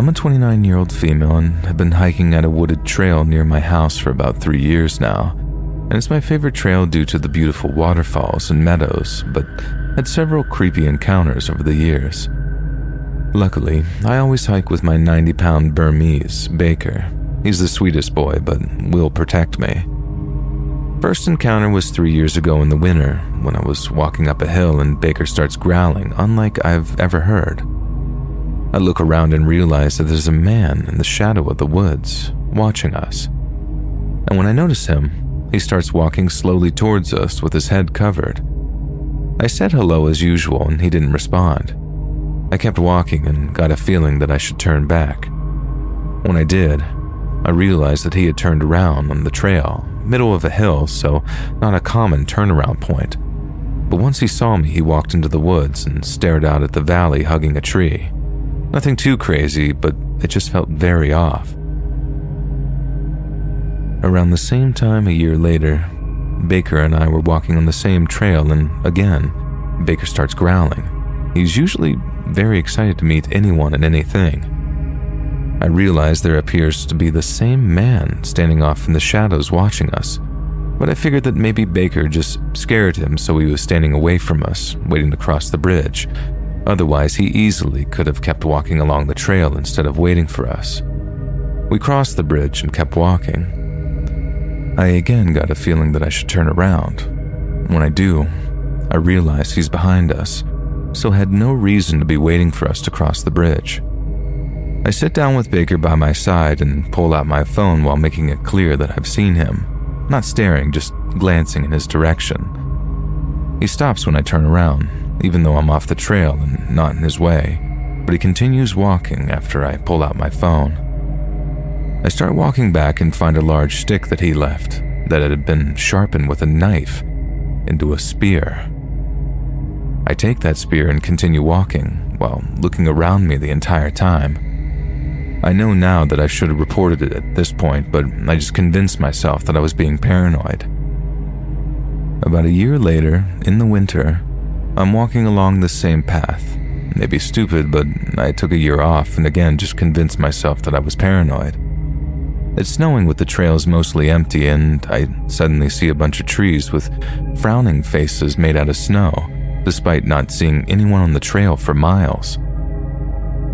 I'm a 29-year-old female and have been hiking at a wooded trail near my house for about 3 years now, and it's my favorite trail due to the beautiful waterfalls and meadows, but had several creepy encounters over the years. Luckily, I always hike with my 90-pound Burmese, Baker. He's the sweetest boy, but will protect me. First encounter was 3 years ago in the winter, when I was walking up a hill and Baker starts growling, unlike I've ever heard. I look around and realize that there's a man in the shadow of the woods, watching us. And when I notice him, he starts walking slowly towards us with his head covered. I said hello as usual and he didn't respond. I kept walking and got a feeling that I should turn back. When I did, I realized that he had turned around on the trail, middle of a hill, so not a common turnaround point. But once he saw me, he walked into the woods and stared out at the valley hugging a tree. Nothing too crazy, but it just felt very off. Around the same time a year later, Baker and I were walking on the same trail and again, Baker starts growling. He's usually very excited to meet anyone and anything. I realize there appears to be the same man standing off in the shadows watching us, but I figured that maybe Baker just scared him so he was standing away from us, waiting to cross the bridge. Otherwise, he easily could have kept walking along the trail instead of waiting for us. We crossed the bridge and kept walking. I again got a feeling that I should turn around. When I do, I realize he's behind us, so had no reason to be waiting for us to cross the bridge. I sit down with Baker by my side and pull out my phone while making it clear that I've seen him, not staring, just glancing in his direction. He stops when I turn around, even though I'm off the trail and not in his way, but he continues walking after I pull out my phone. I start walking back and find a large stick that he left, that had been sharpened with a knife into a spear. I take that spear and continue walking, while looking around me the entire time. I know now that I should have reported it at this point, but I just convinced myself that I was being paranoid. About a year later, in the winter, I'm walking along the same path. Maybe stupid, but I took a year off and again just convinced myself that I was paranoid. It's snowing with the trails mostly empty and I suddenly see a bunch of trees with frowning faces made out of snow, despite not seeing anyone on the trail for miles.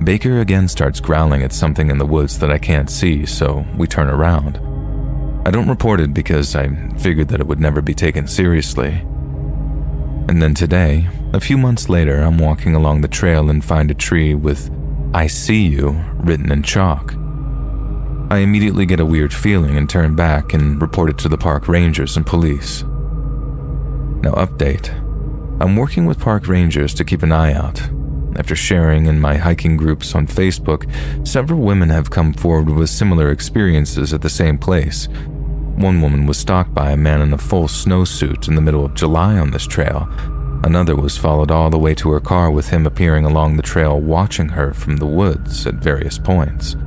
Baker again starts growling at something in the woods that I can't see, so we turn around. I don't report it because I figured that it would never be taken seriously. And then today, a few months later, I'm walking along the trail and find a tree with "I see you" written in chalk. I immediately get a weird feeling and turn back and report it to the park rangers and police. Now update. I'm working with park rangers to keep an eye out. After sharing in my hiking groups on Facebook, several women have come forward with similar experiences at the same place. One woman was stalked by a man in a full snowsuit in the middle of July on this trail. Another was followed all the way to her car with him appearing along the trail watching her from the woods at various points.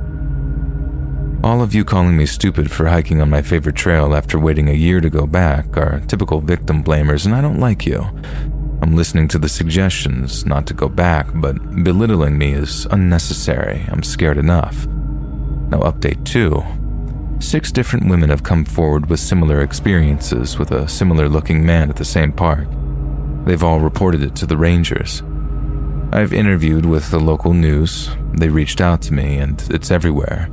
All of you calling me stupid for hiking on my favorite trail after waiting a year to go back are typical victim blamers, and I don't like you. I'm listening to the suggestions not to go back, but belittling me is unnecessary. I'm scared enough. Now update 2. 6 different women have come forward with similar experiences with a similar-looking man at the same park. They've all reported it to the rangers. I've interviewed with the local news. They reached out to me, and it's everywhere.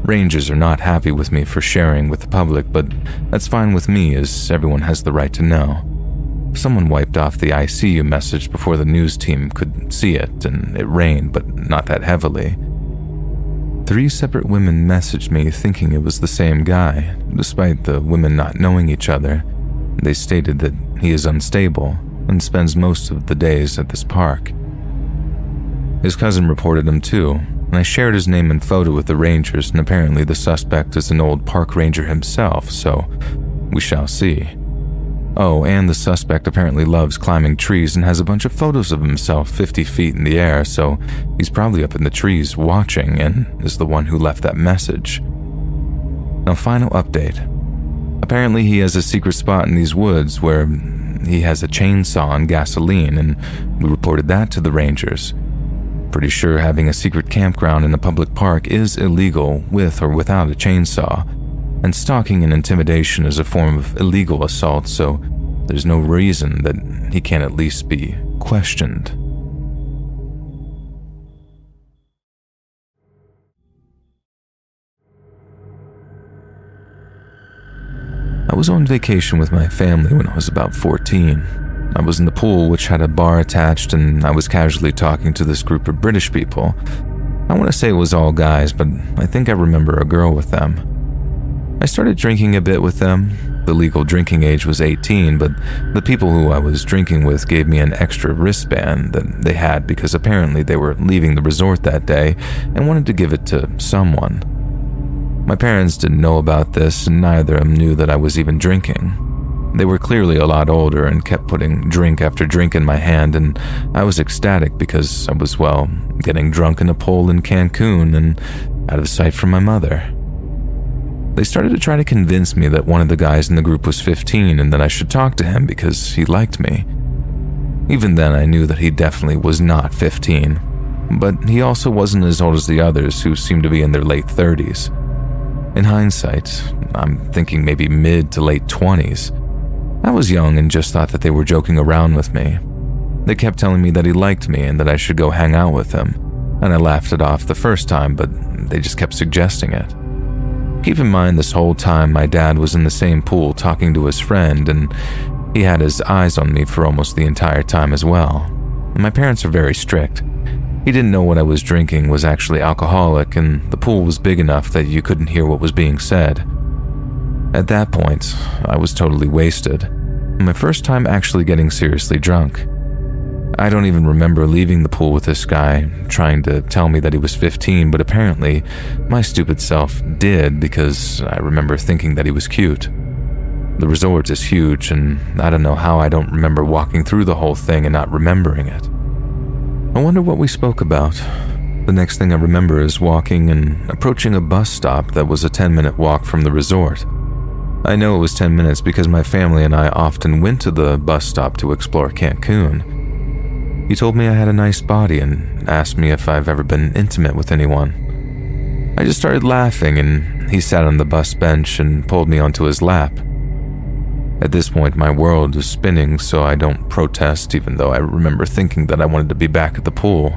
Rangers are not happy with me for sharing with the public, but that's fine with me as everyone has the right to know. Someone wiped off the "I see you" message before the news team could see it, and it rained, but not that heavily. 3 separate women messaged me thinking it was the same guy, despite the women not knowing each other. They stated that he is unstable and spends most of the days at this park. His cousin reported him too, and I shared his name and photo with the rangers, and apparently the suspect is an old park ranger himself, so we shall see. Oh, and the suspect apparently loves climbing trees and has a bunch of photos of himself 50 feet in the air, so he's probably up in the trees watching and is the one who left that message. Now, final update. Apparently he has a secret spot in these woods where he has a chainsaw and gasoline, and we reported that to the rangers. Pretty sure having a secret campground in a public park is illegal with or without a chainsaw, and stalking and intimidation is a form of illegal assault, so there's no reason that he can't at least be questioned. I was on vacation with my family when I was about 14. I was in the pool, which had a bar attached, and I was casually talking to this group of British people. I want to say it was all guys, but I think I remember a girl with them. I started drinking a bit with them. The legal drinking age was 18, but the people who I was drinking with gave me an extra wristband that they had because apparently they were leaving the resort that day and wanted to give it to someone. My parents didn't know about this, and neither of them knew that I was even drinking. They were clearly a lot older and kept putting drink after drink in my hand, and I was ecstatic because I was, well, getting drunk in a pool in Cancun and out of sight from my mother. They started to try to convince me that one of the guys in the group was 15 and that I should talk to him because he liked me. Even then, I knew that he definitely was not 15, but he also wasn't as old as the others who seemed to be in their late 30s. In hindsight, I'm thinking maybe mid to late 20s. I was young and just thought that they were joking around with me. They kept telling me that he liked me and that I should go hang out with him, and I laughed it off the first time, but they just kept suggesting it. Keep in mind, this whole time my dad was in the same pool talking to his friend, and he had his eyes on me for almost the entire time as well. And my parents are very strict. He didn't know what I was drinking was actually alcoholic, and the pool was big enough that you couldn't hear what was being said. At that point, I was totally wasted. My first time actually getting seriously drunk. I don't even remember leaving the pool with this guy, trying to tell me that he was 15, but apparently my stupid self did because I remember thinking that he was cute. The resort is huge, and I don't know how I don't remember walking through the whole thing and not remembering it. I wonder what we spoke about. The next thing I remember is walking and approaching a bus stop that was a 10-minute walk from the resort. I know it was 10 minutes because my family and I often went to the bus stop to explore Cancun. He told me I had a nice body and asked me if I've ever been intimate with anyone. I just started laughing, and he sat on the bus bench and pulled me onto his lap. At this point, my world was spinning, so I don't protest, even though I remember thinking that I wanted to be back at the pool.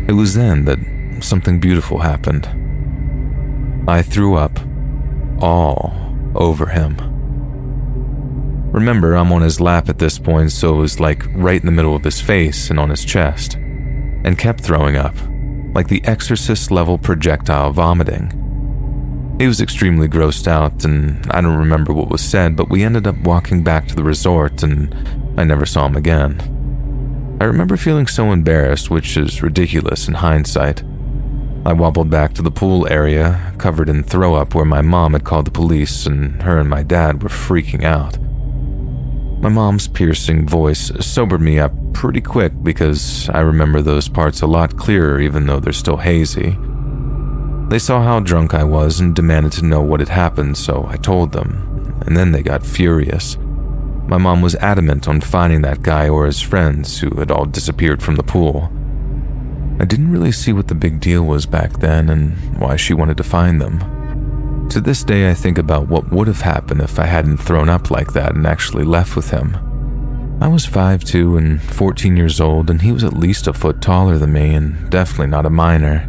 It was then that something beautiful happened. I threw up all over him. Remember, I'm on his lap at this point, so it was like right in the middle of his face and on his chest, and kept throwing up, like the Exorcist level projectile vomiting. He was extremely grossed out, and I don't remember what was said, but we ended up walking back to the resort, and I never saw him again. I remember feeling so embarrassed, which is ridiculous in hindsight. I wobbled back to the pool area, covered in throw-up, where my mom had called the police, and her and my dad were freaking out. My mom's piercing voice sobered me up pretty quick because I remember those parts a lot clearer even though they're still hazy. They saw how drunk I was and demanded to know what had happened, so I told them, and then they got furious. My mom was adamant on finding that guy or his friends who had all disappeared from the pool. I didn't really see what the big deal was back then and why she wanted to find them. To this day, I think about what would have happened if I hadn't thrown up like that and actually left with him. I was 5'2" and 14 years old, and he was at least a foot taller than me and definitely not a minor.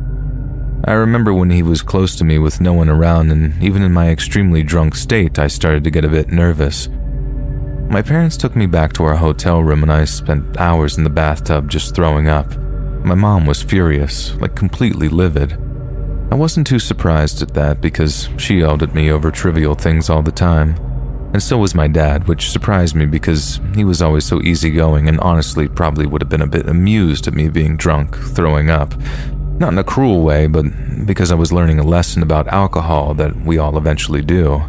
I remember when he was close to me with no one around, and even in my extremely drunk state, I started to get a bit nervous. My parents took me back to our hotel room, and I spent hours in the bathtub just throwing up. My mom was furious, like completely livid. I wasn't too surprised at that because she yelled at me over trivial things all the time. And so was my dad, which surprised me because he was always so easygoing and honestly probably would have been a bit amused at me being drunk, throwing up. Not in a cruel way, but because I was learning a lesson about alcohol that we all eventually do.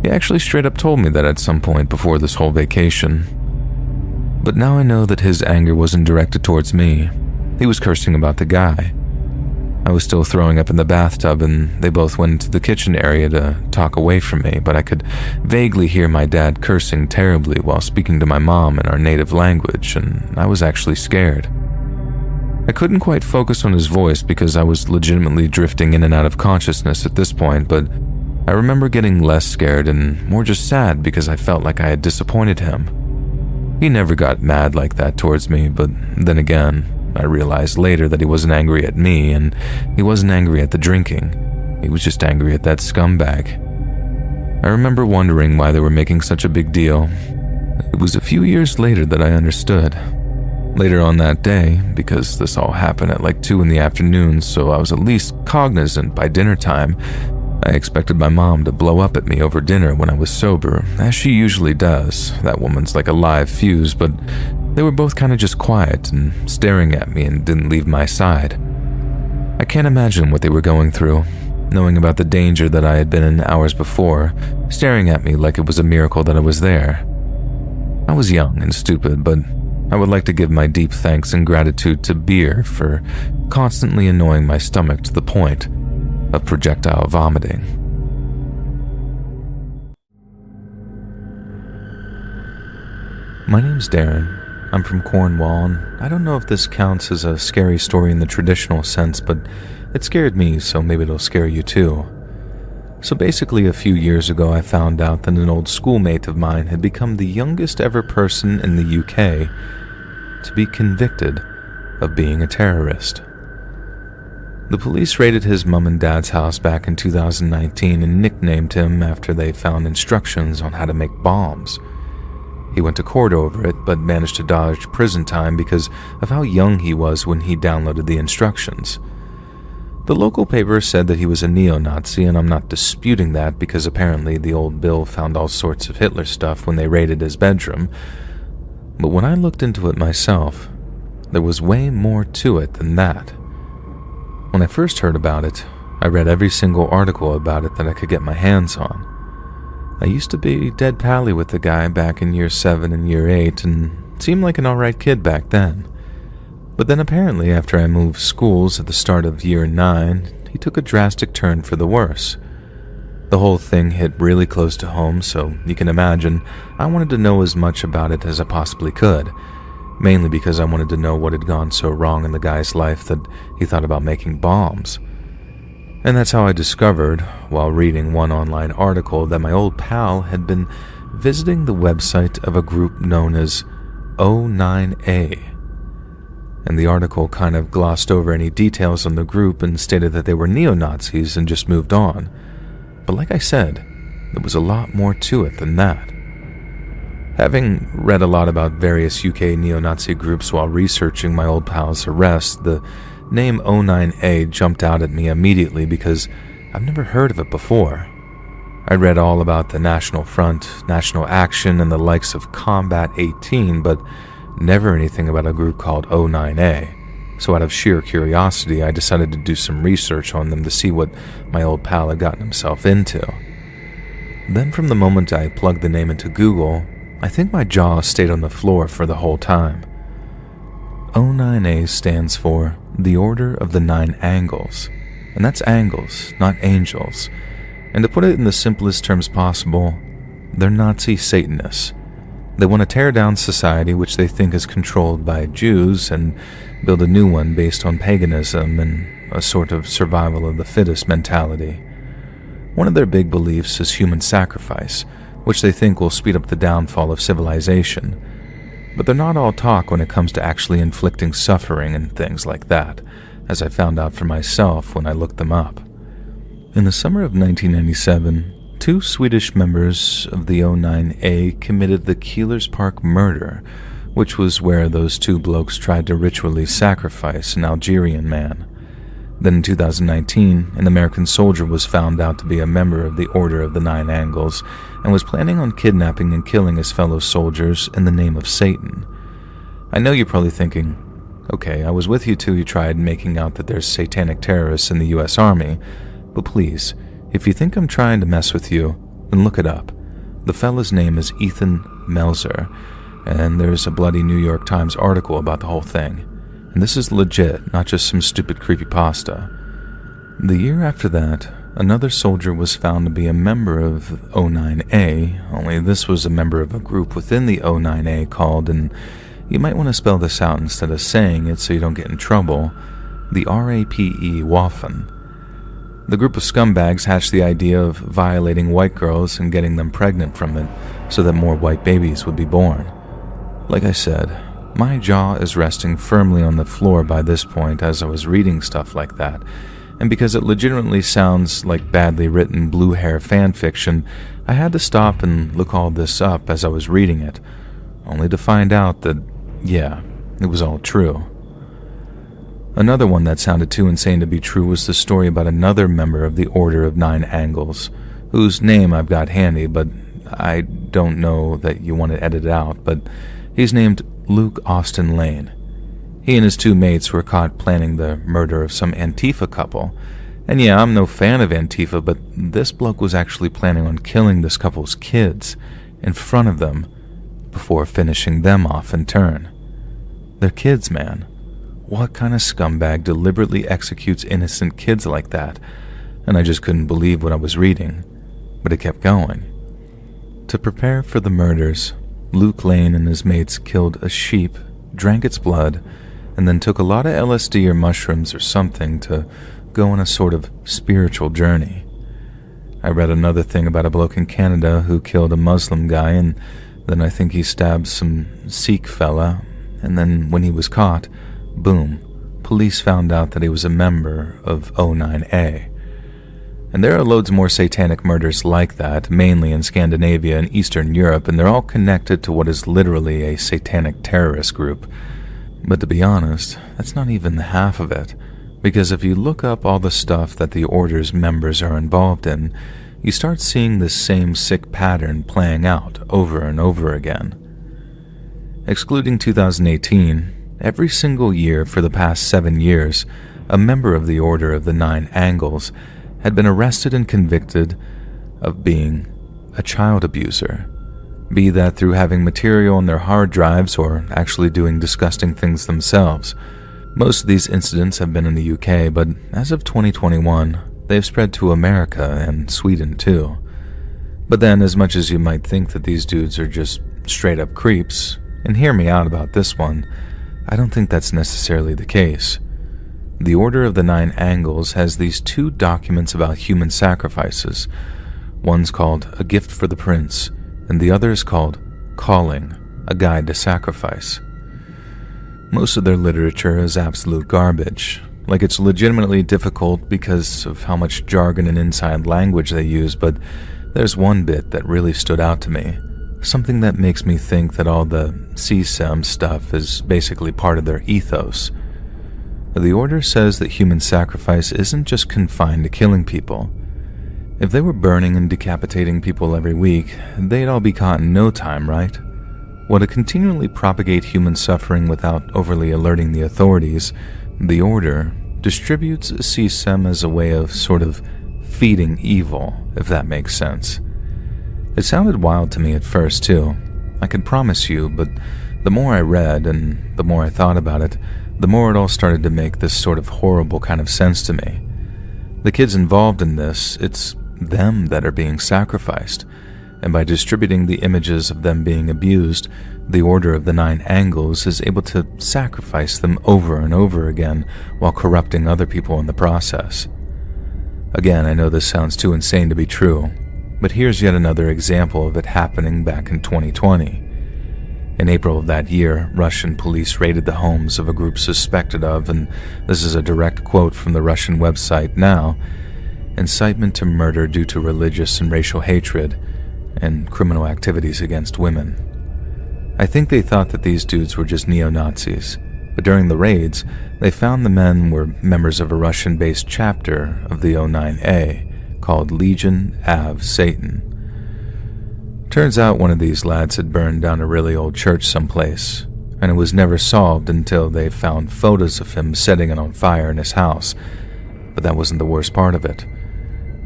He actually straight up told me that at some point before this whole vacation. But now I know that his anger wasn't directed towards me. He was cursing about the guy. I was still throwing up in the bathtub, and they both went into the kitchen area to talk away from me, but I could vaguely hear my dad cursing terribly while speaking to my mom in our native language, and I was actually scared. I couldn't quite focus on his voice because I was legitimately drifting in and out of consciousness at this point, but I remember getting less scared and more just sad because I felt like I had disappointed him. He never got mad like that towards me, but then again, I realized later that he wasn't angry at me and he wasn't angry at the drinking. He was just angry at that scumbag. I remember wondering why they were making such a big deal. It was a few years later that I understood. Later on that day, because this all happened at like 2 in the afternoon, so I was at least cognizant by dinner time, I expected my mom to blow up at me over dinner when I was sober, as she usually does. That woman's like a live fuse, but they were both kind of just quiet and staring at me and didn't leave my side. I can't imagine what they were going through, knowing about the danger that I had been in hours before, staring at me like it was a miracle that I was there. I was young and stupid, but I would like to give my deep thanks and gratitude to beer for constantly annoying my stomach to the point of projectile vomiting. My name's Darren. I'm from Cornwall, and I don't know if this counts as a scary story in the traditional sense, but it scared me, so maybe it'll scare you too. So basically, a few years ago, I found out that an old schoolmate of mine had become the youngest ever person in the UK to be convicted of being a terrorist. The police raided his mum and dad's house back in 2019 and nicknamed him after they found instructions on how to make bombs. He went to court over it, but managed to dodge prison time because of how young he was when he downloaded the instructions. The local paper said that he was a neo-Nazi, and I'm not disputing that because apparently the old Bill found all sorts of Hitler stuff when they raided his bedroom. But when I looked into it myself, there was way more to it than that. When I first heard about it, I read every single article about it that I could get my hands on. I used to be dead pally with the guy back in year 7 and year 8 and seemed like an alright kid back then. But then apparently after I moved schools at the start of year 9, he took a drastic turn for the worse. The whole thing hit really close to home, so you can imagine I wanted to know as much about it as I possibly could, mainly because I wanted to know what had gone so wrong in the guy's life that he thought about making bombs. And that's how I discovered, while reading one online article, that my old pal had been visiting the website of a group known as O9A. And the article kind of glossed over any details on the group and stated that they were neo-Nazis and just moved on. But like I said, there was a lot more to it than that. Having read a lot about various UK neo-Nazi groups while researching my old pal's arrest, the name O9A jumped out at me immediately because I've never heard of it before. I read all about the National Front, National Action, and the likes of Combat 18, but never anything about a group called O9A. So out of sheer curiosity, I decided to do some research on them to see what my old pal had gotten himself into. Then from the moment I plugged the name into Google, I think my jaw stayed on the floor for the whole time. O9A stands for the Order of the Nine Angles, and that's angles, not angels. And to put it in the simplest terms possible, they're Nazi Satanists. They want to tear down society which they think is controlled by Jews and build a new one based on paganism and a sort of survival of the fittest mentality. One of their big beliefs is human sacrifice, which they think will speed up the downfall of civilization. But they're not all talk when it comes to actually inflicting suffering and things like that, as I found out for myself when I looked them up. In the summer of 1997, 2 Swedish members of the O9A committed the Keelers Park murder, which was where those 2 blokes tried to ritually sacrifice an Algerian man. Then in 2019, an American soldier was found out to be a member of the Order of the Nine Angles and was planning on kidnapping and killing his fellow soldiers in the name of Satan. I know you're probably thinking, okay, I was with you till you tried making out that there's satanic terrorists in the US Army, but please, if you think I'm trying to mess with you, then look it up. The fella's name is Ethan Melzer, and there's a bloody New York Times article about the whole thing. And this is legit, not just some stupid creepypasta. The year after that, another soldier was found to be a member of O9A, only this was a member of a group within the O9A called, and You might want to spell this out instead of saying it so you don't get in trouble. The RAPE Waffen. The group of scumbags hatched the idea of violating white girls and getting them pregnant from it so that more white babies would be born. Like I said, my jaw is resting firmly on the floor by this point as I was reading stuff like that, and because it legitimately sounds like badly written blue hair fan fiction, I had to stop and look all this up as I was reading it, only to find out that, yeah, it was all true. Another one that sounded too insane to be true was the story about another member of the Order of Nine Angles, whose name I've got handy, but I don't know that you want to edit it out, but he's named Luke Austin Lane. He and his two mates were caught planning the murder of some Antifa couple. And yeah, I'm no fan of Antifa, but this bloke was actually planning on killing this couple's kids in front of them before finishing them off in turn. They're kids, man. What kind of scumbag deliberately executes innocent kids like that? And I just couldn't believe what I was reading, but it kept going. To prepare for the murders, Luke Lane and his mates killed a sheep, drank its blood, and then took a lot of LSD or mushrooms or something to go on a sort of spiritual journey. I read another thing about a bloke in Canada who killed a Muslim guy, and then I think he stabbed some Sikh fella, and then when he was caught, boom, police found out that he was a member of O9A. And there are loads more satanic murders like that, mainly in Scandinavia and Eastern Europe, and they're all connected to what is literally a satanic terrorist group. But to be honest, that's not even the half of it, because if you look up all the stuff that the Order's members are involved in, you start seeing this same sick pattern playing out over and over again. Excluding 2018, every single year for the past 7 years, a member of the Order of the Nine Angles had been arrested and convicted of being a child abuser, be that through having material on their hard drives or actually doing disgusting things themselves. Most of these incidents have been in the UK, but as of 2021, they've spread to America and Sweden too. But then, as much as you might think that these dudes are just straight up creeps, and hear me out about this one, I don't think that's necessarily the case. The Order of the Nine Angles has these 2 documents about human sacrifices. One's called A Gift for the Prince, and the other is called Calling, A Guide to Sacrifice. Most of their literature is absolute garbage. Like, it's legitimately difficult because of how much jargon and inside language they use, but there's one bit that really stood out to me. Something that makes me think that all the CSEM stuff is basically part of their ethos. The Order says that human sacrifice isn't just confined to killing people. If they were burning and decapitating people every week, they'd all be caught in no time, right? Well, to continually propagate human suffering without overly alerting the authorities, the Order distributes CSEM as a way of sort of feeding evil, if that makes sense. It sounded wild to me at first, too. I can promise you, but the more I read and the more I thought about it, the more it all started to make this sort of horrible kind of sense to me. The kids involved in this, it's them that are being sacrificed, and by distributing the images of them being abused, the Order of the Nine Angles is able to sacrifice them over and over again while corrupting other people in the process. Again, I know this sounds too insane to be true, but here's yet another example of it happening back in 2020. In April of that year, Russian police raided the homes of a group suspected of, and this is a direct quote from the Russian website Now, incitement to murder due to religious and racial hatred, and criminal activities against women. I think they thought that these dudes were just neo-Nazis, but during the raids, they found the men were members of a Russian-based chapter of the O9A called Legion Av Satan. Turns out one of these lads had burned down a really old church someplace, and it was never solved until they found photos of him setting it on fire in his house. But that wasn't the worst part of it.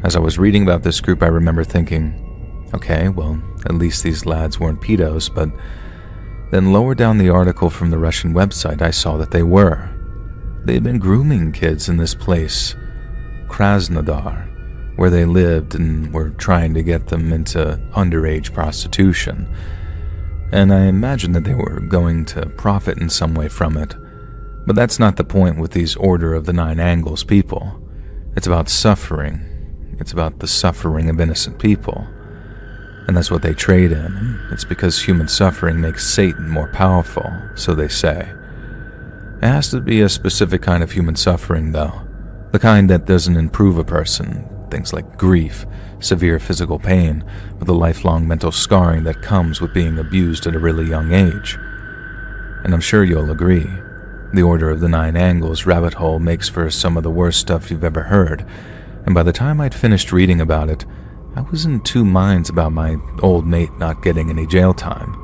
As I was reading about this group, I remember thinking, okay, well, at least these lads weren't pedos, but then lower down the article from the Russian website, I saw that they were. They had been grooming kids in this place, Krasnodar, where they lived, and were trying to get them into underage prostitution. and I imagine that they were going to profit in some way from it. But that's not the point with these Order of the Nine Angles people. It's about suffering. It's about the suffering of innocent people. And that's what they trade in, and it's because human suffering makes Satan more powerful, so they say. It has to be a specific kind of human suffering, though. The kind that doesn't improve a person. Things like grief, severe physical pain, or the lifelong mental scarring that comes with being abused at a really young age. And I'm sure you'll agree, the Order of the Nine Angles rabbit hole makes for some of the worst stuff you've ever heard, and by the time I'd finished reading about it, I was in two minds about my old mate not getting any jail time.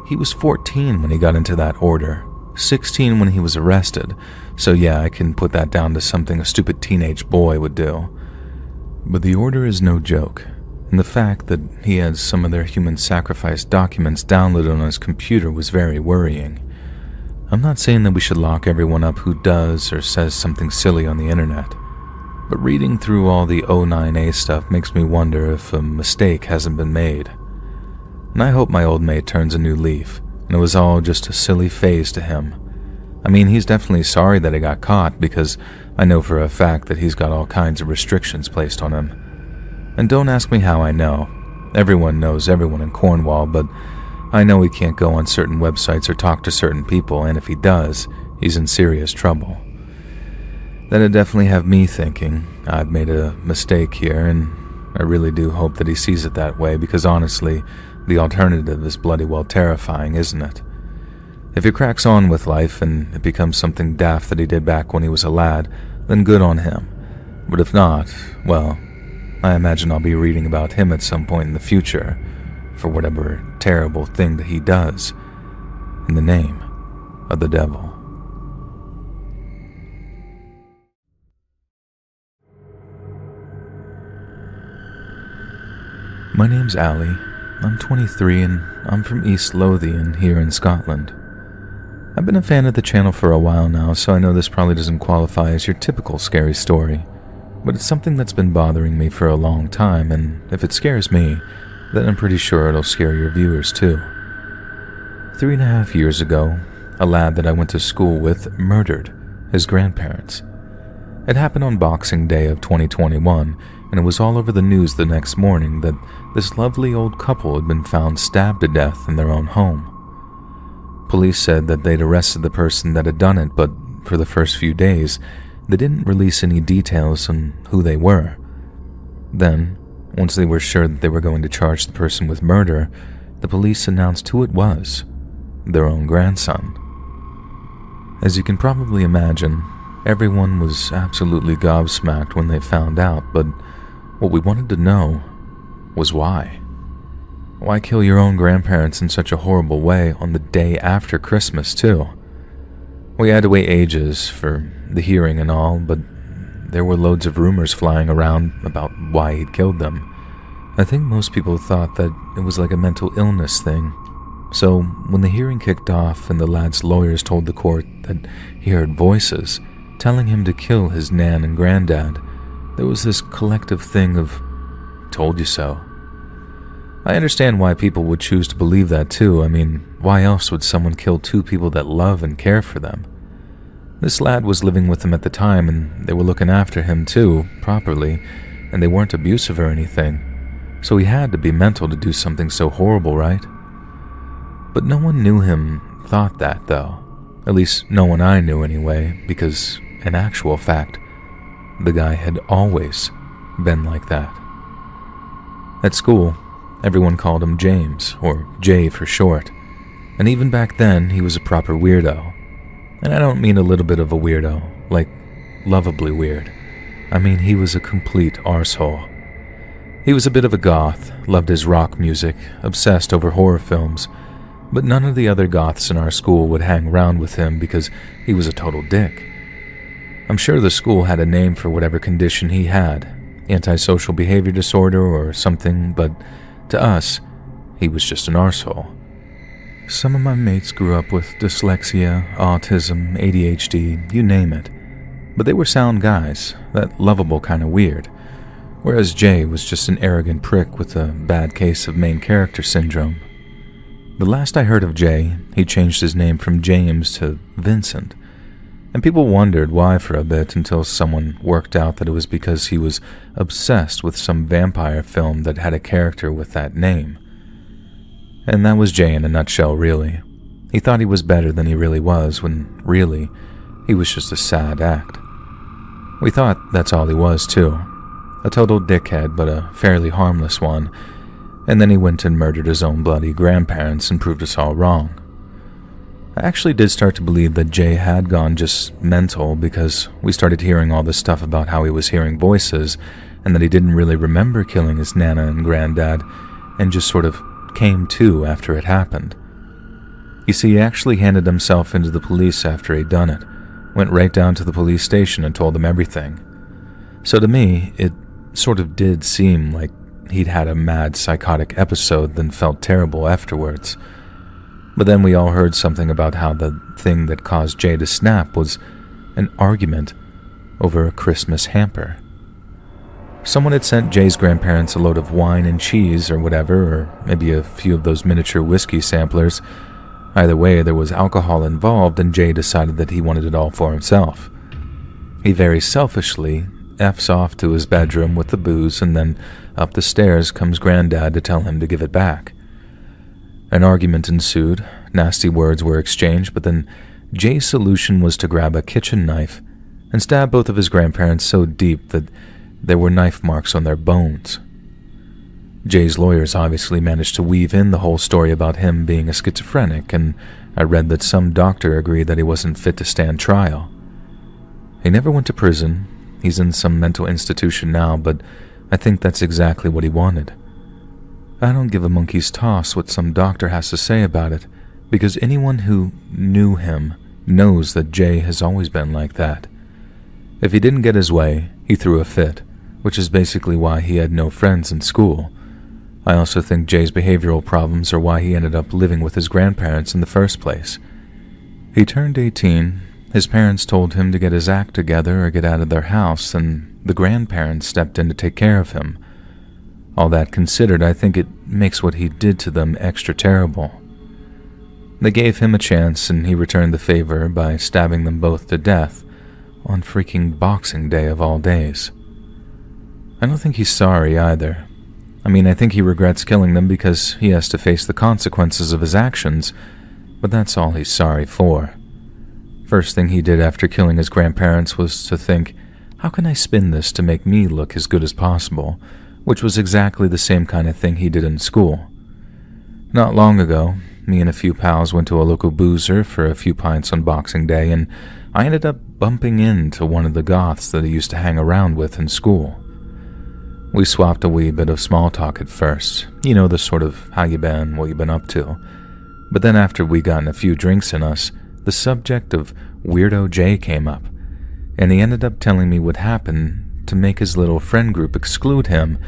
He was 14 when he got into that order, 16 when he was arrested, so yeah, I can put that down to something a stupid teenage boy would do. But the order is no joke, and the fact that he had some of their human sacrifice documents downloaded on his computer was very worrying. I'm not saying that we should lock everyone up who does or says something silly on the internet, but reading through all the 09A stuff makes me wonder if a mistake hasn't been made. And I hope my old mate turns a new leaf, and it was all just a silly phase to him. I mean, he's definitely sorry that he got caught, because I know for a fact that he's got all kinds of restrictions placed on him. And don't ask me how I know. Everyone knows everyone in Cornwall, but I know he can't go on certain websites or talk to certain people, and if he does, he's in serious trouble. That'd definitely have me thinking I've made a mistake here, and I really do hope that he sees it that way, because honestly, the alternative is bloody well terrifying, isn't it? If he cracks on with life and it becomes something daft that he did back when he was a lad, then good on him. But if not, well, I imagine I'll be reading about him at some point in the future, for whatever terrible thing that he does, in the name of the devil. My name's Ali. I'm 23 and I'm from East Lothian here in Scotland. I've been a fan of the channel for a while now, so I know this probably doesn't qualify as your typical scary story, but it's something that's been bothering me for a long time, and if it scares me, then I'm pretty sure it'll scare your viewers too. 3.5 years ago, a lad that I went to school with murdered his grandparents. It happened on Boxing Day of 2021, and it was all over the news the next morning that this lovely old couple had been found stabbed to death in their own home. Police said that they'd arrested the person that had done it, but for the first few days, they didn't release any details on who they were. Then, once they were sure that they were going to charge the person with murder, the police announced who it was: their own grandson. As you can probably imagine, everyone was absolutely gobsmacked when they found out, but what we wanted to know was why. Why kill your own grandparents in such a horrible way on the day after Christmas, too? We had to wait ages for the hearing and all, but there were loads of rumors flying around about why he'd killed them. I think most people thought that it was like a mental illness thing. So when the hearing kicked off and the lad's lawyers told the court that he heard voices telling him to kill his nan and granddad, there was this collective thing of, told you so. I understand why people would choose to believe that too. I mean, why else would someone kill two people that love and care for them? This lad was living with them at the time, and they were looking after him too, properly, and they weren't abusive or anything. So he had to be mental to do something so horrible, right? But no one knew him thought that, though. At least no one I knew anyway, because, in actual fact, the guy had always been like that. At school, everyone called him James, or Jay for short, and even back then he was a proper weirdo. And I don't mean a little bit of a weirdo, like lovably weird. I mean he was a complete arsehole. He was a bit of a goth, loved his rock music, obsessed over horror films, but none of the other goths in our school would hang around with him because he was a total dick. I'm sure the school had a name for whatever condition he had, antisocial behavior disorder or something, but to us, he was just an arsehole. Some of my mates grew up with dyslexia, autism, ADHD, you name it. But they were sound guys, that lovable kind of weird. Whereas Jay was just an arrogant prick with a bad case of main character syndrome. The last I heard of Jay, he changed his name from James to Vincent, and people wondered why for a bit until someone worked out that it was because he was obsessed with some vampire film that had a character with that name. And that was Jay in a nutshell, really. He thought he was better than he really was, when really, he was just a sad act. We thought that's all he was, too. A total dickhead, but a fairly harmless one. And then he went and murdered his own bloody grandparents and proved us all wrong. I actually did start to believe that Jay had gone just mental because we started hearing all this stuff about how he was hearing voices and that he didn't really remember killing his nana and granddad and just sort of came to after it happened. You see, he actually handed himself into the police after he'd done it, went right down to the police station and told them everything. So to me, it sort of did seem like he'd had a mad psychotic episode, then felt terrible afterwards. But then we all heard something about how the thing that caused Jay to snap was an argument over a Christmas hamper. Someone had sent Jay's grandparents a load of wine and cheese or whatever, or maybe a few of those miniature whiskey samplers. Either way, there was alcohol involved, and Jay decided that he wanted it all for himself. He very selfishly F's off to his bedroom with the booze, and then up the stairs comes Granddad to tell him to give it back. An argument ensued, nasty words were exchanged, but then Jay's solution was to grab a kitchen knife and stab both of his grandparents so deep that there were knife marks on their bones. Jay's lawyers obviously managed to weave in the whole story about him being a schizophrenic, and I read that some doctor agreed that he wasn't fit to stand trial. He never went to prison. He's in some mental institution now, but I think that's exactly what he wanted. I don't give a monkey's toss what some doctor has to say about it, because anyone who knew him knows that Jay has always been like that. If he didn't get his way, he threw a fit, which is basically why he had no friends in school. I also think Jay's behavioral problems are why he ended up living with his grandparents in the first place. He turned 18, his parents told him to get his act together or get out of their house, and the grandparents stepped in to take care of him. All that considered, I think it makes what he did to them extra terrible. They gave him a chance, and he returned the favor by stabbing them both to death on freaking Boxing Day of all days. I don't think he's sorry either. I mean, I think he regrets killing them because he has to face the consequences of his actions, but that's all he's sorry for. First thing he did after killing his grandparents was to think, how can I spin this to make me look as good as possible, which was exactly the same kind of thing he did in school. Not long ago, me and a few pals went to a local boozer for a few pints on Boxing Day, and I ended up bumping into one of the goths that I used to hang around with in school. We swapped a wee bit of small talk at first, you know, the sort of how you been, what you been up to. But then after we gotten a few drinks in us, the subject of Weirdo Jay came up, and he ended up telling me what happened to make his little friend group exclude him,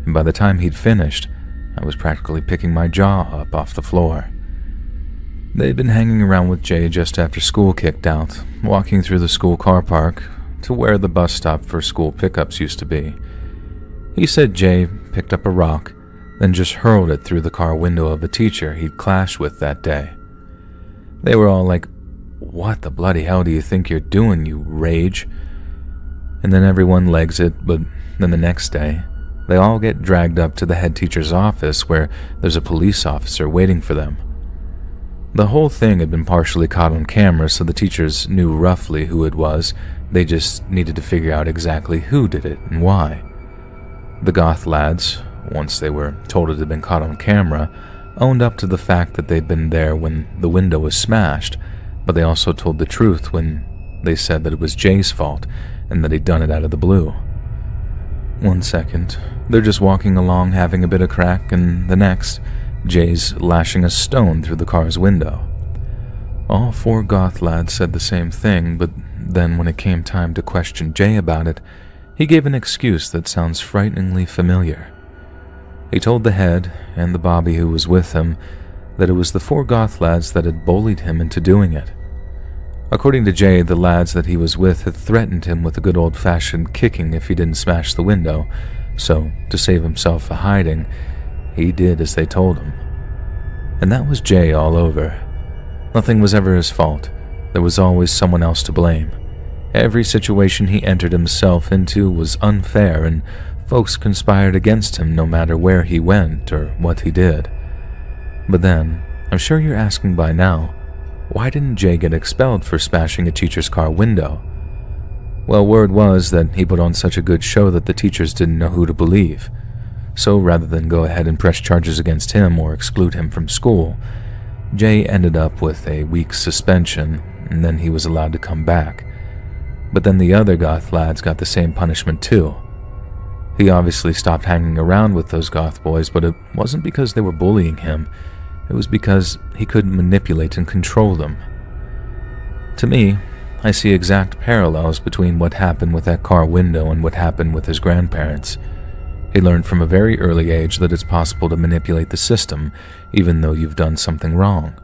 and by the time he'd finished, I was practically picking my jaw up off the floor. They'd been hanging around with Jay just after school kicked out, walking through the school car park to where the bus stop for school pickups used to be. He said Jay picked up a rock, then just hurled it through the car window of a teacher he'd clashed with that day. They were all like, "What the bloody hell do you think you're doing, you rage?" And then everyone legs it, but then the next day, they all get dragged up to the head teacher's office where there's a police officer waiting for them. The whole thing had been partially caught on camera, so the teachers knew roughly who it was. They just needed to figure out exactly who did it and why. The goth lads, once they were told it had been caught on camera, owned up to the fact that they'd been there when the window was smashed, but they also told the truth when they said that it was Jay's fault and that he'd done it out of the blue. 1 second, they're just walking along having a bit of crack, and the next, Jay's lashing a stone through the car's window. All 4 goth lads said the same thing, but then when it came time to question Jay about it, he gave an excuse that sounds frighteningly familiar. He told the head, and the Bobby who was with him, that it was the 4 goth lads that had bullied him into doing it. According to Jay, the lads that he was with had threatened him with a good old-fashioned kicking if he didn't smash the window, so to save himself a hiding, he did as they told him. And that was Jay all over. Nothing was ever his fault. There was always someone else to blame. Every situation he entered himself into was unfair, and folks conspired against him no matter where he went or what he did. But then, I'm sure you're asking by now, why didn't Jay get expelled for smashing a teacher's car window? Well, word was that he put on such a good show that the teachers didn't know who to believe. So rather than go ahead and press charges against him or exclude him from school, Jay ended up with a week's suspension, and then he was allowed to come back. But then the other goth lads got the same punishment too. He obviously stopped hanging around with those goth boys, but it wasn't because they were bullying him. It was because he couldn't manipulate and control them. To me, I see exact parallels between what happened with that car window and what happened with his grandparents. He learned from a very early age that it's possible to manipulate the system, even though you've done something wrong.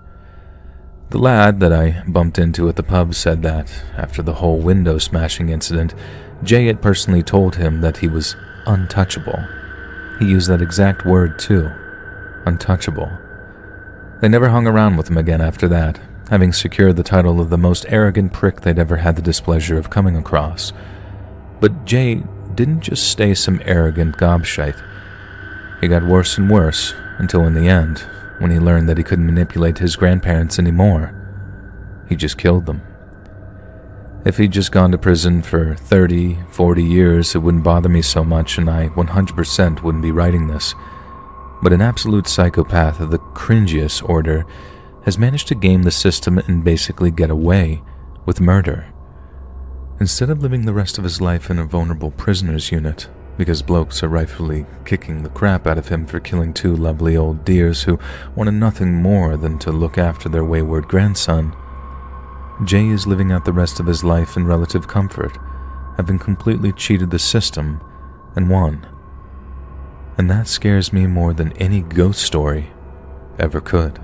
The lad that I bumped into at the pub said that, after the whole window smashing incident, Jay had personally told him that he was untouchable. He used that exact word too, untouchable. They never hung around with him again after that, having secured the title of the most arrogant prick they'd ever had the displeasure of coming across. But Jay didn't just stay some arrogant gobshite. He got worse and worse, until in the end, when he learned that he couldn't manipulate his grandparents anymore, he just killed them. If he'd just gone to prison for 30, 40 years, it wouldn't bother me so much, and I 100% wouldn't be writing this. But an absolute psychopath of the cringiest order has managed to game the system and basically get away with murder. Instead of living the rest of his life in a vulnerable prisoners unit, because blokes are rightfully kicking the crap out of him for killing two lovely old dears who wanted nothing more than to look after their wayward grandson, Jay is living out the rest of his life in relative comfort, having completely cheated the system and won. And that scares me more than any ghost story ever could.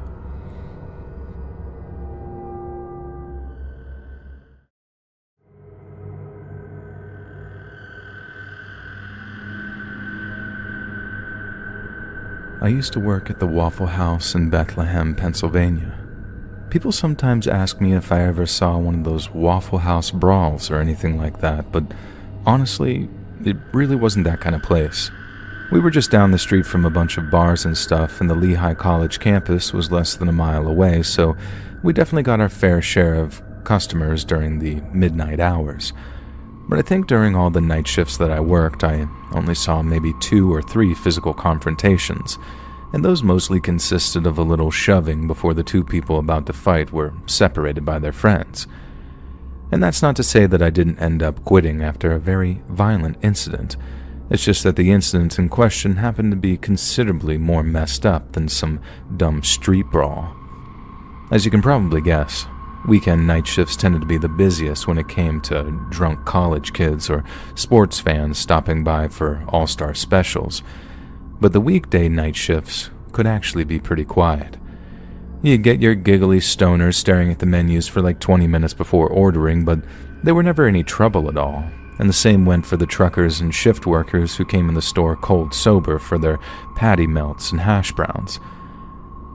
I used to work at the Waffle House in Bethlehem, Pennsylvania. People sometimes ask me if I ever saw one of those Waffle House brawls or anything like that, but honestly, it really wasn't that kind of place. We were just down the street from a bunch of bars and stuff, and the Lehigh College campus was less than a mile away, so we definitely got our fair share of customers during the midnight hours. But I think during all the night shifts that I worked, I only saw maybe 2 or 3 physical confrontations, and those mostly consisted of a little shoving before the two people about to fight were separated by their friends. And that's not to say that I didn't end up quitting after a very violent incident. It's just that the incident in question happened to be considerably more messed up than some dumb street brawl. As you can probably guess, weekend night shifts tended to be the busiest when it came to drunk college kids or sports fans stopping by for all-star specials. But the weekday night shifts could actually be pretty quiet. You'd get your giggly stoners staring at the menus for like 20 minutes before ordering, but there were never any trouble at all. And the same went for the truckers and shift workers who came in the store cold sober for their patty melts and hash browns.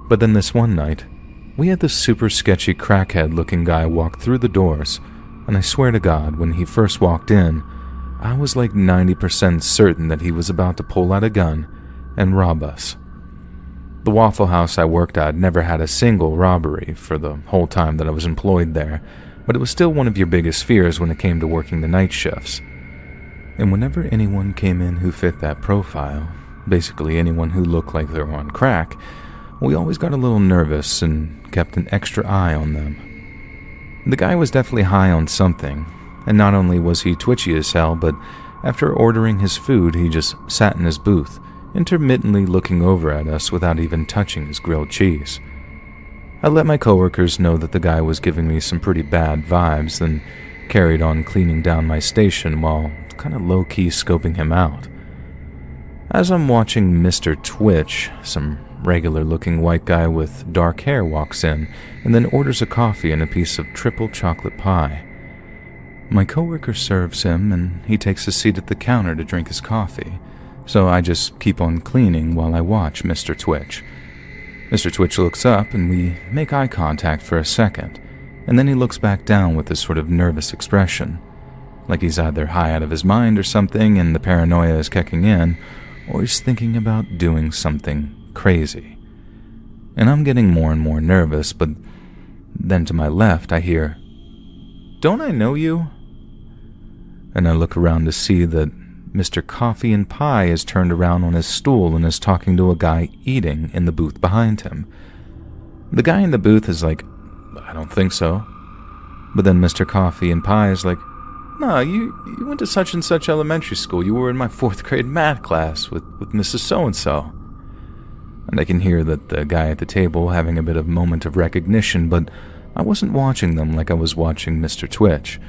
But then this one night, we had this super sketchy crackhead-looking guy walk through the doors, and I swear to God, when he first walked in, I was like 90% certain that he was about to pull out a gun and rob us. The Waffle House I worked at never had a single robbery for the whole time that I was employed there, but it was still one of your biggest fears when it came to working the night shifts. And whenever anyone came in who fit that profile, basically anyone who looked like they were on crack, we always got a little nervous and kept an extra eye on them. The guy was definitely high on something, and not only was he twitchy as hell, but after ordering his food, he just sat in his booth, intermittently looking over at us without even touching his grilled cheese. I let my coworkers know that the guy was giving me some pretty bad vibes, then carried on cleaning down my station while kind of low-key scoping him out. As I'm watching Mr. Twitch, some regular-looking white guy with dark hair walks in and then orders a coffee and a piece of triple chocolate pie. My coworker serves him, and he takes a seat at the counter to drink his coffee, so I just keep on cleaning while I watch Mr. Twitch. Mr. Twitch looks up and we make eye contact for a second, and then he looks back down with this sort of nervous expression, like he's either high out of his mind or something and the paranoia is kicking in, or he's thinking about doing something crazy. And I'm getting more and more nervous, but then to my left I hear, "Don't I know you?" And I look around to see that Mr. Coffee and Pie is turned around on his stool and is talking to a guy eating in the booth behind him. The guy in the booth is like, "I don't think so." But then Mr. Coffee and Pie is like, "No, you went to such and such elementary school. You were in my 4th grade math class with Mrs. So-and-so." And I can hear that the guy at the table having a bit of moment of recognition, but I wasn't watching them like I was watching Mr. Twitch.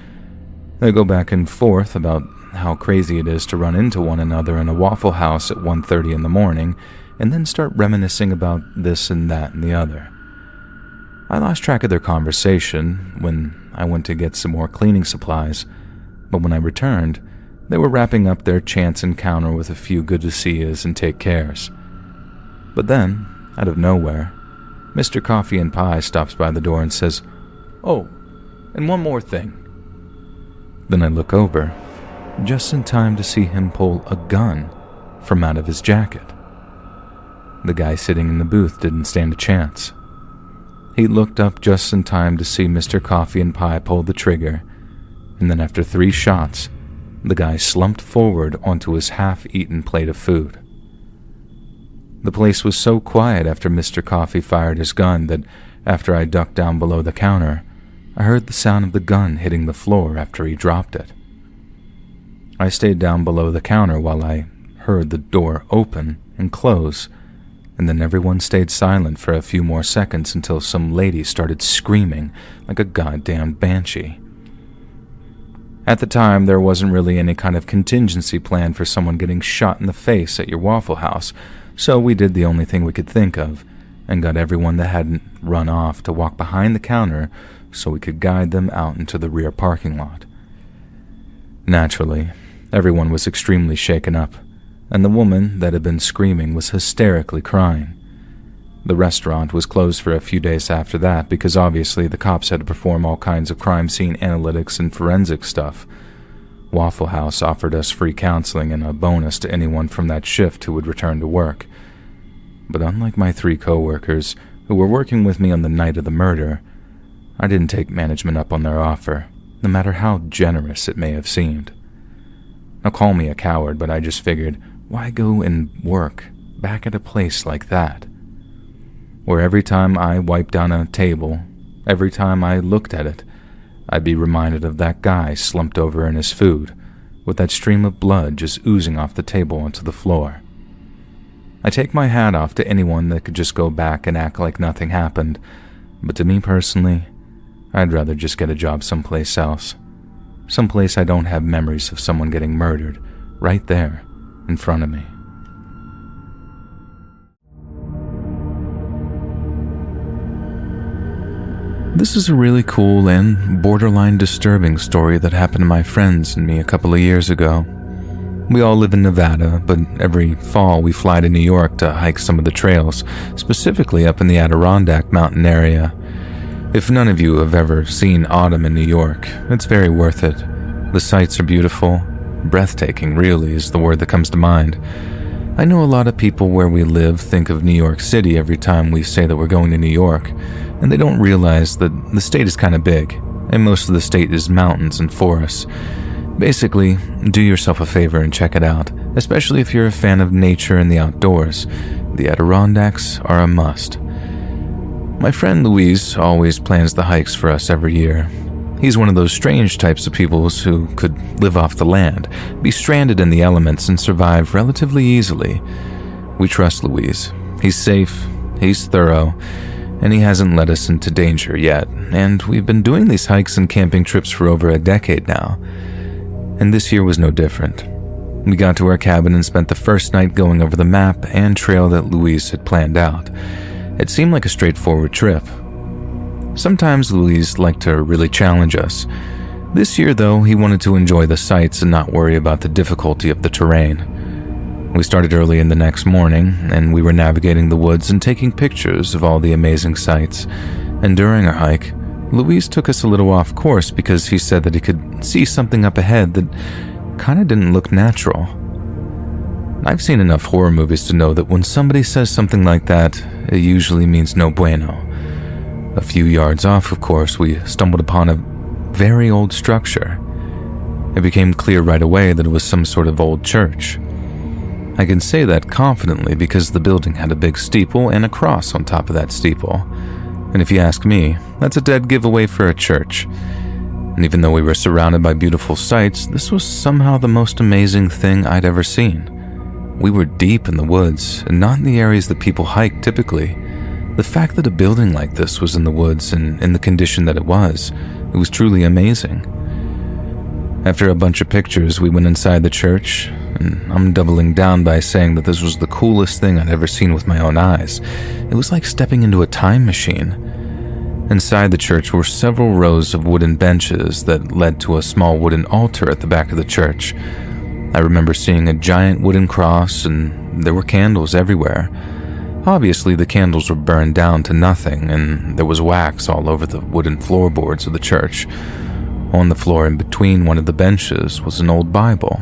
They go back and forth about how crazy it is to run into one another in a Waffle House at 1:30 in the morning, and then start reminiscing about this and that and the other. I lost track of their conversation when I went to get some more cleaning supplies, but when I returned, they were wrapping up their chance encounter with a few good to see yous and take cares. But then, out of nowhere, Mr. Coffee and Pie stops by the door and says, "Oh, and one more thing." Then I look over, just in time to see him pull a gun from out of his jacket. The guy sitting in the booth didn't stand a chance. He looked up just in time to see Mr. Coffee and Pie pull the trigger, and then after 3 shots, the guy slumped forward onto his half-eaten plate of food. The place was so quiet after Mr. Coffee fired his gun that after I ducked down below the counter, I heard the sound of the gun hitting the floor after he dropped it. I stayed down below the counter while I heard the door open and close, and then everyone stayed silent for a few more seconds until some lady started screaming like a goddamn banshee. At the time, there wasn't really any kind of contingency plan for someone getting shot in the face at your Waffle House, so we did the only thing we could think of, and got everyone that hadn't run off to walk behind the counter so we could guide them out into the rear parking lot. Naturally, everyone was extremely shaken up, and the woman that had been screaming was hysterically crying. The restaurant was closed for a few days after that because obviously the cops had to perform all kinds of crime scene analytics and forensic stuff. Waffle House offered us free counseling and a bonus to anyone from that shift who would return to work. But unlike my 3 coworkers who were working with me on the night of the murder, I didn't take management up on their offer, no matter how generous it may have seemed. Now call me a coward, but I just figured, why go and work back at a place like that? Where every time I wiped down a table, every time I looked at it, I'd be reminded of that guy slumped over in his food, with that stream of blood just oozing off the table onto the floor. I take my hat off to anyone that could just go back and act like nothing happened, but to me personally, I'd rather just get a job someplace else. Someplace I don't have memories of someone getting murdered right there in front of me. This is a really cool and borderline disturbing story that happened to my friends and me a couple of years ago. We all live in Nevada, but every fall we fly to New York to hike some of the trails, specifically up in the Adirondack mountain area. If none of you have ever seen autumn in New York, it's very worth it. The sights are beautiful. Breathtaking, really, is the word that comes to mind. I know a lot of people where we live think of New York City every time we say that we're going to New York, and they don't realize that the state is kind of big, and most of the state is mountains and forests. Basically, do yourself a favor and check it out, especially if you're a fan of nature and the outdoors. The Adirondacks are a must. My friend Luis always plans the hikes for us every year. He's one of those strange types of people who could live off the land, be stranded in the elements, and survive relatively easily. We trust Luis. He's safe, he's thorough, and he hasn't led us into danger yet, and we've been doing these hikes and camping trips for over a decade now. And this year was no different. We got to our cabin and spent the first night going over the map and trail that Luis had planned out. It seemed like a straightforward trip. Sometimes Luis liked to really challenge us. This year, though, he wanted to enjoy the sights and not worry about the difficulty of the terrain. We started early in the next morning, and we were navigating the woods and taking pictures of all the amazing sights. And during our hike, Louise took us a little off course because he said that he could see something up ahead that kind of didn't look natural. I've seen enough horror movies to know that when somebody says something like that, it usually means no bueno. A few yards off, of course, we stumbled upon a very old structure. It became clear right away that it was some sort of old church. I can say that confidently because the building had a big steeple and a cross on top of that steeple. And if you ask me, that's a dead giveaway for a church. And even though we were surrounded by beautiful sights, this was somehow the most amazing thing I'd ever seen. We were deep in the woods, and not in the areas that people hike typically. The fact that a building like this was in the woods and in the condition that it was truly amazing. After a bunch of pictures, we went inside the church, and I'm doubling down by saying that this was the coolest thing I'd ever seen with my own eyes. It was like stepping into a time machine. Inside the church were several rows of wooden benches that led to a small wooden altar at the back of the church. I remember seeing a giant wooden cross, and there were candles everywhere. Obviously, the candles were burned down to nothing, and there was wax all over the wooden floorboards of the church. On the floor in between one of the benches was an old Bible.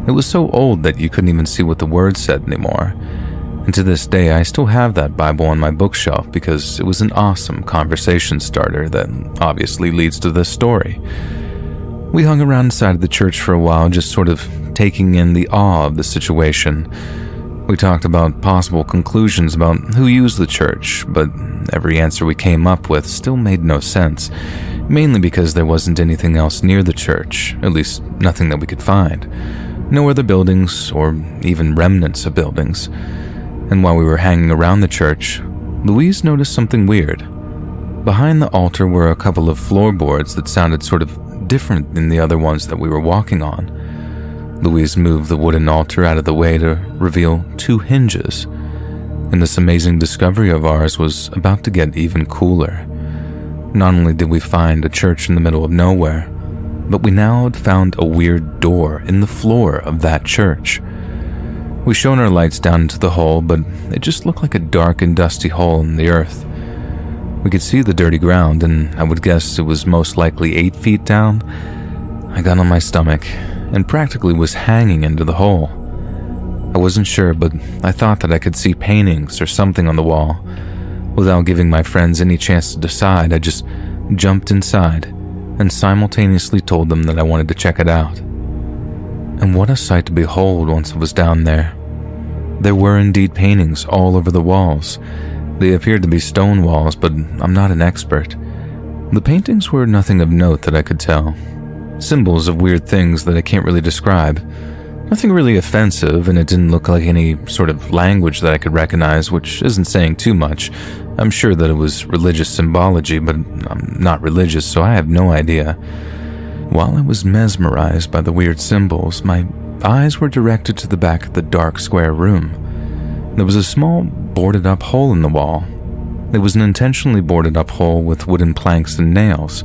It was so old that you couldn't even see what the words said anymore. And to this day, I still have that Bible on my bookshelf because it was an awesome conversation starter that obviously leads to this story. We hung around inside of the church for a while, just sort of taking in the awe of the situation. We talked about possible conclusions about who used the church, but every answer we came up with still made no sense, mainly because there wasn't anything else near the church, at least nothing that we could find. No other buildings, or even remnants of buildings. And while we were hanging around the church, Louise noticed something weird. Behind the altar were a couple of floorboards that sounded sort of different than the other ones that we were walking on. Louise moved the wooden altar out of the way to reveal 2 hinges, and this amazing discovery of ours was about to get even cooler. Not only did we find a church in the middle of nowhere, but we now had found a weird door in the floor of that church. We shone our lights down into the hole, but it just looked like a dark and dusty hole in the earth. We could see the dirty ground, and I would guess it was most likely 8 feet down. I got on my stomach and practically was hanging into the hole. I wasn't sure, but I thought that I could see paintings or something on the wall. Without giving my friends any chance to decide, I just jumped inside and simultaneously told them that I wanted to check it out. And what a sight to behold once I was down there. There were indeed paintings all over the walls. They appeared to be stone walls, but I'm not an expert. The paintings were nothing of note that I could tell. Symbols of weird things that I can't really describe. Nothing really offensive, and it didn't look like any sort of language that I could recognize, which isn't saying too much. I'm sure that it was religious symbology, but I'm not religious, so I have no idea. While I was mesmerized by the weird symbols, my eyes were directed to the back of the dark square room. There was a small boarded-up hole in the wall. It was an intentionally boarded-up hole with wooden planks and nails.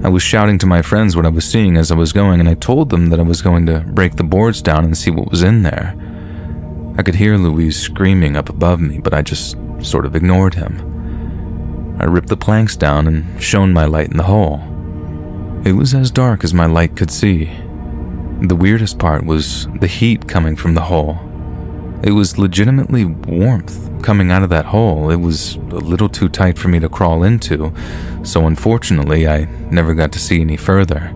I was shouting to my friends what I was seeing as I was going, and I told them that I was going to break the boards down and see what was in there. I could hear Louise screaming up above me, but I just sort of ignored him. I ripped the planks down and shone my light in the hole. It was as dark as my light could see. The weirdest part was the heat coming from the hole. It was legitimately warmth coming out of that hole. It was a little too tight for me to crawl into, so unfortunately I never got to see any further.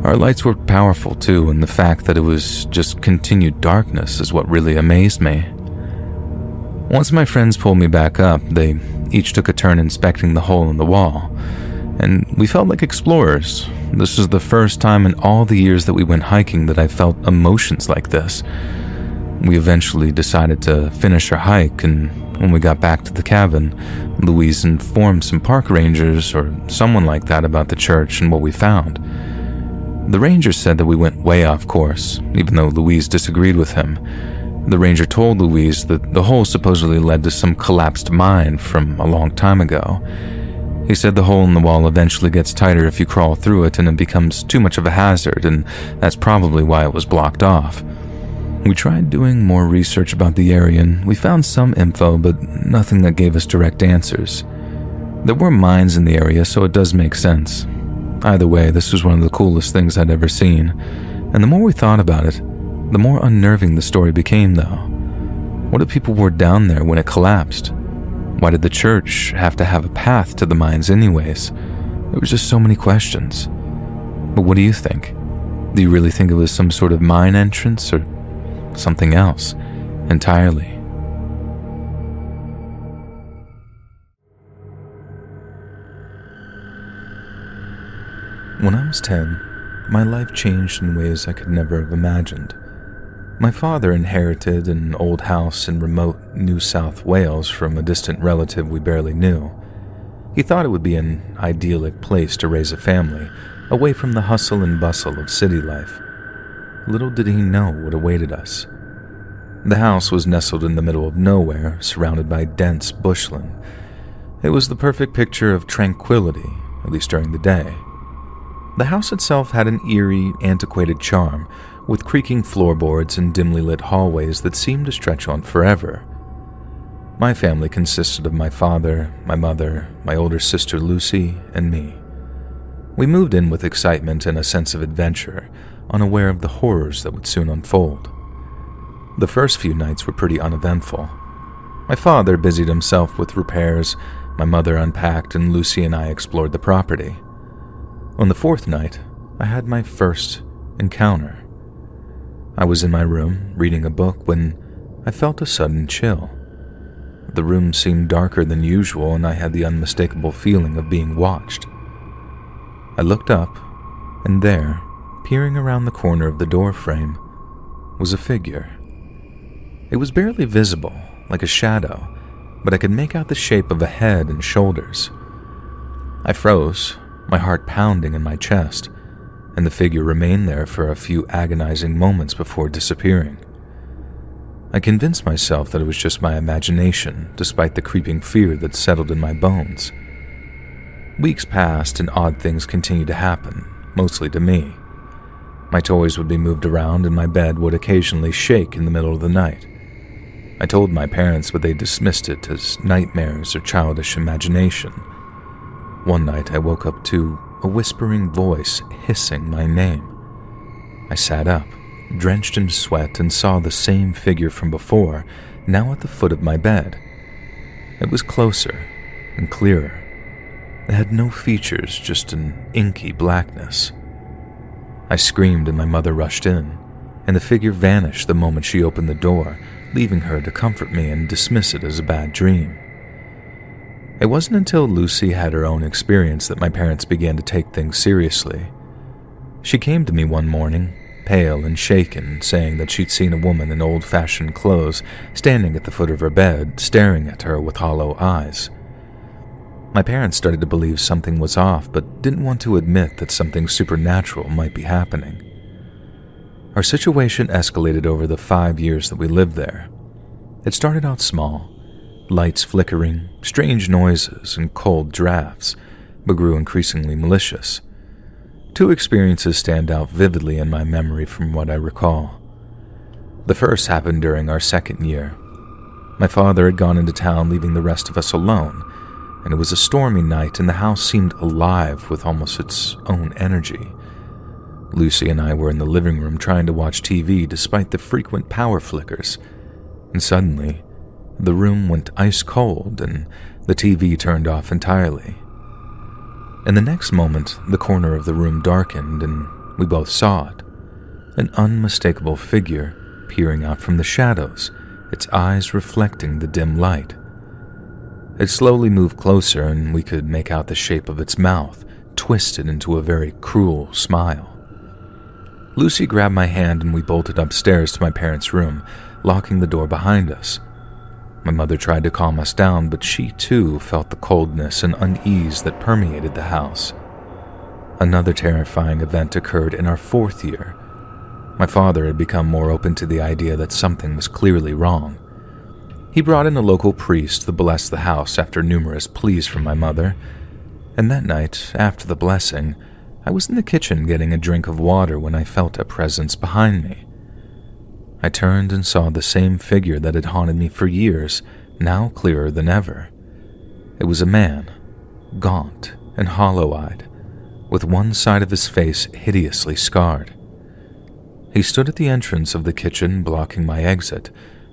Our lights were powerful too, and the fact that it was just continued darkness is what really amazed me. Once my friends pulled me back up, they each took a turn inspecting the hole in the wall, and we felt like explorers. This was the first time in all the years that we went hiking that I felt emotions like this. We eventually decided to finish our hike, and when we got back to the cabin, Louise informed some park rangers or someone like that about the church and what we found. The ranger said that we went way off course, even though Louise disagreed with him. The ranger told Louise that the hole supposedly led to some collapsed mine from a long time ago. He said the hole in the wall eventually gets tighter if you crawl through it, and it becomes too much of a hazard, and that's probably why it was blocked off. We tried doing more research about the area and we found some info, but nothing that gave us direct answers. There were mines in the area, so it does make sense. Either way, this was one of the coolest things I'd ever seen, and the more we thought about it, the more unnerving the story became, though. What if people were down there when it collapsed? Why did the church have to have a path to the mines anyways? There was just so many questions. But what do you think? Do you really think it was some sort of mine entrance or something else entirely? When I was 10, my life changed in ways I could never have imagined. My father inherited an old house in remote New South Wales from a distant relative we barely knew. He thought it would be an idyllic place to raise a family, away from the hustle and bustle of city life. Little did he know what awaited us. The house was nestled in the middle of nowhere, surrounded by dense bushland. It was the perfect picture of tranquility, at least during the day. The house itself had an eerie, antiquated charm, with creaking floorboards and dimly lit hallways that seemed to stretch on forever. My family consisted of my father, my mother, my older sister Lucy, and me. We moved in with excitement and a sense of adventure, unaware of the horrors that would soon unfold. The first few nights were pretty uneventful. My father busied himself with repairs, my mother unpacked, and Lucy and I explored the property. On the fourth night, I had my first encounter. I was in my room, reading a book, when I felt a sudden chill. The room seemed darker than usual, and I had the unmistakable feeling of being watched. I looked up, and there, peering around the corner of the door frame, was a figure. It was barely visible, like a shadow, but I could make out the shape of a head and shoulders. I froze, my heart pounding in my chest, and the figure remained there for a few agonizing moments before disappearing. I convinced myself that it was just my imagination, despite the creeping fear that settled in my bones. Weeks passed and odd things continued to happen, mostly to me. My toys would be moved around and my bed would occasionally shake in the middle of the night. I told my parents, but they dismissed it as nightmares or childish imagination. One night I woke up to a whispering voice hissing my name. I sat up, drenched in sweat, and saw the same figure from before, now at the foot of my bed. It was closer and clearer. It had no features, just an inky blackness. I screamed and my mother rushed in, and the figure vanished the moment she opened the door, leaving her to comfort me and dismiss it as a bad dream. It wasn't until Lucy had her own experience that my parents began to take things seriously. She came to me one morning, pale and shaken, saying that she'd seen a woman in old-fashioned clothes standing at the foot of her bed, staring at her with hollow eyes. My parents started to believe something was off, but didn't want to admit that something supernatural might be happening. Our situation escalated over the 5 years that we lived there. It started out small, lights flickering, strange noises, and cold drafts, but grew increasingly malicious. 2 experiences stand out vividly in my memory from what I recall. The first happened during our 2nd year. My father had gone into town, leaving the rest of us alone, and it was a stormy night and the house seemed alive with almost its own energy. Lucy and I were in the living room trying to watch TV despite the frequent power flickers, and suddenly, the room went ice cold and the TV turned off entirely. In the next moment, the corner of the room darkened and we both saw it. An unmistakable figure peering out from the shadows, its eyes reflecting the dim light. It slowly moved closer and we could make out the shape of its mouth, twisted into a very cruel smile. Lucy grabbed my hand and we bolted upstairs to my parents' room, locking the door behind us. My mother tried to calm us down, but she too felt the coldness and unease that permeated the house. Another terrifying event occurred in our 4th year. My father had become more open to the idea that something was clearly wrong. He brought in a local priest to bless the house after numerous pleas from my mother, and that night, after the blessing, I was in the kitchen getting a drink of water when I felt a presence behind me. I turned and saw the same figure that had haunted me for years, now clearer than ever. It was a man, gaunt and hollow-eyed, with one side of his face hideously scarred. He stood at the entrance of the kitchen, blocking my exit,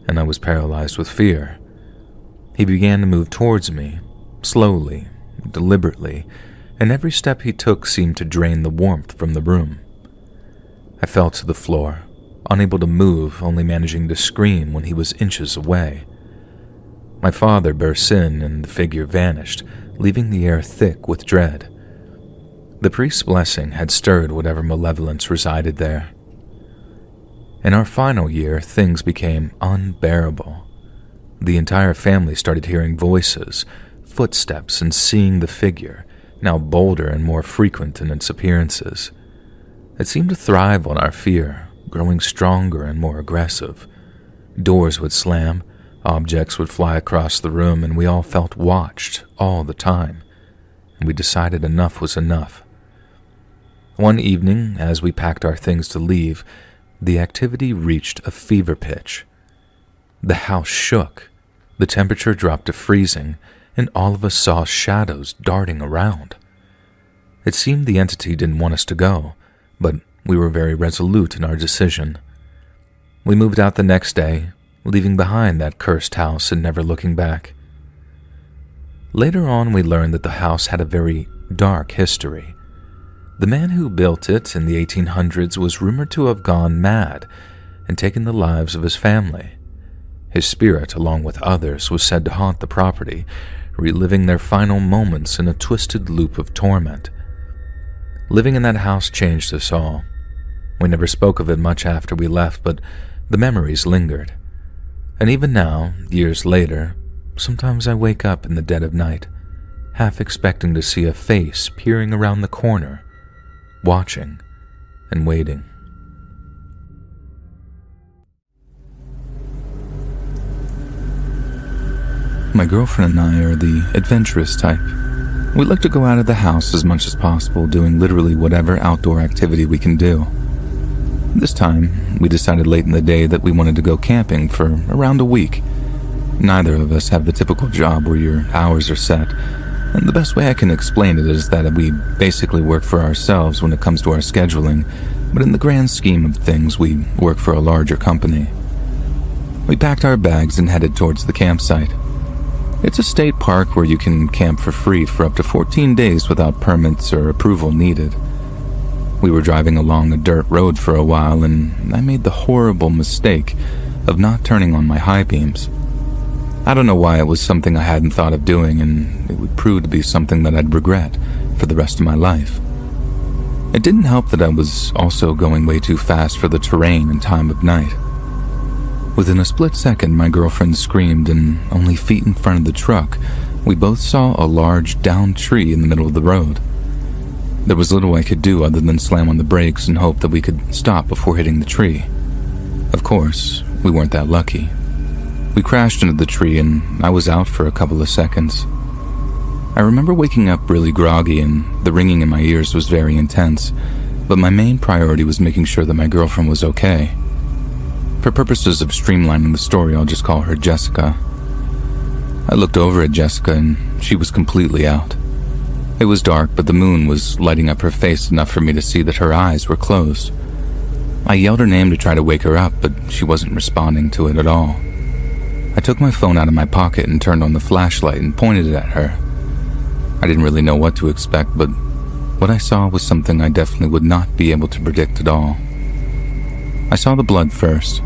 and I was paralyzed with fear. He began to move towards me, slowly, deliberately, and every step he took seemed to drain the warmth from the room. I fell to the floor, unable to move, only managing to scream when he was inches away. My father burst in, and the figure vanished, leaving the air thick with dread. The priest's blessing had stirred whatever malevolence resided there. In our final year, things became unbearable. The entire family started hearing voices, footsteps, and seeing the figure, now bolder and more frequent in its appearances. It seemed to thrive on our fear, growing stronger and more aggressive. Doors would slam, objects would fly across the room, and we all felt watched all the time, and we decided enough was enough. One evening, as we packed our things to leave, the activity reached a fever pitch. The house shook, the temperature dropped to freezing, and all of us saw shadows darting around. It seemed the entity didn't want us to go, but we were very resolute in our decision. We moved out the next day, leaving behind that cursed house and never looking back. Later on, we learned that the house had a very dark history. The man who built it in the 1800s was rumored to have gone mad and taken the lives of his family. His spirit, along with others, was said to haunt the property, reliving their final moments in a twisted loop of torment. Living in that house changed us all. We never spoke of it much after we left, but the memories lingered. And even now, years later, sometimes I wake up in the dead of night, half expecting to see a face peering around the corner, watching and waiting. My girlfriend and I are the adventurous type. We like to go out of the house as much as possible, doing literally whatever outdoor activity we can do. This time, we decided late in the day that we wanted to go camping for around a week. Neither of us have the typical job where your hours are set, and the best way I can explain it is that we basically work for ourselves when it comes to our scheduling, but in the grand scheme of things, we work for a larger company. We packed our bags and headed towards the campsite. It's a state park where you can camp for free for up to 14 days without permits or approval needed. We were driving along a dirt road for a while, and I made the horrible mistake of not turning on my high beams. I don't know why it was something I hadn't thought of doing, and it would prove to be something that I'd regret for the rest of my life. It didn't help that I was also going way too fast for the terrain and time of night. Within a split second, my girlfriend screamed, and only feet in front of the truck, we both saw a large downed tree in the middle of the road. There was little I could do other than slam on the brakes and hope that we could stop before hitting the tree. Of course, we weren't that lucky. We crashed into the tree, and I was out for a couple of seconds. I remember waking up really groggy, and the ringing in my ears was very intense, but my main priority was making sure that my girlfriend was okay. For purposes of streamlining the story, I'll just call her Jessica. I looked over at Jessica, and she was completely out. It was dark, but the moon was lighting up her face enough for me to see that her eyes were closed. I yelled her name to try to wake her up, but she wasn't responding to it at all. I took my phone out of my pocket and turned on the flashlight and pointed it at her. I didn't really know what to expect, but what I saw was something I definitely would not be able to predict at all. I saw the blood first.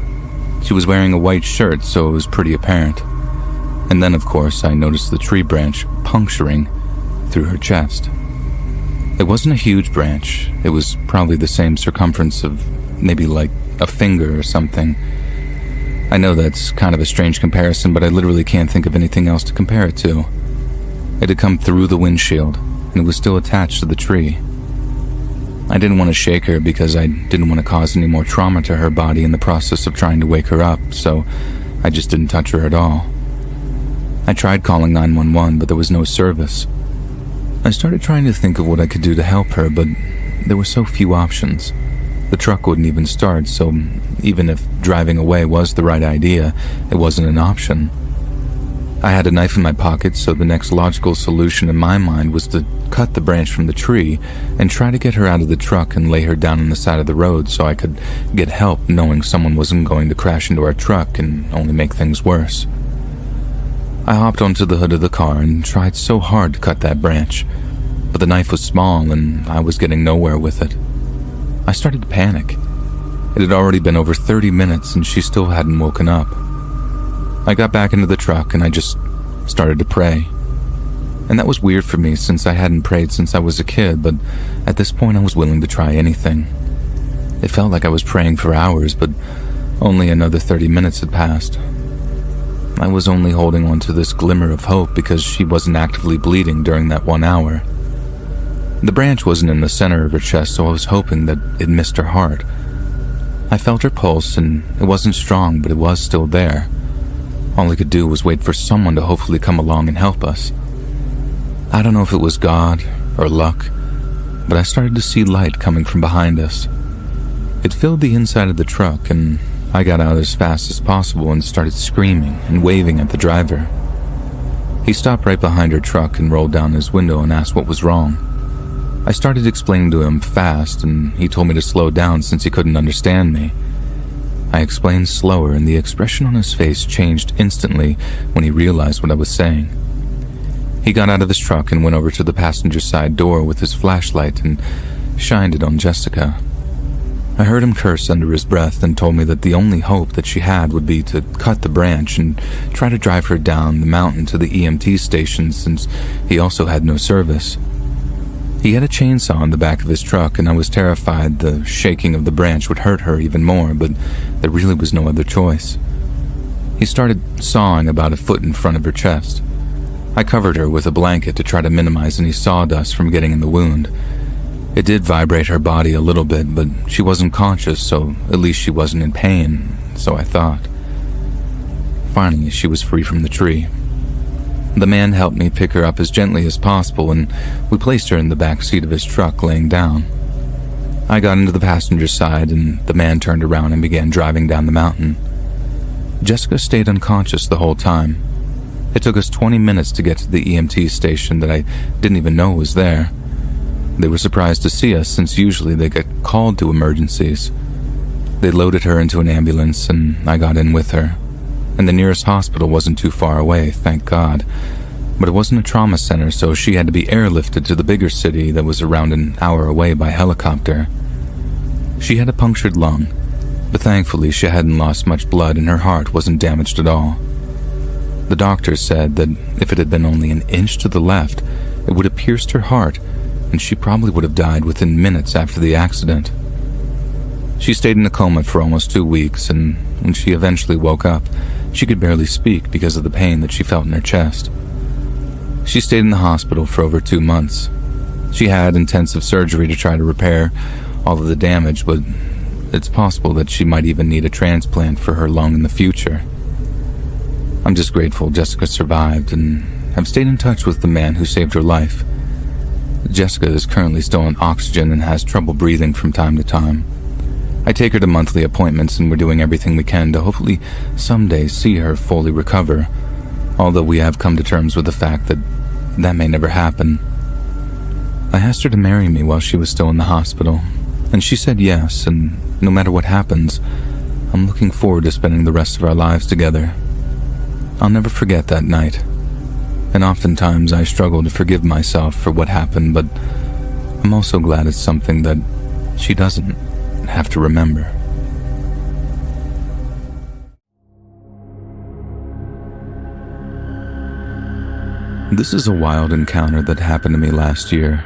She was wearing a white shirt, so it was pretty apparent. And then, of course, I noticed the tree branch puncturing through her chest. It wasn't a huge branch. It was probably the same circumference of maybe like a finger or something. I know that's kind of a strange comparison, but I literally can't think of anything else to compare it to. It had come through the windshield, and it was still attached to the tree. I didn't want to shake her because I didn't want to cause any more trauma to her body in the process of trying to wake her up, so I just didn't touch her at all. I tried calling 911, but there was no service. I started trying to think of what I could do to help her, but there were so few options. The truck wouldn't even start, so even if driving away was the right idea, it wasn't an option. I had a knife in my pocket, so the next logical solution in my mind was to cut the branch from the tree and try to get her out of the truck and lay her down on the side of the road so I could get help, knowing someone wasn't going to crash into our truck and only make things worse. I hopped onto the hood of the car and tried so hard to cut that branch, but the knife was small and I was getting nowhere with it. I started to panic. It had already been over 30 minutes and she still hadn't woken up. I got back into the truck and I just started to pray. And that was weird for me since I hadn't prayed since I was a kid, but at this point I was willing to try anything. It felt like I was praying for hours, but only another 30 minutes had passed. I was only holding on to this glimmer of hope because she wasn't actively bleeding during that 1 hour. The branch wasn't in the center of her chest, so I was hoping that it missed her heart. I felt her pulse, and it wasn't strong, but it was still there. All I could do was wait for someone to hopefully come along and help us. I don't know if it was God or luck, but I started to see light coming from behind us. It filled the inside of the truck, and I got out as fast as possible and started screaming and waving at the driver. He stopped right behind her truck and rolled down his window and asked what was wrong. I started explaining to him fast, and he told me to slow down since he couldn't understand me. I explained slower, and the expression on his face changed instantly when he realized what I was saying. He got out of his truck and went over to the passenger side door with his flashlight and shined it on Jessica. I heard him curse under his breath and told me that the only hope that she had would be to cut the branch and try to drive her down the mountain to the EMT station since he also had no service. He had a chainsaw in the back of his truck, and I was terrified the shaking of the branch would hurt her even more, but there really was no other choice. He started sawing about a foot in front of her chest. I covered her with a blanket to try to minimize any sawdust from getting in the wound. It did vibrate her body a little bit, but she wasn't conscious, so at least she wasn't in pain, so I thought. Finally, she was free from the tree. The man helped me pick her up as gently as possible, and we placed her in the back seat of his truck, laying down. I got into the passenger side, and the man turned around and began driving down the mountain. Jessica stayed unconscious the whole time. It took us 20 minutes to get to the EMT station that I didn't even know was there. They were surprised to see us since usually they get called to emergencies. They loaded her into an ambulance, and I got in with her. And the nearest hospital wasn't too far away, thank God. But it wasn't a trauma center, so she had to be airlifted to the bigger city that was around an hour away by helicopter. She had a punctured lung, but thankfully she hadn't lost much blood and her heart wasn't damaged at all. The doctor said that if it had been only an inch to the left, it would have pierced her heart, and she probably would have died within minutes after the accident. She stayed in a coma for almost 2 weeks, and when she eventually woke up, she could barely speak because of the pain that she felt in her chest. She stayed in the hospital for over 2 months. She had intensive surgery to try to repair all of the damage, but it's possible that she might even need a transplant for her lung in the future. I'm just grateful Jessica survived and have stayed in touch with the man who saved her life. Jessica is currently still on oxygen and has trouble breathing from time to time. I take her to monthly appointments, and we're doing everything we can to hopefully someday see her fully recover, although we have come to terms with the fact that that may never happen. I asked her to marry me while she was still in the hospital, and she said yes, and no matter what happens, I'm looking forward to spending the rest of our lives together. I'll never forget that night, and oftentimes I struggle to forgive myself for what happened, but I'm also glad it's something that she doesn't have to remember. This is a wild encounter that happened to me last year.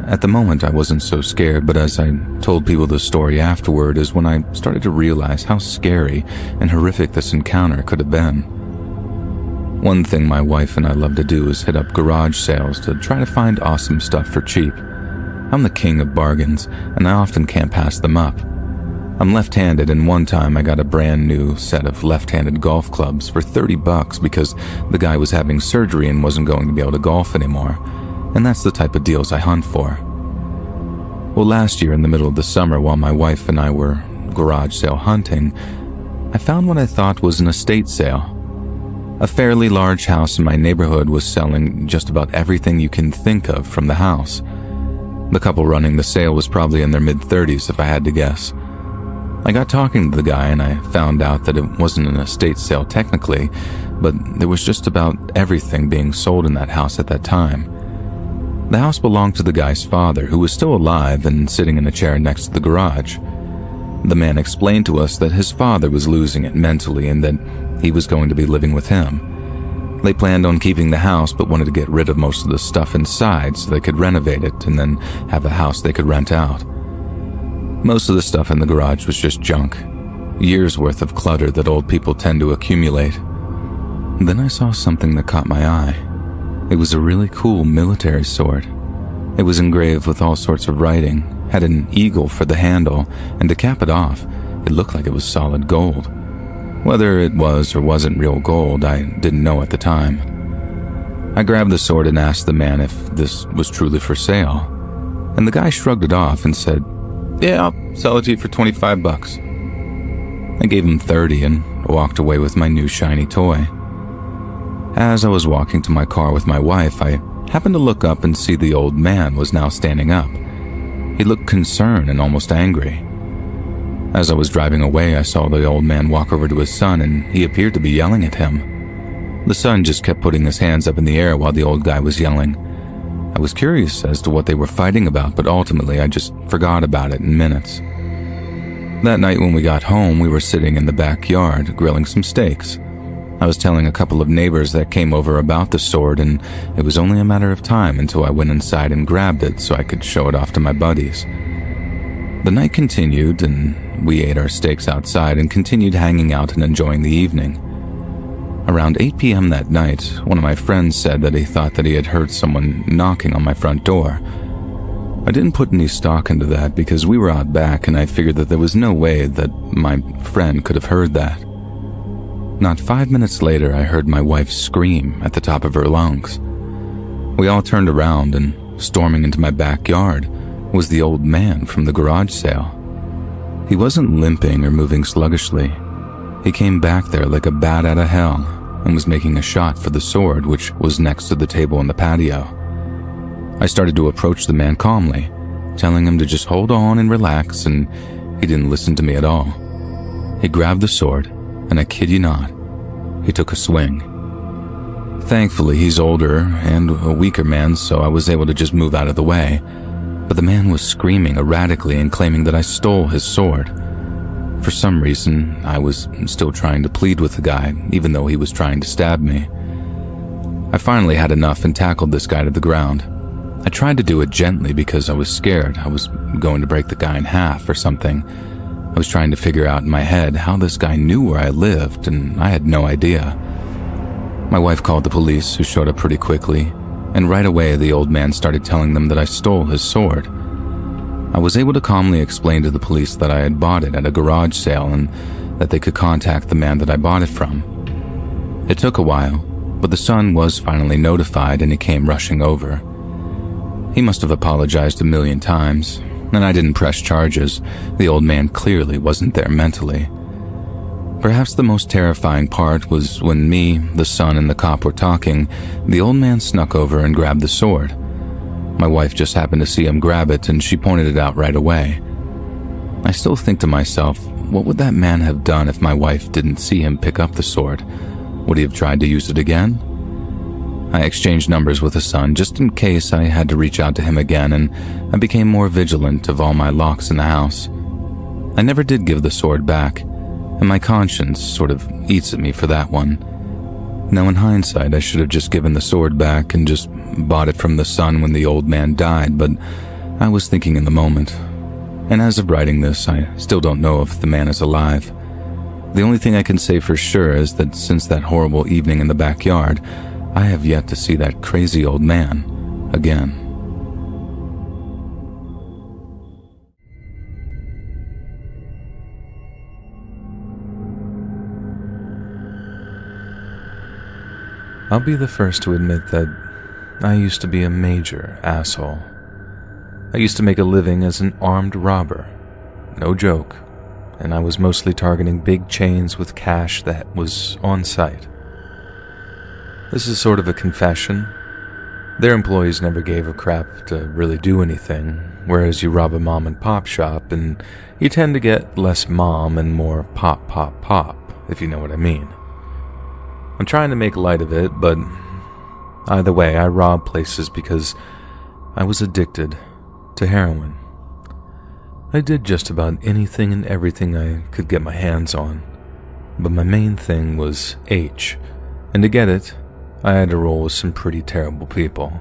At the moment I wasn't so scared, but as I told people the story afterward is when I started to realize how scary and horrific this encounter could have been. One thing my wife and I love to do is hit up garage sales to try to find awesome stuff for cheap. I'm the king of bargains, and I often can't pass them up. I'm left-handed, and one time I got a brand new set of left-handed golf clubs for $30 because the guy was having surgery and wasn't going to be able to golf anymore, and that's the type of deals I hunt for. Well, last year in the middle of the summer, while my wife and I were garage sale hunting, I found what I thought was an estate sale. A fairly large house in my neighborhood was selling just about everything you can think of from the house. The couple running the sale was probably in their mid-30s if I had to guess. I got talking to the guy and I found out that it wasn't an estate sale technically, but there was just about everything being sold in that house at that time. The house belonged to the guy's father, who was still alive and sitting in a chair next to the garage. The man explained to us that his father was losing it mentally and that he was going to be living with him. They planned on keeping the house but wanted to get rid of most of the stuff inside so they could renovate it and then have a house they could rent out. Most of the stuff in the garage was just junk, years worth of clutter that old people tend to accumulate. Then I saw something that caught my eye. It was a really cool military sword. It was engraved with all sorts of writing, had an eagle for the handle, and to cap it off, it looked like it was solid gold. Whether it was or wasn't real gold, I didn't know at the time. I grabbed the sword and asked the man if this was truly for sale, and the guy shrugged it off and said, "Yeah, I'll sell it to you for $25. I gave him $30 and walked away with my new shiny toy. As I was walking to my car with my wife, I happened to look up and see the old man was now standing up. He looked concerned and almost angry. As I was driving away, I saw the old man walk over to his son and he appeared to be yelling at him. The son just kept putting his hands up in the air while the old guy was yelling. I was curious as to what they were fighting about, but ultimately I just forgot about it in minutes. That night when we got home, we were sitting in the backyard grilling some steaks. I was telling a couple of neighbors that came over about the sword, and it was only a matter of time until I went inside and grabbed it so I could show it off to my buddies. The night continued, and we ate our steaks outside and continued hanging out and enjoying the evening. Around 8 p.m. that night, one of my friends said that he thought that he had heard someone knocking on my front door. I didn't put any stock into that because we were out back and I figured that there was no way that my friend could have heard that. Not 5 minutes later, I heard my wife scream at the top of her lungs. We all turned around and, storming into my backyard, was the old man from the garage sale. He wasn't limping or moving sluggishly. He came back there like a bat out of hell and was making a shot for the sword, which was next to the table in the patio. I started to approach the man calmly, telling him to just hold on and relax, and he didn't listen to me at all. He grabbed the sword, and I kid you not, he took a swing. Thankfully, he's older and a weaker man, so I was able to just move out of the way, but the man was screaming erratically and claiming that I stole his sword. For some reason, I was still trying to plead with the guy, even though he was trying to stab me. I finally had enough and tackled this guy to the ground. I tried to do it gently because I was scared I was going to break the guy in half or something. I was trying to figure out in my head how this guy knew where I lived, and I had no idea. My wife called the police, who showed up pretty quickly, and right away the old man started telling them that I stole his sword. I was able to calmly explain to the police that I had bought it at a garage sale and that they could contact the man that I bought it from. It took a while, but the son was finally notified and he came rushing over. He must have apologized a million times, and I didn't press charges. The old man clearly wasn't there mentally. Perhaps the most terrifying part was when me, the son, and the cop were talking, the old man snuck over and grabbed the sword. My wife just happened to see him grab it, and she pointed it out right away. I still think to myself, what would that man have done if my wife didn't see him pick up the sword? Would he have tried to use it again? I exchanged numbers with the son just in case I had to reach out to him again, and I became more vigilant of all my locks in the house. I never did give the sword back, and my conscience sort of eats at me for that one. Now in hindsight, I should have just given the sword back and just bought it from the son when the old man died, but I was thinking in the moment. And as of writing this, I still don't know if the man is alive. The only thing I can say for sure is that since that horrible evening in the backyard, I have yet to see that crazy old man again. I'll be the first to admit that I used to be a major asshole. I used to make a living as an armed robber. No joke. And I was mostly targeting big chains with cash that was on site. This is sort of a confession. Their employees never gave a crap to really do anything, whereas you rob a mom and pop shop and you tend to get less mom and more pop, pop, pop, if you know what I mean. I'm trying to make light of it, but either way, I robbed places because I was addicted to heroin. I did just about anything and everything I could get my hands on, but my main thing was H, and to get it, I had to roll with some pretty terrible people.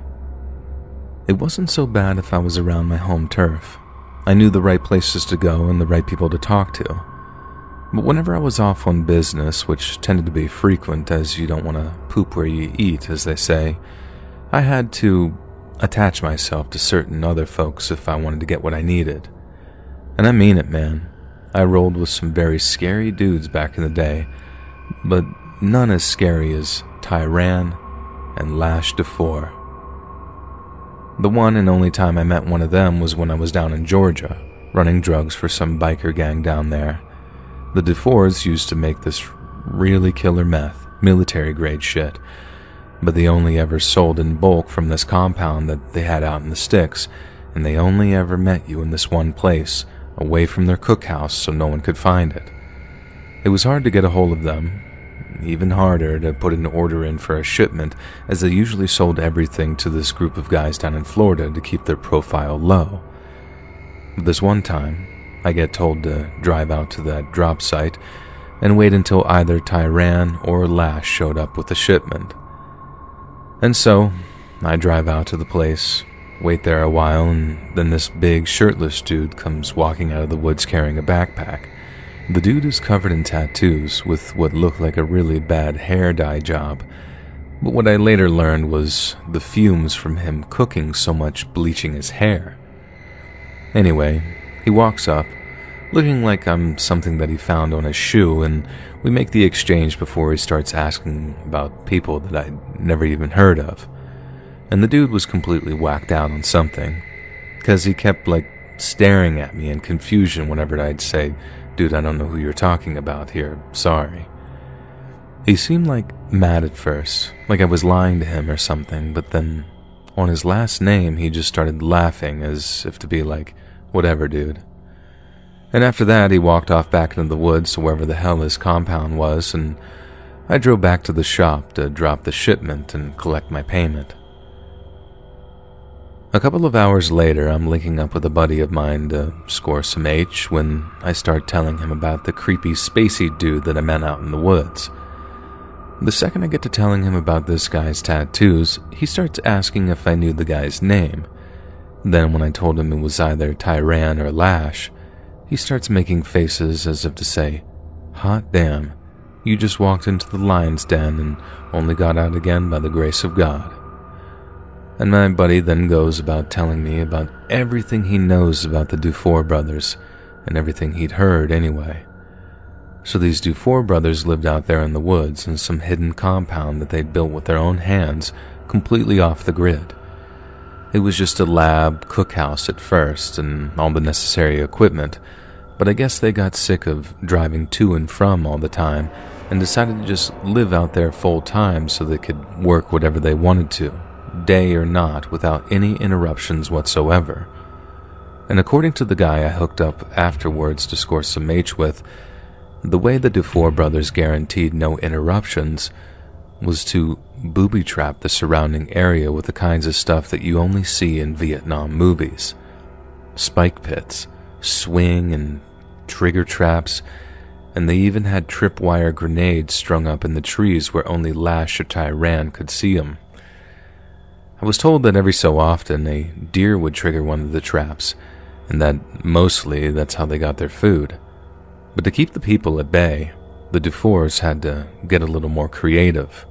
It wasn't so bad if I was around my home turf. I knew the right places to go and the right people to talk to. But whenever I was off on business, which tended to be frequent as you don't want to poop where you eat, as they say, I had to attach myself to certain other folks if I wanted to get what I needed. And I mean it, man. I rolled with some very scary dudes back in the day, but none as scary as Tyran and Lash DeFore. The one and only time I met one of them was when I was down in Georgia, running drugs for some biker gang down there. The DeFores used to make this really killer meth, military-grade shit, but they only ever sold in bulk from this compound that they had out in the sticks, and they only ever met you in this one place, away from their cookhouse so no one could find it. It was hard to get a hold of them, even harder to put an order in for a shipment, as they usually sold everything to this group of guys down in Florida to keep their profile low. But this one time, I get told to drive out to that drop site and wait until either Tyran or Lash showed up with the shipment. And so, I drive out to the place, wait there a while, and then this big shirtless dude comes walking out of the woods carrying a backpack. The dude is covered in tattoos with what looked like a really bad hair dye job, but what I later learned was the fumes from him cooking so much bleaching his hair. Anyway, he walks up, looking like I'm something that he found on his shoe, and we make the exchange before he starts asking about people that I'd never even heard of. And the dude was completely whacked out on something, because he kept staring at me in confusion whenever I'd say, "Dude, I don't know who you're talking about here, sorry." He seemed mad at first, like I was lying to him or something, but then on his last name he just started laughing as if to be like, "Whatever, dude." And after that he walked off back into the woods to wherever the hell his compound was, and I drove back to the shop to drop the shipment and collect my payment. A couple of hours later, I'm linking up with a buddy of mine to score some H when I start telling him about the creepy spacey dude that I met out in the woods. The second I get to telling him about this guy's tattoos, he starts asking if I knew the guy's name. Then when I told him it was either Tyran or Lash, he starts making faces as if to say, "Hot damn, you just walked into the lion's den and only got out again by the grace of God." And my buddy then goes about telling me about everything he knows about the Dufour brothers, and everything he'd heard anyway. So these Dufour brothers lived out there in the woods in some hidden compound that they'd built with their own hands, completely off the grid. It was just a lab, cookhouse at first, and all the necessary equipment, but I guess they got sick of driving to and from all the time, and decided to just live out there full time so they could work whatever they wanted to, day or not, without any interruptions whatsoever. And according to the guy I hooked up afterwards to score some H with, the way the Dufour brothers guaranteed no interruptions was to booby-trap the surrounding area with the kinds of stuff that you only see in Vietnam movies. Spike pits, swing and trigger traps, and they even had tripwire grenades strung up in the trees where only Lash or Tyran could see them. I was told that every so often a deer would trigger one of the traps, and that mostly that's how they got their food. But to keep the people at bay, the Dufours had to get a little more creative.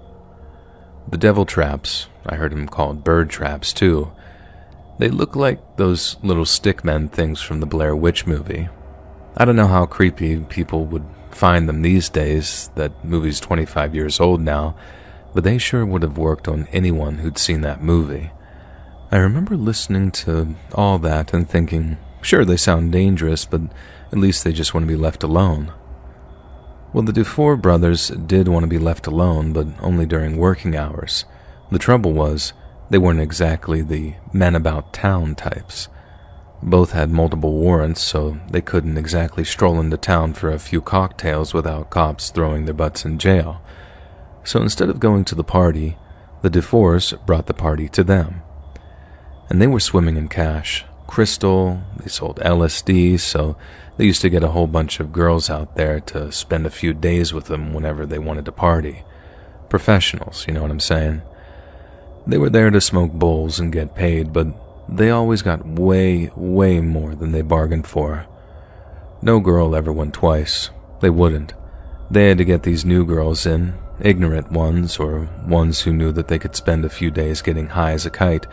The devil traps, I heard them called bird traps too, they look like those little stickmen things from the Blair Witch movie. I don't know how creepy people would find them these days, that movie's 25 years old now, but they sure would have worked on anyone who'd seen that movie. I remember listening to all that and thinking, sure, they sound dangerous, but at least they just want to be left alone. Well, the Dufour brothers did want to be left alone, but only during working hours. The trouble was, they weren't exactly the men-about-town types. Both had multiple warrants, so they couldn't exactly stroll into town for a few cocktails without cops throwing their butts in jail. So instead of going to the party, the Dufours brought the party to them. And they were swimming in cash. Crystal, they sold LSD, so they used to get a whole bunch of girls out there to spend a few days with them whenever they wanted to party. Professionals, you know what I'm saying? They were there to smoke bowls and get paid, but they always got way, way more than they bargained for. No girl ever went twice. They wouldn't. They had to get these new girls in, ignorant ones, or ones who knew that they could spend a few days getting high as a kite,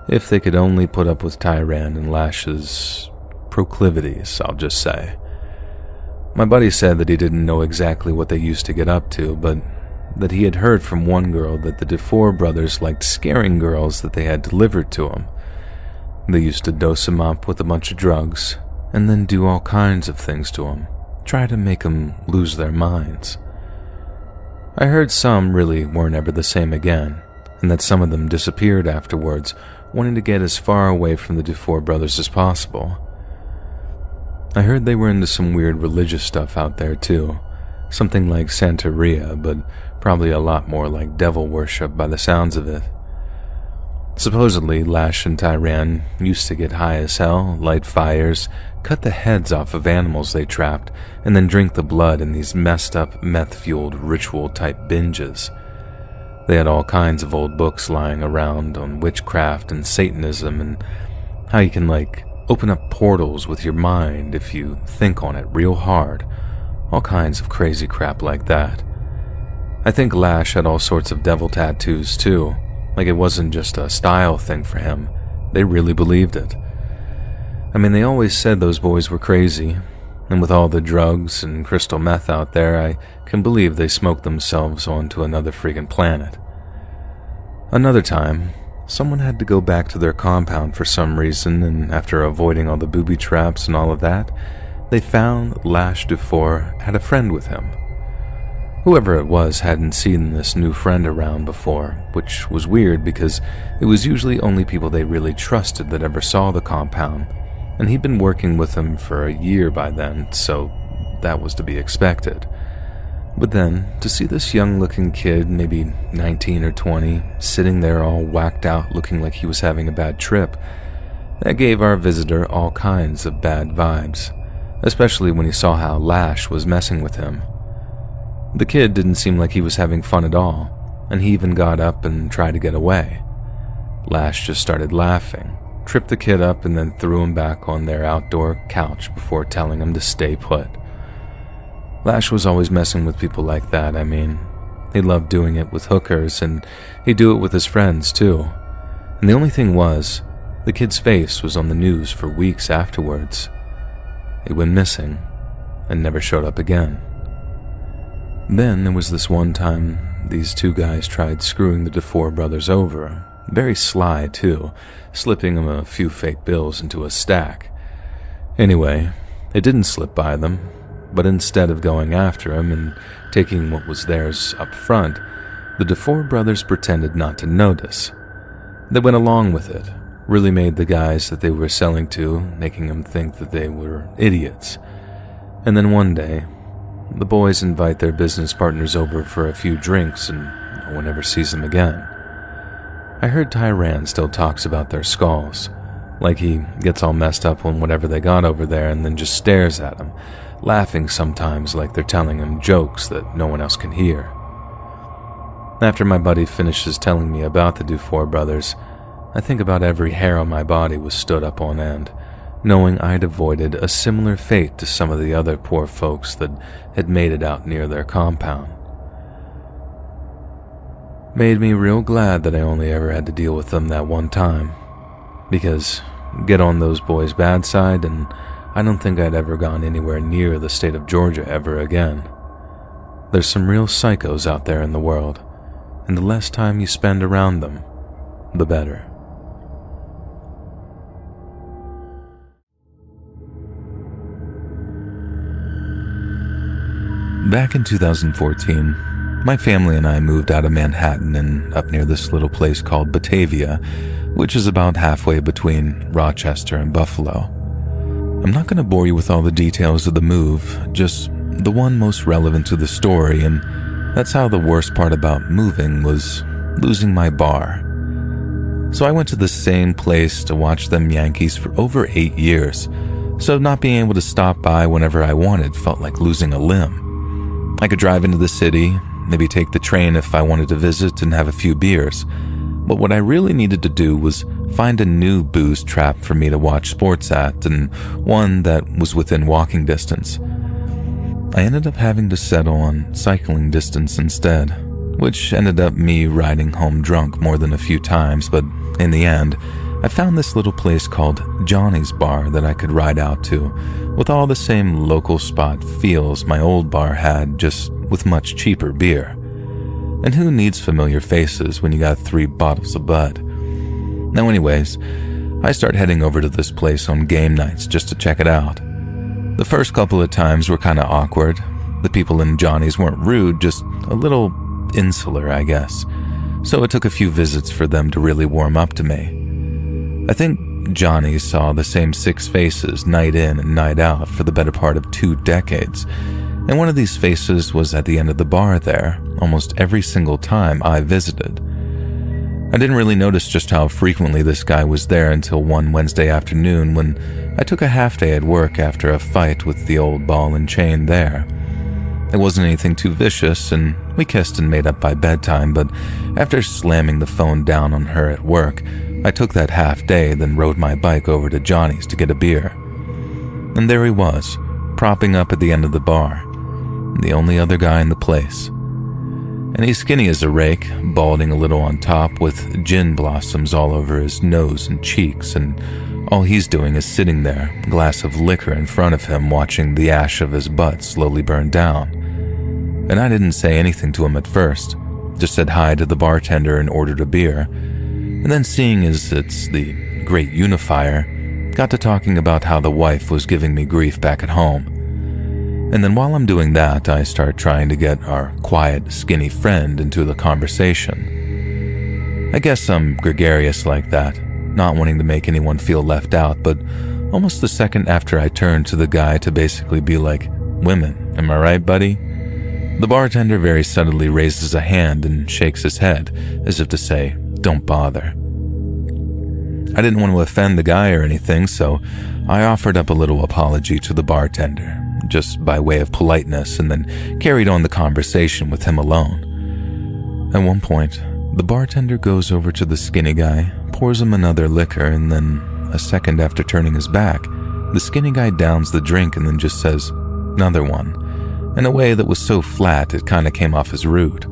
if they could only put up with Tyran and Lash's proclivities, I'll just say. My buddy said that he didn't know exactly what they used to get up to, but that he had heard from one girl that the Dufour brothers liked scaring girls that they had delivered to him. They used to dose him up with a bunch of drugs, and then do all kinds of things to him, try to make them lose their minds. I heard some really weren't ever the same again, and that some of them disappeared afterwards, wanting to get as far away from the Dufour brothers as possible. I heard they were into some weird religious stuff out there too, something like Santeria, but probably a lot more like devil worship by the sounds of it. Supposedly, Lash and Tyran used to get high as hell, light fires, cut the heads off of animals they trapped, and then drink the blood in these messed up, meth-fueled ritual-type binges. They had all kinds of old books lying around on witchcraft and Satanism and how you can, open up portals with your mind if you think on it real hard. All kinds of crazy crap like that. I think Lash had all sorts of devil tattoos too. It wasn't just a style thing for him. They really believed it. I mean, they always said those boys were crazy, and with all the drugs and crystal meth out there, I can believe they smoked themselves onto another freaking planet. Another time, someone had to go back to their compound for some reason, and after avoiding all the booby traps and all of that, they found Lash Dufour had a friend with him. Whoever it was hadn't seen this new friend around before, which was weird because it was usually only people they really trusted that ever saw the compound, and he'd been working with them for a year by then, so that was to be expected. But then, to see this young-looking kid, maybe 19 or 20, sitting there all whacked out looking like he was having a bad trip, that gave our visitor all kinds of bad vibes, especially when he saw how Lash was messing with him. The kid didn't seem like he was having fun at all, and he even got up and tried to get away. Lash just started laughing, tripped the kid up, and then threw him back on their outdoor couch before telling him to stay put. Lash was always messing with people like that. I mean, he loved doing it with hookers, and he'd do it with his friends too. And the only thing was, the kid's face was on the news for weeks afterwards. He went missing and never showed up again. Then there was this one time these two guys tried screwing the Dufour brothers over, very sly too, slipping them a few fake bills into a stack. Anyway, it didn't slip by them, but instead of going after him and taking what was theirs up front, the Dufour brothers pretended not to notice. They went along with it, really made the guys that they were selling to, making them think that they were idiots. And then one day, the boys invite their business partners over for a few drinks and no one ever sees them again. I heard Tyran still talks about their skulls, like he gets all messed up on whatever they got over there and then just stares at them, laughing sometimes like they're telling him jokes that no one else can hear. After my buddy finishes telling me about the Dufour brothers, I think about every hair on my body was stood up on end, knowing I'd avoided a similar fate to some of the other poor folks that had made it out near their compound. Made me real glad that I only ever had to deal with them that one time, because get on those boys' bad side and I don't think I'd ever gone anywhere near the state of Georgia ever again. There's some real psychos out there in the world, and the less time you spend around them, the better. Back in 2014, my family and I moved out of Manhattan and up near this little place called Batavia, which is about halfway between Rochester and Buffalo. I'm not going to bore you with all the details of the move, just the one most relevant to the story, and that's how the worst part about moving was losing my bar. So I went to the same place to watch them Yankees for over 8 years, so not being able to stop by whenever I wanted felt like losing a limb. I could drive into the city, maybe take the train if I wanted to visit and have a few beers, but what I really needed to do was find a new booze trap for me to watch sports at, and one that was within walking distance. I ended up having to settle on cycling distance instead, which ended up me riding home drunk more than a few times, but in the end, I found this little place called Johnny's Bar that I could ride out to, with all the same local spot feels my old bar had, just with much cheaper beer. And who needs familiar faces when you got 3 bottles of Bud? Now anyways, I start heading over to this place on game nights just to check it out. The first couple of times were kinda awkward. The people in Johnny's weren't rude, just a little insular, I guess. So it took a few visits for them to really warm up to me. I think Johnny saw the same 6 faces night in and night out for the better part of 2 decades, and one of these faces was at the end of the bar there almost every single time I visited. I didn't really notice just how frequently this guy was there until one Wednesday afternoon when I took a half day at work after a fight with the old ball and chain there. It wasn't anything too vicious, and we kissed and made up by bedtime, but after slamming the phone down on her at work, I took that half day, then rode my bike over to Johnny's to get a beer. And there he was, propping up at the end of the bar, the only other guy in the place. And he's skinny as a rake, balding a little on top with gin blossoms all over his nose and cheeks, and all he's doing is sitting there, a glass of liquor in front of him, watching the ash of his butt slowly burn down. And I didn't say anything to him at first, just said hi to the bartender and ordered a beer, and then seeing as it's the great unifier, got to talking about how the wife was giving me grief back at home. And then while I'm doing that, I start trying to get our quiet, skinny friend into the conversation. I guess I'm gregarious like that, not wanting to make anyone feel left out, but almost the second after I turned to the guy to basically be like, "Women, am I right, buddy?" The bartender very subtly raises a hand and shakes his head, as if to say, "Don't bother." I didn't want to offend the guy or anything, so I offered up a little apology to the bartender, just by way of politeness, and then carried on the conversation with him alone. At one point, the bartender goes over to the skinny guy, pours him another liquor, and then, a second after turning his back, the skinny guy downs the drink and then just says, "Another one," in a way that was so flat it kinda came off as rude.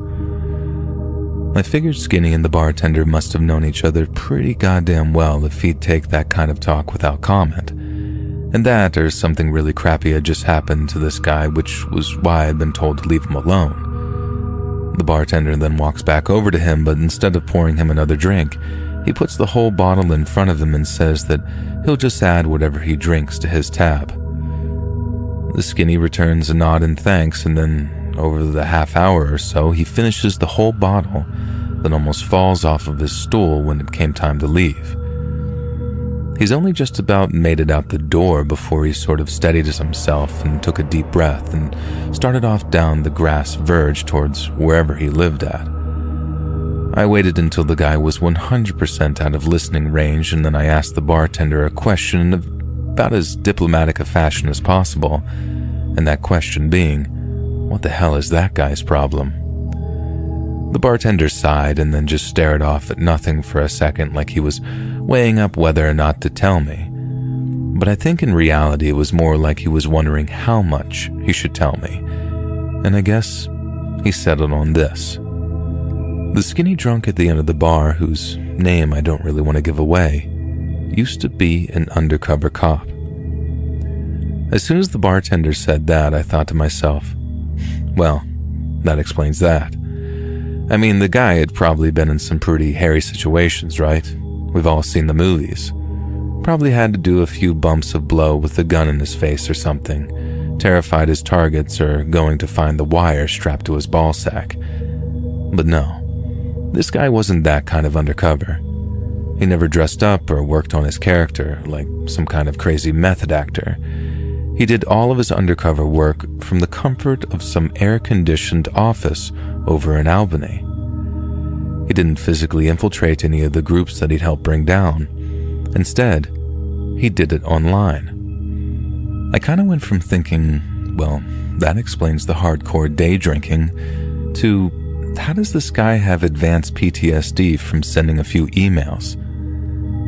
I figured Skinny and the bartender must have known each other pretty goddamn well if he'd take that kind of talk without comment. And that, or something really crappy had just happened to this guy, which was why I'd been told to leave him alone. The bartender then walks back over to him, but instead of pouring him another drink, he puts the whole bottle in front of him and says that he'll just add whatever he drinks to his tab. The Skinny returns a nod and thanks, and then over the half hour or so, he finishes the whole bottle, then almost falls off of his stool when it came time to leave. He's only just about made it out the door before he sort of steadied himself and took a deep breath and started off down the grass verge towards wherever he lived at. I waited until the guy was 100% out of listening range, and then I asked the bartender a question of about as diplomatic a fashion as possible, and that question being, what the hell is that guy's problem? The bartender sighed and then just stared off at nothing for a second like he was weighing up whether or not to tell me. But I think in reality it was more like he was wondering how much he should tell me. And I guess he settled on this. The skinny drunk at the end of the bar, whose name I don't really want to give away, used to be an undercover cop. As soon as the bartender said that, I thought to myself, well, that explains that. I mean, the guy had probably been in some pretty hairy situations, right? We've all seen the movies. Probably had to do a few bumps of blow with a gun in his face or something, terrified his targets are going to find the wire strapped to his ballsack. But no, this guy wasn't that kind of undercover. He never dressed up or worked on his character like some kind of crazy method actor. He did all of his undercover work from the comfort of some air-conditioned office over in Albany. He didn't physically infiltrate any of the groups that he'd helped bring down. Instead, he did it online. I kind of went from thinking, well, that explains the hardcore day drinking, to how does this guy have advanced PTSD from sending a few emails?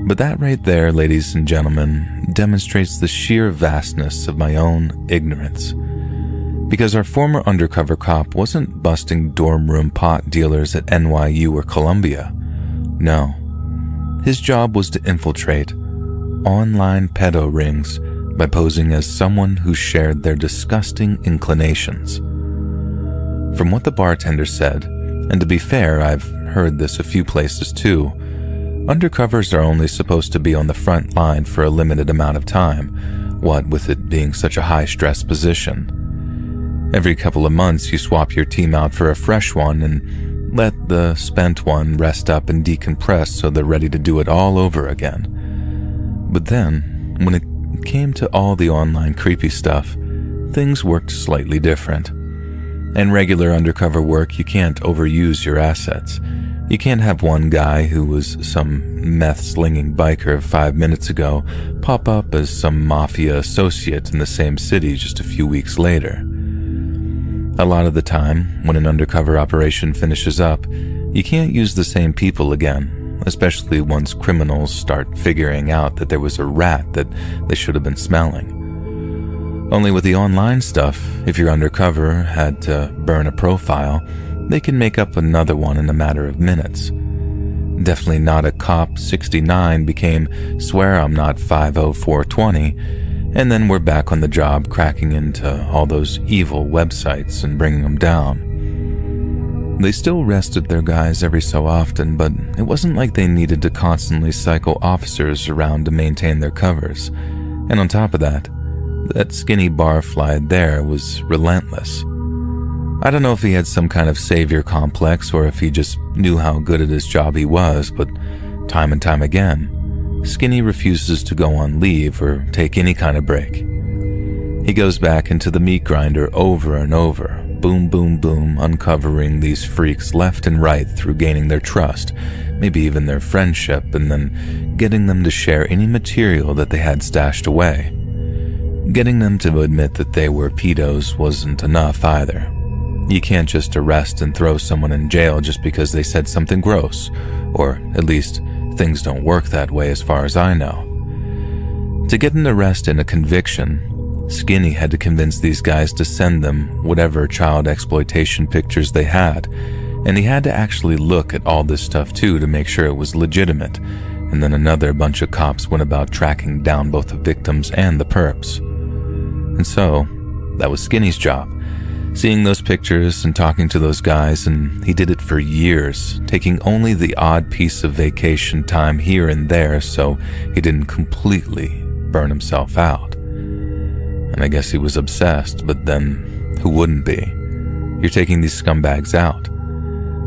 But that right there, ladies and gentlemen, demonstrates the sheer vastness of my own ignorance. Because our former undercover cop wasn't busting dorm room pot dealers at NYU or Columbia. No. His job was to infiltrate online pedo rings by posing as someone who shared their disgusting inclinations. From what the bartender said, and to be fair, I've heard this a few places too, undercovers are only supposed to be on the front line for a limited amount of time, what with it being such a high-stress position. Every couple of months you swap your team out for a fresh one and let the spent one rest up and decompress so they're ready to do it all over again. But then, when it came to all the online creepy stuff, things worked slightly different. In regular undercover work, you can't overuse your assets. You can't have one guy who was some meth-slinging biker 5 minutes ago pop up as some mafia associate in the same city just a few weeks later. A lot of the time, when an undercover operation finishes up, you can't use the same people again, especially once criminals start figuring out that there was a rat that they should have been smelling. Only with the online stuff, if your undercover had to burn a profile, they can make up another one in a matter of minutes. Definitely not a cop 69 became swear I'm not 50420, and then we're back on the job cracking into all those evil websites and bringing them down. They still rested their guys every so often, but it wasn't like they needed to constantly cycle officers around to maintain their covers. And on top of that skinny barfly there was relentless. I don't know if he had some kind of savior complex or if he just knew how good at his job he was, but time and time again, Skinny refuses to go on leave or take any kind of break. He goes back into the meat grinder over and over, boom, boom, boom, uncovering these freaks left and right through gaining their trust, maybe even their friendship, and then getting them to share any material that they had stashed away. Getting them to admit that they were pedos wasn't enough either. You can't just arrest and throw someone in jail just because they said something gross, or at least things don't work that way as far as I know. To get an arrest and a conviction, Skinny had to convince these guys to send them whatever child exploitation pictures they had, and he had to actually look at all this stuff too to make sure it was legitimate, and then another bunch of cops went about tracking down both the victims and the perps. And so, that was Skinny's job. Seeing those pictures and talking to those guys, and he did it for years, taking only the odd piece of vacation time here and there so he didn't completely burn himself out. And I guess he was obsessed, but then who wouldn't be? You're taking these scumbags out.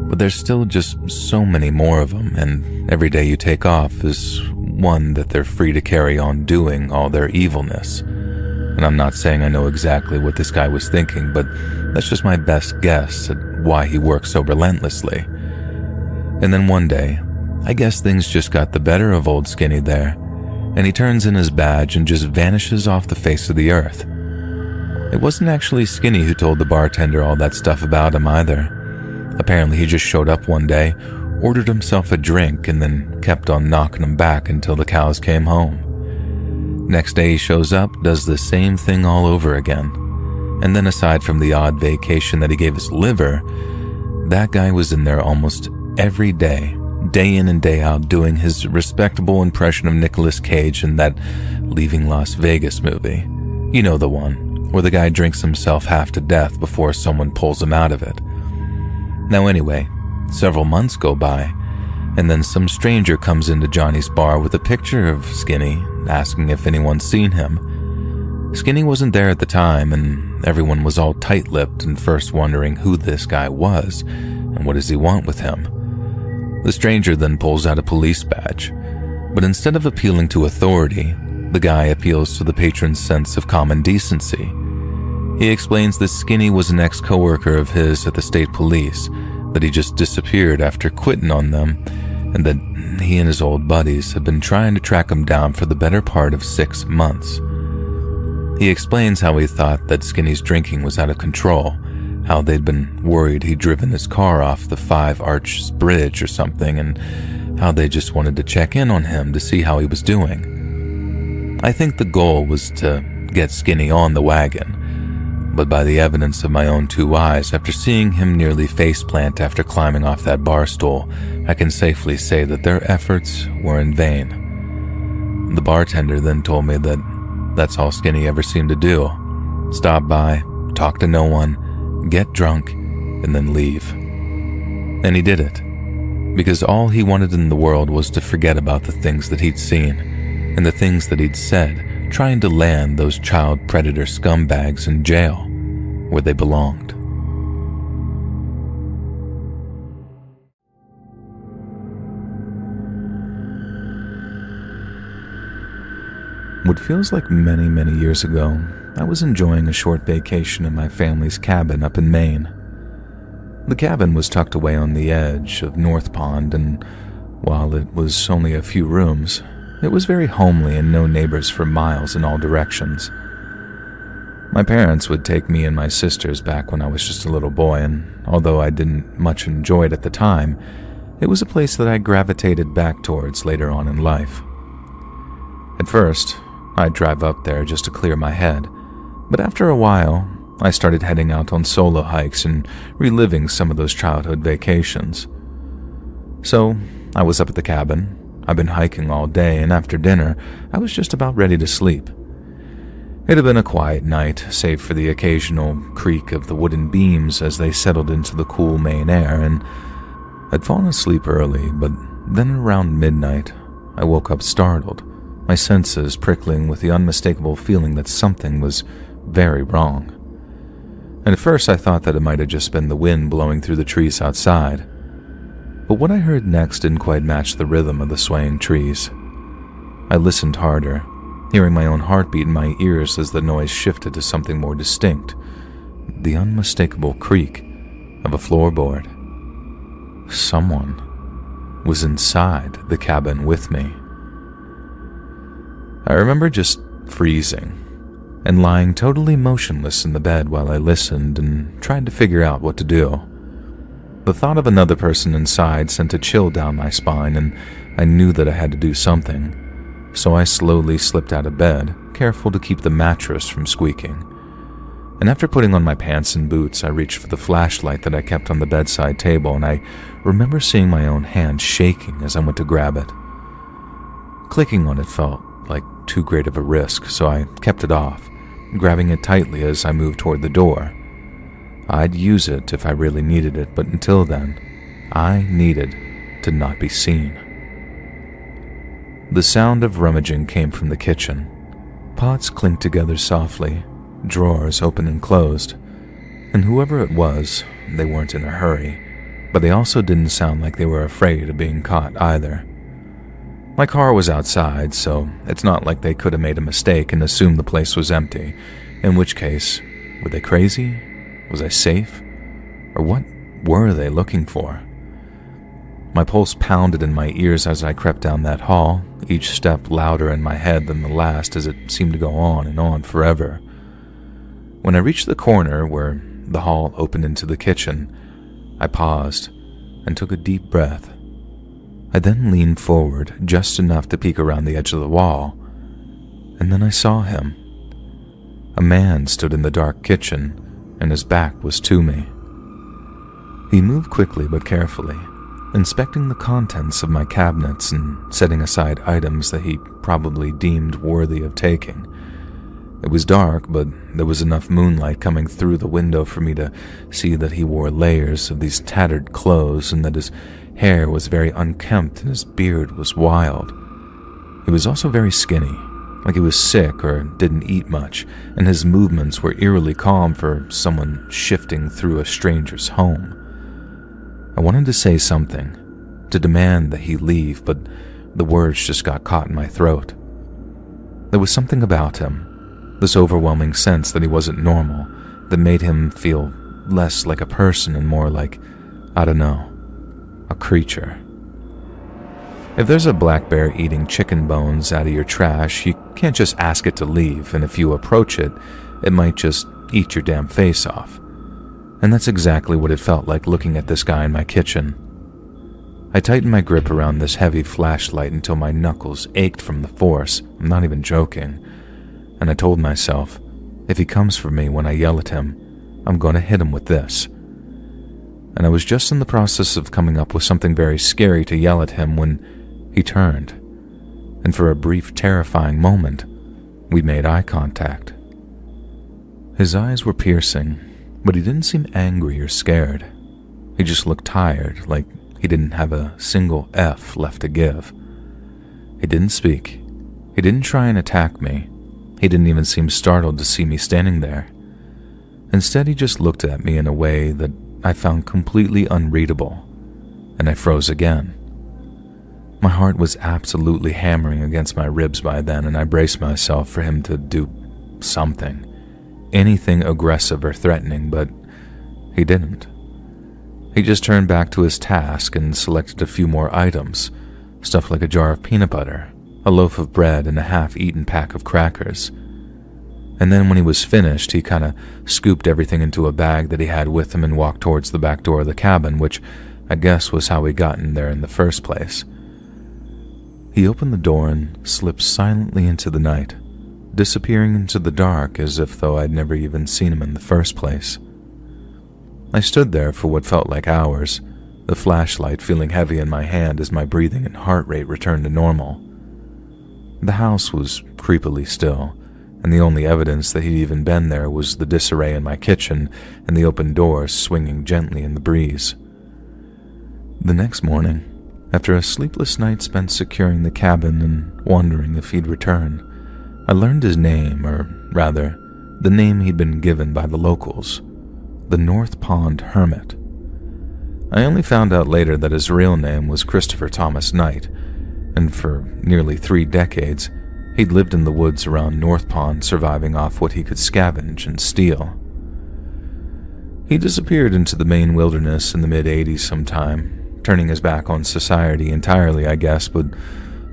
But there's still just so many more of them, and every day you take off is one that they're free to carry on doing all their evilness. And I'm not saying I know exactly what this guy was thinking, but that's just my best guess at why he worked so relentlessly. And then one day, I guess things just got the better of old Skinny there, and he turns in his badge and just vanishes off the face of the earth. It wasn't actually Skinny who told the bartender all that stuff about him either. Apparently he just showed up one day, ordered himself a drink, and then kept on knocking him back until the cows came home. Next day he shows up, does the same thing all over again. And then aside from the odd vacation that he gave his liver, that guy was in there almost every day, day in and day out, doing his respectable impression of Nicolas Cage in that Leaving Las Vegas movie. You know the one, where the guy drinks himself half to death before someone pulls him out of it. Now anyway, several months go by, and then some stranger comes into Johnny's bar with a picture of Skinny, asking if anyone's seen him. Skinny wasn't there at the time, and everyone was all tight-lipped and first wondering who this guy was and what does he want with him. The stranger then pulls out a police badge, but instead of appealing to authority, the guy appeals to the patron's sense of common decency. He explains that Skinny was an ex-coworker of his at the state police, that he just disappeared after quitting on them, and that he and his old buddies had been trying to track him down for the better part of 6 months. He explains how he thought that Skinny's drinking was out of control, how they'd been worried he'd driven his car off the Five Arches Bridge or something, and how they just wanted to check in on him to see how he was doing. I think the goal was to get Skinny on the wagon, but by the evidence of my own 2 eyes, after seeing him nearly faceplant after climbing off that bar stool, I can safely say that their efforts were in vain. The bartender then told me that that's all Skinny ever seemed to do. Stop by, talk to no one, get drunk, and then leave. And he did it, because all he wanted in the world was to forget about the things that he'd seen, and the things that he'd said, trying to land those child predator scumbags in jail, where they belonged. What feels like many, many years ago, I was enjoying a short vacation in my family's cabin up in Maine. The cabin was tucked away on the edge of North Pond, and while it was only a few rooms, it was very homely and no neighbors for miles in all directions. My parents would take me and my sisters back when I was just a little boy, and although I didn't much enjoy it at the time, it was a place that I gravitated back towards later on in life. At first, I'd drive up there just to clear my head, but after a while, I started heading out on solo hikes and reliving some of those childhood vacations. So, I was up at the cabin. I'd been hiking all day, and after dinner, I was just about ready to sleep. It had been a quiet night, save for the occasional creak of the wooden beams as they settled into the cool Maine air, and I'd fallen asleep early, but then around midnight, I woke up startled, my senses prickling with the unmistakable feeling that something was very wrong. And at first I thought that it might have just been the wind blowing through the trees outside. But what I heard next didn't quite match the rhythm of the swaying trees. I listened harder, hearing my own heartbeat in my ears as the noise shifted to something more distinct, the unmistakable creak of a floorboard. Someone was inside the cabin with me. I remember just freezing and lying totally motionless in the bed while I listened and tried to figure out what to do. The thought of another person inside sent a chill down my spine, and I knew that I had to do something, so I slowly slipped out of bed, careful to keep the mattress from squeaking. And after putting on my pants and boots, I reached for the flashlight that I kept on the bedside table, and I remember seeing my own hand shaking as I went to grab it. Clicking on it felt like too great of a risk, so I kept it off, grabbing it tightly as I moved toward the door. I'd use it if I really needed it, but until then, I needed to not be seen. The sound of rummaging came from the kitchen. Pots clinked together softly, drawers opened and closed, and whoever it was, they weren't in a hurry, but they also didn't sound like they were afraid of being caught either. My car was outside, so it's not like they could have made a mistake and assumed the place was empty, in which case, were they crazy? Was I safe? Or what were they looking for? My pulse pounded in my ears as I crept down that hall, each step louder in my head than the last as it seemed to go on and on forever. When I reached the corner where the hall opened into the kitchen, I paused and took a deep breath. I then leaned forward just enough to peek around the edge of the wall, and then I saw him. A man stood in the dark kitchen, and his back was to me. He moved quickly but carefully, inspecting the contents of my cabinets and setting aside items that he probably deemed worthy of taking. It was dark, but there was enough moonlight coming through the window for me to see that he wore layers of these tattered clothes and that his hair was very unkempt and his beard was wild. He was also very skinny, like he was sick or didn't eat much, and his movements were eerily calm for someone shifting through a stranger's home. I wanted to say something, to demand that he leave, but the words just got caught in my throat. There was something about him, this overwhelming sense that he wasn't normal, that made him feel less like a person and more like, I don't know, a creature. If there's a black bear eating chicken bones out of your trash, you can't just ask it to leave, and if you approach it, it might just eat your damn face off. And that's exactly what it felt like looking at this guy in my kitchen. I tightened my grip around this heavy flashlight until my knuckles ached from the force. I'm not even joking. And I told myself, if he comes for me when I yell at him, I'm going to hit him with this. And I was just in the process of coming up with something very scary to yell at him when he turned. And for a brief, terrifying moment, we made eye contact. His eyes were piercing, but he didn't seem angry or scared. He just looked tired, like he didn't have a single F left to give. He didn't speak. He didn't try and attack me. He didn't even seem startled to see me standing there. Instead, he just looked at me in a way that I found completely unreadable, and I froze again. My heart was absolutely hammering against my ribs by then, and I braced myself for him to do something. Anything aggressive or threatening, but he didn't. He just turned back to his task and selected a few more items, stuff like a jar of peanut butter, a loaf of bread, and a half-eaten pack of crackers. And then when he was finished, he kind of scooped everything into a bag that he had with him and walked towards the back door of the cabin, which I guess was how we got in there in the first place. He opened the door and slipped silently into the night, disappearing into the dark as if though I'd never even seen him in the first place. I stood there for what felt like hours, the flashlight feeling heavy in my hand as my breathing and heart rate returned to normal. The house was creepily still, and the only evidence that he'd even been there was the disarray in my kitchen and the open door swinging gently in the breeze. The next morning, after a sleepless night spent securing the cabin and wondering if he'd return, I learned his name, or rather, the name he'd been given by the locals, the North Pond Hermit. I only found out later that his real name was Christopher Thomas Knight, and for nearly 3 decades, he'd lived in the woods around North Pond, surviving off what he could scavenge and steal. He disappeared into the Maine wilderness in the mid-'80s sometime, turning his back on society entirely, I guess, but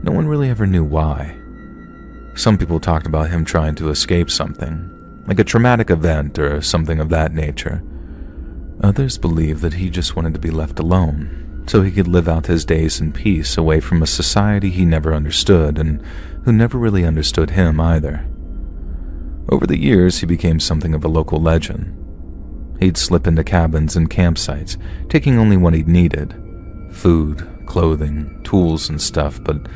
no one really ever knew why. Some people talked about him trying to escape something, like a traumatic event or something of that nature. Others believed that he just wanted to be left alone, so he could live out his days in peace away from a society he never understood and who never really understood him either. Over the years, he became something of a local legend. He'd slip into cabins and campsites, taking only what he'd needed: food, clothing, tools, and stuff, but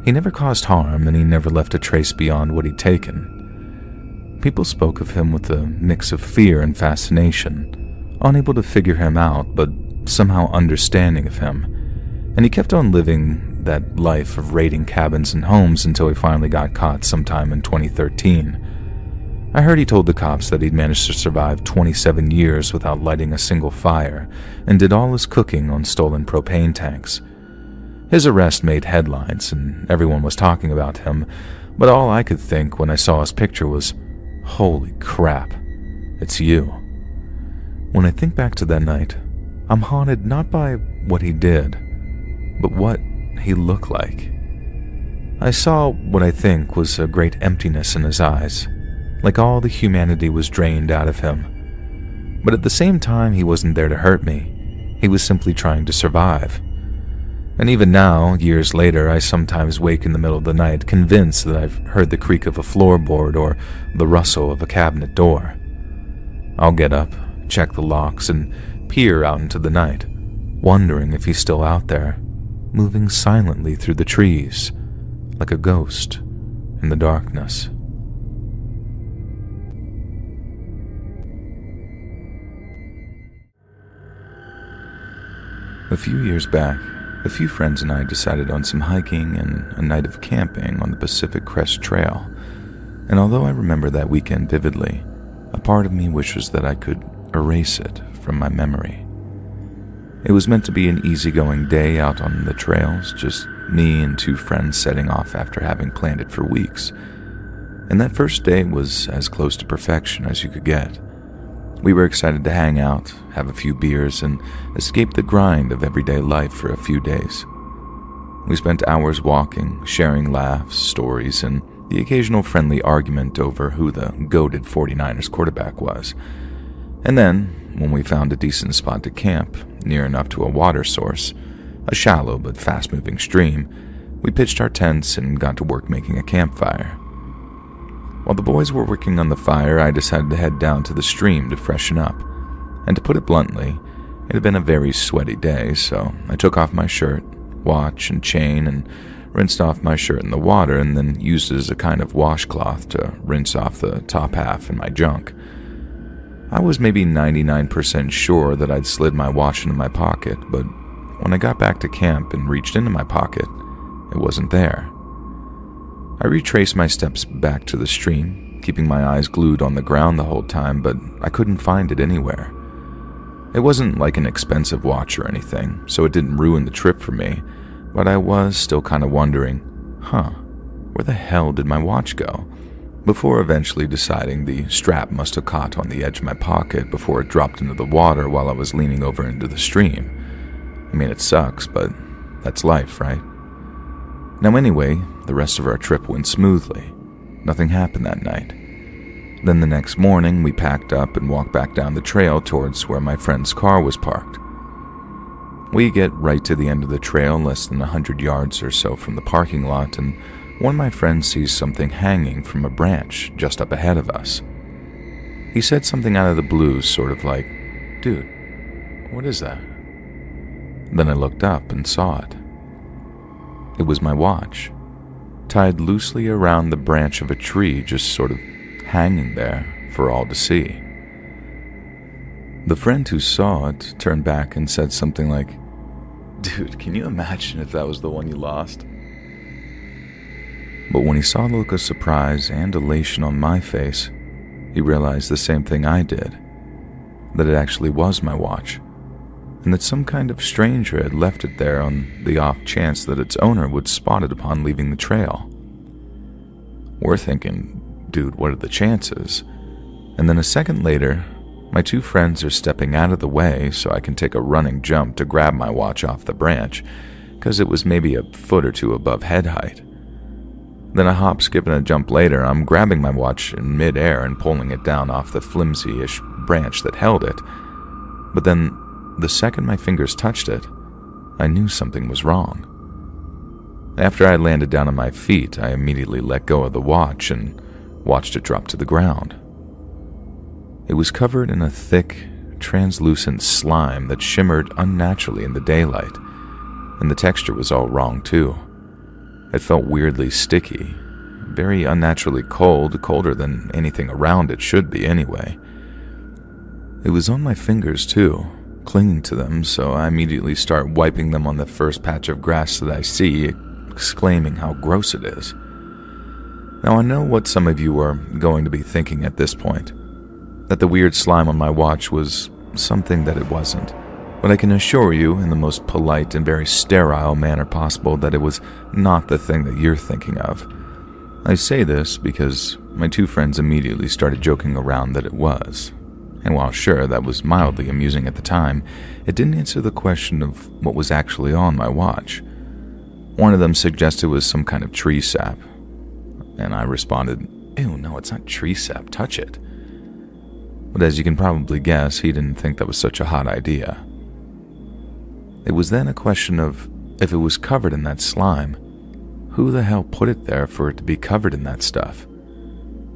he never caused harm and he never left a trace beyond what he'd taken. People spoke of him with a mix of fear and fascination, unable to figure him out, but somehow understanding of him, and he kept on living that life of raiding cabins and homes until he finally got caught sometime in 2013. I heard he told the cops that he'd managed to survive 27 years without lighting a single fire, and did all his cooking on stolen propane tanks. His arrest made headlines, and everyone was talking about him, but all I could think when I saw his picture was, holy crap, it's you. When I think back to that night, I'm haunted not by what he did, but what he looked like. I saw what I think was a great emptiness in his eyes, like all the humanity was drained out of him. But at the same time, he wasn't there to hurt me. He was simply trying to survive. And even now, years later, I sometimes wake in the middle of the night convinced that I've heard the creak of a floorboard or the rustle of a cabinet door. I'll get up, check the locks, and peer out into the night, wondering if he's still out there, moving silently through the trees, like a ghost in the darkness. A few years back, A few friends and I decided on some hiking and a night of camping on the Pacific Crest Trail, and although I remember that weekend vividly, a part of me wishes that I could erase it from my memory. It was meant to be an easygoing day out on the trails, just me and two friends setting off after having planned it for weeks. And that first day was as close to perfection as you could get. We were excited to hang out, have a few beers, and escape the grind of everyday life for a few days. We spent hours walking, sharing laughs, stories, and the occasional friendly argument over who the goated 49ers quarterback was. And then, when we found a decent spot to camp, near enough to a water source, a shallow but fast-moving stream, we pitched our tents and got to work making a campfire. While the boys were working on the fire, I decided to head down to the stream to freshen up. And to put it bluntly, it had been a very sweaty day, so I took off my shirt, watch, and chain, and rinsed off my shirt in the water, and then used it as a kind of washcloth to rinse off the top half and my junk. I was maybe 99% sure that I'd slid my watch into my pocket, but when I got back to camp and reached into my pocket, it wasn't there. I retraced my steps back to the stream, keeping my eyes glued on the ground the whole time, but I couldn't find it anywhere. It wasn't like an expensive watch or anything, so it didn't ruin the trip for me, but I was still kind of wondering, where the hell did my watch go? Before eventually deciding the strap must have caught on the edge of my pocket before it dropped into the water while I was leaning over into the stream. I mean, it sucks, but that's life, right? Now anyway, the rest of our trip went smoothly. Nothing happened that night. Then the next morning, we packed up and walked back down the trail towards where my friend's car was parked. We get right to the end of the trail, less than 100 yards or so from the parking lot, and one of my friends sees something hanging from a branch just up ahead of us. He said something out of the blue, sort of like, "Dude, what is that?" Then I looked up and saw it. It was my watch, tied loosely around the branch of a tree, just sort of hanging there for all to see. The friend who saw it turned back and said something like, "Dude, can you imagine if that was the one you lost?" But when he saw the look of surprise and elation on my face, he realized the same thing I did, that it actually was my watch, and that some kind of stranger had left it there on the off chance that its owner would spot it upon leaving the trail. We're thinking, dude, what are the chances? And then a second later, my two friends are stepping out of the way so I can take a running jump to grab my watch off the branch, because it was maybe a foot or two above head height. Then a hop, skip, and a jump later, I'm grabbing my watch in midair and pulling it down off the flimsy-ish branch that held it. But then, the second my fingers touched it, I knew something was wrong. After I landed down on my feet, I immediately let go of the watch and watched it drop to the ground. It was covered in a thick, translucent slime that shimmered unnaturally in the daylight, and the texture was all wrong too. It felt weirdly sticky, very unnaturally cold, colder than anything around it should be anyway. It was on my fingers too, clinging to them, so I immediately start wiping them on the first patch of grass that I see, exclaiming how gross it is. Now I know what some of you are going to be thinking at this point, that the weird slime on my watch was something that it wasn't. But I can assure you, in the most polite and very sterile manner possible, that it was not the thing that you're thinking of. I say this because my two friends immediately started joking around that it was. And while sure, that was mildly amusing at the time, it didn't answer the question of what was actually on my watch. One of them suggested it was some kind of tree sap, and I responded, "Ew, no, it's not tree sap, touch it." But as you can probably guess, he didn't think that was such a hot idea. It was then a question of, if it was covered in that slime, who the hell put it there for it to be covered in that stuff?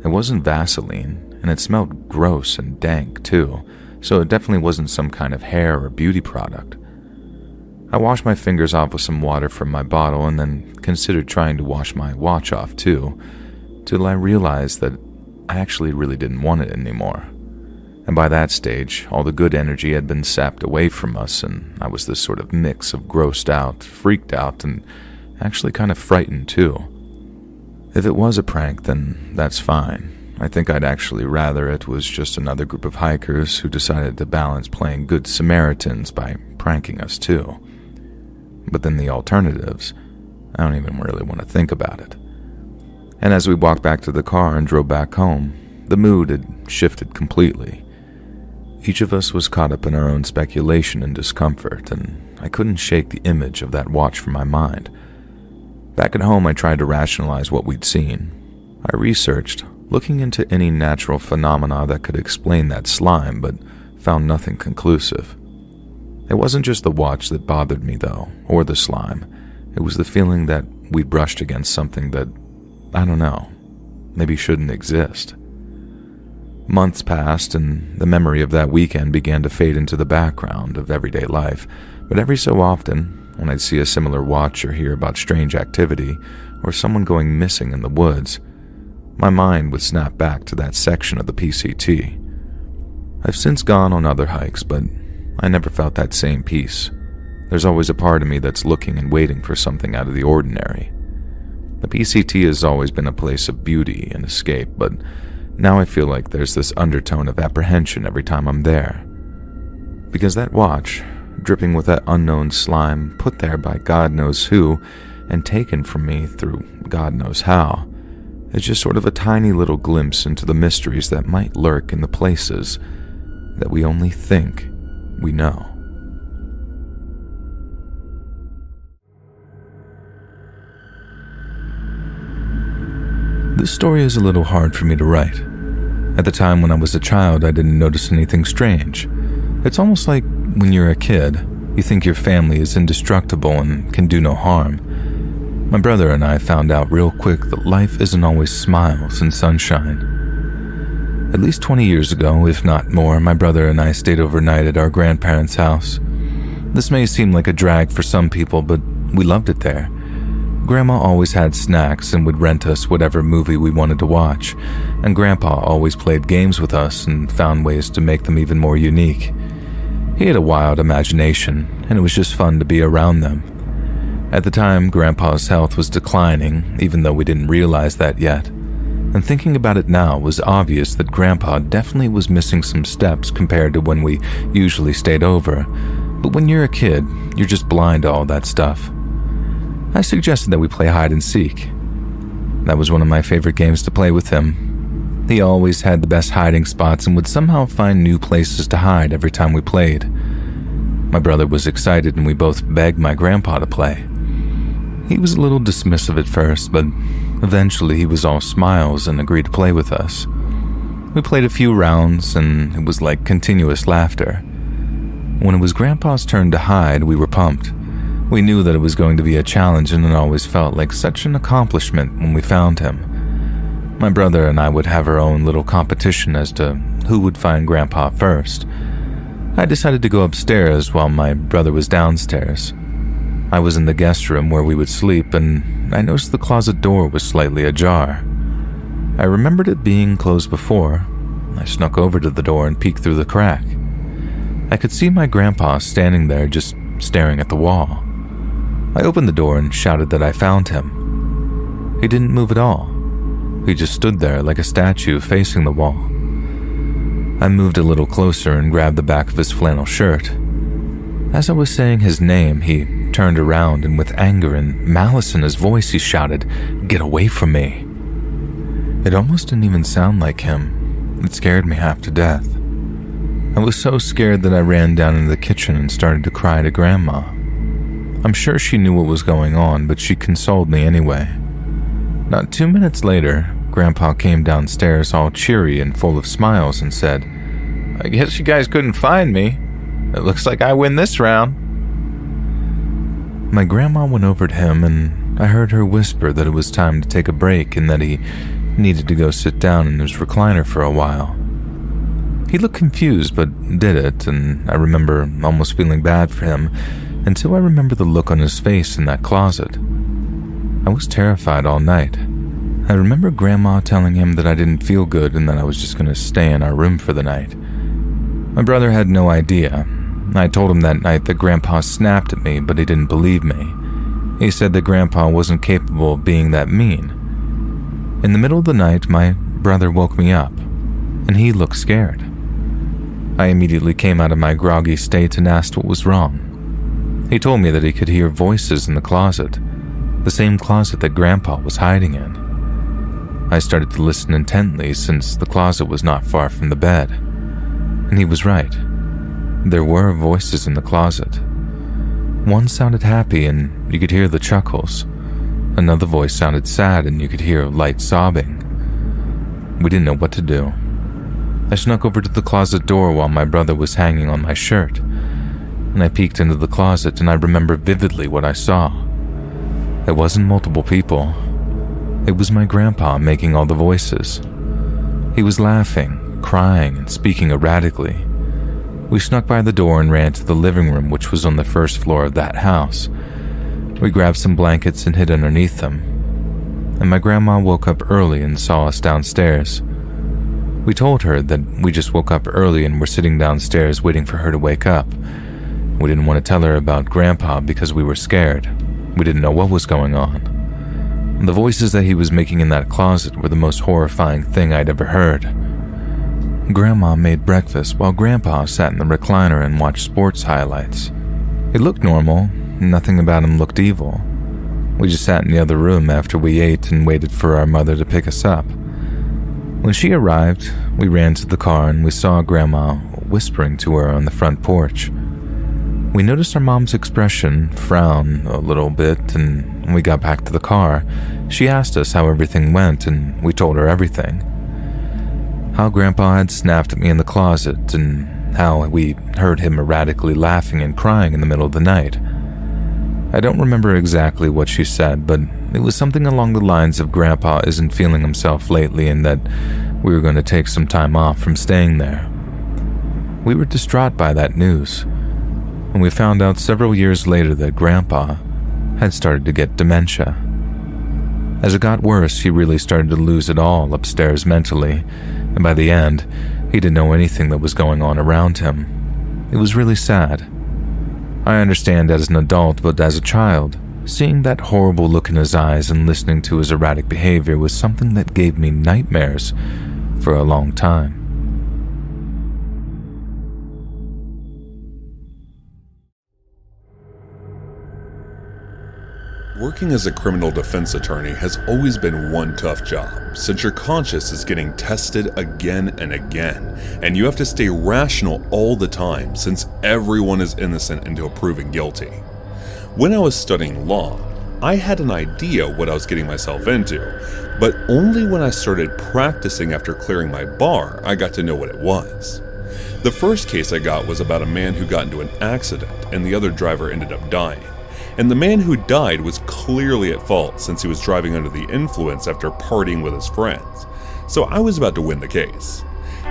It wasn't Vaseline, and it smelled gross and dank too, so it definitely wasn't some kind of hair or beauty product. I washed my fingers off with some water from my bottle and then considered trying to wash my watch off too, till I realized that I actually really didn't want it anymore. And by that stage, all the good energy had been sapped away from us, and I was this sort of mix of grossed out, freaked out, and actually kind of frightened too. If it was a prank, then that's fine. I think I'd actually rather it was just another group of hikers who decided to balance playing Good Samaritans by pranking us too. But then the alternatives, I don't even really want to think about it. And as we walked back to the car and drove back home, the mood had shifted completely. Each of us was caught up in our own speculation and discomfort, and I couldn't shake the image of that watch from my mind. Back at home, I tried to rationalize what we'd seen. I researched, looking into any natural phenomena that could explain that slime, but found nothing conclusive. It wasn't just the watch that bothered me, though, or the slime. It was the feeling that we'd brushed against something that, I don't know, maybe shouldn't exist. Months passed, and the memory of that weekend began to fade into the background of everyday life, but every so often, when I'd see a similar watch or hear about strange activity or someone going missing in the woods, my mind would snap back to that section of the PCT. I've since gone on other hikes, but I never felt that same peace. There's always a part of me that's looking and waiting for something out of the ordinary. The PCT has always been a place of beauty and escape, but now I feel like there's this undertone of apprehension every time I'm there. Because that watch, dripping with that unknown slime put there by God knows who and taken from me through God knows how, is just sort of a tiny little glimpse into the mysteries that might lurk in the places that we only think we know. This story is a little hard for me to write. At the time when I was a child, I didn't notice anything strange. It's almost like when you're a kid, you think your family is indestructible and can do no harm. My brother and I found out real quick that life isn't always smiles and sunshine. At least 20 years ago, if not more, my brother and I stayed overnight at our grandparents' house. This may seem like a drag for some people, but we loved it there. Grandma always had snacks and would rent us whatever movie we wanted to watch, and Grandpa always played games with us and found ways to make them even more unique. He had a wild imagination, and it was just fun to be around them. At the time, Grandpa's health was declining, even though we didn't realize that yet. And thinking about it now, it was obvious that Grandpa definitely was missing some steps compared to when we usually stayed over. But when you're a kid, you're just blind to all that stuff. I suggested that we play hide and seek. That was one of my favorite games to play with him. He always had the best hiding spots and would somehow find new places to hide every time we played. My brother was excited and we both begged my grandpa to play. He was a little dismissive at first, but eventually he was all smiles and agreed to play with us. We played a few rounds and it was like continuous laughter. When it was Grandpa's turn to hide, we were pumped. We knew that it was going to be a challenge, and it always felt like such an accomplishment when we found him. My brother and I would have our own little competition as to who would find Grandpa first. I decided to go upstairs while my brother was downstairs. I was in the guest room where we would sleep, and I noticed the closet door was slightly ajar. I remembered it being closed before. I snuck over to the door and peeked through the crack. I could see my grandpa standing there just staring at the wall. I opened the door and shouted that I found him. He didn't move at all. He just stood there like a statue facing the wall. I moved a little closer and grabbed the back of his flannel shirt. As I was saying his name, he turned around and with anger and malice in his voice, he shouted, "Get away from me." It almost didn't even sound like him. It scared me half to death. I was so scared that I ran down into the kitchen and started to cry to Grandma. I'm sure she knew what was going on, but she consoled me anyway. Not 2 minutes later, Grandpa came downstairs all cheery and full of smiles and said, "I guess you guys couldn't find me. It looks like I win this round." My grandma went over to him and I heard her whisper that it was time to take a break and that he needed to go sit down in his recliner for a while. He looked confused but did it, and I remember almost feeling bad for him until I remember the look on his face in that closet. I was terrified all night. I remember Grandma telling him that I didn't feel good and that I was just going to stay in our room for the night. My brother had no idea. I told him that night that Grandpa snapped at me, but he didn't believe me. He said that Grandpa wasn't capable of being that mean. In the middle of the night, my brother woke me up, and he looked scared. I immediately came out of my groggy state and asked what was wrong. He told me that he could hear voices in the closet, the same closet that Grandpa was hiding in. I started to listen intently since the closet was not far from the bed. And he was right. There were voices in the closet. One sounded happy and you could hear the chuckles. Another voice sounded sad and you could hear light sobbing. We didn't know what to do. I snuck over to the closet door while my brother was hanging on my shirt, and I peeked into the closet and I remember vividly what I saw. It wasn't multiple people. It was my grandpa making all the voices. He was laughing, crying, and speaking erratically. We snuck by the door and ran to the living room, which was on the first floor of that house. We grabbed some blankets and hid underneath them, and my grandma woke up early and saw us downstairs. We told her that we just woke up early and were sitting downstairs waiting for her to wake up. We didn't want to tell her about Grandpa because we were scared. We didn't know what was going on. The voices that he was making in that closet were the most horrifying thing I'd ever heard. Grandma made breakfast while Grandpa sat in the recliner and watched sports highlights. It looked normal. Nothing about him looked evil. We just sat in the other room after we ate and waited for our mother to pick us up. When she arrived, we ran to the car and we saw Grandma whispering to her on the front porch. We noticed our mom's expression frown a little bit, and when we got back to the car, she asked us how everything went, and we told her everything. How Grandpa had snapped at me in the closet, and how we heard him erratically laughing and crying in the middle of the night. I don't remember exactly what she said, but it was something along the lines of Grandpa isn't feeling himself lately and that we were going to take some time off from staying there. We were distraught by that news, and we found out several years later that Grandpa had started to get dementia. As it got worse, he really started to lose it all upstairs mentally, and by the end, he didn't know anything that was going on around him. It was really sad. I understand as an adult, but as a child, seeing that horrible look in his eyes and listening to his erratic behavior was something that gave me nightmares for a long time. Working as a criminal defense attorney has always been one tough job, since your conscience is getting tested again and again, and you have to stay rational all the time since everyone is innocent until proven guilty. When I was studying law, I had an idea what I was getting myself into, but only when I started practicing after clearing my bar, I got to know what it was. The first case I got was about a man who got into an accident and the other driver ended up dying. And the man who died was clearly at fault since he was driving under the influence after partying with his friends. So I was about to win the case.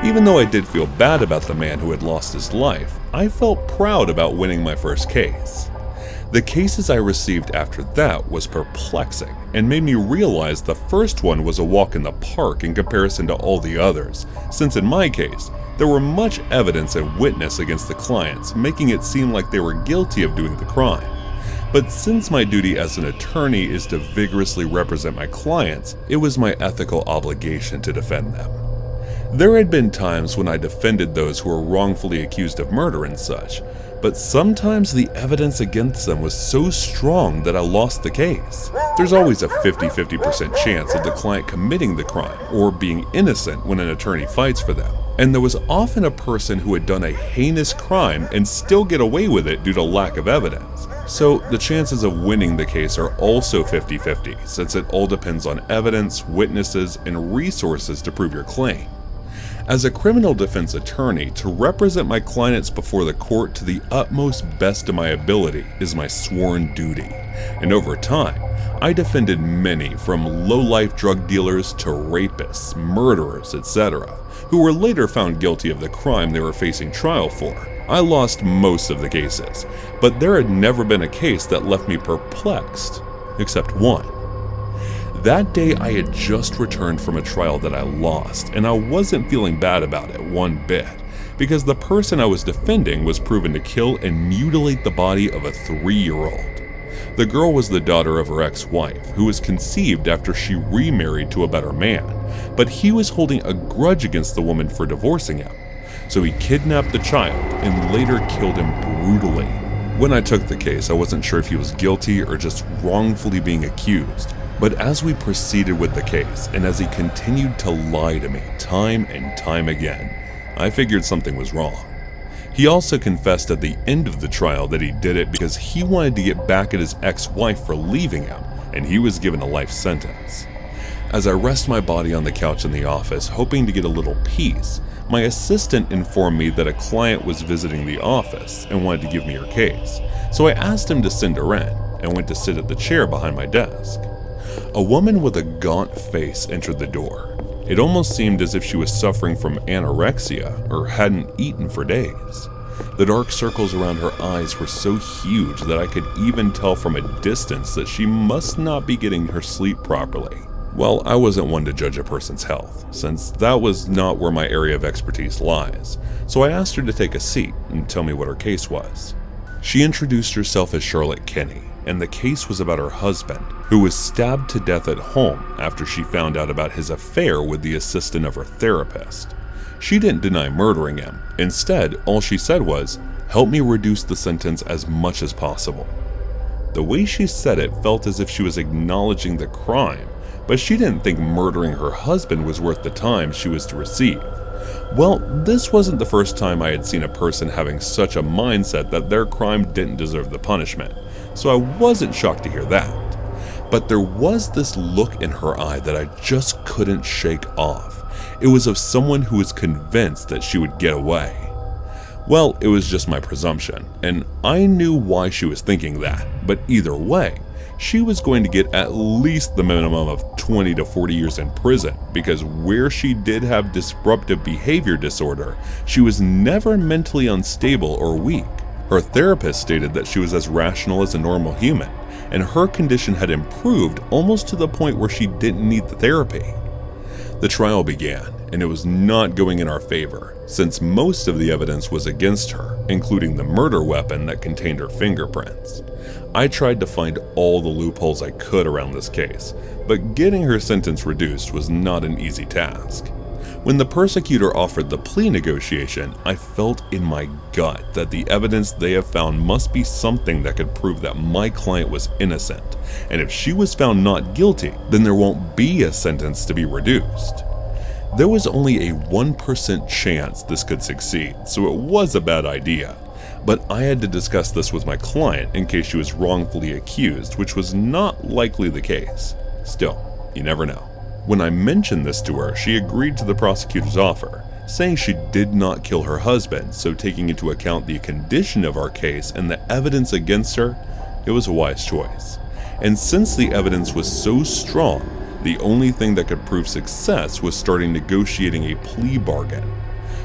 Even though I did feel bad about the man who had lost his life, I felt proud about winning my first case. The cases I received after that was perplexing and made me realize the first one was a walk in the park in comparison to all the others, since in my case, there were much evidence and witness against the clients, making it seem like they were guilty of doing the crime. But since my duty as an attorney is to vigorously represent my clients, it was my ethical obligation to defend them. There had been times when I defended those who were wrongfully accused of murder and such, but sometimes the evidence against them was so strong that I lost the case. There's always a 50-50% chance of the client committing the crime or being innocent when an attorney fights for them. And there was often a person who had done a heinous crime and still get away with it due to lack of evidence. So the chances of winning the case are also 50-50, since it all depends on evidence, witnesses, and resources to prove your claim. As a criminal defense attorney, to represent my clients before the court to the utmost best of my ability is my sworn duty. And over time, I defended many from low-life drug dealers to rapists, murderers, etc., who were later found guilty of the crime they were facing trial for. I lost most of the cases, but there had never been a case that left me perplexed, except one. That day I had just returned from a trial that I lost, and I wasn't feeling bad about it one bit, because the person I was defending was proven to kill and mutilate the body of a 3-year-old. The girl was the daughter of her ex-wife, who was conceived after she remarried to a better man, but he was holding a grudge against the woman for divorcing him. So he kidnapped the child and later killed him brutally. When I took the case, I wasn't sure if he was guilty or just wrongfully being accused. But as we proceeded with the case, and as he continued to lie to me time and time again, I figured something was wrong. He also confessed at the end of the trial that he did it because he wanted to get back at his ex-wife for leaving him, and he was given a life sentence. As I rest my body on the couch in the office, hoping to get a little peace, my assistant informed me that a client was visiting the office and wanted to give me her case, so I asked him to send her in and went to sit at the chair behind my desk. A woman with a gaunt face entered the door. It almost seemed as if she was suffering from anorexia or hadn't eaten for days. The dark circles around her eyes were so huge that I could even tell from a distance that she must not be getting her sleep properly. Well, I wasn't one to judge a person's health, since that was not where my area of expertise lies, so I asked her to take a seat and tell me what her case was. She introduced herself as Charlotte Kinney, and the case was about her husband, who was stabbed to death at home after she found out about his affair with the assistant of her therapist. She didn't deny murdering him. Instead, all she said was, "Help me reduce the sentence as much as possible." The way she said it felt as if she was acknowledging the crime, but she didn't think murdering her husband was worth the time she was to receive. Well, this wasn't the first time I had seen a person having such a mindset that their crime didn't deserve the punishment, so I wasn't shocked to hear that. But there was this look in her eye that I just couldn't shake off. It was of someone who was convinced that she would get away. Well, it was just my presumption, and I knew why she was thinking that, but either way, she was going to get at least the minimum of 20 to 40 years in prison, because where she did have disruptive behavior disorder, she was never mentally unstable or weak. Her therapist stated that she was as rational as a normal human, and her condition had improved almost to the point where she didn't need the therapy. The trial began, and it was not going in our favor, since most of the evidence was against her, including the murder weapon that contained her fingerprints. I tried to find all the loopholes I could around this case, but getting her sentence reduced was not an easy task. When the persecutor offered the plea negotiation, I felt in my gut that the evidence they have found must be something that could prove that my client was innocent, and if she was found not guilty, then there won't be a sentence to be reduced. There was only a 1% chance this could succeed, so it was a bad idea. But I had to discuss this with my client in case she was wrongfully accused, which was not likely the case. Still, you never know. When I mentioned this to her, she agreed to the prosecutor's offer, saying she did not kill her husband, so taking into account the condition of our case and the evidence against her, it was a wise choice. And since the evidence was so strong, the only thing that could prove success was starting negotiating a plea bargain.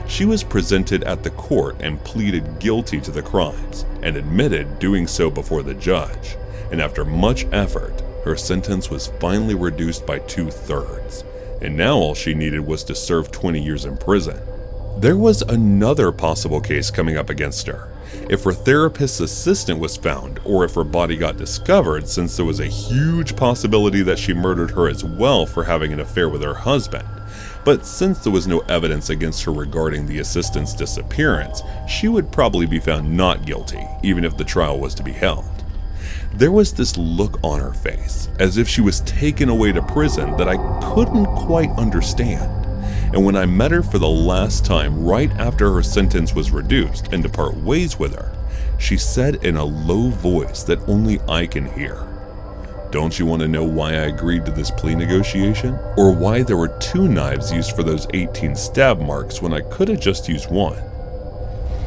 She was presented at the court and pleaded guilty to the crimes, and admitted doing so before the judge, and after much effort, her sentence was finally reduced by 2/3, and now all she needed was to serve 20 years in prison. There was another possible case coming up against her. If her therapist's assistant was found, or if her body got discovered, since there was a huge possibility that she murdered her as well for having an affair with her husband. But since there was no evidence against her regarding the assistant's disappearance, she would probably be found not guilty, even if the trial was to be held. There was this look on her face, as if she was taken away to prison, that I couldn't quite understand. And when I met her for the last time right after her sentence was reduced and to part ways with her, she said in a low voice that only I can hear, "Don't you want to know why I agreed to this plea negotiation? Or why there were 2 knives used for those 18 stab marks when I could have just used 1?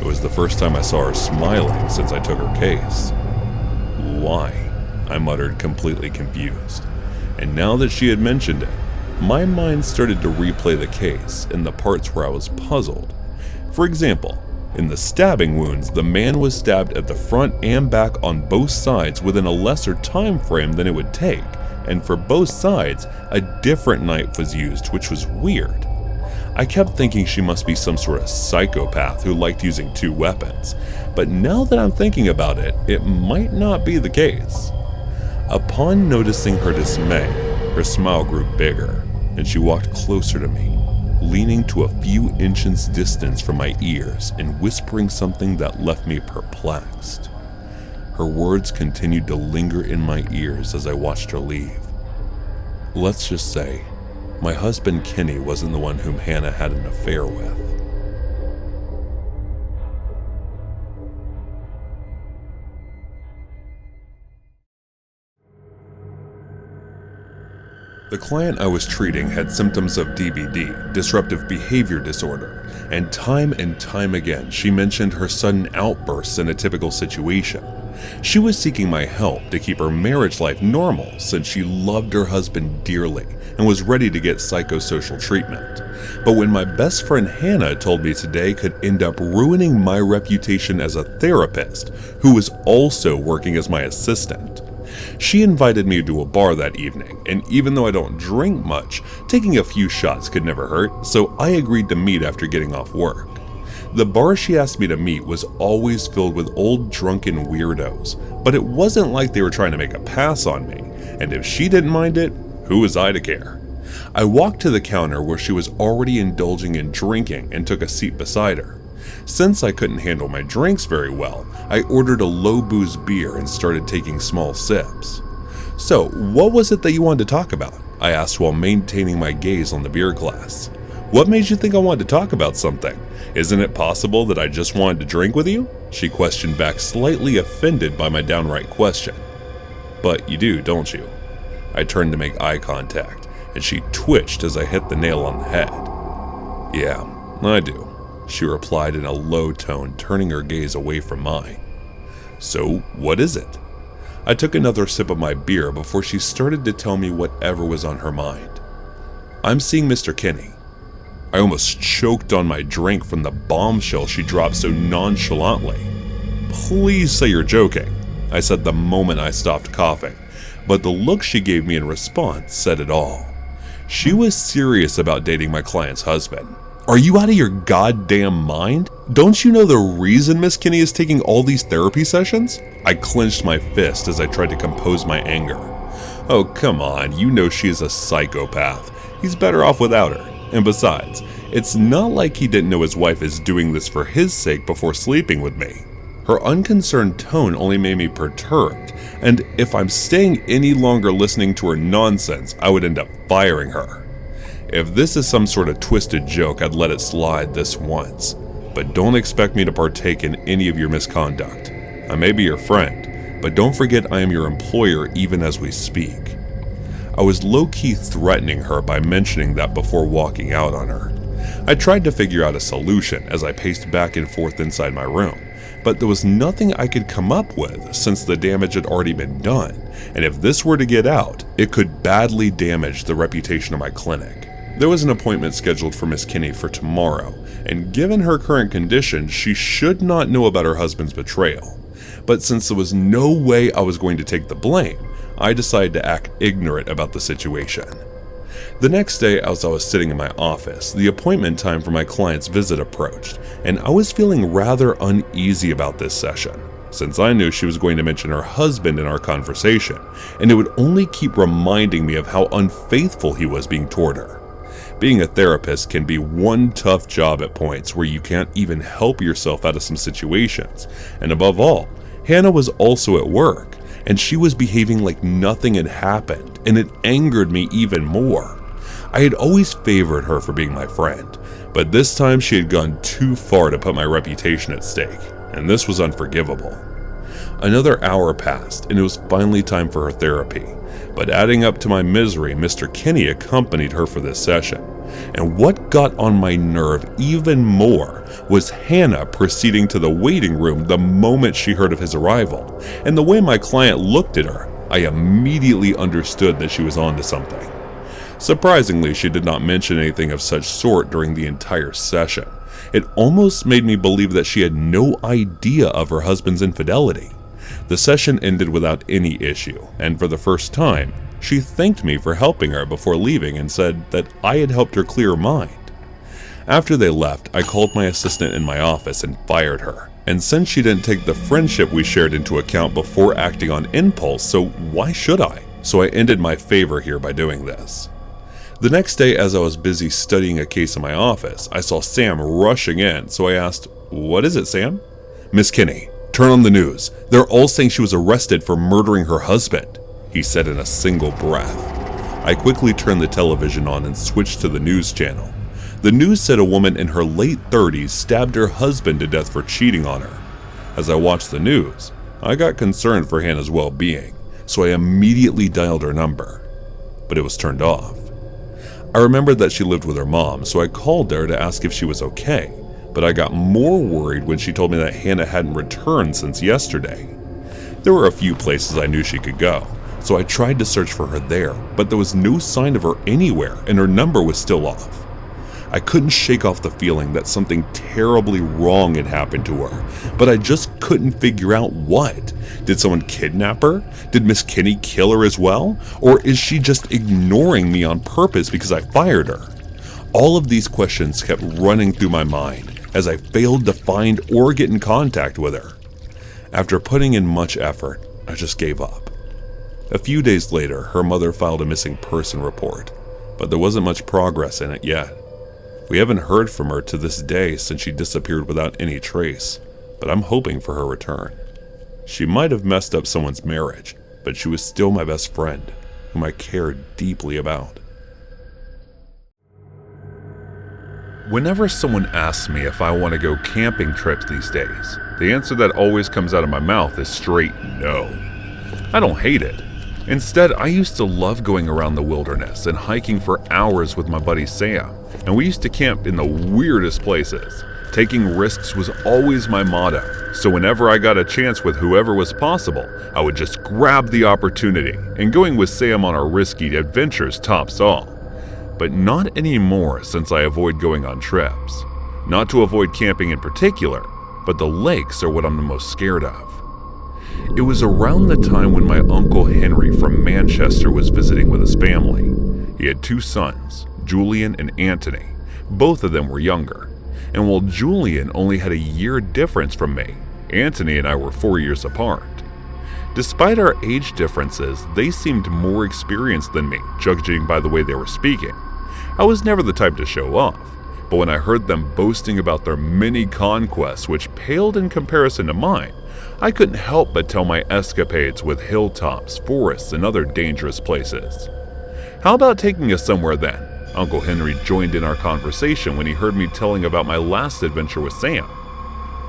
It was the first time I saw her smiling since I took her case." "Why?" I muttered, completely confused. And now that she had mentioned it, my mind started to replay the case in the parts where I was puzzled. For example, in the stabbing wounds, the man was stabbed at the front and back on both sides within a lesser time frame than it would take, and for both sides, a different knife was used, which was weird. I kept thinking she must be some sort of psychopath who liked using two weapons, but now that I'm thinking about it, it might not be the case. Upon noticing her dismay, her smile grew bigger, and she walked closer to me, leaning to a few inches distance from my ears and whispering something that left me perplexed. Her words continued to linger in my ears as I watched her leave. Let's just say, my husband Kenny wasn't the one whom Hannah had an affair with. The client I was treating had symptoms of DBD, disruptive behavior disorder, and time again she mentioned her sudden outbursts in a typical situation. She was seeking my help to keep her marriage life normal since she loved her husband dearly and was ready to get psychosocial treatment. But when my best friend Hannah told me today could end up ruining my reputation as a therapist who was also working as my assistant, she invited me to a bar that evening, and even though I don't drink much, taking a few shots could never hurt, so I agreed to meet after getting off work. The bar she asked me to meet was always filled with old drunken weirdos, but it wasn't like they were trying to make a pass on me, and if she didn't mind it, who was I to care? I walked to the counter where she was already indulging in drinking and took a seat beside her. Since I couldn't handle my drinks very well, I ordered a low-booze beer and started taking small sips. So, what was it that you wanted to talk about? I asked while maintaining my gaze on the beer glass. What made you think I wanted to talk about something? Isn't it possible that I just wanted to drink with you? She questioned back, slightly offended by my downright question. But you do, don't you? I turned to make eye contact, and she twitched as I hit the nail on the head. Yeah, I do, she replied in a low tone, turning her gaze away from mine. So, what is it? I took another sip of my beer before she started to tell me whatever was on her mind. I'm seeing Mr. Kenny. I almost choked on my drink from the bombshell she dropped so nonchalantly. Please say you're joking, I said the moment I stopped coughing, but the look she gave me in response said it all. She was serious about dating my client's husband. Are you out of your goddamn mind? Don't you know the reason Miss Kenny is taking all these therapy sessions? I clenched my fist as I tried to compose my anger. Oh, come on, you know she is a psychopath. He's better off without her. And besides, it's not like he didn't know his wife is doing this for his sake before sleeping with me. Her unconcerned tone only made me perturbed, and if I'm staying any longer listening to her nonsense, I would end up firing her. If this is some sort of twisted joke, I'd let it slide this once, but don't expect me to partake in any of your misconduct. I may be your friend, but don't forget I am your employer even as we speak. I was low-key threatening her by mentioning that before walking out on her. I tried to figure out a solution as I paced back and forth inside my room, but there was nothing I could come up with since the damage had already been done, and if this were to get out, it could badly damage the reputation of my clinic. There was an appointment scheduled for Miss Kenny for tomorrow, and given her current condition, she should not know about her husband's betrayal. But since there was no way I was going to take the blame, I decided to act ignorant about the situation. The next day, as I was sitting in my office, the appointment time for my client's visit approached, and I was feeling rather uneasy about this session, since I knew she was going to mention her husband in our conversation, and it would only keep reminding me of how unfaithful he was being toward her. Being a therapist can be one tough job at points where you can't even help yourself out of some situations, and above all, Hannah was also at work, and she was behaving like nothing had happened, and it angered me even more. I had always favored her for being my friend, but this time she had gone too far to put my reputation at stake, and this was unforgivable. Another hour passed, and it was finally time for her therapy, but adding up to my misery, Mr. Kenny accompanied her for this session. And what got on my nerve even more was Hannah proceeding to the waiting room the moment she heard of his arrival, and the way my client looked at her, I immediately understood that she was onto something. Surprisingly, she did not mention anything of such sort during the entire session. It almost made me believe that she had no idea of her husband's infidelity. The session ended without any issue, and for the first time, she thanked me for helping her before leaving and said that I had helped her clear her mind. After they left, I called my assistant in my office and fired her. And since she didn't take the friendship we shared into account before acting on impulse, so why should I? So I ended my favor here by doing this. The next day, as I was busy studying a case in my office, I saw Sam rushing in, so I asked, "What is it, Sam?" "Miss Kinney, turn on the news. They're all saying she was arrested for murdering her husband," he said in a single breath. I quickly turned the television on and switched to the news channel. The news said a woman in her late 30s stabbed her husband to death for cheating on her. As I watched the news, I got concerned for Hannah's well-being, so I immediately dialed her number, but it was turned off. I remembered that she lived with her mom, so I called her to ask if she was okay, but I got more worried when she told me that Hannah hadn't returned since yesterday. There were a few places I knew she could go, so I tried to search for her there, but there was no sign of her anywhere and her number was still off. I couldn't shake off the feeling that something terribly wrong had happened to her, but I just couldn't figure out what. Did someone kidnap her? Did Miss Kinney kill her as well? Or is she just ignoring me on purpose because I fired her? All of these questions kept running through my mind as I failed to find or get in contact with her. After putting in much effort, I just gave up. A few days later, her mother filed a missing person report, but there wasn't much progress in it yet. We haven't heard from her to this day since she disappeared without any trace, but I'm hoping for her return. She might have messed up someone's marriage, but she was still my best friend, whom I cared deeply about. Whenever someone asks me if I want to go camping trips these days, the answer that always comes out of my mouth is straight no. I don't hate it. Instead, I used to love going around the wilderness and hiking for hours with my buddy Sam, and we used to camp in the weirdest places. Taking risks was always my motto, so whenever I got a chance with whoever was possible, I would just grab the opportunity, and going with Sam on our risky adventures tops all. But not anymore since I avoid going on trips. Not to avoid camping in particular, but the lakes are what I'm the most scared of. It was around the time when my Uncle Henry from Manchester was visiting with his family. He had 2 sons, Julian and Anthony. Both of them were younger. And while Julian only had a year difference from me, Anthony and I were 4 years apart. Despite our age differences, they seemed more experienced than me, judging by the way they were speaking. I was never the type to show off, but when I heard them boasting about their many conquests which paled in comparison to mine, I couldn't help but tell my escapades with hilltops, forests, and other dangerous places. "How about taking us somewhere then?" Uncle Henry joined in our conversation when he heard me telling about my last adventure with Sam.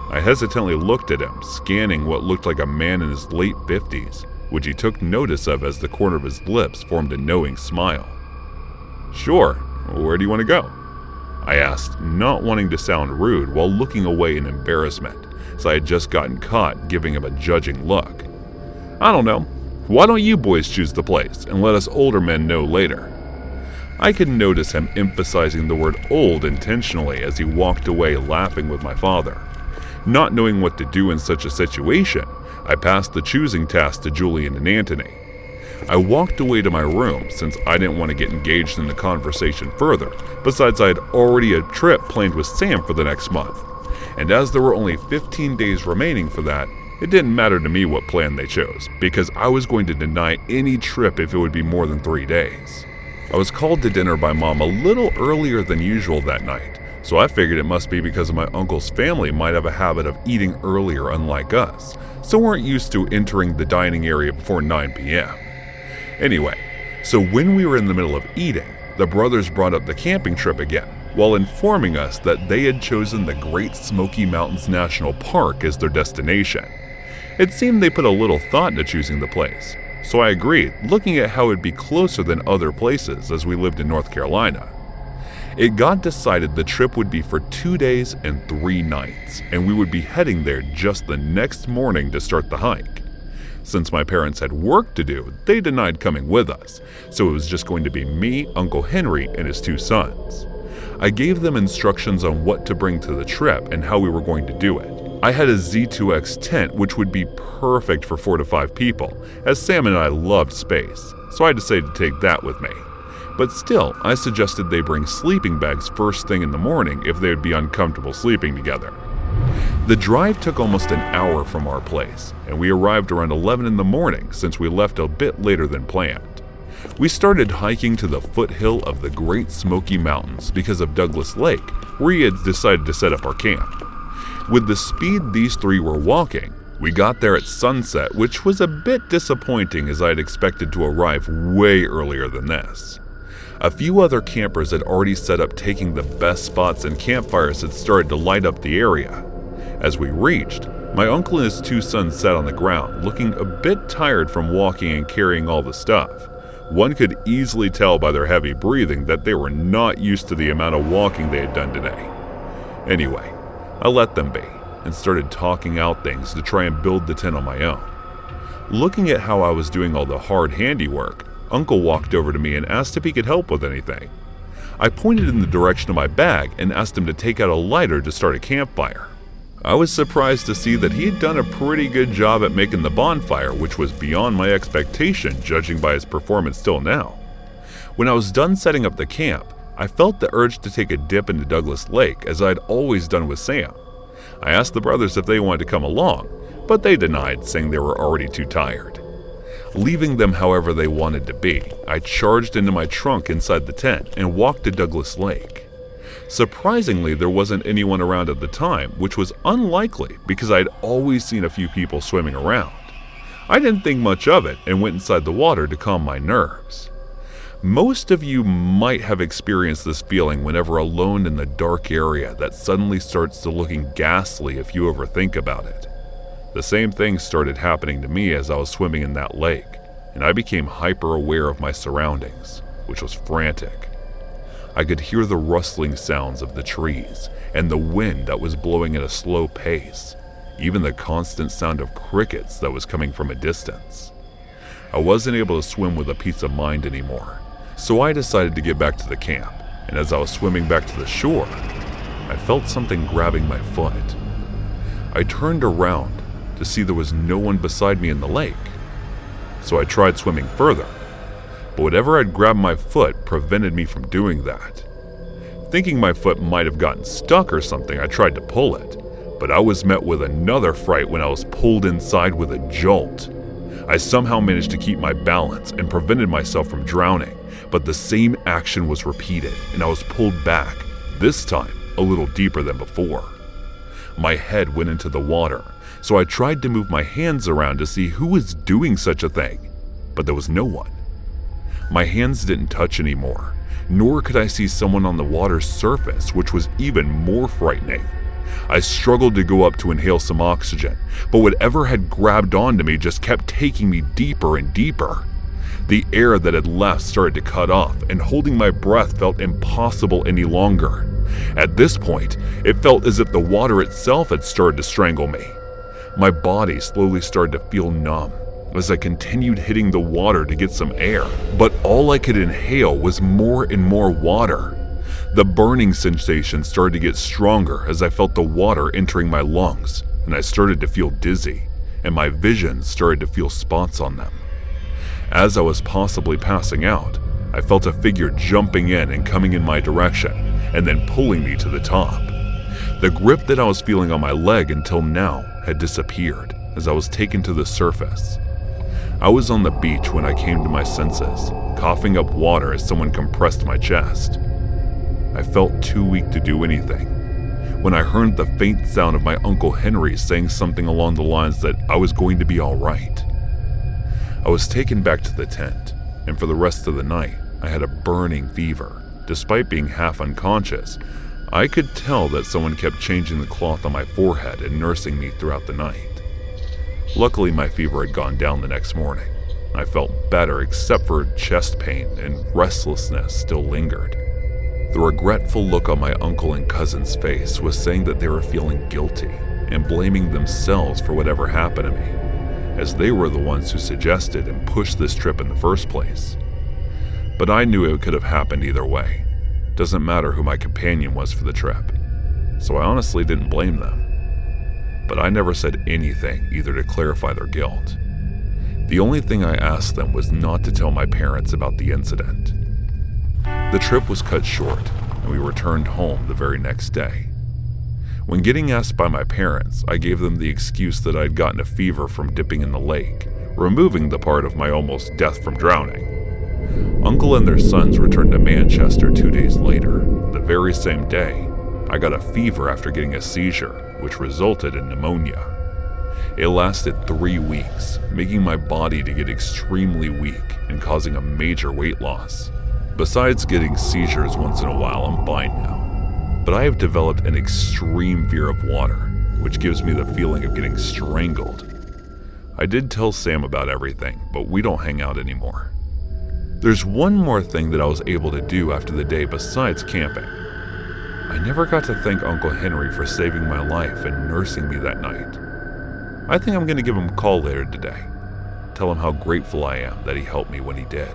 I hesitantly looked at him, scanning what looked like a man in his late 50s, which he took notice of as the corner of his lips formed a knowing smile. "Sure, where do you want to go?" I asked, not wanting to sound rude while looking away in embarrassment, as I had just gotten caught giving him a judging look. "I don't know. Why don't you boys choose the place and let us older men know later?" I could notice him emphasizing the word old intentionally as he walked away laughing with my father. Not knowing what to do in such a situation, I passed the choosing task to Julian and Anthony. I walked away to my room since I didn't want to get engaged in the conversation further, besides I had already a trip planned with Sam for the next month. And as there were only 15 days remaining for that, it didn't matter to me what plan they chose, because I was going to deny any trip if it would be more than 3 days. I was called to dinner by Mom a little earlier than usual that night, so I figured it must be because my uncle's family might have a habit of eating earlier unlike us, so weren't used to entering the dining area before 9 p.m. Anyway, so when we were in the middle of eating, the brothers brought up the camping trip again, while informing us that they had chosen the Great Smoky Mountains National Park as their destination. It seemed they put a little thought into choosing the place, so I agreed, looking at how it'd be closer than other places as we lived in North Carolina. It got decided the trip would be for 2 days and 3 nights, and we would be heading there just the next morning to start the hike. Since my parents had work to do, they denied coming with us, so it was just going to be me, Uncle Henry, and his 2 sons. I gave them instructions on what to bring to the trip and how we were going to do it. I had a Z2X tent which would be perfect for 4 to 5 people, as Sam and I loved space, so I decided to take that with me. But still, I suggested they bring sleeping bags first thing in the morning if they would be uncomfortable sleeping together. The drive took almost an hour from our place, and we arrived around 11 in the morning since we left a bit later than planned. We started hiking to the foothill of the Great Smoky Mountains because of Douglas Lake, where we had decided to set up our camp. With the speed these three were walking, we got there at sunset, which was a bit disappointing as I had expected to arrive way earlier than this. A few other campers had already set up, taking the best spots, and campfires had started to light up the area. As we reached, my uncle and his two sons sat on the ground, looking a bit tired from walking and carrying all the stuff. One could easily tell by their heavy breathing that they were not used to the amount of walking they had done today. Anyway, I let them be and started talking out things to try and build the tent on my own. Looking at how I was doing all the hard handiwork, Uncle walked over to me and asked if he could help with anything. I pointed in the direction of my bag and asked him to take out a lighter to start a campfire. I was surprised to see that he had done a pretty good job at making the bonfire, which was beyond my expectation judging by his performance till now. When I was done setting up the camp, I felt the urge to take a dip into Douglas Lake as I had always done with Sam. I asked the brothers if they wanted to come along, but they denied, saying they were already too tired. Leaving them however they wanted to be, I charged into my trunk inside the tent and walked to Douglas Lake. Surprisingly, there wasn't anyone around at the time, which was unlikely because I had always seen a few people swimming around. I didn't think much of it and went inside the water to calm my nerves. Most of you might have experienced this feeling whenever alone in the dark area that suddenly starts to looking ghastly if you overthink about it. The same thing started happening to me as I was swimming in that lake, and I became hyper aware of my surroundings, which was frantic. I could hear the rustling sounds of the trees and the wind that was blowing at a slow pace, even the constant sound of crickets that was coming from a distance. I wasn't able to swim with a peace of mind anymore, so I decided to get back to the camp, and as I was swimming back to the shore, I felt something grabbing my foot. I turned around to see there was no one beside me in the lake, so I tried swimming further, but whatever had grabbed my foot prevented me from doing that. Thinking my foot might have gotten stuck or something, I tried to pull it, but I was met with another fright when I was pulled inside with a jolt. I somehow managed to keep my balance and prevented myself from drowning, but the same action was repeated and I was pulled back, this time a little deeper than before. My head went into the water, so I tried to move my hands around to see who was doing such a thing, but there was no one. My hands didn't touch anymore, nor could I see someone on the water's surface, which was even more frightening. I struggled to go up to inhale some oxygen, but whatever had grabbed onto me just kept taking me deeper and deeper. The air that had left started to cut off, and holding my breath felt impossible any longer. At this point, it felt as if the water itself had started to strangle me. My body slowly started to feel numb as I continued hitting the water to get some air, but all I could inhale was more and more water. The burning sensation started to get stronger as I felt the water entering my lungs, and I started to feel dizzy, and my vision started to feel spots on them. As I was possibly passing out, I felt a figure jumping in and coming in my direction, and then pulling me to the top. The grip that I was feeling on my leg until now had disappeared as I was taken to the surface. I was on the beach when I came to my senses, coughing up water as someone compressed my chest. I felt too weak to do anything when I heard the faint sound of my Uncle Henry saying something along the lines that I was going to be all right. I was taken back to the tent, and for the rest of the night, I had a burning fever. Despite being half unconscious, I could tell that someone kept changing the cloth on my forehead and nursing me throughout the night. Luckily, my fever had gone down the next morning. I felt better except for chest pain, and restlessness still lingered. The regretful look on my uncle and cousin's face was saying that they were feeling guilty and blaming themselves for whatever happened to me, as they were the ones who suggested and pushed this trip in the first place. But I knew it could have happened either way. Doesn't matter who my companion was for the trip, so I honestly didn't blame them. But I never said anything either to clarify their guilt. The only thing I asked them was not to tell my parents about the incident. The trip was cut short, and we returned home the very next day. When getting asked by my parents, I gave them the excuse that I'd gotten a fever from dipping in the lake, removing the part of my almost death from drowning. Uncle and their sons returned to Manchester 2 days later. The very same day, I got a fever after getting a seizure, which resulted in pneumonia. It lasted 3 weeks, making my body to get extremely weak and causing a major weight loss. Besides getting seizures once in a while, I'm fine now. But I have developed an extreme fear of water, which gives me the feeling of getting strangled. I did tell Sam about everything, but we don't hang out anymore. There's one more thing that I was able to do after the day besides camping. I never got to thank Uncle Henry for saving my life and nursing me that night. I think I'm going to give him a call later today. Tell him how grateful I am that he helped me when he did.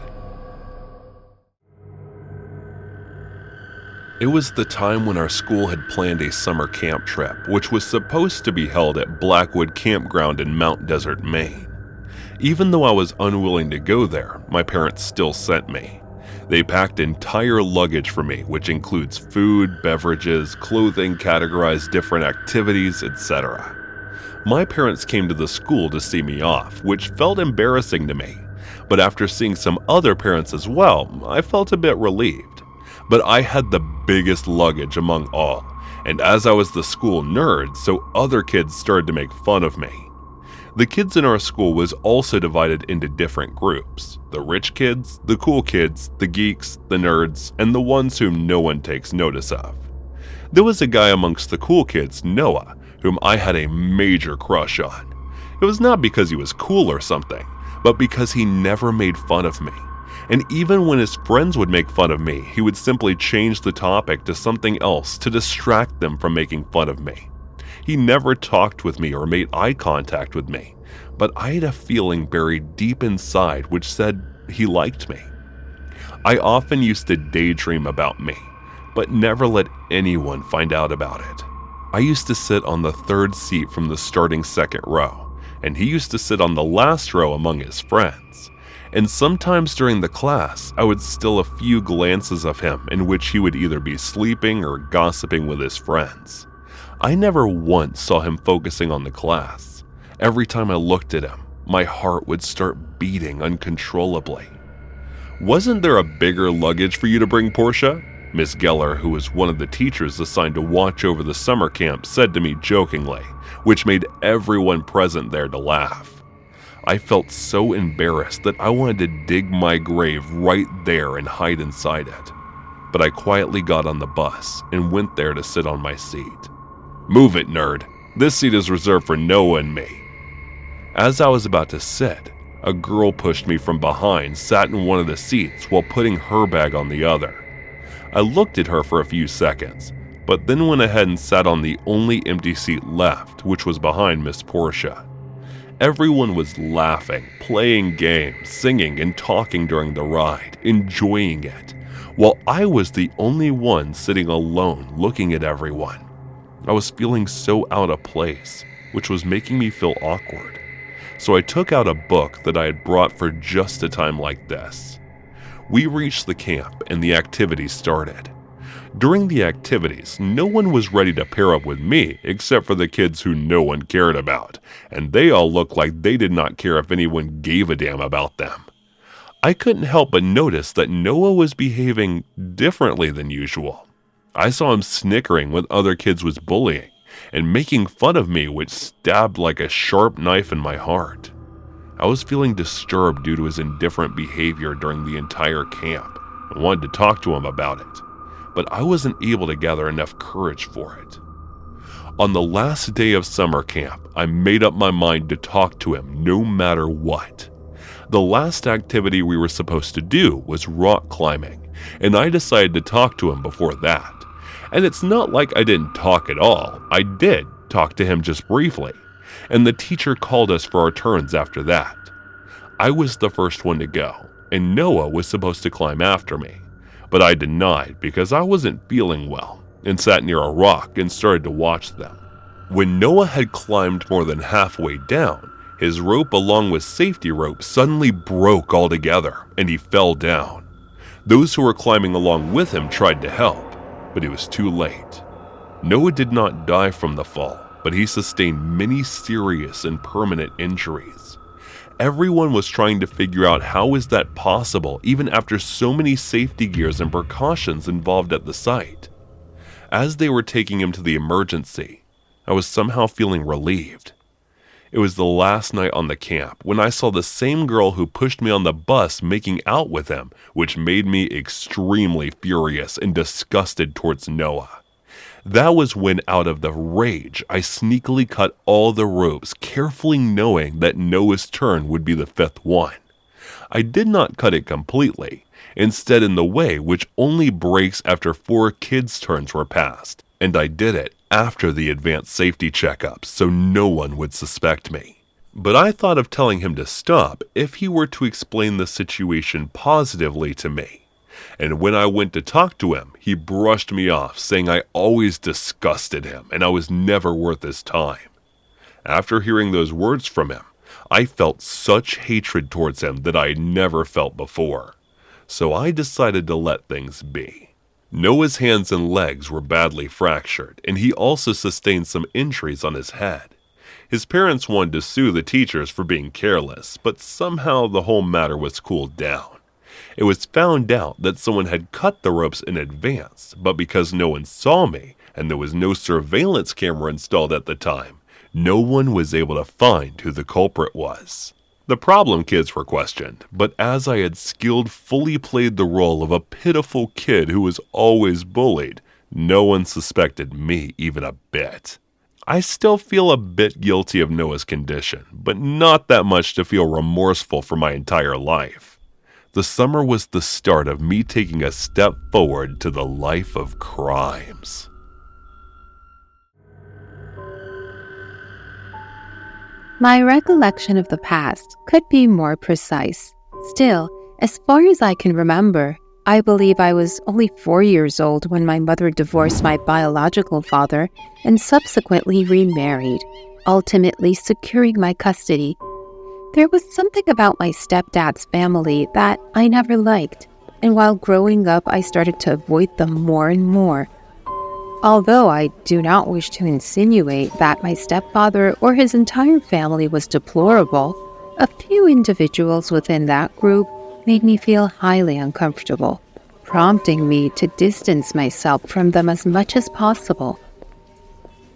It was the time when our school had planned a summer camp trip, which was supposed to be held at Blackwood Campground in Mount Desert, Maine. Even though I was unwilling to go there, my parents still sent me. They packed entire luggage for me, which includes food, beverages, clothing, categorized different activities, etc. My parents came to the school to see me off, which felt embarrassing to me. But after seeing some other parents as well, I felt a bit relieved. But I had the biggest luggage among all, and as I was the school nerd, so other kids started to make fun of me. The kids in our school was also divided into different groups: the rich kids, the cool kids, the geeks, the nerds, and the ones whom no one takes notice of. There was a guy amongst the cool kids, Noah, whom I had a major crush on. It was not because he was cool or something, but because he never made fun of me. And even when his friends would make fun of me, he would simply change the topic to something else to distract them from making fun of me. He never talked with me or made eye contact with me, but I had a feeling buried deep inside which said he liked me. I often used to daydream about me, but never let anyone find out about it. I used to sit on the third seat from the starting second row, and he used to sit on the last row among his friends. And sometimes during the class, I would steal a few glances of him in which he would either be sleeping or gossiping with his friends. I never once saw him focusing on the class. Every time I looked at him, my heart would start beating uncontrollably. "Wasn't there a bigger luggage for you to bring, Portia?" Miss Geller, who was one of the teachers assigned to watch over the summer camp, said to me jokingly, which made everyone present there to laugh. I felt so embarrassed that I wanted to dig my grave right there and hide inside it. But I quietly got on the bus and went there to sit on my seat. "Move it, nerd. This seat is reserved for Noah and me." As I was about to sit, a girl pushed me from behind, sat in one of the seats while putting her bag on the other. I looked at her for a few seconds, but then went ahead and sat on the only empty seat left, which was behind Miss Portia. Everyone was laughing, playing games, singing, and talking during the ride, enjoying it, while I was the only one sitting alone looking at everyone. I was feeling so out of place, which was making me feel awkward. So I took out a book that I had brought for just a time like this. We reached the camp and the activities started. During the activities, no one was ready to pair up with me except for the kids who no one cared about, and they all looked like they did not care if anyone gave a damn about them. I couldn't help but notice that Noah was behaving differently than usual. I saw him snickering when other kids was bullying and making fun of me, which stabbed like a sharp knife in my heart. I was feeling disturbed due to his indifferent behavior during the entire camp and wanted to talk to him about it, but I wasn't able to gather enough courage for it. On the last day of summer camp, I made up my mind to talk to him no matter what. The last activity we were supposed to do was rock climbing, and I decided to talk to him before that. And it's not like I didn't talk at all. I did talk to him just briefly, and the teacher called us for our turns after that. I was the first one to go, and Noah was supposed to climb after me, but I denied because I wasn't feeling well and sat near a rock and started to watch them. When Noah had climbed more than halfway down, his rope along with safety rope suddenly broke altogether and he fell down. Those who were climbing along with him tried to help, but it was too late. Noah did not die from the fall, but he sustained many serious and permanent injuries. Everyone was trying to figure out how is that possible even after so many safety gears and precautions involved at the site. As they were taking him to the emergency, I was somehow feeling relieved. It was the last night on the camp when I saw the same girl who pushed me on the bus making out with him, which made me extremely furious and disgusted towards Noah. That was when, out of the rage, I sneakily cut all the ropes, carefully knowing that Noah's turn would be the fifth one. I did not cut it completely, instead in the way which only breaks after 4 kids' turns were passed, and I did it after the advanced safety checkups so no one would suspect me. But I thought of telling him to stop if he were to explain the situation positively to me. And when I went to talk to him, he brushed me off, saying I always disgusted him and I was never worth his time. After hearing those words from him, I felt such hatred towards him that I had never felt before. So I decided to let things be. Noah's hands and legs were badly fractured, and he also sustained some injuries on his head. His parents wanted to sue the teachers for being careless, but somehow the whole matter was cooled down. It was found out that someone had cut the ropes in advance, but because no one saw me, and there was no surveillance camera installed at the time, no one was able to find who the culprit was. The problem kids were questioned, but as I had skillfully played the role of a pitiful kid who was always bullied, no one suspected me even a bit. I still feel a bit guilty of Noah's condition, but not that much to feel remorseful for my entire life. The summer was the start of me taking a step forward to the life of crimes. My recollection of the past could be more precise. Still, as far as I can remember, I believe I was only 4 years old when my mother divorced my biological father and subsequently remarried, ultimately securing my custody. There was something about my stepdad's family that I never liked, and while growing up, I started to avoid them more and more. Although I do not wish to insinuate that my stepfather or his entire family was deplorable, a few individuals within that group made me feel highly uncomfortable, prompting me to distance myself from them as much as possible.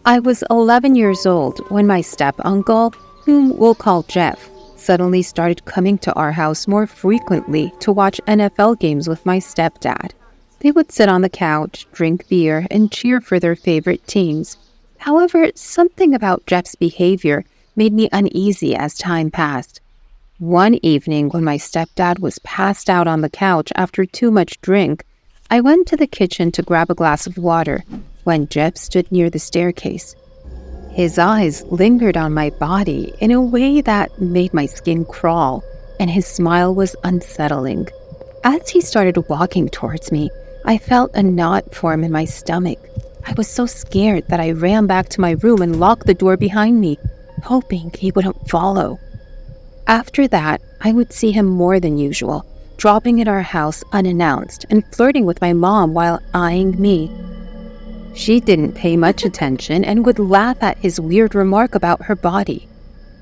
I was 11 years old when my step-uncle, whom we'll call Jeff, suddenly started coming to our house more frequently to watch NFL games with my stepdad. They would sit on the couch, drink beer, and cheer for their favorite teams. However, something about Jeff's behavior made me uneasy as time passed. One evening when my stepdad was passed out on the couch after too much drink, I went to the kitchen to grab a glass of water when Jeff stood near the staircase. His eyes lingered on my body in a way that made my skin crawl, and his smile was unsettling. As he started walking towards me, I felt a knot form in my stomach. I was so scared that I ran back to my room and locked the door behind me, hoping he wouldn't follow. After that, I would see him more than usual, dropping at our house unannounced and flirting with my mom while eyeing me. She didn't pay much attention and would laugh at his weird remark about her body.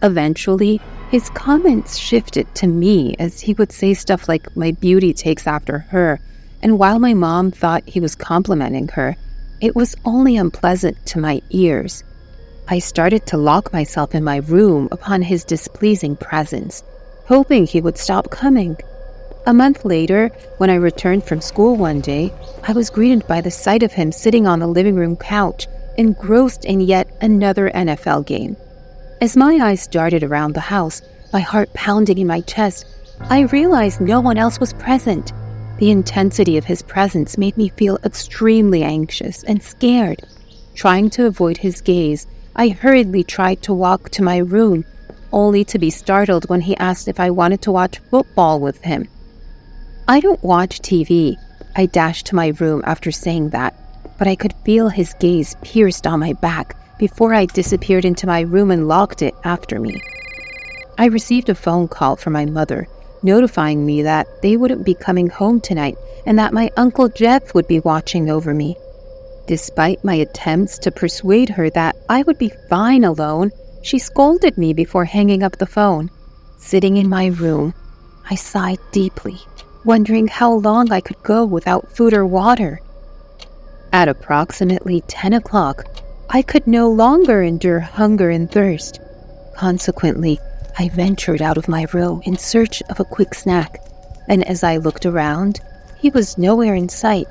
Eventually, his comments shifted to me as he would say stuff like my beauty takes after her, and while my mom thought he was complimenting her, it was only unpleasant to my ears. I started to lock myself in my room upon his displeasing presence, hoping he would stop coming. A month later, when I returned from school one day, I was greeted by the sight of him sitting on the living room couch, engrossed in yet another NFL game. As my eyes darted around the house, my heart pounding in my chest, I realized no one else was present. The intensity of his presence made me feel extremely anxious and scared. Trying to avoid his gaze, I hurriedly tried to walk to my room, only to be startled when he asked if I wanted to watch football with him. I don't watch TV. I dashed to my room after saying that, but I could feel his gaze pierced on my back before I disappeared into my room and locked it after me. I received a phone call from my mother, notifying me that they wouldn't be coming home tonight and that my Uncle Jeff would be watching over me. Despite my attempts to persuade her that I would be fine alone, she scolded me before hanging up the phone. Sitting in my room, I sighed deeply, wondering how long I could go without food or water. At approximately 10 o'clock, I could no longer endure hunger and thirst. Consequently, I ventured out of my room in search of a quick snack, and as I looked around, he was nowhere in sight,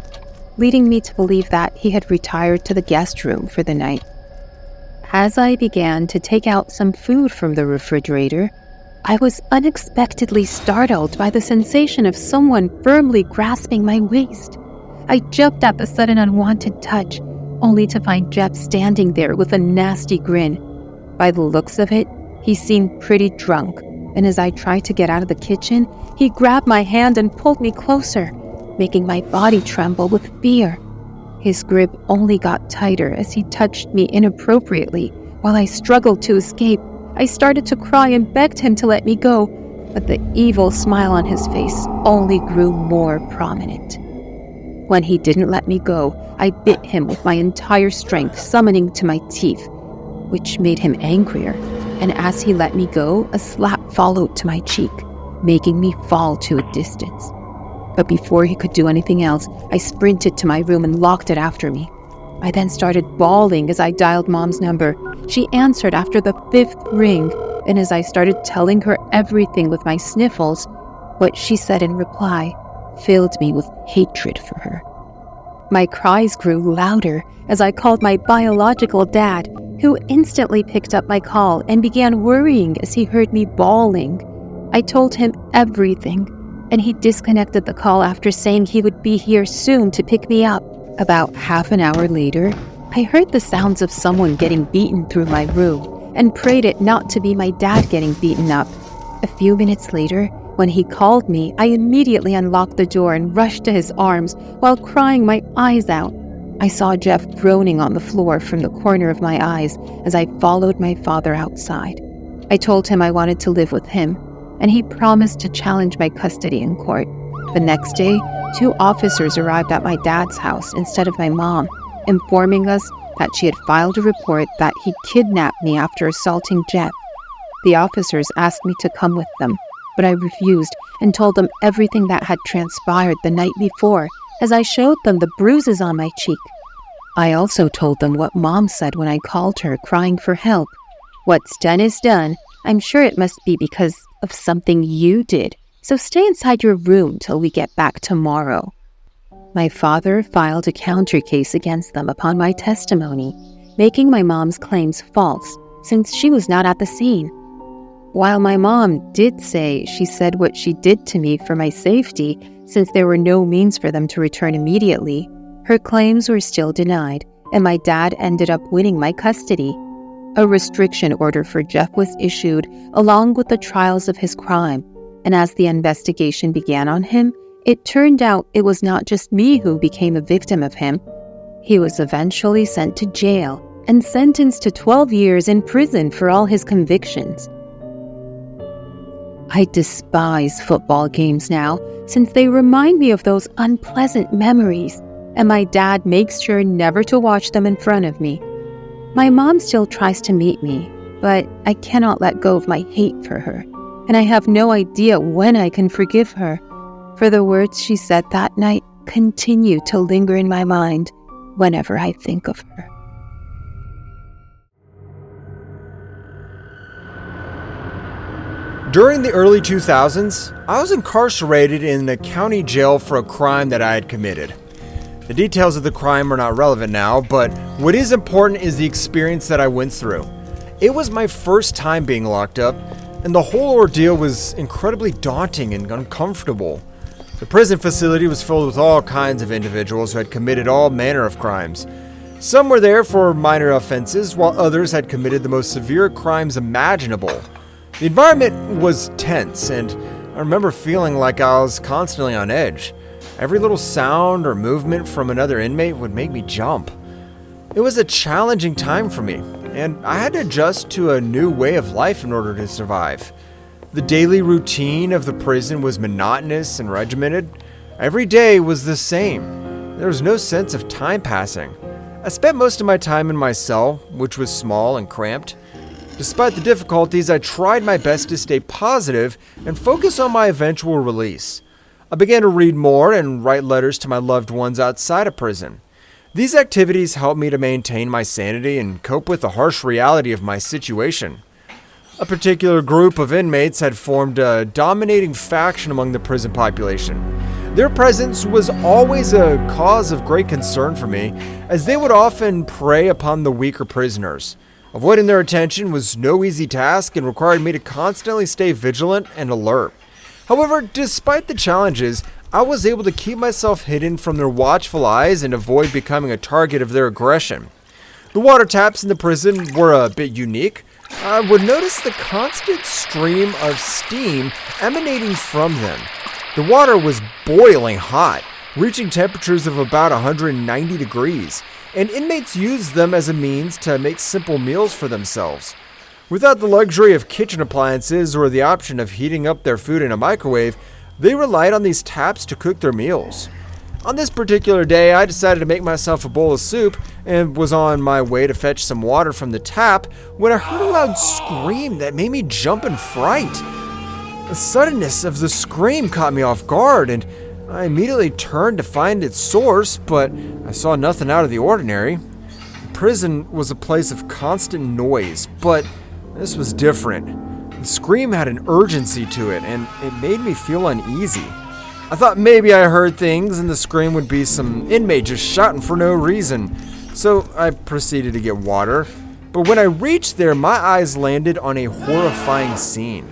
leading me to believe that he had retired to the guest room for the night. As I began to take out some food from the refrigerator, I was unexpectedly startled by the sensation of someone firmly grasping my waist. I jumped at the sudden unwanted touch, only to find Jeff standing there with a nasty grin. By the looks of it, he seemed pretty drunk, and as I tried to get out of the kitchen, he grabbed my hand and pulled me closer, making my body tremble with fear. His grip only got tighter as he touched me inappropriately. While I struggled to escape, I started to cry and begged him to let me go, but the evil smile on his face only grew more prominent. When he didn't let me go, I bit him with my entire strength, summoning to my teeth, which made him angrier, and as he let me go, a slap followed to my cheek, making me fall to a distance. But before he could do anything else, I sprinted to my room and locked it after me. I then started bawling as I dialed Mom's number. She answered after the 5th ring, and as I started telling her everything with my sniffles, what she said in reply filled me with hatred for her. My cries grew louder as I called my biological dad, who instantly picked up my call and began worrying as he heard me bawling. I told him everything, and he disconnected the call after saying he would be here soon to pick me up. About half an hour later, I heard the sounds of someone getting beaten through my room and prayed it not to be my dad getting beaten up. A few minutes later, when he called me, I immediately unlocked the door and rushed to his arms while crying my eyes out. I saw Jeff groaning on the floor from the corner of my eyes as I followed my father outside. I told him I wanted to live with him, and he promised to challenge my custody in court. The next day, 2 officers arrived at my dad's house instead of my mom, informing us that she had filed a report that he kidnapped me after assaulting Jeff. The officers asked me to come with them, but I refused and told them everything that had transpired the night before as I showed them the bruises on my cheek. I also told them what Mom said when I called her crying for help. "What's done is done. I'm sure it must be because of something you did. So stay inside your room till we get back tomorrow." My father filed a counter case against them upon my testimony, making my mom's claims false since she was not at the scene. While my mom did say she said what she did to me for my safety since there were no means for them to return immediately, her claims were still denied, and my dad ended up winning my custody. A restriction order for Jeff was issued along with the trials of his crime, and as the investigation began on him, it turned out it was not just me who became a victim of him. He was eventually sent to jail and sentenced to 12 years in prison for all his convictions. I despise football games now since they remind me of those unpleasant memories, and my dad makes sure never to watch them in front of me. My mom still tries to meet me, but I cannot let go of my hate for her, and I have no idea when I can forgive her, for the words she said that night continue to linger in my mind whenever I think of her. During the early 2000s, I was incarcerated in the county jail for a crime that I had committed. The details of the crime are not relevant now, but what is important is the experience that I went through. It was my first time being locked up, and the whole ordeal was incredibly daunting and uncomfortable. The prison facility was filled with all kinds of individuals who had committed all manner of crimes. Some were there for minor offenses, while others had committed the most severe crimes imaginable. The environment was tense, and I remember feeling like I was constantly on edge. Every little sound or movement from another inmate would make me jump. It was a challenging time for me, and I had to adjust to a new way of life in order to survive. The daily routine of the prison was monotonous and regimented. Every day was the same. There was no sense of time passing. I spent most of my time in my cell, which was small and cramped. Despite the difficulties, I tried my best to stay positive and focus on my eventual release. I began to read more and write letters to my loved ones outside of prison. These activities helped me to maintain my sanity and cope with the harsh reality of my situation. A particular group of inmates had formed a dominating faction among the prison population. Their presence was always a cause of great concern for me, as they would often prey upon the weaker prisoners. Avoiding their attention was no easy task and required me to constantly stay vigilant and alert. However, despite the challenges, I was able to keep myself hidden from their watchful eyes and avoid becoming a target of their aggression. The water taps in the prison were a bit unique. I would notice the constant stream of steam emanating from them. The water was boiling hot, reaching temperatures of about 190 degrees, and inmates used them as a means to make simple meals for themselves. Without the luxury of kitchen appliances or the option of heating up their food in a microwave, they relied on these taps to cook their meals. On this particular day, I decided to make myself a bowl of soup and was on my way to fetch some water from the tap when I heard a loud scream that made me jump in fright. The suddenness of the scream caught me off guard, and I immediately turned to find its source, but I saw nothing out of the ordinary. The prison was a place of constant noise, but this was different. The scream had an urgency to it, and it made me feel uneasy. I thought maybe I heard things and the scream would be some inmate just shouting for no reason, so I proceeded to get water. But when I reached there, my eyes landed on a horrifying scene.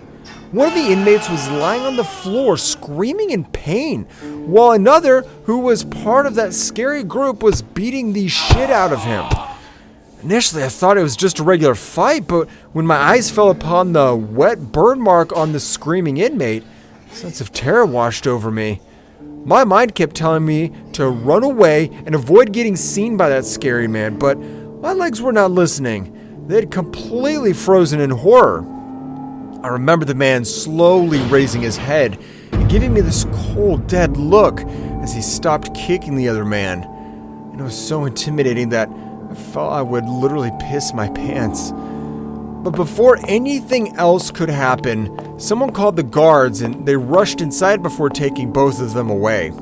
One of the inmates was lying on the floor screaming in pain, while another, who was part of that scary group, was beating the shit out of him. Initially, I thought it was just a regular fight, but when my eyes fell upon the wet burn mark on the screaming inmate, a sense of terror washed over me. My mind kept telling me to run away and avoid getting seen by that scary man, but my legs were not listening. They had completely frozen in horror. I remember the man slowly raising his head and giving me this cold, dead look as he stopped kicking the other man. And it was so intimidating that I felt I would literally piss my pants. But before anything else could happen, someone called the guards and they rushed inside before taking both of them away.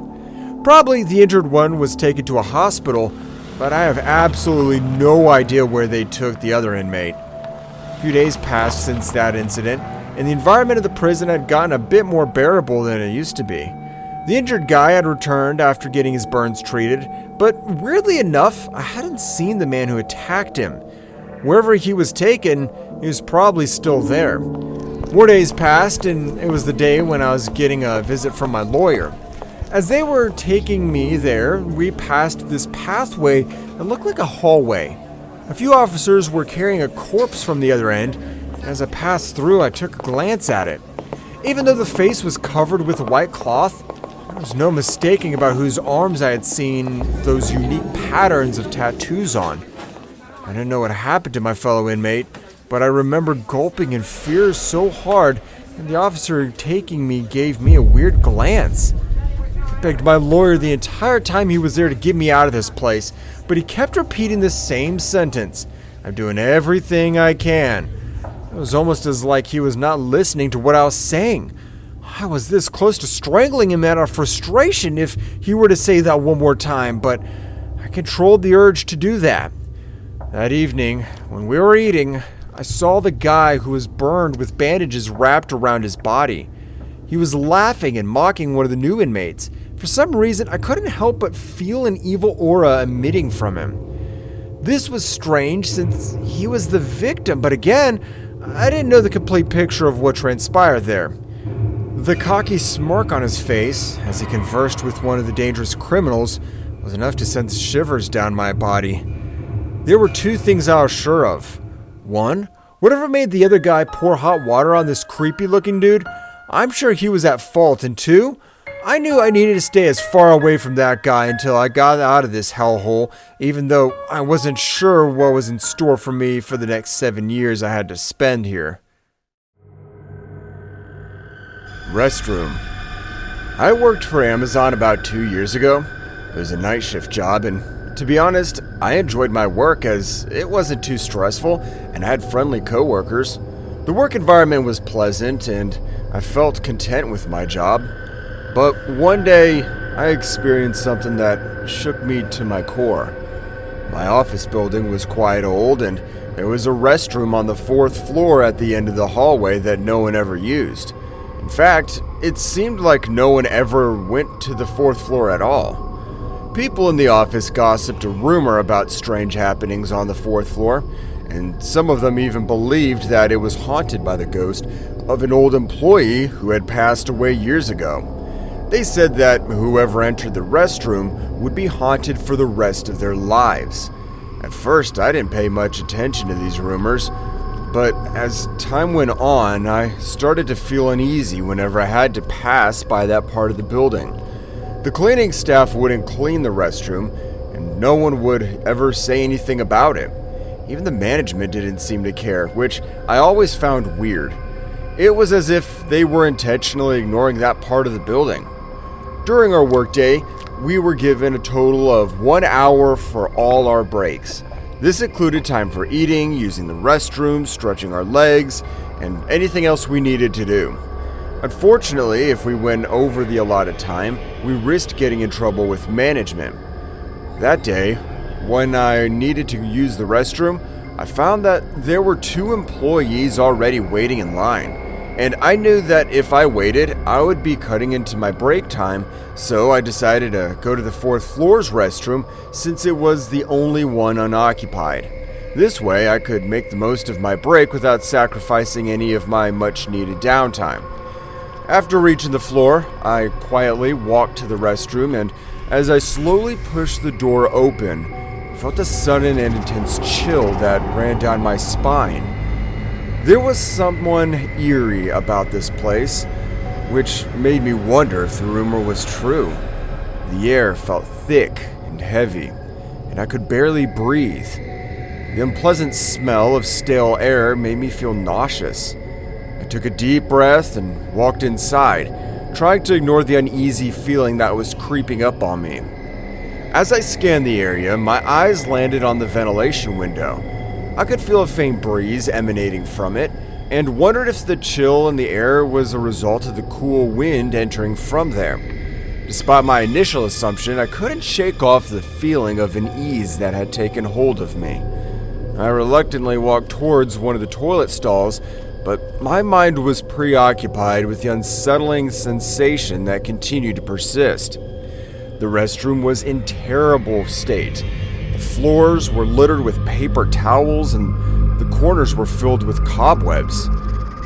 Probably the injured one was taken to a hospital, but I have absolutely no idea where they took the other inmate. A few days passed since that incident, and the environment of the prison had gotten a bit more bearable than it used to be. The injured guy had returned after getting his burns treated, but weirdly enough, I hadn't seen the man who attacked him. Wherever he was taken, he was probably still there. More days passed, and it was the day when I was getting a visit from my lawyer. As they were taking me there, we passed this pathway that looked like a hallway. A few officers were carrying a corpse from the other end, and as I passed through, I took a glance at it. Even though the face was covered with a white cloth, there was no mistaking about whose arms I had seen those unique patterns of tattoos on. I didn't know what happened to my fellow inmate, but I remember gulping in fear so hard, and the officer taking me gave me a weird glance. I begged my lawyer the entire time he was there to get me out of this place, but he kept repeating the same sentence. I'm doing everything I can. It was almost as like he was not listening to what I was saying. I was this close to strangling him out of frustration if he were to say that one more time, but I controlled the urge to do that. That evening, when we were eating, I saw the guy who was burned with bandages wrapped around his body. He was laughing and mocking one of the new inmates. For some reason, I couldn't help but feel an evil aura emitting from him. This was strange since he was the victim, but again, I didn't know the complete picture of what transpired there. The cocky smirk on his face as he conversed with one of the dangerous criminals was enough to send shivers down my body. There were two things I was sure of. One, whatever made the other guy pour hot water on this creepy-looking dude, I'm sure he was at fault. And two, I knew I needed to stay as far away from that guy until I got out of this hellhole, even though I wasn't sure what was in store for me for the next 7 years I had to spend here. Restroom. I worked for Amazon about 2 years ago. It was a night shift job, and to be honest, I enjoyed my work as it wasn't too stressful and I had friendly coworkers. The work environment was pleasant and I felt content with my job. But one day, I experienced something that shook me to my core. My office building was quite old, and there was a restroom on the 4th floor at the end of the hallway that no one ever used. In fact, it seemed like no one ever went to the 4th floor at all. People in the office gossiped a rumor about strange happenings on the 4th floor, and some of them even believed that it was haunted by the ghost of an old employee who had passed away years ago. They said that whoever entered the restroom would be haunted for the rest of their lives. At first, I didn't pay much attention to these rumors, but as time went on, I started to feel uneasy whenever I had to pass by that part of the building. The cleaning staff wouldn't clean the restroom, and no one would ever say anything about it. Even the management didn't seem to care, which I always found weird. It was as if they were intentionally ignoring that part of the building. During our workday, we were given a total of 1 hour for all our breaks. This included time for eating, using the restroom, stretching our legs, and anything else we needed to do. Unfortunately, if we went over the allotted time, we risked getting in trouble with management. That day, when I needed to use the restroom, I found that there were 2 employees already waiting in line. And I knew that if I waited, I would be cutting into my break time, so I decided to go to the 4th floor's restroom since it was the only one unoccupied. This way, I could make the most of my break without sacrificing any of my much-needed downtime. After reaching the floor, I quietly walked to the restroom, and as I slowly pushed the door open, I felt a sudden and intense chill that ran down my spine. There was someone eerie about this place, which made me wonder if the rumor was true. The air felt thick and heavy, and I could barely breathe. The unpleasant smell of stale air made me feel nauseous. I took a deep breath and walked inside, trying to ignore the uneasy feeling that was creeping up on me. As I scanned the area, my eyes landed on the ventilation window. I could feel a faint breeze emanating from it, and wondered if the chill in the air was a result of the cool wind entering from there. Despite my initial assumption, I couldn't shake off the feeling of unease that had taken hold of me. I reluctantly walked towards one of the toilet stalls, but my mind was preoccupied with the unsettling sensation that continued to persist. The restroom was in terrible state. The floors were littered with paper towels and the corners were filled with cobwebs.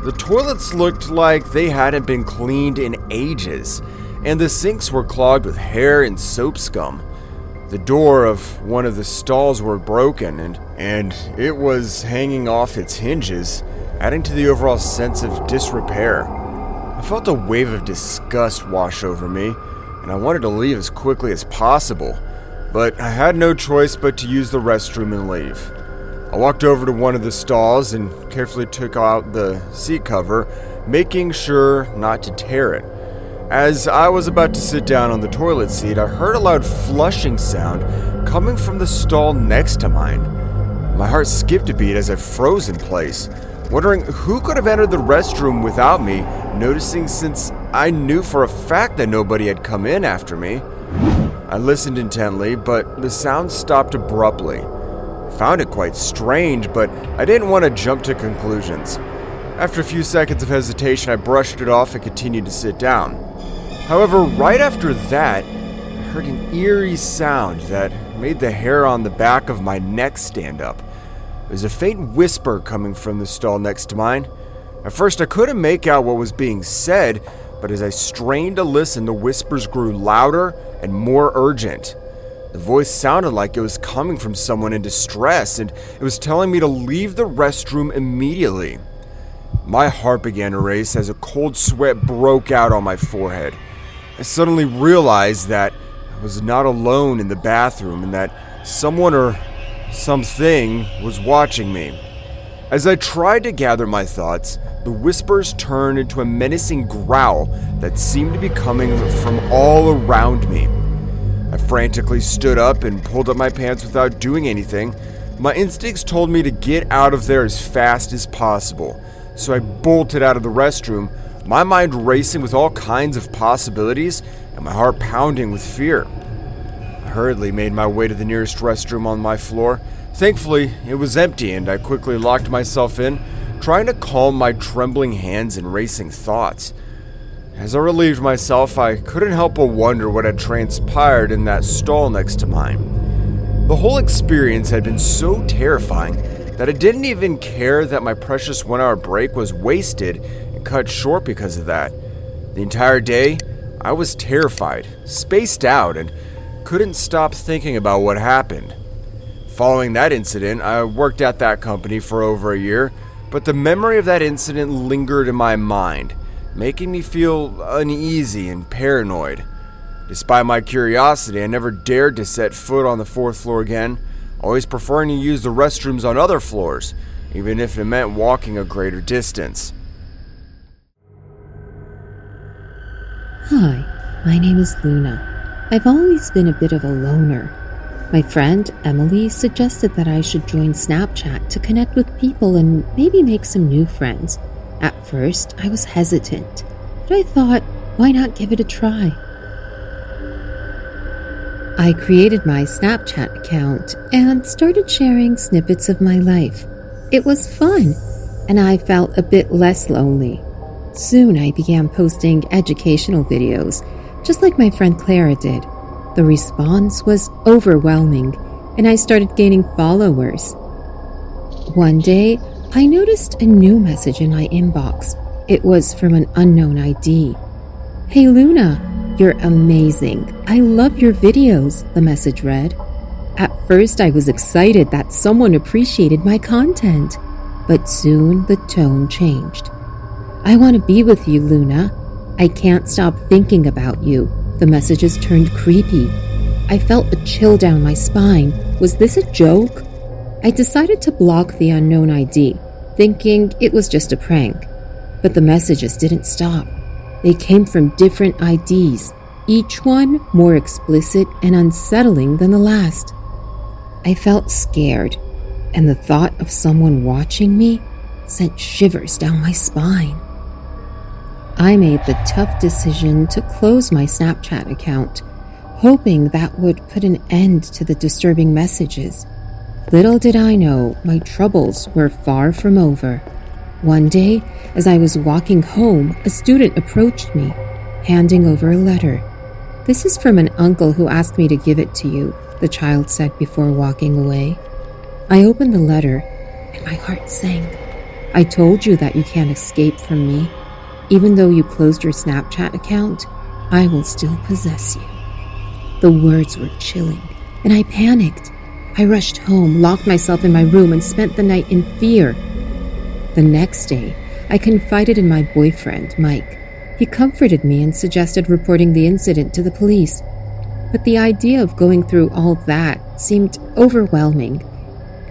The toilets looked like they hadn't been cleaned in ages, and the sinks were clogged with hair and soap scum. The door of one of the stalls were broken and it was hanging off its hinges, adding to the overall sense of disrepair. I felt a wave of disgust wash over me, and I wanted to leave as quickly as possible, but I had no choice but to use the restroom and leave. I walked over to one of the stalls and carefully took out the seat cover, making sure not to tear it. As I was about to sit down on the toilet seat, I heard a loud flushing sound coming from the stall next to mine. My heart skipped a beat as I froze in place, wondering who could have entered the restroom without me, noticing since I knew for a fact that nobody had come in after me. I listened intently, but the sound stopped abruptly. I found it quite strange, but I didn't want to jump to conclusions. After a few seconds of hesitation, I brushed it off and continued to sit down. However, right after that, I heard an eerie sound that made the hair on the back of my neck stand up. There was a faint whisper coming from the stall next to mine. At first, I couldn't make out what was being said, but as I strained to listen, the whispers grew louder and more urgent. The voice sounded like it was coming from someone in distress, and it was telling me to leave the restroom immediately. My heart began to race as a cold sweat broke out on my forehead. I suddenly realized that I was not alone in the bathroom and that someone or something was watching me. As I tried to gather my thoughts, the whispers turned into a menacing growl that seemed to be coming from all around me. I frantically stood up and pulled up my pants without doing anything. My instincts told me to get out of there as fast as possible, so I bolted out of the restroom, my mind racing with all kinds of possibilities and my heart pounding with fear. I hurriedly made my way to the nearest restroom on my floor. Thankfully, it was empty and I quickly locked myself in, trying to calm my trembling hands and racing thoughts. As I relieved myself, I couldn't help but wonder what had transpired in that stall next to mine. The whole experience had been so terrifying that I didn't even care that my precious 1-hour break was wasted and cut short because of that. The entire day, I was terrified, spaced out, and couldn't stop thinking about what happened. Following that incident, I worked at that company for over a year, but the memory of that incident lingered in my mind, making me feel uneasy and paranoid. Despite my curiosity, I never dared to set foot on the 4th floor again, always preferring to use the restrooms on other floors, even if it meant walking a greater distance. Hi, my name is Luna. I've always been a bit of a loner. My friend Emily suggested that I should join Snapchat to connect with people and maybe make some new friends. At first, I was hesitant, but I thought, why not give it a try? I created my Snapchat account and started sharing snippets of my life. It was fun, and I felt a bit less lonely. Soon I began posting educational videos, just like my friend Clara did. The response was overwhelming, and I started gaining followers. One day, I noticed a new message in my inbox. It was from an unknown ID. "Hey Luna, you're amazing. I love your videos," the message read. At first, I was excited that someone appreciated my content, but soon the tone changed. "I want to be with you, Luna. I can't stop thinking about you." The messages turned creepy. I felt a chill down my spine. Was this a joke? I decided to block the unknown ID, thinking it was just a prank. But the messages didn't stop. They came from different IDs, each one more explicit and unsettling than the last. I felt scared, and the thought of someone watching me sent shivers down my spine. I made the tough decision to close my Snapchat account, hoping that would put an end to the disturbing messages. Little did I know, my troubles were far from over. One day, as I was walking home, a student approached me, handing over a letter. "This is from an uncle who asked me to give it to you," the child said before walking away. I opened the letter, and my heart sank. "I told you that you can't escape from me. Even though you closed your Snapchat account, I will still possess you." The words were chilling, and I panicked. I rushed home, locked myself in my room, and spent the night in fear. The next day, I confided in my boyfriend, Mike. He comforted me and suggested reporting the incident to the police. But the idea of going through all that seemed overwhelming.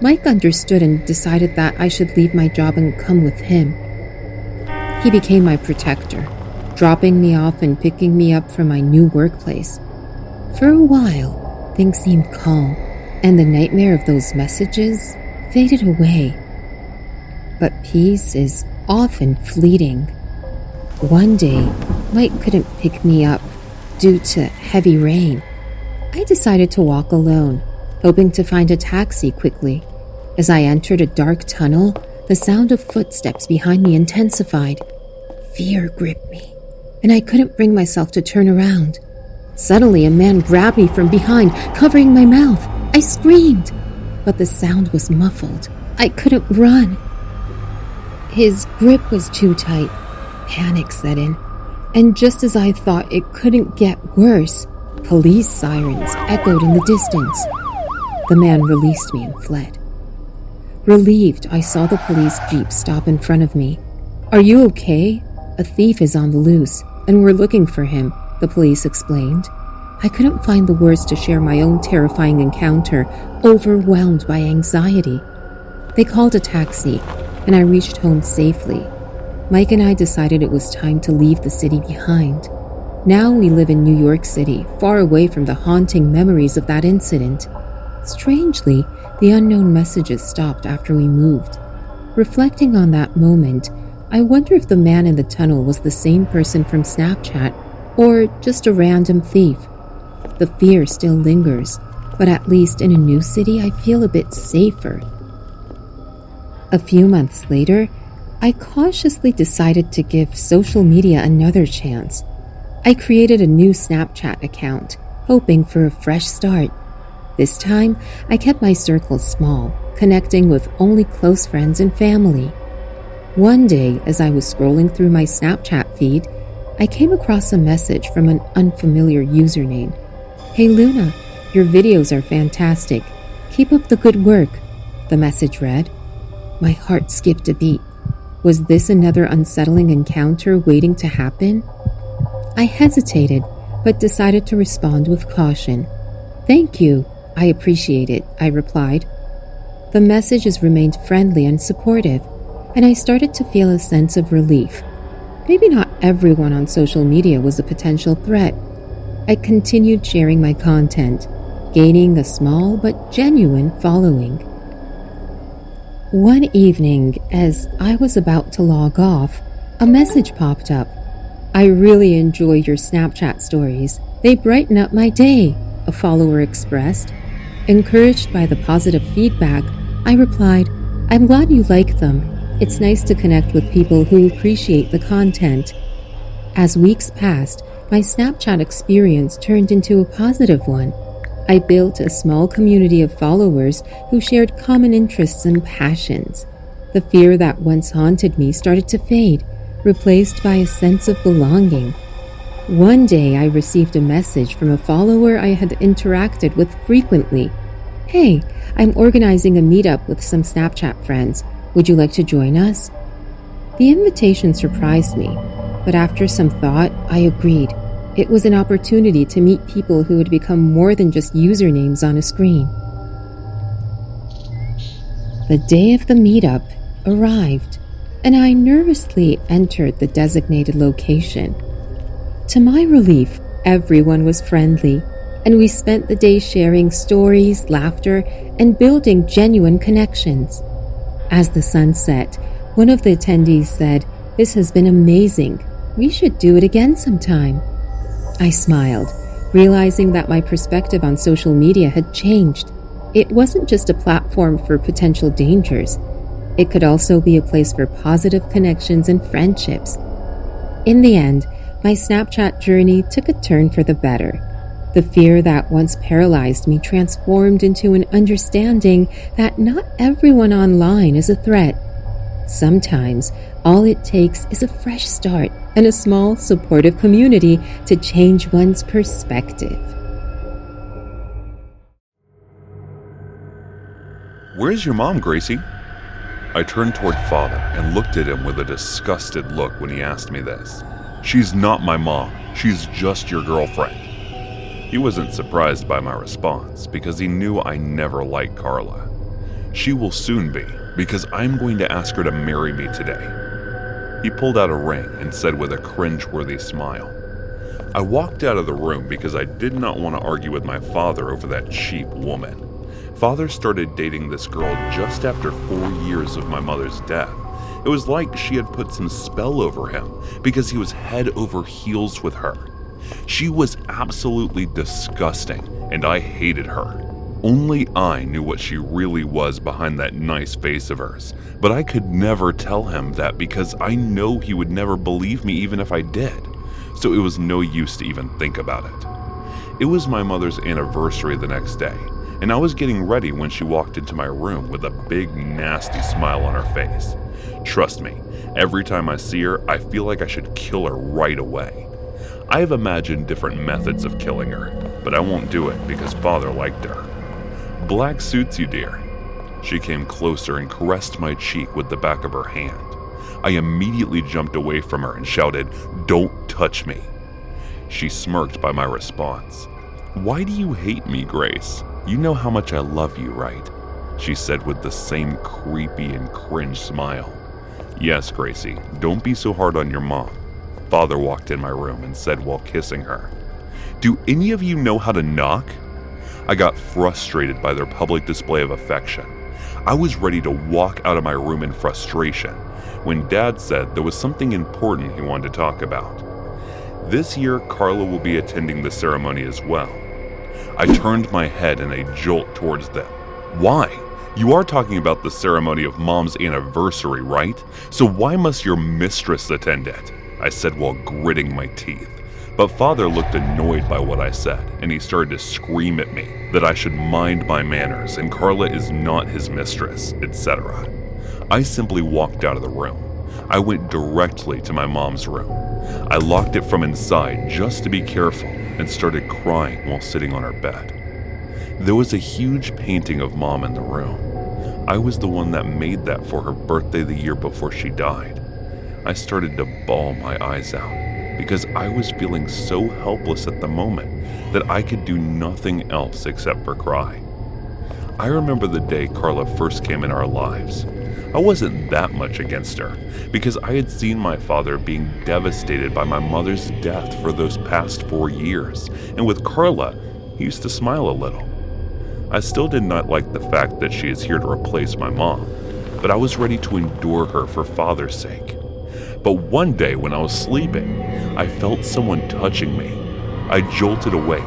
Mike understood and decided that I should leave my job and come with him. He became my protector, dropping me off and picking me up from my new workplace. For a while, things seemed calm, and the nightmare of those messages faded away. But peace is often fleeting. One day, Mike couldn't pick me up due to heavy rain. I decided to walk alone, hoping to find a taxi quickly. As I entered a dark tunnel, the sound of footsteps behind me intensified. Fear gripped me, and I couldn't bring myself to turn around. Suddenly, a man grabbed me from behind, covering my mouth. I screamed, but the sound was muffled. I couldn't run. His grip was too tight. Panic set in, and just as I thought it couldn't get worse, police sirens echoed in the distance. The man released me and fled. Relieved, I saw the police jeep stop in front of me. "Are you okay? A thief is on the loose, and we're looking for him," the police explained. I couldn't find the words to share my own terrifying encounter, overwhelmed by anxiety. They called a taxi, and I reached home safely. Mike and I decided it was time to leave the city behind. Now we live in New York City, far away from the haunting memories of that incident. Strangely, the unknown messages stopped after we moved. Reflecting on that moment, I wonder if the man in the tunnel was the same person from Snapchat or just a random thief. The fear still lingers, but at least in a new city I feel a bit safer. A few months later, I cautiously decided to give social media another chance. I created a new Snapchat account, hoping for a fresh start. This time, I kept my circle small, connecting with only close friends and family. One day, as I was scrolling through my Snapchat feed, I came across a message from an unfamiliar username. "Hey Luna, your videos are fantastic. Keep up the good work," the message read. My heart skipped a beat. Was this another unsettling encounter waiting to happen? I hesitated, but decided to respond with caution. "Thank you. I appreciate it," I replied. The messages remained friendly and supportive, and I started to feel a sense of relief. Maybe not everyone on social media was a potential threat. I continued sharing my content, gaining a small but genuine following. One evening, as I was about to log off, a message popped up. "I really enjoy your Snapchat stories. They brighten up my day," a follower expressed. Encouraged by the positive feedback, I replied, "I'm glad you like them. It's nice to connect with people who appreciate the content." As weeks passed, my Snapchat experience turned into a positive one. I built a small community of followers who shared common interests and passions. The fear that once haunted me started to fade, replaced by a sense of belonging. One day I received a message from a follower I had interacted with frequently. "Hey, I'm organizing a meetup with some Snapchat friends. Would you like to join us?" The invitation surprised me, but after some thought, I agreed. It was an opportunity to meet people who would become more than just usernames on a screen. The day of the meetup arrived, and I nervously entered the designated location. To my relief, everyone was friendly, and we spent the day sharing stories, laughter, and building genuine connections. As the sun set, one of the attendees said, "This has been amazing. We should do it again sometime." I smiled, realizing that my perspective on social media had changed. It wasn't just a platform for potential dangers. It could also be a place for positive connections and friendships. In the end, my Snapchat journey took a turn for the better. The fear that once paralyzed me transformed into an understanding that not everyone online is a threat. Sometimes, all it takes is a fresh start and a small, supportive community to change one's perspective. "Where's your mom, Gracie?" I turned toward Father and looked at him with a disgusted look when he asked me this. "She's not my mom. She's just your girlfriend." He wasn't surprised by my response because he knew I never liked Carla. "She will soon be, because I'm going to ask her to marry me today." He pulled out a ring and said with a cringe-worthy smile. I walked out of the room because I did not want to argue with my father over that cheap woman. Father started dating this girl just after 4 years of my mother's death. It was like she had put some spell over him because he was head over heels with her. She was absolutely disgusting, and I hated her. Only I knew what she really was behind that nice face of hers, but I could never tell him that because I know he would never believe me even if I did, so it was no use to even think about it. It was my mother's anniversary the next day, and I was getting ready when she walked into my room with a big nasty smile on her face. Trust me, every time I see her, I feel like I should kill her right away. I have imagined different methods of killing her, but I won't do it because Father liked her. "Black suits you, dear." She came closer and caressed my cheek with the back of her hand. I immediately jumped away from her and shouted, "Don't touch me." She smirked by my response. "Why do you hate me, Grace? You know how much I love you, right?" she said with the same creepy and cringe smile. Yes, Gracie, don't be so hard on your mom. Father walked in my room and said while kissing her. Do any of you know how to knock? I got frustrated by their public display of affection. I was ready to walk out of my room in frustration when Dad said there was something important he wanted to talk about. This year, Carla will be attending the ceremony as well. I turned my head in a jolt towards them. Why? You are talking about the ceremony of Mom's anniversary, right? So why must your mistress attend it? I said while gritting my teeth. But Father looked annoyed by what I said, and he started to scream at me that I should mind my manners and Carla is not his mistress, etc. I simply walked out of the room. I went directly to my mom's room. I locked it from inside just to be careful and started crying while sitting on her bed. There was a huge painting of Mom in the room. I was the one that made that for her birthday the year before she died. I started to bawl my eyes out because I was feeling so helpless at the moment that I could do nothing else except for cry. I remember the day Carla first came in our lives. I wasn't that much against her because I had seen my father being devastated by my mother's death for those past 4 years, and with Carla, he used to smile a little. I still did not like the fact that she is here to replace my mom, but I was ready to endure her for Father's sake. But one day when I was sleeping, I felt someone touching me. I jolted awake,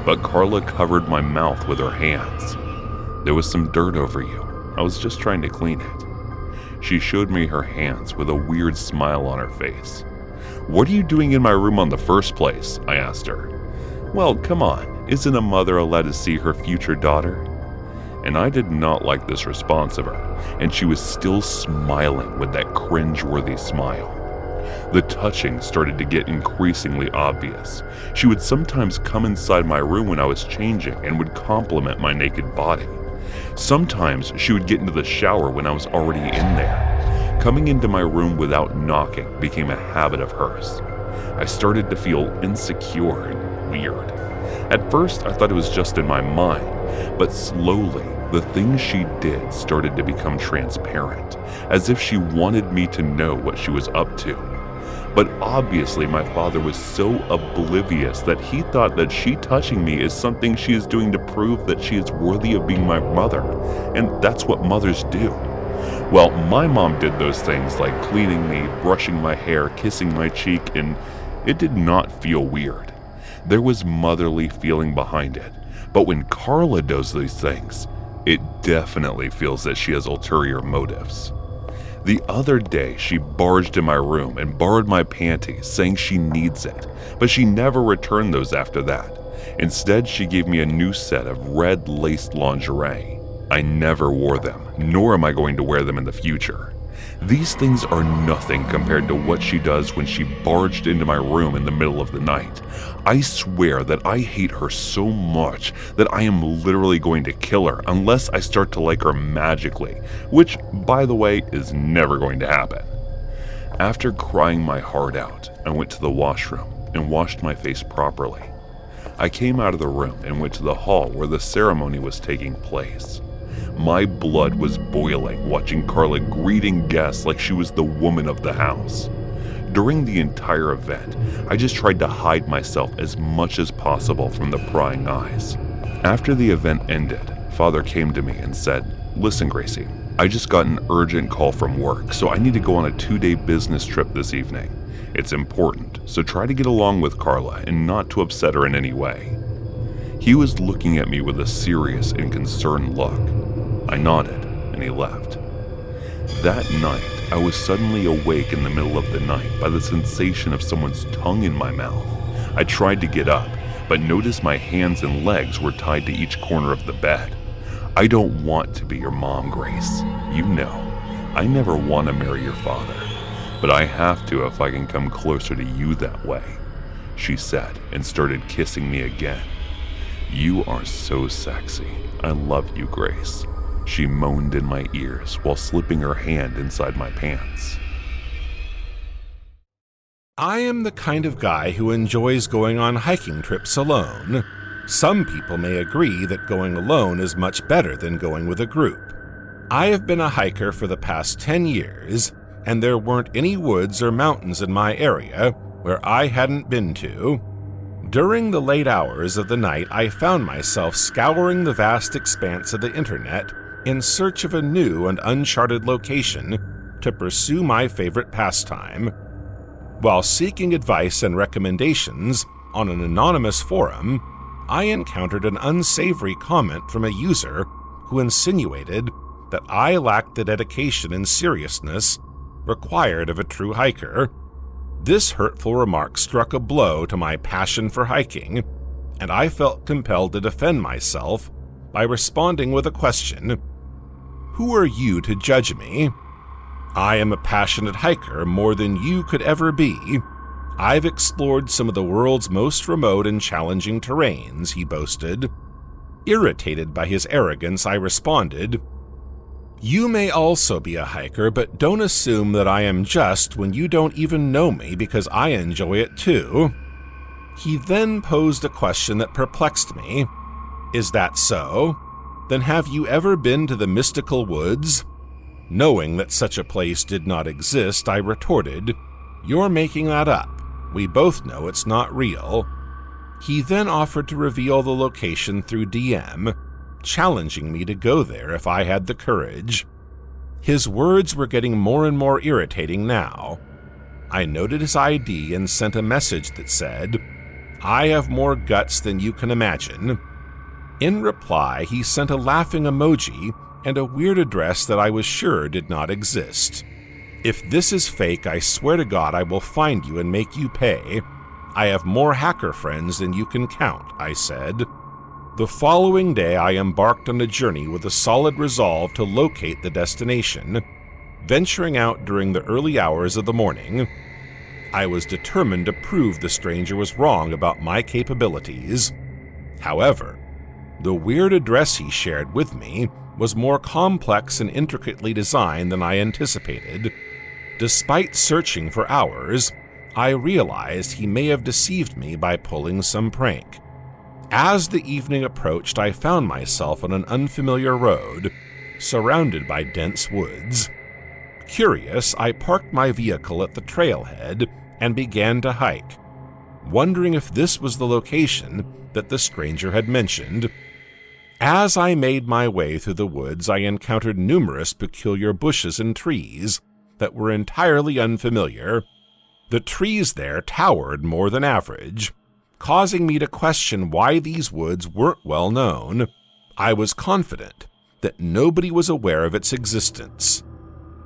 but Carla covered my mouth with her hands. There was some dirt over you. I was just trying to clean it. She showed me her hands with a weird smile on her face. What are you doing in my room in the first place? I asked her. Well, come on, isn't a mother allowed to see her future daughter? And I did not like this response of her, and she was still smiling with that cringe-worthy smile. The touching started to get increasingly obvious. She would sometimes come inside my room when I was changing and would compliment my naked body. Sometimes she would get into the shower when I was already in there. Coming into my room without knocking became a habit of hers. I started to feel insecure and weird. At first, I thought it was just in my mind, but slowly, the things she did started to become transparent, as if she wanted me to know what she was up to. But obviously my father was so oblivious that he thought that she touching me is something she is doing to prove that she is worthy of being my mother, and that's what mothers do. Well, my mom did those things like cleaning me, brushing my hair, kissing my cheek, and it did not feel weird. There was motherly feeling behind it, but when Carla does these things, it definitely feels that she has ulterior motives. The other day, she barged in my room and borrowed my panties, saying she needs it, but she never returned those after that. Instead, she gave me a new set of red laced lingerie. I never wore them, nor am I going to wear them in the future. These things are nothing compared to what she does when she barged into my room in the middle of the night. I swear that I hate her so much that I am literally going to kill her unless I start to like her magically, which, by the way, is never going to happen. After crying my heart out, I went to the washroom and washed my face properly. I came out of the room and went to the hall where the ceremony was taking place. My blood was boiling watching Carla greeting guests like she was the woman of the house. During the entire event, I just tried to hide myself as much as possible from the prying eyes. After the event ended, Father came to me and said, "Listen, Gracie, I just got an urgent call from work, so I need to go on a 2-day business trip this evening. It's important, so try to get along with Carla and not to upset her in any way." He was looking at me with a serious and concerned look. I nodded, and he left. That night, I was suddenly awake in the middle of the night by the sensation of someone's tongue in my mouth. I tried to get up, but noticed my hands and legs were tied to each corner of the bed. I don't want to be your mom, Grace. You know, I never want to marry your father, but I have to if I can come closer to you that way, she said and started kissing me again. You are so sexy. I love you, Grace. She moaned in my ears while slipping her hand inside my pants. I am the kind of guy who enjoys going on hiking trips alone. Some people may agree that going alone is much better than going with a group. I have been a hiker for the past 10 years, and there weren't any woods or mountains in my area where I hadn't been to. During the late hours of the night, I found myself scouring the vast expanse of the internet in search of a new and uncharted location to pursue my favorite pastime. While seeking advice and recommendations on an anonymous forum, I encountered an unsavory comment from a user who insinuated that I lacked the dedication and seriousness required of a true hiker. This hurtful remark struck a blow to my passion for hiking, and I felt compelled to defend myself by responding with a question. Who are you to judge me? I am a passionate hiker more than you could ever be. I've explored some of the world's most remote and challenging terrains, he boasted. Irritated by his arrogance, I responded, You may also be a hiker, but don't assume that I am just when you don't even know me because I enjoy it too. He then posed a question that perplexed me. Is that so? Then have you ever been to the mystical woods? Knowing that such a place did not exist, I retorted, You're making that up. We both know it's not real. He then offered to reveal the location through DM, challenging me to go there if I had the courage. His words were getting more and more irritating now. I noted his ID and sent a message that said, I have more guts than you can imagine. In reply, he sent a laughing emoji and a weird address that I was sure did not exist. If this is fake, I swear to God I will find you and make you pay. I have more hacker friends than you can count, I said. The following day, I embarked on a journey with a solid resolve to locate the destination, venturing out during the early hours of the morning. I was determined to prove the stranger was wrong about my capabilities. However, the weird address he shared with me was more complex and intricately designed than I anticipated. Despite searching for hours, I realized he may have deceived me by pulling some prank. As the evening approached, I found myself on an unfamiliar road, surrounded by dense woods. Curious, I parked my vehicle at the trailhead and began to hike, wondering if this was the location that the stranger had mentioned. As I made my way through the woods, I encountered numerous peculiar bushes and trees that were entirely unfamiliar. The trees there towered more than average, causing me to question why these woods weren't well known. I was confident that nobody was aware of its existence.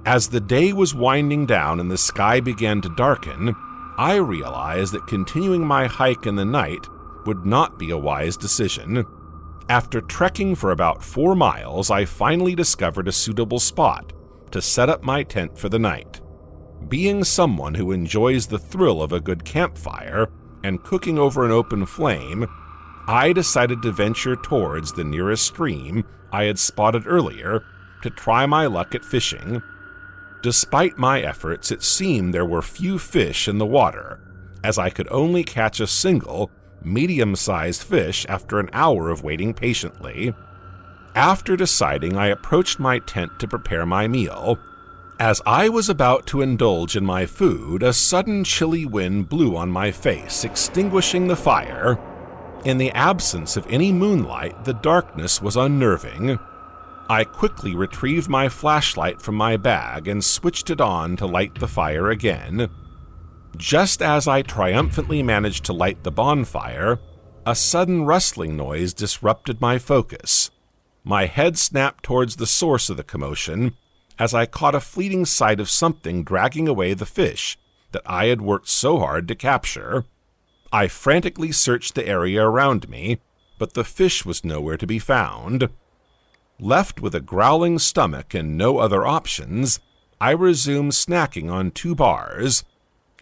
As the day was winding down and the sky began to darken, I realized that continuing my hike in the night would not be a wise decision. After trekking for about 4 miles, I finally discovered a suitable spot to set up my tent for the night. Being someone who enjoys the thrill of a good campfire and cooking over an open flame, I decided to venture towards the nearest stream I had spotted earlier to try my luck at fishing. Despite my efforts, it seemed there were few fish in the water, as I could only catch a single medium-sized fish after an hour of waiting patiently. After deciding, I approached my tent to prepare my meal. As I was about to indulge in my food, a sudden chilly wind blew on my face, extinguishing the fire. In the absence of any moonlight, the darkness was unnerving. I quickly retrieved my flashlight from my bag and switched it on to light the fire again. Just as I triumphantly managed to light the bonfire, a sudden rustling noise disrupted my focus. My head snapped towards the source of the commotion as I caught a fleeting sight of something dragging away the fish that I had worked so hard to capture. I frantically searched the area around me, but the fish was nowhere to be found. Left with a growling stomach and no other options, I resumed snacking on 2 bars.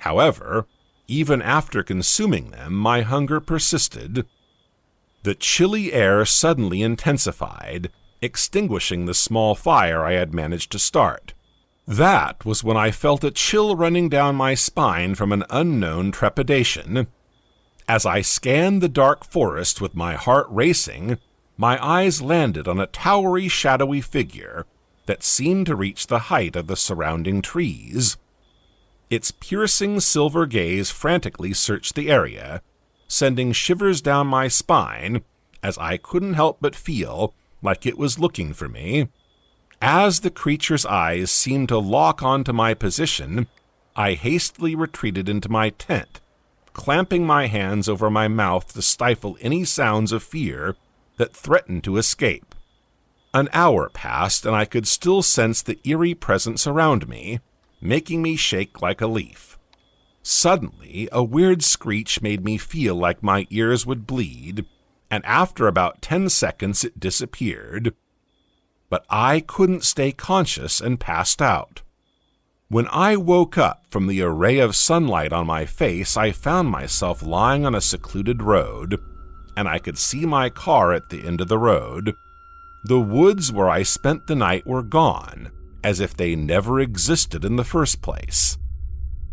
However, even after consuming them, my hunger persisted. The chilly air suddenly intensified, extinguishing the small fire I had managed to start. That was when I felt a chill running down my spine from an unknown trepidation. As I scanned the dark forest with my heart racing, my eyes landed on a towery, shadowy figure that seemed to reach the height of the surrounding trees. Its piercing silver gaze frantically searched the area, sending shivers down my spine as I couldn't help but feel like it was looking for me. As the creature's eyes seemed to lock onto my position, I hastily retreated into my tent, clamping my hands over my mouth to stifle any sounds of fear that threatened to escape. An hour passed, and I could still sense the eerie presence around me, making me shake like a leaf. Suddenly, a weird screech made me feel like my ears would bleed, and after about 10 seconds it disappeared. But I couldn't stay conscious and passed out. When I woke up from the array of sunlight on my face, I found myself lying on a secluded road, and I could see my car at the end of the road. The woods where I spent the night were gone, as if they never existed in the first place.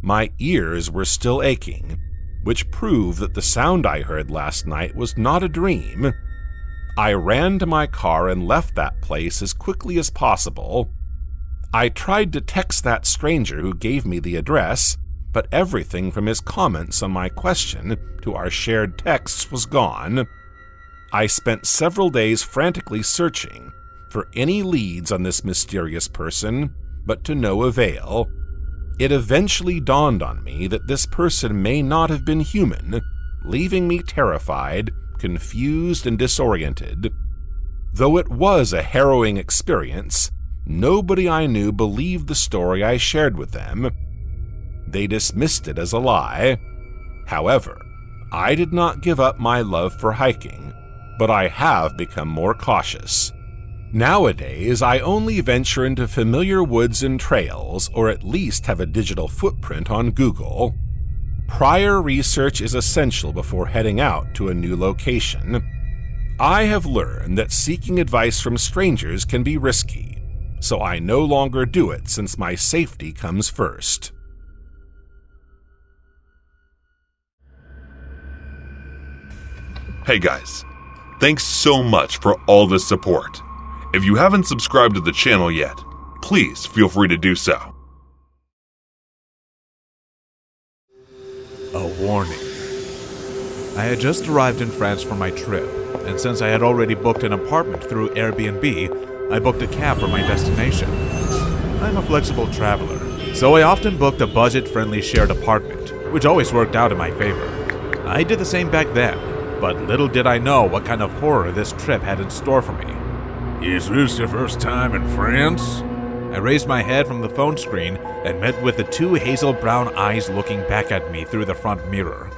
My ears were still aching, which proved that the sound I heard last night was not a dream. I ran to my car and left that place as quickly as possible. I tried to text that stranger who gave me the address, but everything from his comments on my question to our shared texts was gone. I spent several days frantically searching for any leads on this mysterious person, but to no avail. It eventually dawned on me that this person may not have been human, leaving me terrified, confused, and disoriented. Though it was a harrowing experience, nobody I knew believed the story I shared with them. They dismissed it as a lie. However, I did not give up my love for hiking, but I have become more cautious. Nowadays, I only venture into familiar woods and trails, or at least have a digital footprint on Google. Prior research is essential before heading out to a new location. I have learned that seeking advice from strangers can be risky, so I no longer do it since my safety comes first. Hey guys, thanks so much for all the support. If you haven't subscribed to the channel yet, please feel free to do so. A warning. I had just arrived in France for my trip, and since I had already booked an apartment through Airbnb, I booked a cab for my destination. I'm a flexible traveler, so I often booked a budget-friendly shared apartment, which always worked out in my favor. I did the same back then, but little did I know what kind of horror this trip had in store for me. Is this your first time in France? I raised my head from the phone screen and met with the two hazel brown eyes looking back at me through the front mirror.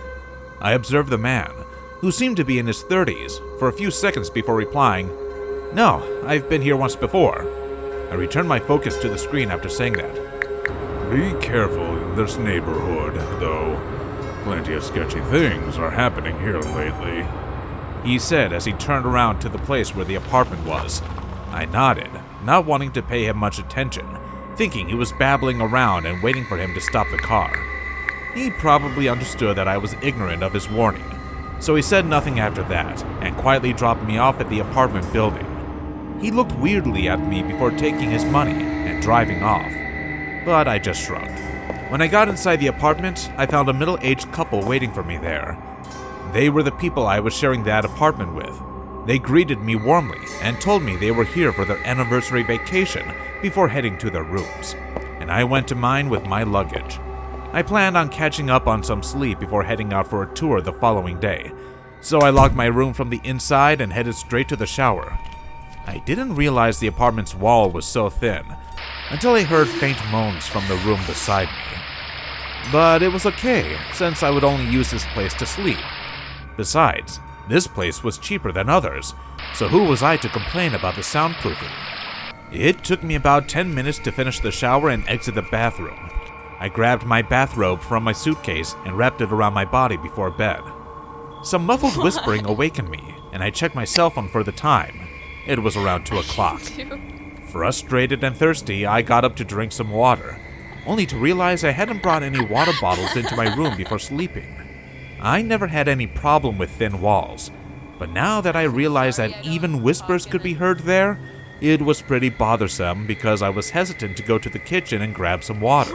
I observed the man, who seemed to be in his 30s, for a few seconds before replying, "No, I've been here once before." I returned my focus to the screen after saying that. "Be careful in this neighborhood, though. Plenty of sketchy things are happening here lately," he said as he turned around to the place where the apartment was. I nodded, not wanting to pay him much attention, thinking he was babbling around and waiting for him to stop the car. He probably understood that I was ignorant of his warning, so he said nothing after that and quietly dropped me off at the apartment building. He looked weirdly at me before taking his money and driving off, but I just shrugged. When I got inside the apartment, I found a middle-aged couple waiting for me there. They were the people I was sharing that apartment with. They greeted me warmly and told me they were here for their anniversary vacation before heading to their rooms, and I went to mine with my luggage. I planned on catching up on some sleep before heading out for a tour the following day, so I locked my room from the inside and headed straight to the shower. I didn't realize the apartment's wall was so thin until I heard faint moans from the room beside me. But it was okay, since I would only use this place to sleep. Besides, this place was cheaper than others, so who was I to complain about the soundproofing? It took me about 10 minutes to finish the shower and exit the bathroom. I grabbed my bathrobe from my suitcase and wrapped it around my body before bed. Some muffled whispering awakened me, and I checked my cell phone for the time. It was around 2 o'clock. Frustrated and thirsty, I got up to drink some water, only to realize I hadn't brought any water bottles into my room before sleeping. I never had any problem with thin walls, but now that I realized that even whispers could be heard there, It was pretty bothersome because I was hesitant to go to the kitchen and grab some water.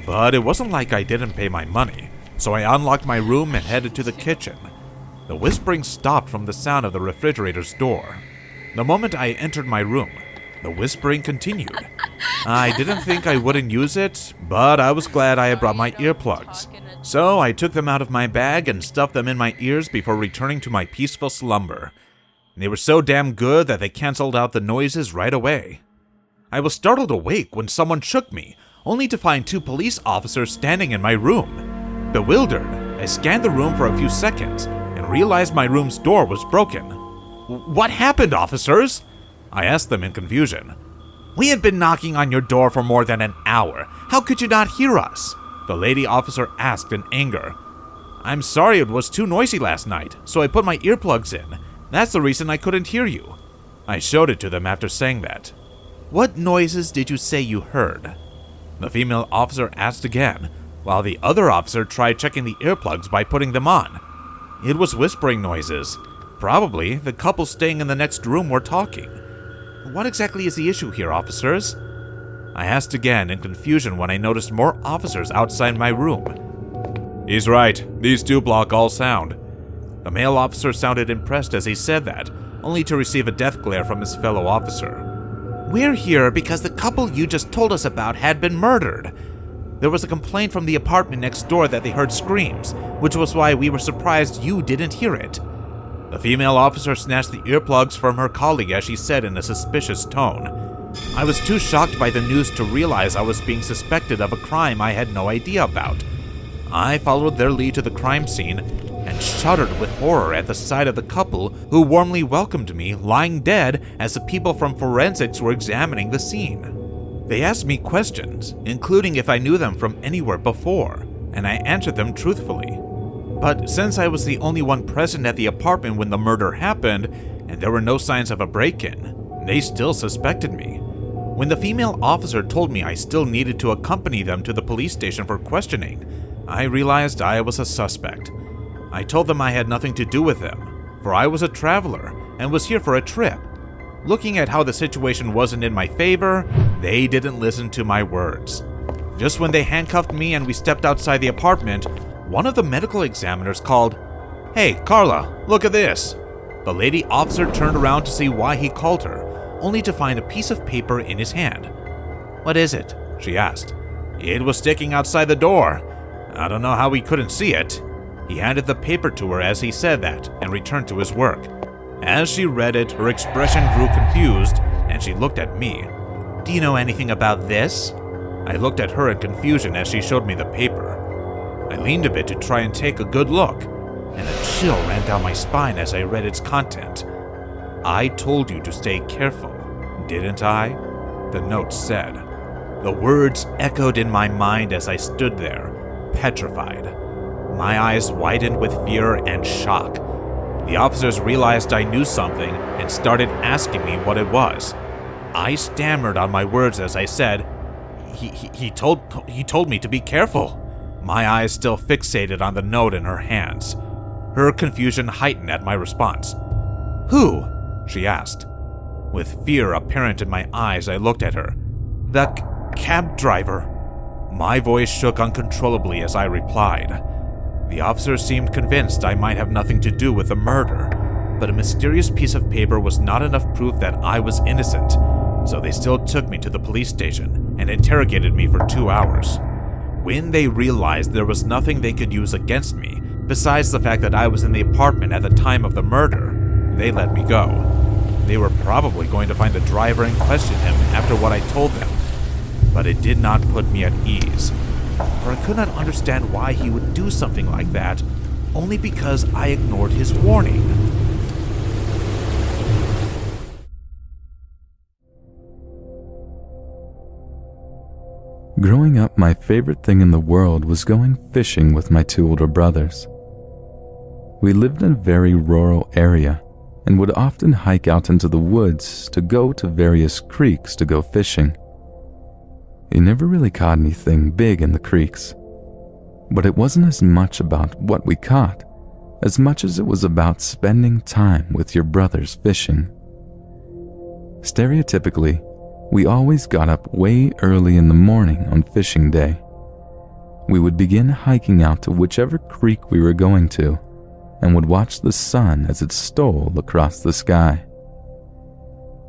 But it wasn't like I didn't pay my money, so I unlocked my room and headed to the kitchen. The whispering stopped from the sound of the refrigerator's door. The moment I entered my room, the whispering continued. I didn't think I wouldn't use it, but I was glad I had brought my earplugs. So I took them out of my bag and stuffed them in my ears before returning to my peaceful slumber. They were so damn good that they canceled out the noises right away. I was startled awake when someone shook me, only to find 2 police officers standing in my room. Bewildered, I scanned the room for a few seconds and realized my room's door was broken. "What happened, officers?" I asked them in confusion. "We had been knocking on your door for more than an hour. How could you not hear us?" the lady officer asked in anger. "I'm sorry, it was too noisy last night, so I put my earplugs in. That's the reason I couldn't hear you." I showed it to them after saying that. "What noises did you say you heard?" the female officer asked again, while the other officer tried checking the earplugs by putting them on. It was whispering noises. Probably the couple staying in the next room were talking. "What exactly is the issue here, officers?" I asked again in confusion when I noticed more officers outside my room. "He's right. These 2 block all sound." The male officer sounded impressed as he said that, only to receive a death glare from his fellow officer. "We're here because the couple you just told us about had been murdered. There was a complaint from the apartment next door that they heard screams, which was why we were surprised you didn't hear it." The female officer snatched the earplugs from her colleague as she said in a suspicious tone. I was too shocked by the news to realize I was being suspected of a crime I had no idea about. I followed their lead to the crime scene and shuddered with horror at the sight of the couple who warmly welcomed me lying dead as the people from forensics were examining the scene. They asked me questions, including if I knew them from anywhere before, and I answered them truthfully. But since I was the only one present at the apartment when the murder happened, and there were no signs of a break-in, they still suspected me. When the female officer told me I still needed to accompany them to the police station for questioning, I realized I was a suspect. I told them I had nothing to do with them, for I was a traveler and was here for a trip. Looking at how the situation wasn't in my favor, they didn't listen to my words. Just when they handcuffed me and we stepped outside the apartment, one of the medical examiners called, "Hey, Carla, look at this." The lady officer turned around to see why he called her, only to find a piece of paper in his hand. "What is it?" she asked. "It was sticking outside the door. I don't know how we couldn't see it." He handed the paper to her as he said that and returned to his work. As she read it, her expression grew confused and she looked at me. "Do you know anything about this?" I looked at her in confusion as she showed me the paper. I leaned a bit to try and take a good look, and a chill ran down my spine as I read its content. "I told you to stay careful, didn't I?" the note said. The words echoed in my mind as I stood there, petrified. My eyes widened with fear and shock. The officers realized I knew something and started asking me what it was. I stammered on my words as I said, He told me to be careful." My eyes still fixated on the note in her hands. Her confusion heightened at my response. "Who?" she asked. With fear apparent in my eyes, I looked at her. "The cab driver." My voice shook uncontrollably as I replied. The officers seemed convinced I might have nothing to do with the murder, but a mysterious piece of paper was not enough proof that I was innocent, so they still took me to the police station and interrogated me for 2 hours. When they realized there was nothing they could use against me, besides the fact that I was in the apartment at the time of the murder, they let me go. They were probably going to find the driver and question him after what I told them, but it did not put me at ease, for I could not understand why he would do something like that, only because I ignored his warning. Growing up, my favorite thing in the world was going fishing with my 2 older brothers. We lived in a very rural area and would often hike out into the woods to go to various creeks to go fishing. We never really caught anything big in the creeks, but it wasn't as much about what we caught as much as it was about spending time with your brothers fishing. Stereotypically, we always got up way early in the morning on fishing day. We would begin hiking out to whichever creek we were going to and would watch the sun as it stole across the sky.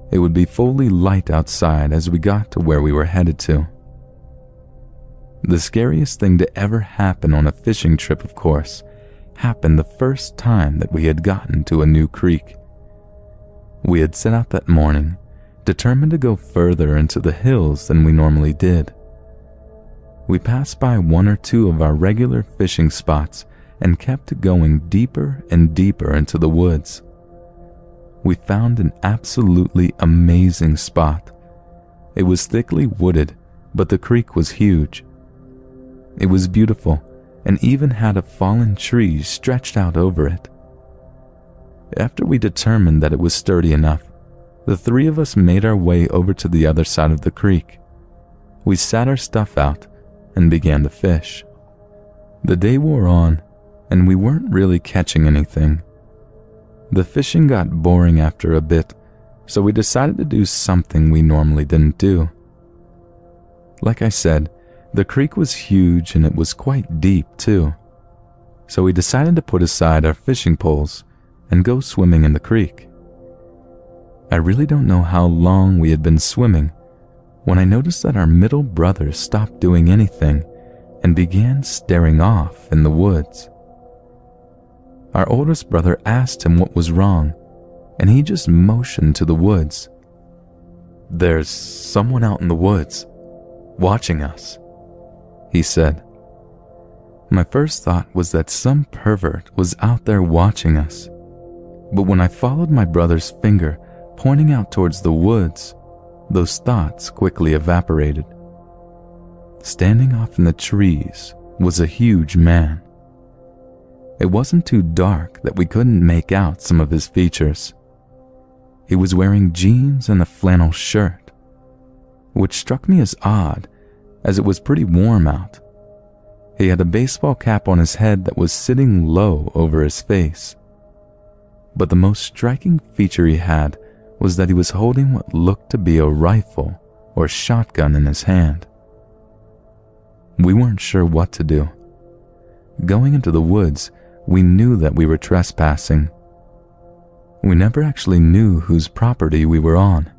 It would be fully light outside as we got to where we were headed to. The scariest thing to ever happen on a fishing trip, of course, happened the first time that we had gotten to a new creek. We had set out that morning, determined to go further into the hills than we normally did. We passed by one or two of our regular fishing spots and kept going deeper and deeper into the woods. We found an absolutely amazing spot. It was thickly wooded, but the creek was huge. It was beautiful and even had a fallen tree stretched out over it. After we determined that it was sturdy enough, the three of us made our way over to the other side of the creek. We sat our stuff out and began to fish. The day wore on, and we weren't really catching anything. The fishing got boring after a bit, so we decided to do something we normally didn't do. Like I said, the creek was huge and it was quite deep too, so we decided to put aside our fishing poles and go swimming in the creek. I really don't know how long we had been swimming when I noticed that our middle brother stopped doing anything and began staring off in the woods. Our oldest brother asked him what was wrong, and he just motioned to the woods. "There's someone out in the woods, watching us," he said. My first thought was that some pervert was out there watching us, but when I followed my brother's finger pointing out towards the woods, those thoughts quickly evaporated. Standing off in the trees was a huge man. It wasn't too dark that we couldn't make out some of his features. He was wearing jeans and a flannel shirt, which struck me as odd as it was pretty warm out. He had a baseball cap on his head that was sitting low over his face. But the most striking feature he had was that he was holding what looked to be a rifle or shotgun in his hand. We weren't sure what to do. Going into the woods, we knew that we were trespassing. We never actually knew whose property we were on,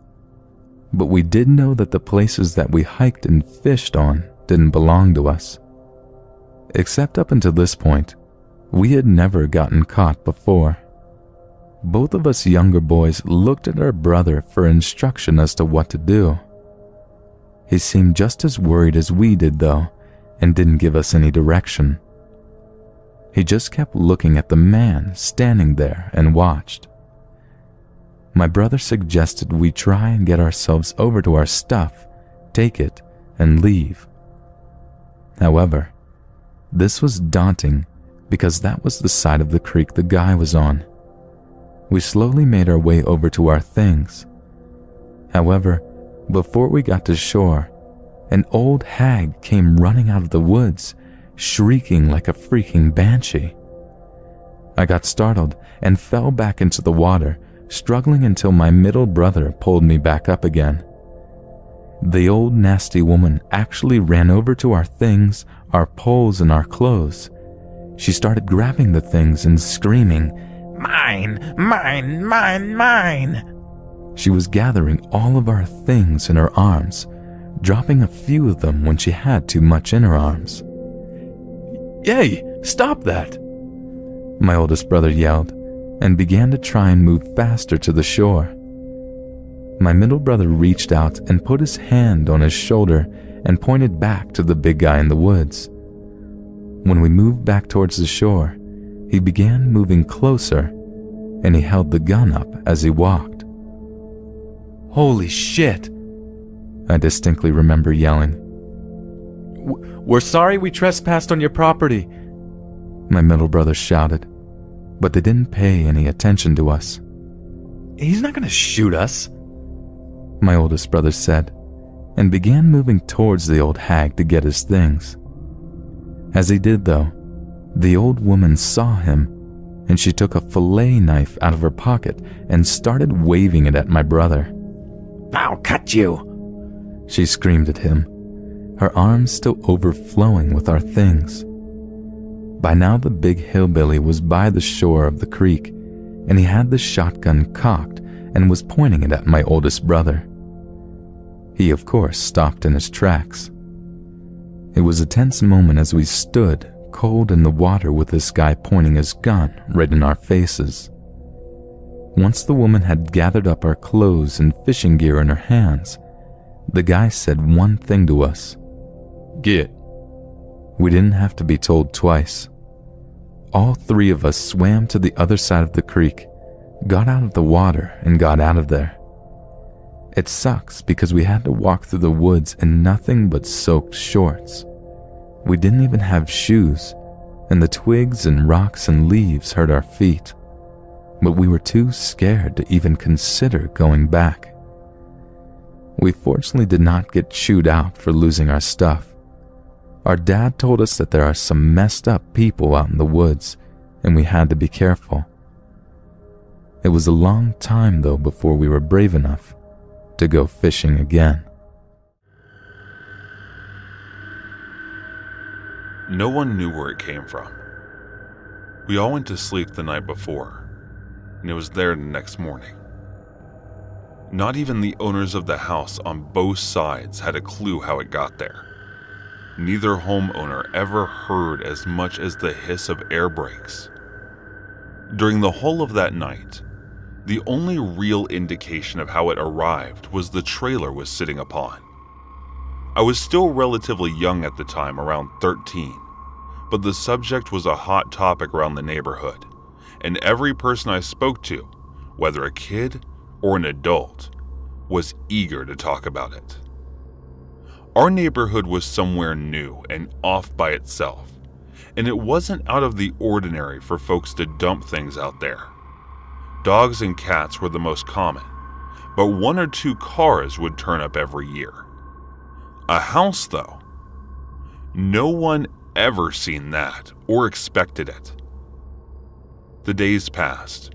but we did know that the places that we hiked and fished on didn't belong to us. Except up until this point, we had never gotten caught before. Both of us younger boys looked at our brother for instruction as to what to do. He seemed just as worried as we did, though, and didn't give us any direction. He just kept looking at the man standing there and watched. My brother suggested we try and get ourselves over to our stuff, take it, and leave. However, this was daunting because that was the side of the creek the guy was on. We slowly made our way over to our things. However, before we got to shore, an old hag came running out of the woods, shrieking like a freaking banshee. I got startled and fell back into the water, struggling until my middle brother pulled me back up again. The old nasty woman actually ran over to our things, our poles, and our clothes. She started grabbing the things and screaming, "Mine, mine, mine, mine!" She was gathering all of our things in her arms, dropping a few of them when she had too much in her arms. "Yay, stop that!" my oldest brother yelled, and began to try and move faster to the shore. My middle brother reached out and put his hand on his shoulder and pointed back to the big guy in the woods. When we moved back towards the shore, he began moving closer, and he held the gun up as he walked. "Holy shit!" I distinctly remember yelling. "We're sorry we trespassed on your property," my middle brother shouted, but they didn't pay any attention to us. "He's not gonna shoot us," my oldest brother said, and began moving towards the old hag to get his things. As he did, though, the old woman saw him, and she took a fillet knife out of her pocket and started waving it at my brother. I'll cut you," she screamed at him, her arms still overflowing with our things. By now the big hillbilly was by the shore of the creek, and he had the shotgun cocked and was pointing it at my oldest brother. He, of course, stopped in his tracks. It was a tense moment as we stood, cold in the water with this guy pointing his gun right in our faces. Once the woman had gathered up our clothes and fishing gear in her hands, the guy said one thing to us: "Get." We didn't have to be told twice. All three of us swam to the other side of the creek, got out of the water, and got out of there. It sucks because we had to walk through the woods in nothing but soaked shorts. We didn't even have shoes, and the twigs and rocks and leaves hurt our feet. But we were too scared to even consider going back. We fortunately did not get chewed out for losing our stuff. Our dad told us that there are some messed up people out in the woods, and we had to be careful. It was a long time, though, before we were brave enough to go fishing again. No one knew where it came from. We all went to sleep the night before, and it was there the next morning. Not even the owners of the house on both sides had a clue how it got there. Neither homeowner ever heard as much as the hiss of air brakes. During the whole of that night, the only real indication of how it arrived was the trailer was sitting upon. I was still relatively young at the time, around 13, but the subject was a hot topic around the neighborhood, and every person I spoke to, whether a kid or an adult, was eager to talk about it. Our neighborhood was somewhere new and off by itself, and it wasn't out of the ordinary for folks to dump things out there. Dogs and cats were the most common, but 1 or 2 cars would turn up every year. A house, though, no one ever seen that or expected it. The days passed,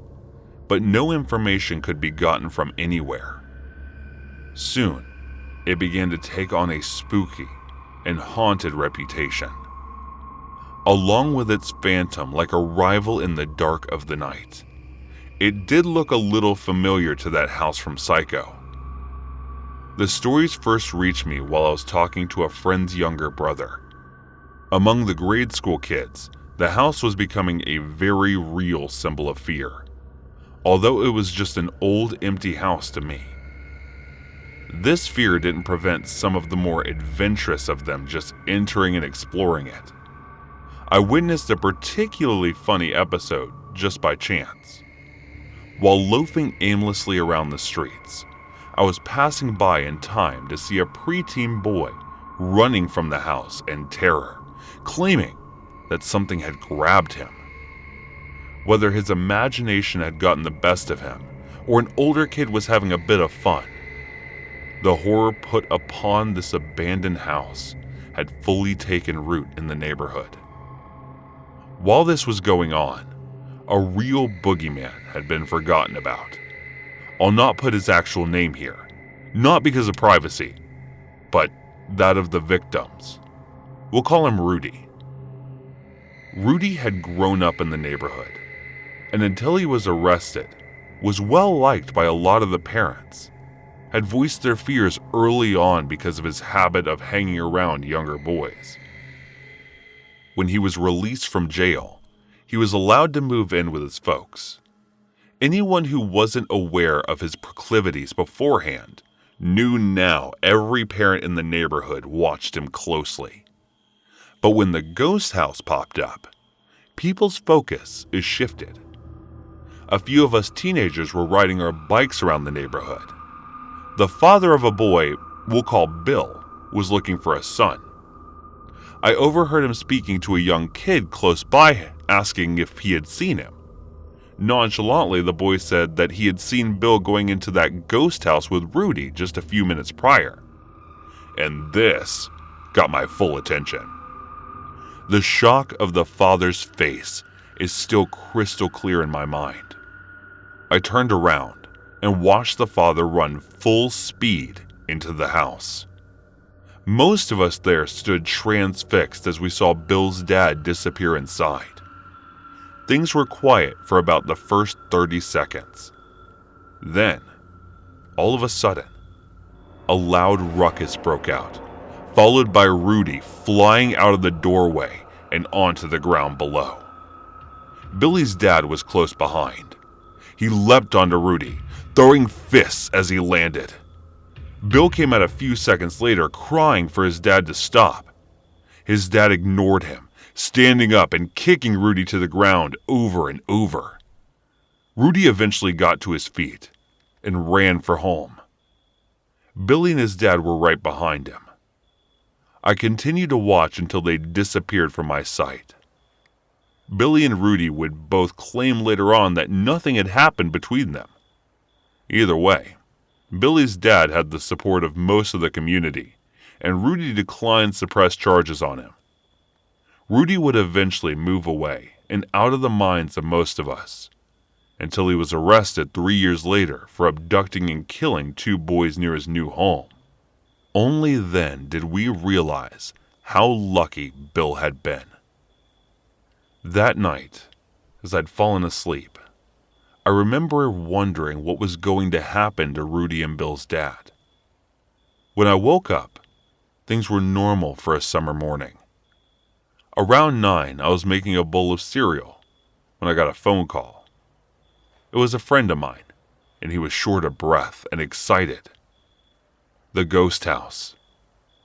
but no information could be gotten from anywhere. Soon, it began to take on a spooky and haunted reputation, along with its phantom like a rival in the dark of the night. It did look a little familiar to that house from Psycho. The stories first reached me while I was talking to a friend's younger brother. Among the grade school kids, the house was becoming a very real symbol of fear, although it was just an old, empty house to me. This fear didn't prevent some of the more adventurous of them just entering and exploring it. I witnessed a particularly funny episode just by chance. While loafing aimlessly around the streets, I was passing by in time to see a preteen boy running from the house in terror, claiming that something had grabbed him. Whether his imagination had gotten the best of him, or an older kid was having a bit of fun, the horror put upon this abandoned house had fully taken root in the neighborhood. While this was going on, a real boogeyman had been forgotten about. I'll not put his actual name here, not because of privacy, but that of the victims. We'll call him Rudy. Rudy had grown up in the neighborhood, and until he was arrested, was well liked by a lot of the parents, had voiced their fears early on because of his habit of hanging around younger boys. When he was released from jail, he was allowed to move in with his folks. Anyone who wasn't aware of his proclivities beforehand knew now every parent in the neighborhood watched him closely. But when the ghost house popped up, people's focus is shifted. A few of us teenagers were riding our bikes around the neighborhood. The father of a boy we'll call Bill was looking for a son. I overheard him speaking to a young kid close by, asking if he had seen him. Nonchalantly, the boy said that he had seen Bill going into that ghost house with Rudy just a few minutes prior. And this got my full attention. The shock of the father's face is still crystal clear in my mind. I turned around, and watched the father run full speed into the house. Most of us there stood transfixed as we saw Bill's dad disappear inside. Things were quiet for about the first 30 seconds. Then, all of a sudden, a loud ruckus broke out, followed by Rudy flying out of the doorway and onto the ground below. Billy's dad was close behind. He leapt onto Rudy, throwing fists as he landed. Bill came out a few seconds later crying for his dad to stop. His dad ignored him, standing up and kicking Rudy to the ground over and over. Rudy eventually got to his feet and ran for home. Billy and his dad were right behind him. I continued to watch until they disappeared from my sight. Billy and Rudy would both claim later on that nothing had happened between them. Either way, Billy's dad had the support of most of the community, and Rudy declined to press charges on him. Rudy would eventually move away and out of the minds of most of us, until he was arrested 3 years later for abducting and killing 2 boys near his new home. Only then did we realize how lucky Bill had been. That night, as I'd fallen asleep, I remember wondering what was going to happen to Rudy and Bill's dad. When I woke up, things were normal for a summer morning. Around 9, I was making a bowl of cereal when I got a phone call. It was a friend of mine, and he was short of breath and excited. The ghost house.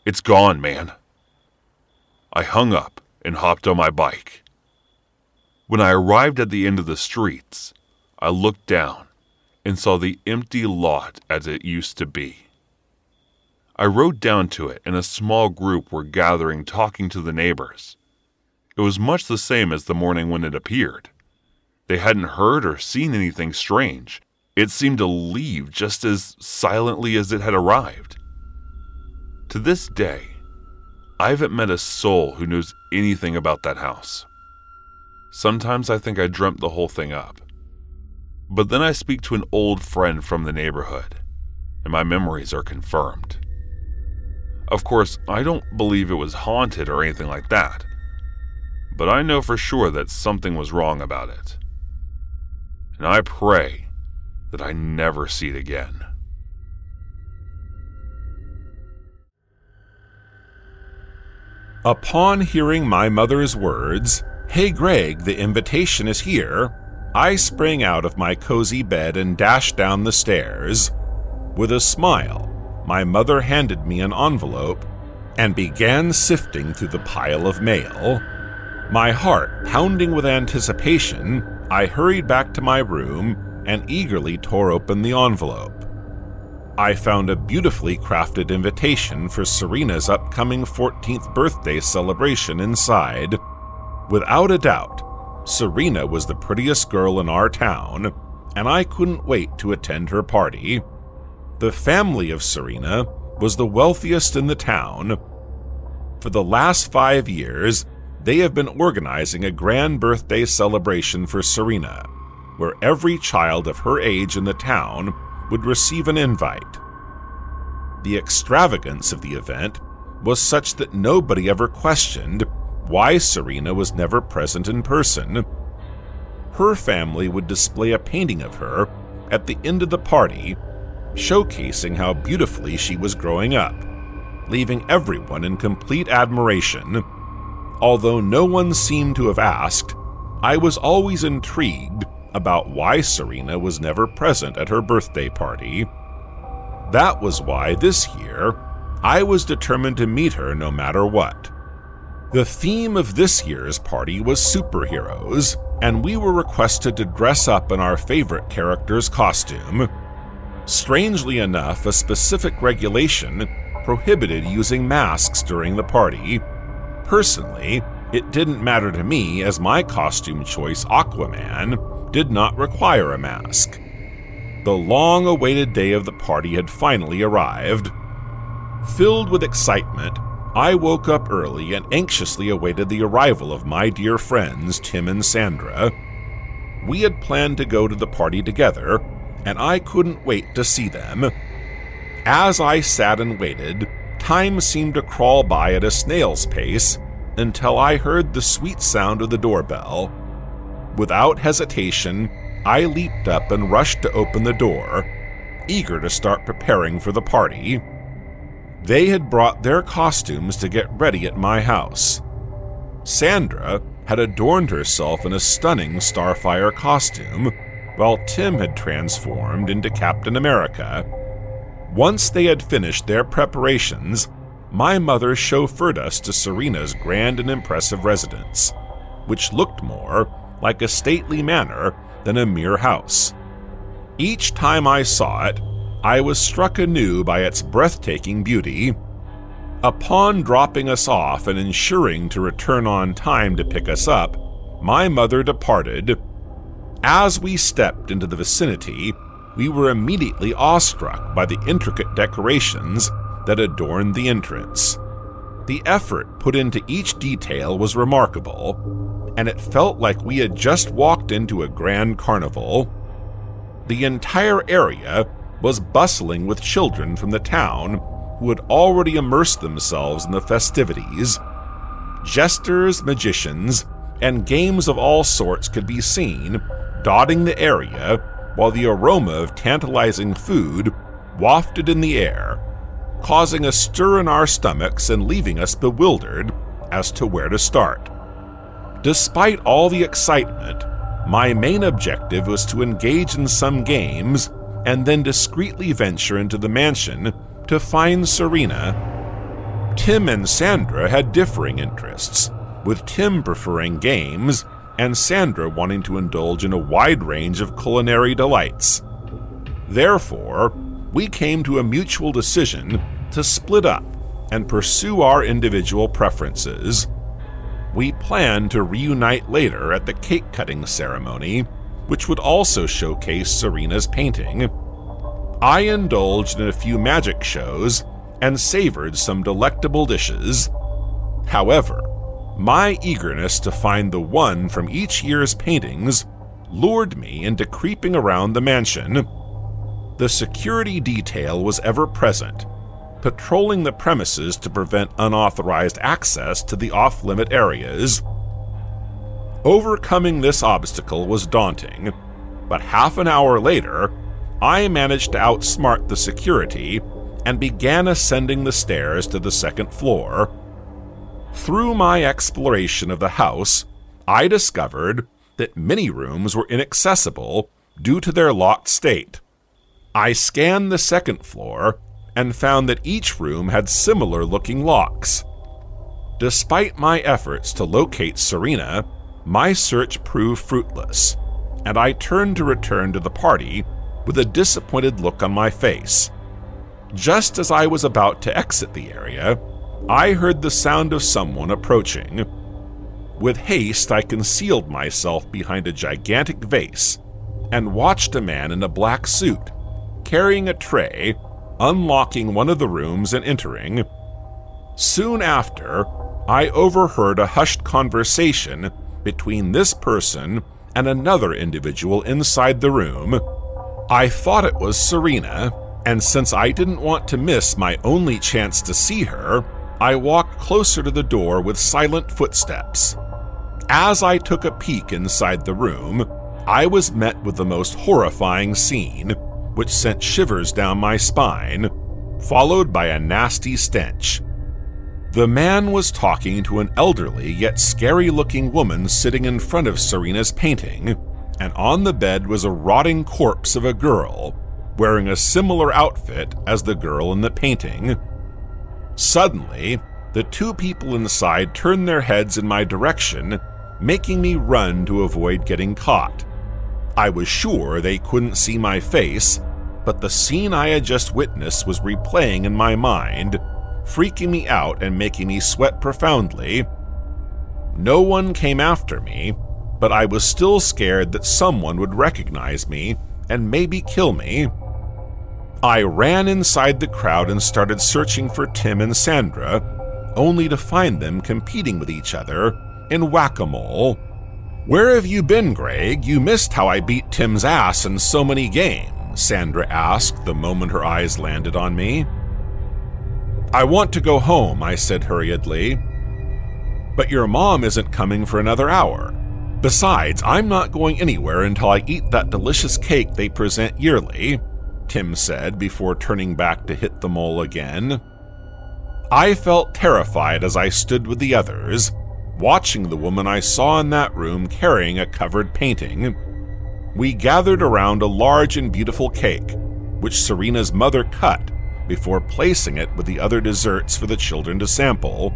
It's gone, man. I hung up and hopped on my bike. When I arrived at the end of the streets, I looked down and saw the empty lot as it used to be. I rode down to it, and a small group were gathering, talking to the neighbors. It was much the same as the morning when it appeared. They hadn't heard or seen anything strange. It seemed to leave just as silently as it had arrived. To this day, I haven't met a soul who knows anything about that house. Sometimes I think I dreamt the whole thing up. But then I speak to an old friend from the neighborhood, and my memories are confirmed. Of course, I don't believe it was haunted or anything like that, but I know for sure that something was wrong about it. And I pray that I never see it again. Upon hearing my mother's words, "Hey Greg, the invitation is here," I sprang out of my cozy bed and dashed down the stairs. With a smile, my mother handed me an envelope and began sifting through the pile of mail. My heart pounding with anticipation, I hurried back to my room and eagerly tore open the envelope. I found a beautifully crafted invitation for Serena's upcoming 14th birthday celebration inside. Without a doubt, Serena was the prettiest girl in our town, and I couldn't wait to attend her party. The family of Serena was the wealthiest in the town. For the last 5 years, they have been organizing a grand birthday celebration for Serena, where every child of her age in the town would receive an invite. The extravagance of the event was such that nobody ever questioned why Serena was never present in person. Her family would display a painting of her at the end of the party, showcasing how beautifully she was growing up, leaving everyone in complete admiration. Although no one seemed to have asked, I was always intrigued about why Serena was never present at her birthday party. That was why this year, I was determined to meet her no matter what. The theme of this year's party was superheroes, and we were requested to dress up in our favorite character's costume. Strangely enough, a specific regulation prohibited using masks during the party. Personally, it didn't matter to me as my costume choice, Aquaman, did not require a mask. The long-awaited day of the party had finally arrived. Filled with excitement, I woke up early and anxiously awaited the arrival of my dear friends Tim and Sandra. We had planned to go to the party together, and I couldn't wait to see them. As I sat and waited, time seemed to crawl by at a snail's pace until I heard the sweet sound of the doorbell. Without hesitation, I leaped up and rushed to open the door, eager to start preparing for the party. They had brought their costumes to get ready at my house. Sandra had adorned herself in a stunning Starfire costume, while Tim had transformed into Captain America. Once they had finished their preparations, my mother chauffeured us to Serena's grand and impressive residence, which looked more like a stately manor than a mere house. Each time I saw it, I was struck anew by its breathtaking beauty. Upon dropping us off and ensuring to return on time to pick us up, my mother departed. As we stepped into the vicinity, we were immediately awestruck by the intricate decorations that adorned the entrance. The effort put into each detail was remarkable, and it felt like we had just walked into a grand carnival. The entire area was bustling with children from the town who had already immersed themselves in the festivities. Jesters, magicians, and games of all sorts could be seen dotting the area, while the aroma of tantalizing food wafted in the air, causing a stir in our stomachs and leaving us bewildered as to where to start. Despite all the excitement, my main objective was to engage in some games and then discreetly venture into the mansion to find Serena. Tim and Sandra had differing interests, with Tim preferring games and Sandra wanting to indulge in a wide range of culinary delights. Therefore, we came to a mutual decision to split up and pursue our individual preferences. We planned to reunite later at the cake-cutting ceremony, which would also showcase Serena's painting. I indulged in a few magic shows and savored some delectable dishes. However, my eagerness to find the one from each year's paintings lured me into creeping around the mansion. The security detail was ever present, patrolling the premises to prevent unauthorized access to the off-limit areas. Overcoming this obstacle was daunting, but half an hour later, I managed to outsmart the security and began ascending the stairs to the second floor. Through my exploration of the house, I discovered that many rooms were inaccessible due to their locked state. I scanned the second floor and found that each room had similar-looking locks. Despite my efforts to locate Serena, my search proved fruitless, and I turned to return to the party with a disappointed look on my face. Just as I was about to exit the area, I heard the sound of someone approaching. With haste, I concealed myself behind a gigantic vase and watched a man in a black suit, carrying a tray, unlocking one of the rooms and entering. Soon after, I overheard a hushed conversation between this person and another individual inside the room. I thought it was Serena, and since I didn't want to miss my only chance to see her, I walked closer to the door with silent footsteps. As I took a peek inside the room, I was met with the most horrifying scene, which sent shivers down my spine, followed by a nasty stench. The man was talking to an elderly yet scary-looking woman sitting in front of Serena's painting, and on the bed was a rotting corpse of a girl, wearing a similar outfit as the girl in the painting. Suddenly, the two people inside turned their heads in my direction, making me run to avoid getting caught. I was sure they couldn't see my face, but the scene I had just witnessed was replaying in my mind, freaking me out and making me sweat profoundly. No one came after me, but I was still scared that someone would recognize me and maybe kill me. I ran inside the crowd and started searching for Tim and Sandra, only to find them competing with each other in whack-a-mole. "Where have you been, Greg? You missed how I beat Tim's ass in so many games," Sandra asked the moment her eyes landed on me. I want to go home, I said hurriedly. But your mom isn't coming for another hour. Besides, I'm not going anywhere until I eat that delicious cake they present yearly, Tim said before turning back to hit the mole again. I felt terrified as I stood with the others, watching the woman I saw in that room carrying a covered painting. We gathered around a large and beautiful cake, which Serena's mother cut before placing it with the other desserts for the children to sample.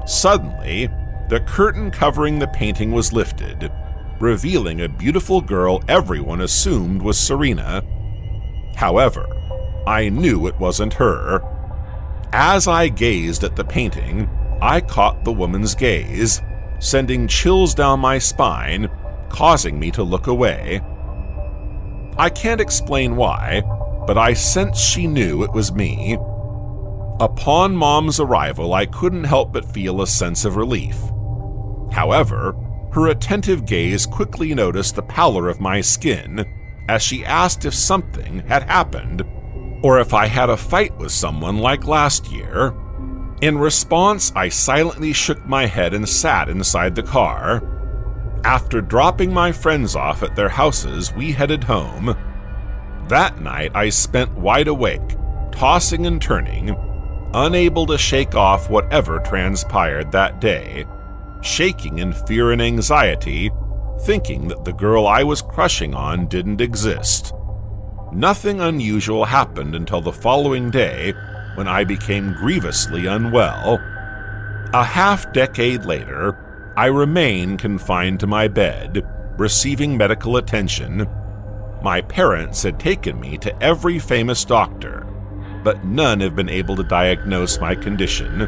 Suddenly, the curtain covering the painting was lifted, revealing a beautiful girl everyone assumed was Serena. However, I knew it wasn't her. As I gazed at the painting, I caught the woman's gaze, sending chills down my spine, causing me to look away. I can't explain why, but I sensed she knew it was me. Upon Mom's arrival, I couldn't help but feel a sense of relief. However, her attentive gaze quickly noticed the pallor of my skin as she asked if something had happened, or if I had a fight with someone like last year. In response, I silently shook my head and sat inside the car. After dropping my friends off at their houses, we headed home. That night, I spent wide awake, tossing and turning, unable to shake off whatever transpired that day, shaking in fear and anxiety, thinking that the girl I was crushing on didn't exist. Nothing unusual happened until the following day, when I became grievously unwell. A half-decade later, I remain confined to my bed, receiving medical attention. My parents had taken me to every famous doctor, but none have been able to diagnose my condition.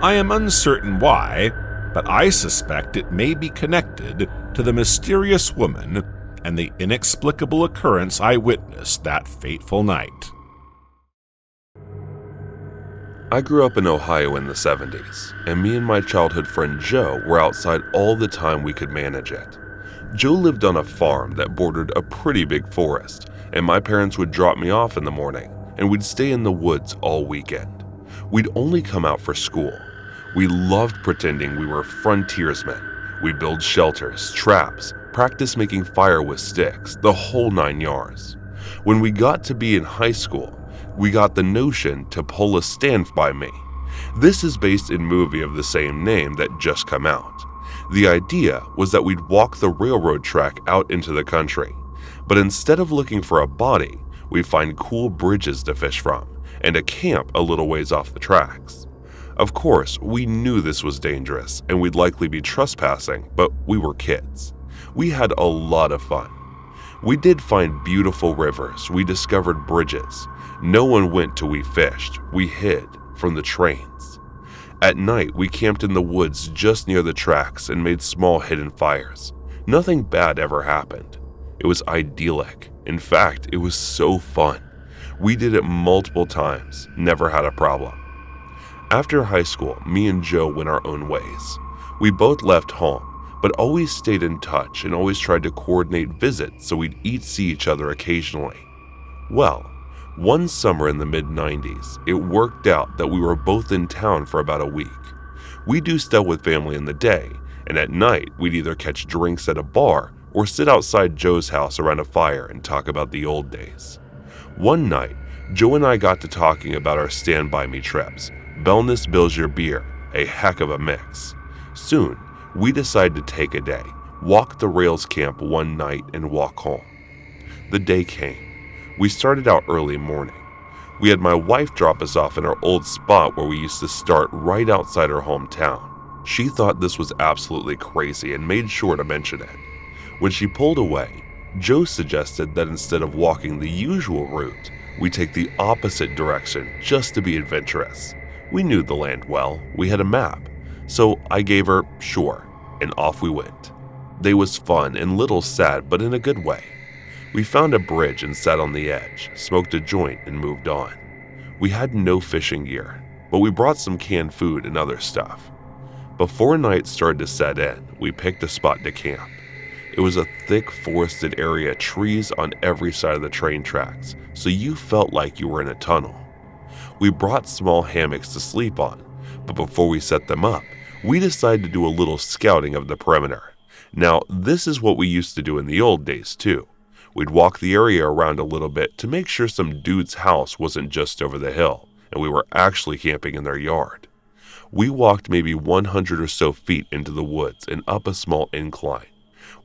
I am uncertain why, but I suspect it may be connected to the mysterious woman and the inexplicable occurrence I witnessed that fateful night. I grew up in Ohio in the 70s, and me and my childhood friend Joe were outside all the time we could manage it. Joe lived on a farm that bordered a pretty big forest, and my parents would drop me off in the morning, and we'd stay in the woods all weekend. We'd only come out for school. We loved pretending we were frontiersmen. We'd build shelters, traps, practice making fire with sticks, the whole 9 yards. When we got to be in high school, we got the notion to pull a Stand By Me. This is based in a movie of the same name that just come out. The idea was that we'd walk the railroad track out into the country, but instead of looking for a body, we'd find cool bridges to fish from and a camp a little ways off the tracks. Of course, we knew this was dangerous and we'd likely be trespassing, but we were kids. We had a lot of fun. We did find beautiful rivers, we discovered bridges. No one went till we fished. We hid from the trains. At night, we camped in the woods just near the tracks and made small hidden fires. Nothing bad ever happened. It was idyllic. In fact, it was so fun. We did it multiple times, never had a problem. After high school, me and Joe went our own ways. We both left home, but always stayed in touch and always tried to coordinate visits so we'd each see each other occasionally. Well, one summer in the mid-90s, it worked out that we were both in town for about a week. We do stuff with family in the day, and at night we'd either catch drinks at a bar or sit outside Joe's house around a fire and talk about the old days. One night, Joe and I got to talking about our Stand By Me trips. Bellness Bills Your Beer, a heck of a mix. Soon, we decided to take a day, walk the rails camp one night, and walk home. The day came. We started out early morning. We had my wife drop us off in our old spot where we used to start right outside our hometown. She thought this was absolutely crazy and made sure to mention it. When she pulled away, Joe suggested that instead of walking the usual route, we take the opposite direction just to be adventurous. We knew the land well, we had a map, so I gave her sure, and off we went. Day was fun and little sad, but in a good way. We found a bridge and sat on the edge, smoked a joint, and moved on. We had no fishing gear, but we brought some canned food and other stuff. Before night started to set in, we picked a spot to camp. It was a thick forested area, trees on every side of the train tracks, so you felt like you were in a tunnel. We brought small hammocks to sleep on, but before we set them up, we decided to do a little scouting of the perimeter. Now, this is what we used to do in the old days too. We'd walk the area around a little bit to make sure some dude's house wasn't just over the hill, and we were actually camping in their yard. We walked maybe 100 or so feet into the woods and up a small incline.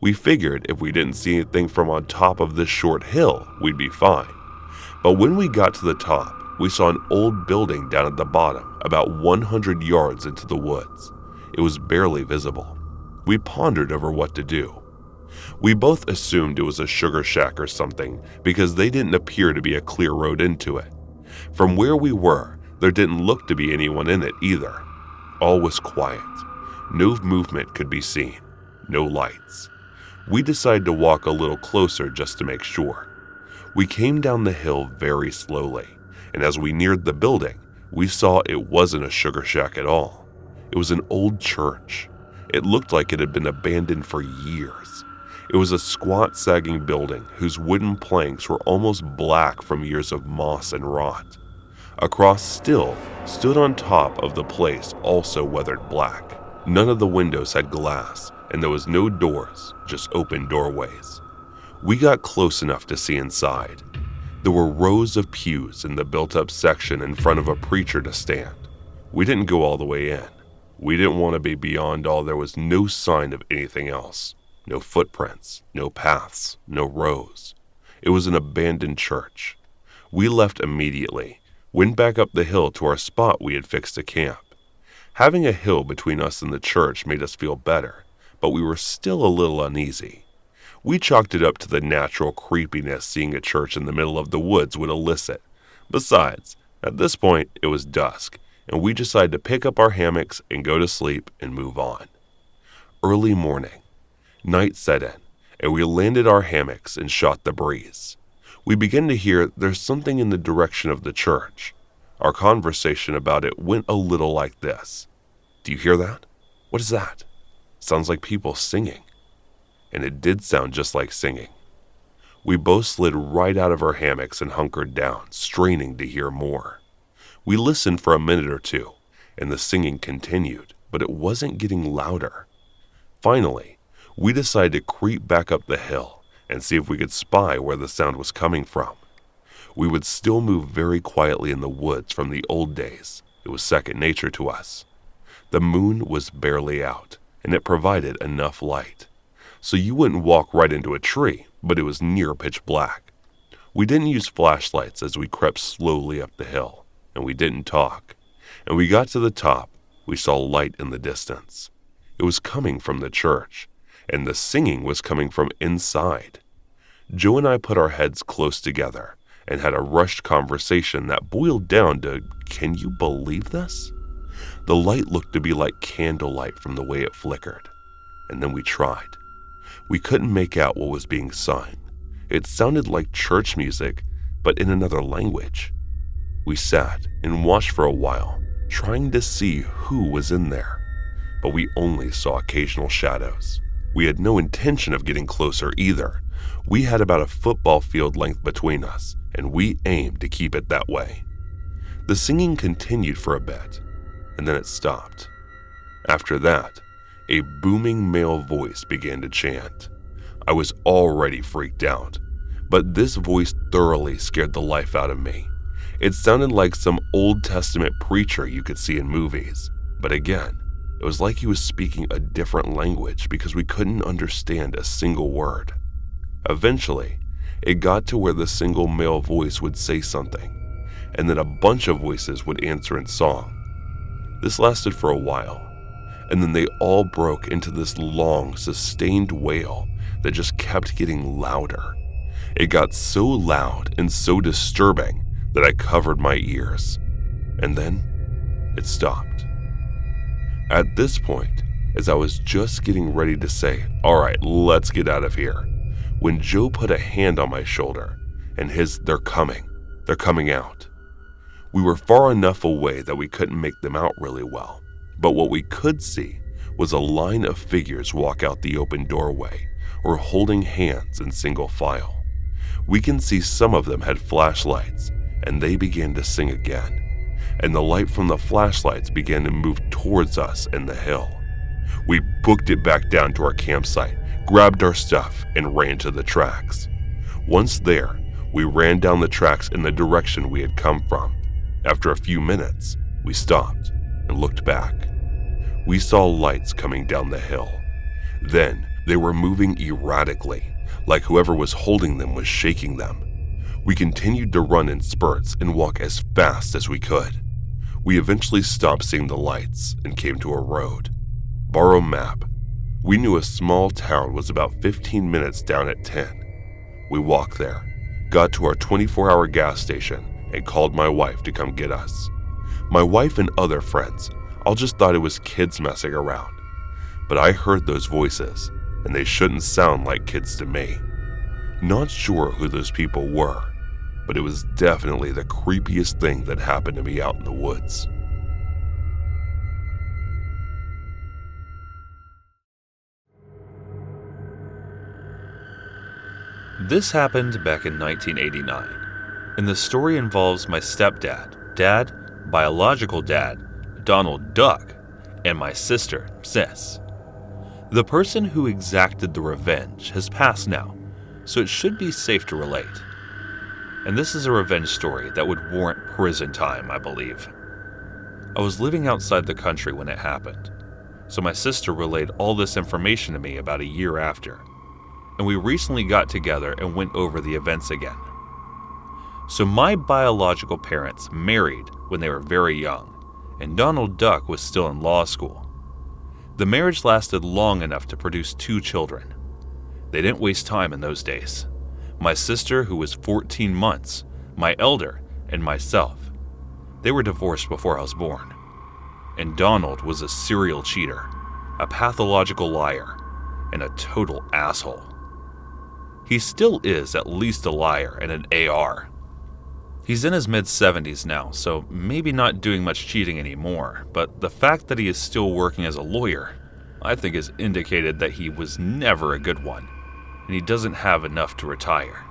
We figured if we didn't see anything from on top of this short hill, we'd be fine. But when we got to the top, we saw an old building down at the bottom, about 100 yards into the woods. It was barely visible. We pondered over what to do. We both assumed it was a sugar shack or something because they didn't appear to be a clear road into it. From where we were, there didn't look to be anyone in it either. All was quiet. No movement could be seen. No lights. We decided to walk a little closer just to make sure. We came down the hill very slowly, and as we neared the building, we saw it wasn't a sugar shack at all. It was an old church. It looked like it had been abandoned for years. It was a squat, sagging building whose wooden planks were almost black from years of moss and rot. A cross still stood on top of the place, also weathered black. None of the windows had glass, and there was no doors, just open doorways. We got close enough to see inside. There were rows of pews in the built-up section in front of a preacher to stand. We didn't go all the way in. We didn't want to be beyond all. There was no sign of anything else. No footprints, no paths, no rows. It was an abandoned church. We left immediately, went back up the hill to our spot we had fixed to camp. Having a hill between us and the church made us feel better, but we were still a little uneasy. We chalked it up to the natural creepiness seeing a church in the middle of the woods would elicit. Besides, at this point, it was dusk, and we decided to pick up our hammocks and go to sleep and move on. Early morning. Night set in, and we landed our hammocks and shot the breeze. We began to hear there's something in the direction of the church. Our conversation about it went a little like this. Do you hear that? What is that? Sounds like people singing. And it did sound just like singing. We both slid right out of our hammocks and hunkered down, straining to hear more. We listened for a minute or two, and the singing continued, but it wasn't getting louder. Finally, we decided to creep back up the hill and see if we could spy where the sound was coming from. We would still move very quietly in the woods from the old days. It was second nature to us. The moon was barely out, and it provided enough light. So you wouldn't walk right into a tree, but it was near pitch black. We didn't use flashlights as we crept slowly up the hill, and we didn't talk. And we got to the top, we saw light in the distance. It was coming from the church, and the singing was coming from inside. Joe and I put our heads close together and had a rushed conversation that boiled down to, can you believe this? The light looked to be like candlelight from the way it flickered. And then we tried. We couldn't make out what was being sung. It sounded like church music, but in another language. We sat and watched for a while, trying to see who was in there, but we only saw occasional shadows. We had no intention of getting closer either. We had about a football field length between us, and we aimed to keep it that way. The singing continued for a bit, and then it stopped. After that, a booming male voice began to chant. I was already freaked out, but this voice thoroughly scared the life out of me. It sounded like some Old Testament preacher you could see in movies, but again, it was like he was speaking a different language because we couldn't understand a single word. Eventually, it got to where the single male voice would say something, and then a bunch of voices would answer in song. This lasted for a while, and then they all broke into this long, sustained wail that just kept getting louder. It got so loud and so disturbing that I covered my ears, and then it stopped. At this point, as I was just getting ready to say, all right, let's get out of here, when Joe put a hand on my shoulder and they're coming out. We were far enough away that we couldn't make them out really well, but what we could see was a line of figures walk out the open doorway, or holding hands in single file. We can see some of them had flashlights, and they began to sing again, and the light from the flashlights began to move towards us in the hill. We booked it back down to our campsite, grabbed our stuff, and ran to the tracks. Once there, we ran down the tracks in the direction we had come from. After a few minutes, we stopped and looked back. We saw lights coming down the hill. Then they were moving erratically, like whoever was holding them was shaking them. We continued to run in spurts and walk as fast as we could. We eventually stopped seeing the lights and came to a road. Borrow map. We knew a small town was about 15 minutes down at 10. We walked there, got to our 24-hour gas station, and called my wife to come get us. My wife and other friends all just thought it was kids messing around. But I heard those voices, and they shouldn't sound like kids to me. Not sure who those people were, but it was definitely the creepiest thing that happened to me out in the woods. This happened back in 1989, and the story involves my stepdad, dad, biological dad, Donald Duck, and my sister, Sis. The person who exacted the revenge has passed now, so it should be safe to relate. And this is a revenge story that would warrant prison time, I believe. I was living outside the country when it happened, so my sister relayed all this information to me about a year after, and we recently got together and went over the events again. So my biological parents married when they were very young, and Donald Duck was still in law school. The marriage lasted long enough to produce 2 children. They didn't waste time in those days. My sister, who was 14 months, my elder, and myself. They were divorced before I was born. And Donald was a serial cheater, a pathological liar, and a total asshole. He still is at least a liar and an AR. He's in his mid-70s now, so maybe not doing much cheating anymore, but the fact that he is still working as a lawyer, I think has indicated that he was never a good one, and he doesn't have enough to retire.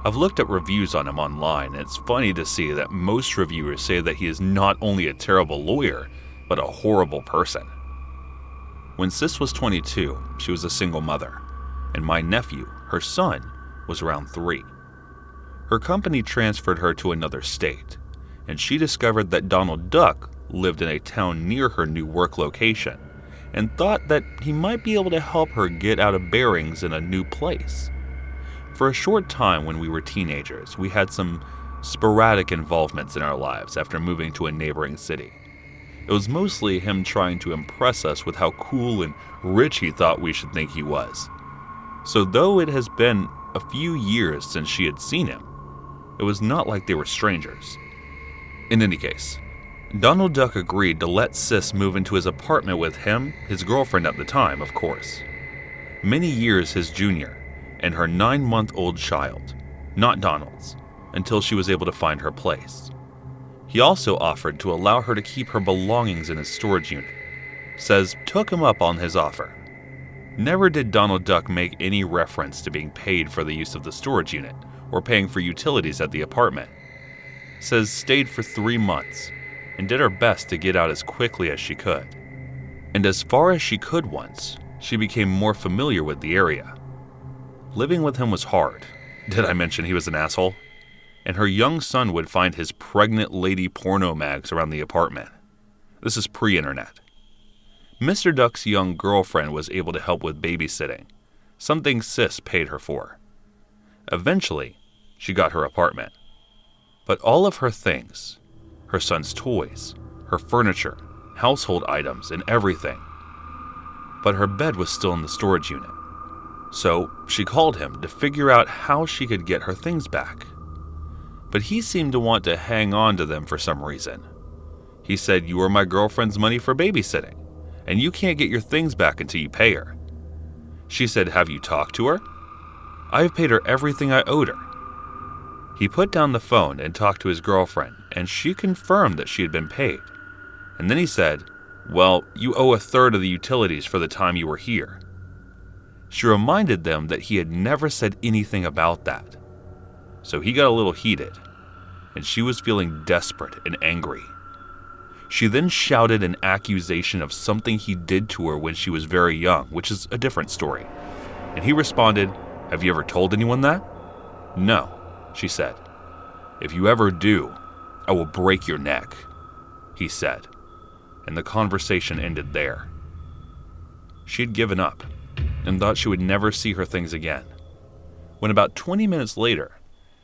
I've looked at reviews on him online, and it's funny to see that most reviewers say that he is not only a terrible lawyer, but a horrible person. When Sis was 22, she was a single mother, and my nephew, her son, was around 3. Her company transferred her to another state, and she discovered that Donald Duck lived in a town near her new work location, and thought that he might be able to help her get out of bearings in a new place. For a short time when we were teenagers, we had some sporadic involvements in our lives after moving to a neighboring city. It was mostly him trying to impress us with how cool and rich he thought we should think he was. So though it has been a few years since she had seen him, it was not like they were strangers. In any case, Donald Duck agreed to let Sis move into his apartment with him, his girlfriend at the time, of course. Many years his junior, and her 9-month-old child, not Donald's, until she was able to find her place. He also offered to allow her to keep her belongings in his storage unit. Says took him up on his offer. Never did Donald Duck make any reference to being paid for the use of the storage unit or paying for utilities at the apartment. Says stayed for 3 months and did her best to get out as quickly as she could. And as far as she could once, she became more familiar with the area. Living with him was hard. Did I mention he was an asshole? And her young son would find his pregnant lady porno mags around the apartment. This is pre-internet. Mr. Duck's young girlfriend was able to help with babysitting, something Sis paid her for. Eventually, she got her apartment. But all of her things, her son's toys, her furniture, household items, and everything. But her bed was still in the storage unit. So she called him to figure out how she could get her things back. But he seemed to want to hang on to them for some reason. He said, "You are my girlfriend's money for babysitting, and you can't get your things back until you pay her." She said, "Have you talked to her?" "I've paid her everything I owed her." He put down the phone and talked to his girlfriend, and she confirmed that she had been paid. And then he said, "Well, you owe 1/3 of the utilities for the time you were here." She reminded them that he had never said anything about that. So he got a little heated, and she was feeling desperate and angry. She then shouted an accusation of something he did to her when she was very young, which is a different story. And he responded, "Have you ever told anyone that?" "No," she said. "If you ever do, I will break your neck," he said. And the conversation ended there. She had given up and thought she would never see her things again. When about 20 minutes later,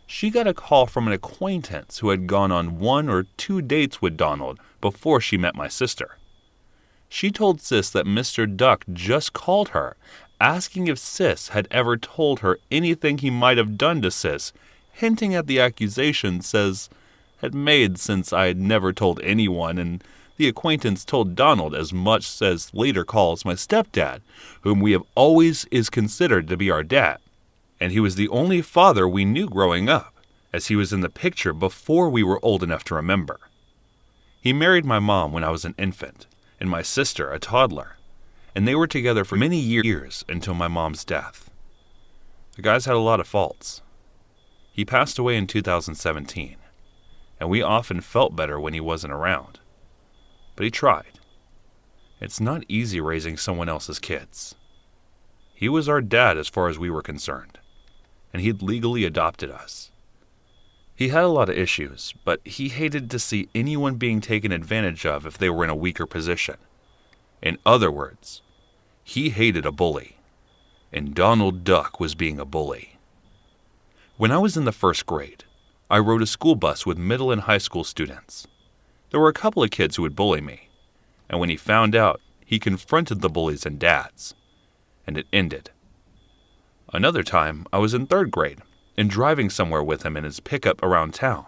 she got a call from an acquaintance who had gone on 1 or 2 dates with Donald before she met my sister. She told Sis that Mr. Duck just called her, asking if Sis had ever told her anything he might have done to Sis, hinting at the accusation Sis had made since I had never told anyone, and the acquaintance told Donald as much Sis later calls my stepdad, whom we have always is considered to be our dad. And he was the only father we knew growing up, as he was in the picture before we were old enough to remember. He married my mom when I was an infant, and my sister a toddler, and they were together for many years until my mom's death. The guy's had a lot of faults. He passed away in 2017, and we often felt better when he wasn't around. But he tried. It's not easy raising someone else's kids. He was our dad as far as we were concerned, and he'd legally adopted us. He had a lot of issues, but he hated to see anyone being taken advantage of if they were in a weaker position. In other words, he hated a bully, and Donald Duck was being a bully. When I was in the 1st grade, I rode a school bus with middle and high school students. There were a couple of kids who would bully me, and when he found out, he confronted the bullies and dads, and it ended. Another time, I was in 3rd grade and driving somewhere with him in his pickup around town,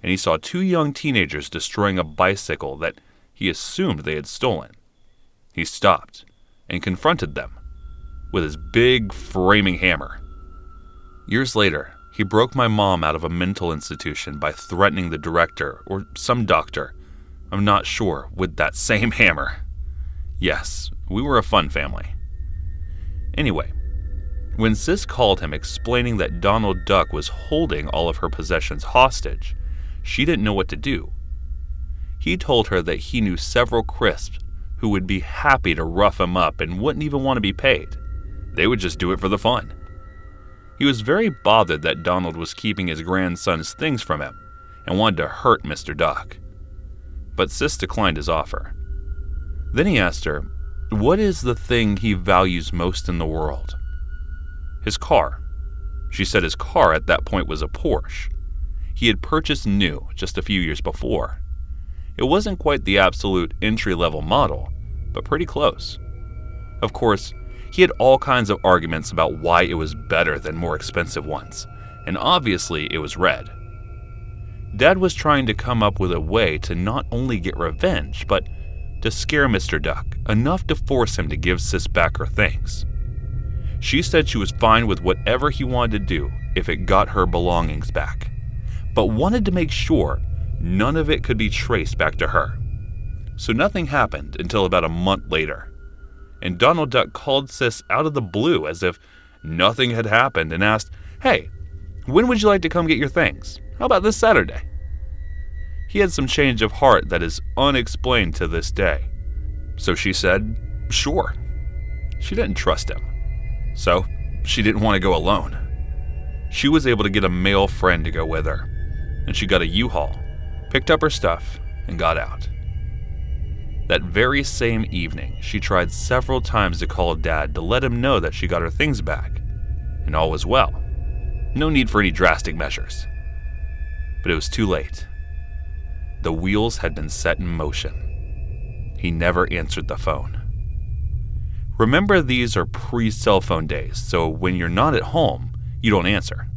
and he saw 2 young teenagers destroying a bicycle that he assumed they had stolen. He stopped and confronted them with his big framing hammer. Years later, he broke my mom out of a mental institution by threatening the director or some doctor, I'm not sure, with that same hammer. Yes, we were a fun family. Anyway, when Sis called him explaining that Donald Duck was holding all of her possessions hostage, she didn't know what to do. He told her that he knew several crisps who would be happy to rough him up and wouldn't even want to be paid. They would just do it for the fun. He was very bothered that Donald was keeping his grandson's things from him and wanted to hurt Mr. Duck. But Sis declined his offer. Then he asked her, what is the thing he values most in the world? His car. She said his car at that point was a Porsche. He had purchased new just a few years before. It wasn't quite the absolute entry-level model, but pretty close. Of course, he had all kinds of arguments about why it was better than more expensive ones, and obviously it was red. Dad was trying to come up with a way to not only get revenge, but to scare Mr. Duck enough to force him to give Sis back her things. She said she was fine with whatever he wanted to do if it got her belongings back, but wanted to make sure none of it could be traced back to her. So nothing happened until about a month later, and Donald Duck called Sis out of the blue as if nothing had happened and asked, "Hey, when would you like to come get your things? How about this Saturday?" He had some change of heart that is unexplained to this day. So she said, sure. She didn't trust him. So she didn't want to go alone. She was able to get a male friend to go with her, and she got a U-Haul, picked up her stuff, and got out. That very same evening, she tried several times to call Dad to let him know that she got her things back, and all was well. No need for any drastic measures. But it was too late. The wheels had been set in motion. He never answered the phone. Remember, these are pre-cell phone days, so when you're not at home, you don't answer.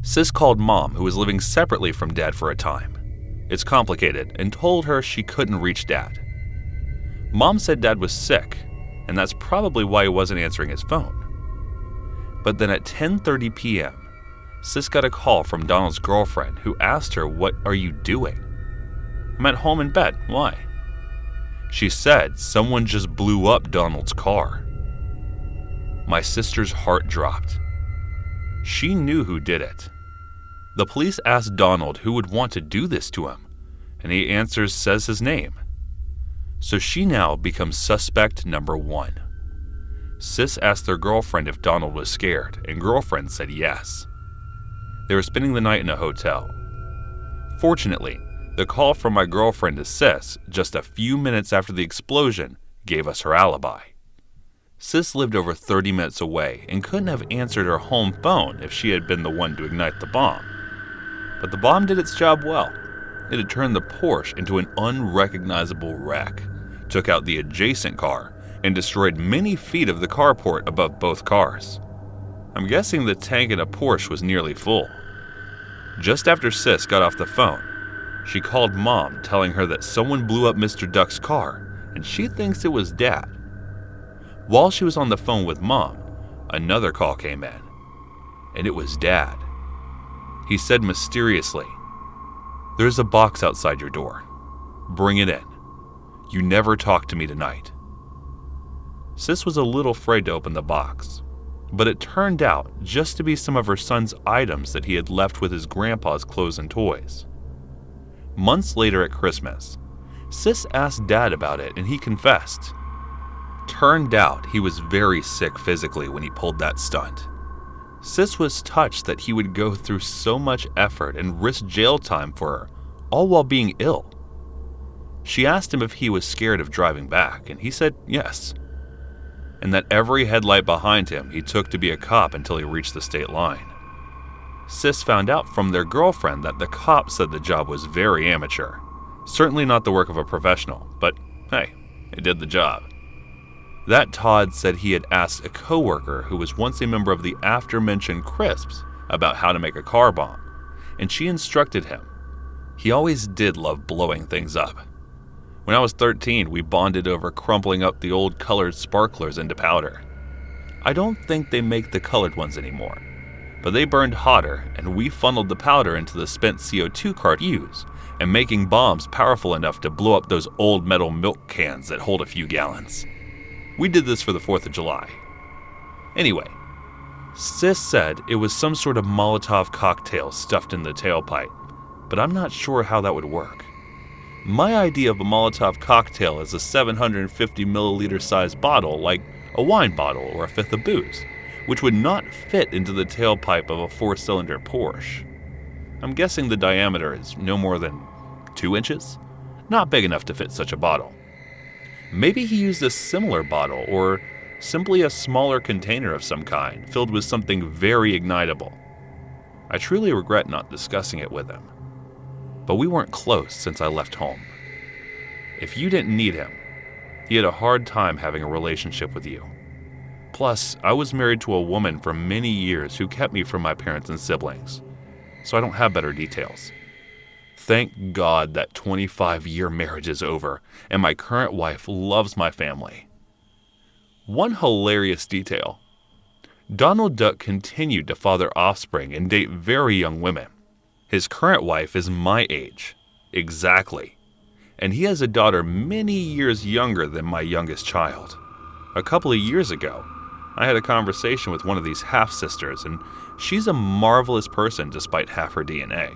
Sis called Mom, who was living separately from Dad for a time. It's complicated, and told her she couldn't reach Dad. Mom said Dad was sick, and that's probably why he wasn't answering his phone. But then at 10:30 p.m., Sis got a call from Donald's girlfriend who asked her, "What are you doing?" "I'm at home in bed. Why?" She said someone just blew up Donald's car. My sister's heart dropped. She knew who did it. The police asked Donald who would want to do this to him, and he says his name. So she now becomes suspect number 1. Sis asked their girlfriend if Donald was scared, and girlfriend said yes. They were spending the night in a hotel. Fortunately, the call from my girlfriend to Sis just a few minutes after the explosion gave us her alibi. Sis lived over 30 minutes away and couldn't have answered her home phone if she had been the one to ignite the bomb. But the bomb did its job well. It had turned the Porsche into an unrecognizable wreck, took out the adjacent car, and destroyed many feet of the carport above both cars. I'm guessing the tank in a Porsche was nearly full. Just after Sis got off the phone, she called Mom telling her that someone blew up Mr. Duck's car and she thinks it was Dad. While she was on the phone with Mom, another call came in, and it was Dad. He said mysteriously, "There's a box outside your door. Bring it in. You never talked to me tonight." Sis was a little afraid to open the box, but it turned out just to be some of her son's items that he had left with his grandpa's clothes and toys. Months later at Christmas, Sis asked Dad about it and he confessed. Turned out he was very sick physically when he pulled that stunt. Sis was touched that he would go through so much effort and risk jail time for her, all while being ill. She asked him if he was scared of driving back, and he said yes, and that every headlight behind him he took to be a cop until he reached the state line. Sis found out from their girlfriend that the cop said the job was very amateur, certainly not the work of a professional, but hey, it did the job. That Todd said he had asked a coworker who was once a member of the aforementioned Crisps about how to make a car bomb, and she instructed him. He always did love blowing things up. When I was 13, we bonded over crumpling up the old colored sparklers into powder. I don't think they make the colored ones anymore, but they burned hotter, and we funneled the powder into the spent CO2 cart used, and making bombs powerful enough to blow up those old metal milk cans that hold a few gallons. We did this for the 4th of July. Anyway, Sis said it was some sort of Molotov cocktail stuffed in the tailpipe, but I'm not sure how that would work. My idea of a Molotov cocktail is a 750 milliliter size bottle like a wine bottle or a fifth of booze, which would not fit into the tailpipe of a 4-cylinder Porsche. I'm guessing the diameter is no more than 2 inches, not big enough to fit such a bottle. Maybe he used a similar bottle or simply a smaller container of some kind filled with something very ignitable. I truly regret not discussing it with him, but we weren't close since I left home. If you didn't need him, he had a hard time having a relationship with you. Plus, I was married to a woman for many years who kept me from my parents and siblings, so I don't have better details. Thank God that 25-year marriage is over, and my current wife loves my family. One hilarious detail. Donald Duck continued to father offspring and date very young women. His current wife is my age, exactly, and he has a daughter many years younger than my youngest child. A couple of years ago, I had a conversation with one of these half-sisters, and she's a marvelous person despite half her DNA.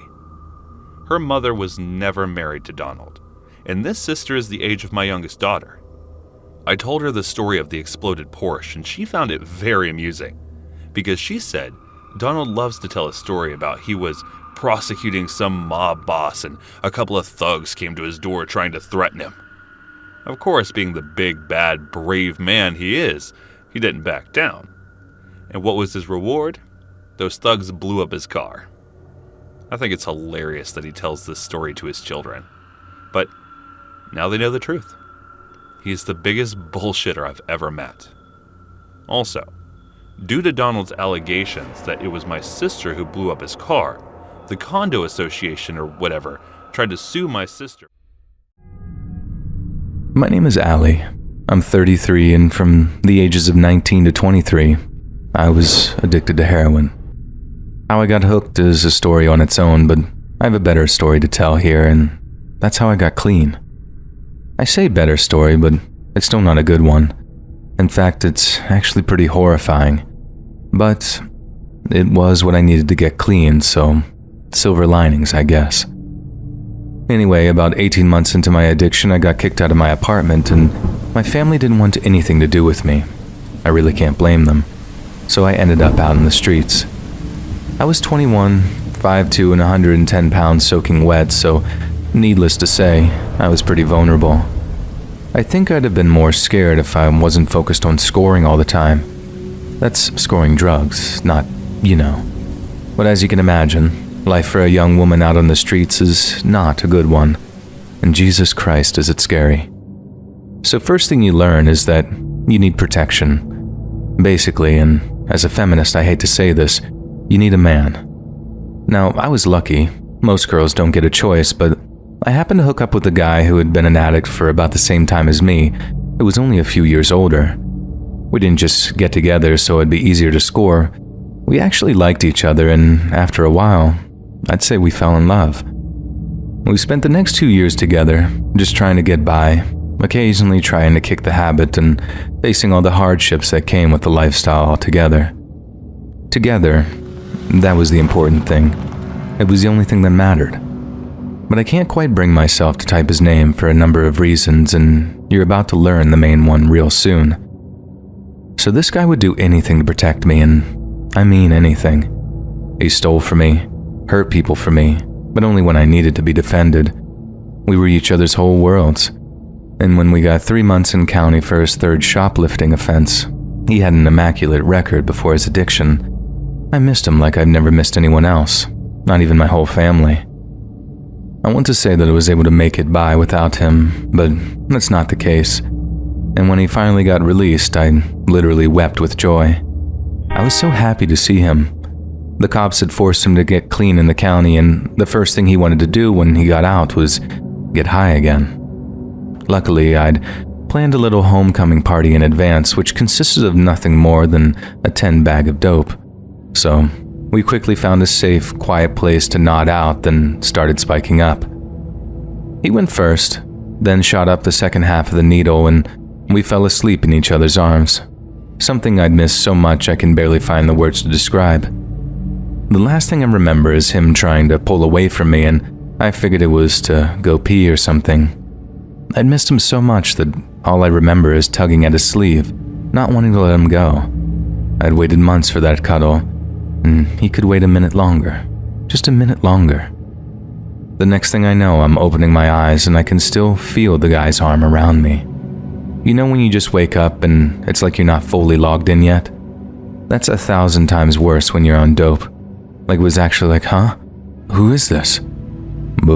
Her mother was never married to Donald, and this sister is the age of my youngest daughter. I told her the story of the exploded Porsche, and she found it very amusing, because she said Donald loves to tell a story about he was prosecuting some mob boss and a couple of thugs came to his door trying to threaten him. Of course, being the big, bad, brave man he is, he didn't back down. And what was his reward? Those thugs blew up his car. I think it's hilarious that he tells this story to his children. But now they know the truth. He's the biggest bullshitter I've ever met. Also, due to Donald's allegations that it was my sister who blew up his car, the condo association or whatever tried to sue my sister. My name is Ali. I'm 33, and from the ages of 19 to 23, I was addicted to heroin. How I got hooked is a story on its own, but I have a better story to tell here, and that's how I got clean. I say better story, but it's still not a good one. In fact, it's actually pretty horrifying. But it was what I needed to get clean, so silver linings, I guess. Anyway, about 18 months into my addiction, I got kicked out of my apartment, and my family didn't want anything to do with me. I really can't blame them. So I ended up out in the streets. I was 21, 5'2", and 110 pounds soaking wet, so needless to say, I was pretty vulnerable. I think I'd have been more scared if I wasn't focused on scoring all the time. That's scoring drugs, not, But as you can imagine, life for a young woman out on the streets is not a good one. And Jesus Christ, is it scary. So first thing you learn is that you need protection. Basically, and as a feminist I hate to say this, you need a man. Now, I was lucky. Most girls don't get a choice, but I happened to hook up with a guy who had been an addict for about the same time as me. It was only a few years older. We didn't just get together so it'd be easier to score. We actually liked each other, and after a while, I'd say we fell in love. We spent the next 2 years together, just trying to get by, occasionally trying to kick the habit and facing all the hardships that came with the lifestyle altogether. Together, that was the important thing. It was the only thing that mattered. But I can't quite bring myself to type his name for a number of reasons, and you're about to learn the main one real soon. So this guy would do anything to protect me, and I mean anything. He stole from me, hurt people for me, but only when I needed to be defended. We were each other's whole worlds. And when we got 3 months in county for his third shoplifting offense, he had an immaculate record before his addiction. I missed him like I've never missed anyone else, not even my whole family. I want to say that I was able to make it by without him, but that's not the case. And when he finally got released, I literally wept with joy. I was so happy to see him. The cops had forced him to get clean in the county, and the first thing he wanted to do when he got out was get high again. Luckily, I'd planned a little homecoming party in advance, which consisted of nothing more than a 10 bag of dope. So we quickly found a safe, quiet place to nod out, then started spiking up. He went first, then shot up the second half of the needle, and we fell asleep in each other's arms. Something I'd missed so much I can barely find the words to describe. The last thing I remember is him trying to pull away from me, and I figured it was to go pee or something. I'd missed him so much that all I remember is tugging at his sleeve, not wanting to let him go. I'd waited months for that cuddle, and he could wait a minute longer. Just a minute longer. The next thing I know, I'm opening my eyes and I can still feel the guy's arm around me. You know when you just wake up and it's like you're not fully logged in yet? That's 1,000 times worse when you're on dope. Like it was actually like, huh? Who is this?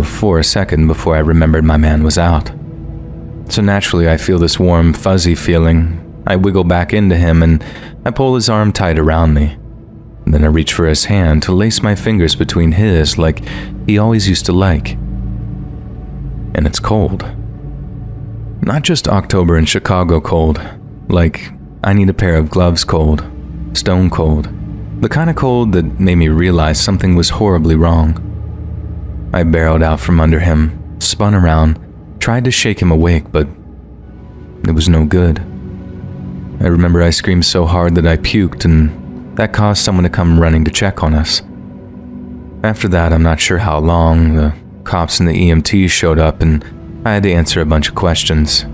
For a second before I remembered my man was out. So naturally I feel this warm, fuzzy feeling. I wiggle back into him and I pull his arm tight around me. Then I reach for his hand to lace my fingers between his like he always used to like. And it's cold. Not just October in Chicago cold, like I need a pair of gloves cold, stone cold, the kind of cold that made me realize something was horribly wrong. I barreled out from under him, spun around, tried to shake him awake, but it was no good. I remember I screamed so hard that I puked, and that caused someone to come running to check on us. After that, I'm not sure how long, the cops and the EMTs showed up, and I had to answer a bunch of questions.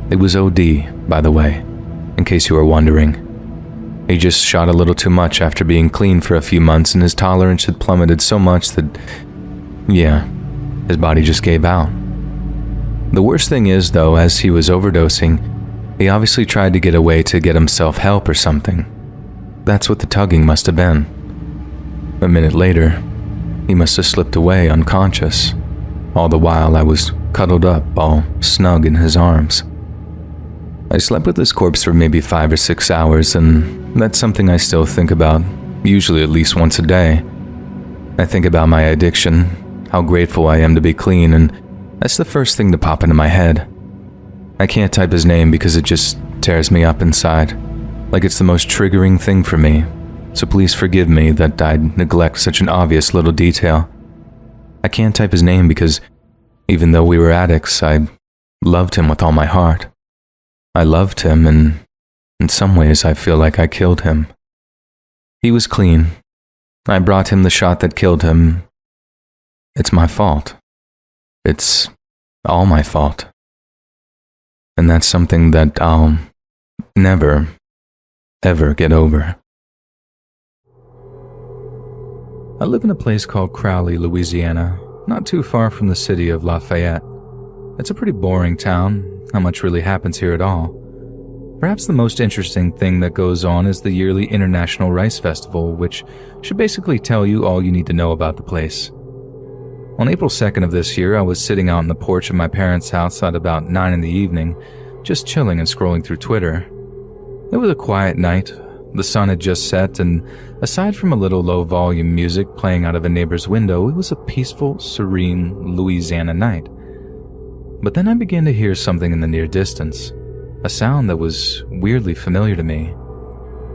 It was OD, by the way, in case you were wondering. He just shot a little too much after being clean for a few months, and his tolerance had plummeted so much that, his body just gave out. The worst thing is, though, as he was overdosing, he obviously tried to get away to get himself help or something. That's what the tugging must have been. A minute later, he must have slipped away unconscious. All the while I was cuddled up, all snug in his arms. I slept with his corpse for maybe 5 or 6 hours, and that's something I still think about, usually at least once a day. I think about my addiction, how grateful I am to be clean, and that's the first thing to pop into my head. I can't type his name because it just tears me up inside, like it's the most triggering thing for me, so please forgive me that I'd neglect such an obvious little detail. I can't type his name because, even though we were addicts, I loved him with all my heart. I loved him, and In some ways, I feel like I killed him. He was clean. I brought him the shot that killed him. It's my fault. It's all my fault. And that's something that I'll never, ever get over. I live in a place called Crowley, Louisiana, not too far from the city of Lafayette. It's a pretty boring town. Not much really happens here at all. Perhaps the most interesting thing that goes on is the yearly International Rice Festival, which should basically tell you all you need to know about the place. On April 2nd of this year, I was sitting out on the porch of my parents' house at about 9 in the evening, just chilling and scrolling through Twitter. It was a quiet night. The sun had just set, and aside from a little low-volume music playing out of a neighbor's window, it was a peaceful, serene Louisiana night. But then I began to hear something in the near distance, a sound that was weirdly familiar to me.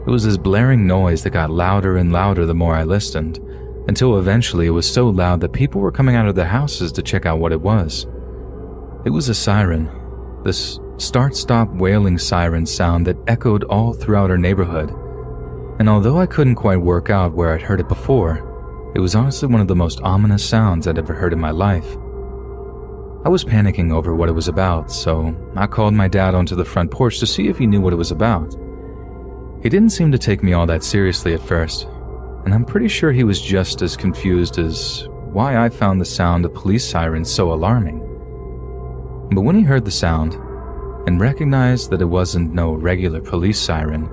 It was this blaring noise that got louder and louder the more I listened, until eventually it was so loud that people were coming out of their houses to check out what it was. It was a siren, this start-stop wailing siren sound that echoed all throughout our neighborhood. And although I couldn't quite work out where I'd heard it before, it was honestly one of the most ominous sounds I'd ever heard in my life. I was panicking over what it was about, so I called my dad onto the front porch to see if he knew what it was about. He didn't seem to take me all that seriously at first, and I'm pretty sure he was just as confused as why I found the sound of police sirens so alarming. But when he heard the sound, and recognized that it wasn't no regular police siren,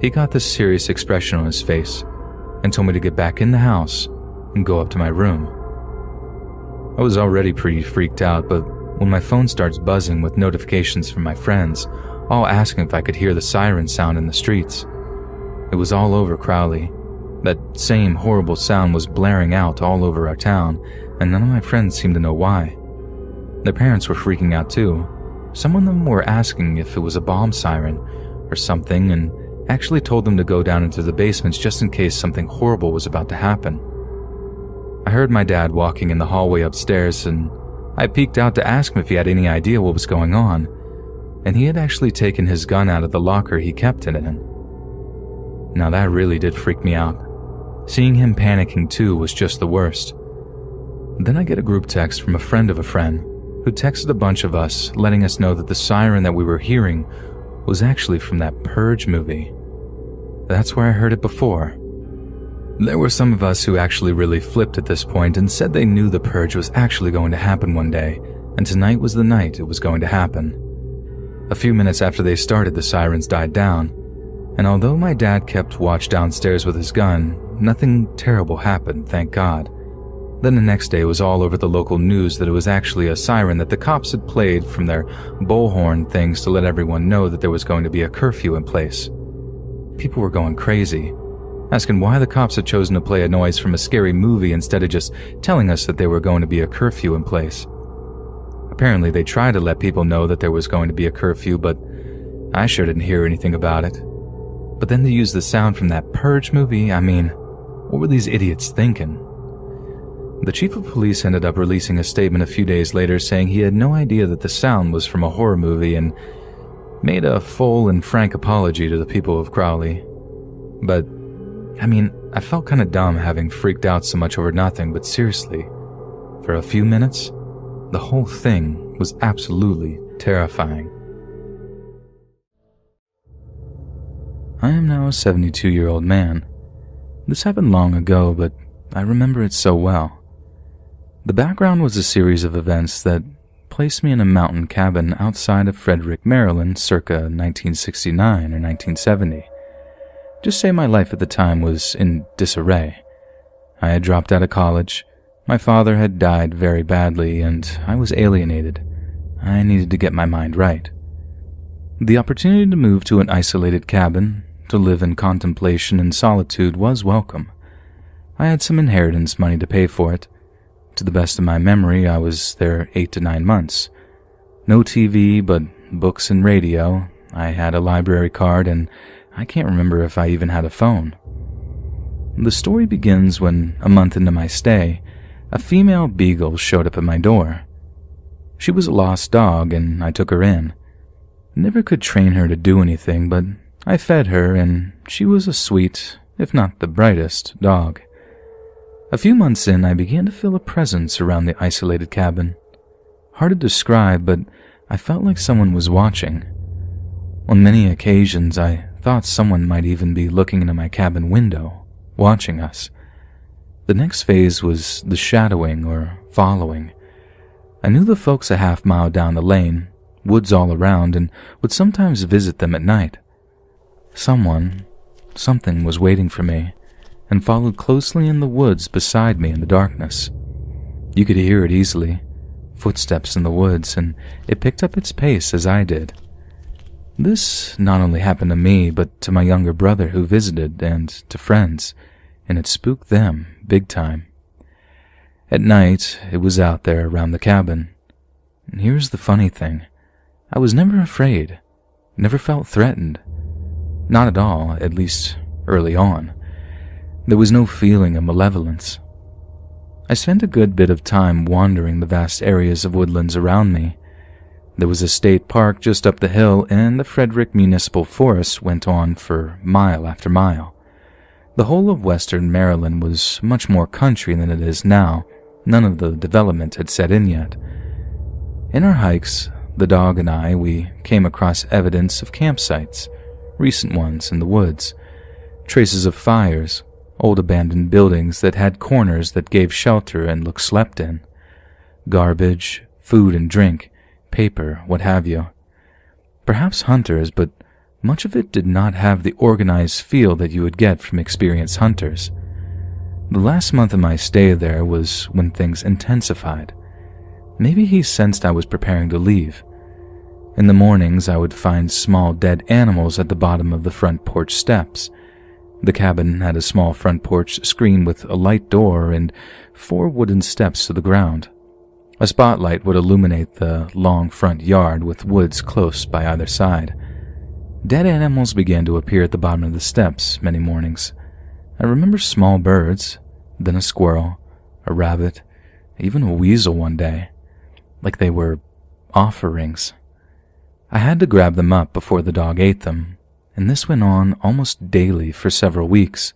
he got this serious expression on his face and told me to get back in the house and go up to my room. I was already pretty freaked out, but when my phone starts buzzing with notifications from my friends, all asking if I could hear the siren sound in the streets, it was all over Crowley. That same horrible sound was blaring out all over our town, and none of my friends seemed to know why. Their parents were freaking out too. Some of them were asking if it was a bomb siren or something, and actually told them to go down into the basements just in case something horrible was about to happen. I heard my dad walking in the hallway upstairs, and I peeked out to ask him if he had any idea what was going on, and he had actually taken his gun out of the locker he kept it in. Now that really did freak me out. Seeing him panicking too was just the worst. Then I get a group text from a friend of a friend, who texted a bunch of us letting us know that the siren that we were hearing was actually from that Purge movie. That's where I heard it before. There were some of us who actually really flipped at this point and said they knew the Purge was actually going to happen one day, and tonight was the night it was going to happen. A few minutes after they started, the sirens died down, and although my dad kept watch downstairs with his gun, nothing terrible happened, thank God. Then the next day it was all over the local news that it was actually a siren that the cops had played from their bullhorn things to let everyone know that there was going to be a curfew in place. People were going crazy, asking why the cops had chosen to play a noise from a scary movie instead of just telling us that there were going to be a curfew in place. Apparently they tried to let people know that there was going to be a curfew, but I sure didn't hear anything about it. But then they used the sound from that Purge movie. I mean, what were these idiots thinking? The chief of police ended up releasing a statement a few days later saying he had no idea that the sound was from a horror movie and made a full and frank apology to the people of Crowley. But, I mean, I felt kind of dumb having freaked out so much over nothing, but seriously, for a few minutes, the whole thing was absolutely terrifying. I am now a 72-year-old man. This happened long ago, but I remember it so well. The background was a series of events that placed me in a mountain cabin outside of Frederick, Maryland, circa 1969 or 1970. Just say my life at the time was in disarray. I had dropped out of college, my father had died very badly, and I was alienated. I needed to get my mind right. The opportunity to move to an isolated cabin, to live in contemplation and solitude was welcome. I had some inheritance money to pay for it. To the best of my memory, I was there 8 to 9 months. No TV, but books and radio. I had a library card, and I can't remember if I even had a phone. The story begins when, a month into my stay, a female beagle showed up at my door. She was a lost dog, and I took her in. Never could train her to do anything, but I fed her, and she was a sweet, if not the brightest, dog. A few months in, I began to feel a presence around the isolated cabin. Hard to describe, but I felt like someone was watching. On many occasions, I thought someone might even be looking into my cabin window, watching us. The next phase was the shadowing or following. I knew the folks a half-mile down the lane, woods all around, and would sometimes visit them at night. Something was waiting for me, and followed closely in the woods beside me in the darkness. You could hear it easily, footsteps in the woods, and it picked up its pace as I did. This not only happened to me, but to my younger brother who visited, and to friends, and it spooked them big time. At night, it was out there around the cabin. And here's the funny thing. I was never afraid, never felt threatened. Not at all, at least early on. There was no feeling of malevolence. I spent a good bit of time wandering the vast areas of woodlands around me. There was a state park just up the hill, and the Frederick Municipal Forest went on for mile after mile. The whole of western Maryland was much more country than it is now. None of the development had set in yet. In our hikes, the dog and I, we came across evidence of campsites, recent ones in the woods, traces of fires, old abandoned buildings that had corners that gave shelter and looked slept in, garbage, food and drink, paper, what have you. Perhaps hunters, but much of it did not have the organized feel that you would get from experienced hunters. The last month of my stay there was when things intensified. Maybe he sensed I was preparing to leave. In the mornings, I would find small dead animals at the bottom of the front porch steps. The cabin had a small front porch screened with a light door and 4 wooden steps to the ground. A spotlight would illuminate the long front yard with woods close by either side. Dead animals began to appear at the bottom of the steps many mornings. I remember small birds, then a squirrel, a rabbit, even a weasel one day, like they were offerings. I had to grab them up before the dog ate them, and this went on almost daily for several weeks.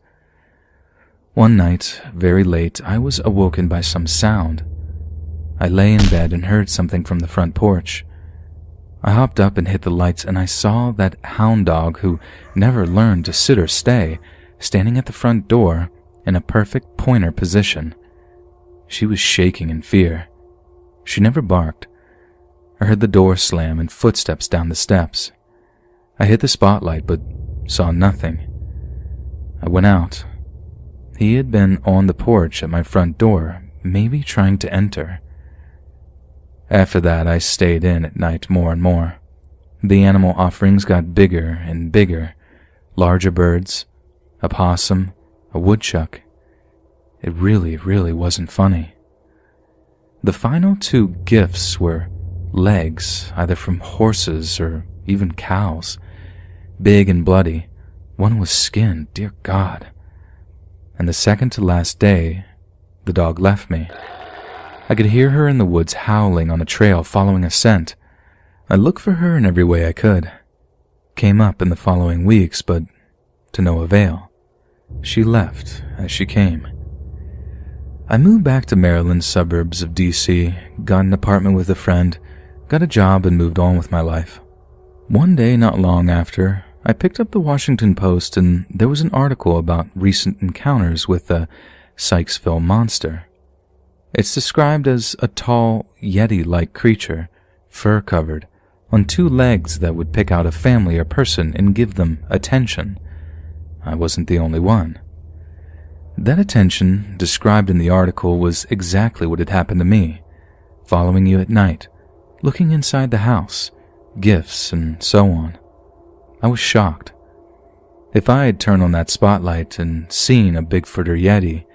One night, very late, I was awoken by some sound. I lay in bed and heard something from the front porch. I hopped up and hit the lights, and I saw that hound dog who never learned to sit or stay, standing at the front door in a perfect pointer position. She was shaking in fear. She never barked. I heard the door slam and footsteps down the steps. I hit the spotlight but saw nothing. I went out. He had been on the porch at my front door, maybe trying to enter. After that, I stayed in at night more and more. The animal offerings got bigger and bigger. Larger birds, a possum, a woodchuck. It really wasn't funny. The final 2 gifts were legs, either from horses or even cows. Big and bloody. One was skinned, dear God. And the second to last day, the dog left me. I could hear her in the woods howling on a trail following a scent. I looked for her in every way I could. Came up in the following weeks, but to no avail. She left as she came. I moved back to Maryland's suburbs of D.C., got an apartment with a friend, got a job, and moved on with my life. One day, not long after, I picked up the Washington Post, and there was an article about recent encounters with the Sykesville monster. It's described as a tall, yeti-like creature, fur-covered, on 2 legs that would pick out a family or person and give them attention. I wasn't the only one. That attention, described in the article, was exactly what had happened to me. Following you at night, looking inside the house, gifts, and so on. I was shocked. If I had turned on that spotlight and seen a Bigfoot or Yeti,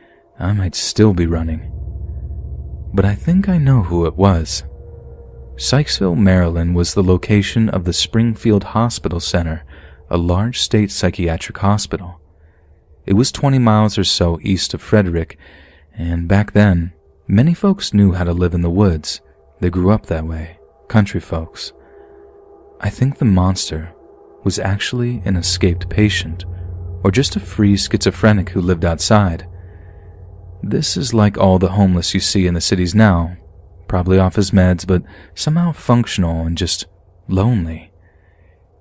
I might still be running. But I think I know who it was. Sykesville, Maryland was the location of the Springfield Hospital Center, a large state psychiatric hospital. It was 20 miles or so east of Frederick, and back then, many folks knew how to live in the woods. They grew up that way, country folks. I think the monster was actually an escaped patient, or just a free schizophrenic who lived outside. This is like all the homeless you see in the cities now, probably off his meds, but somehow functional and just lonely.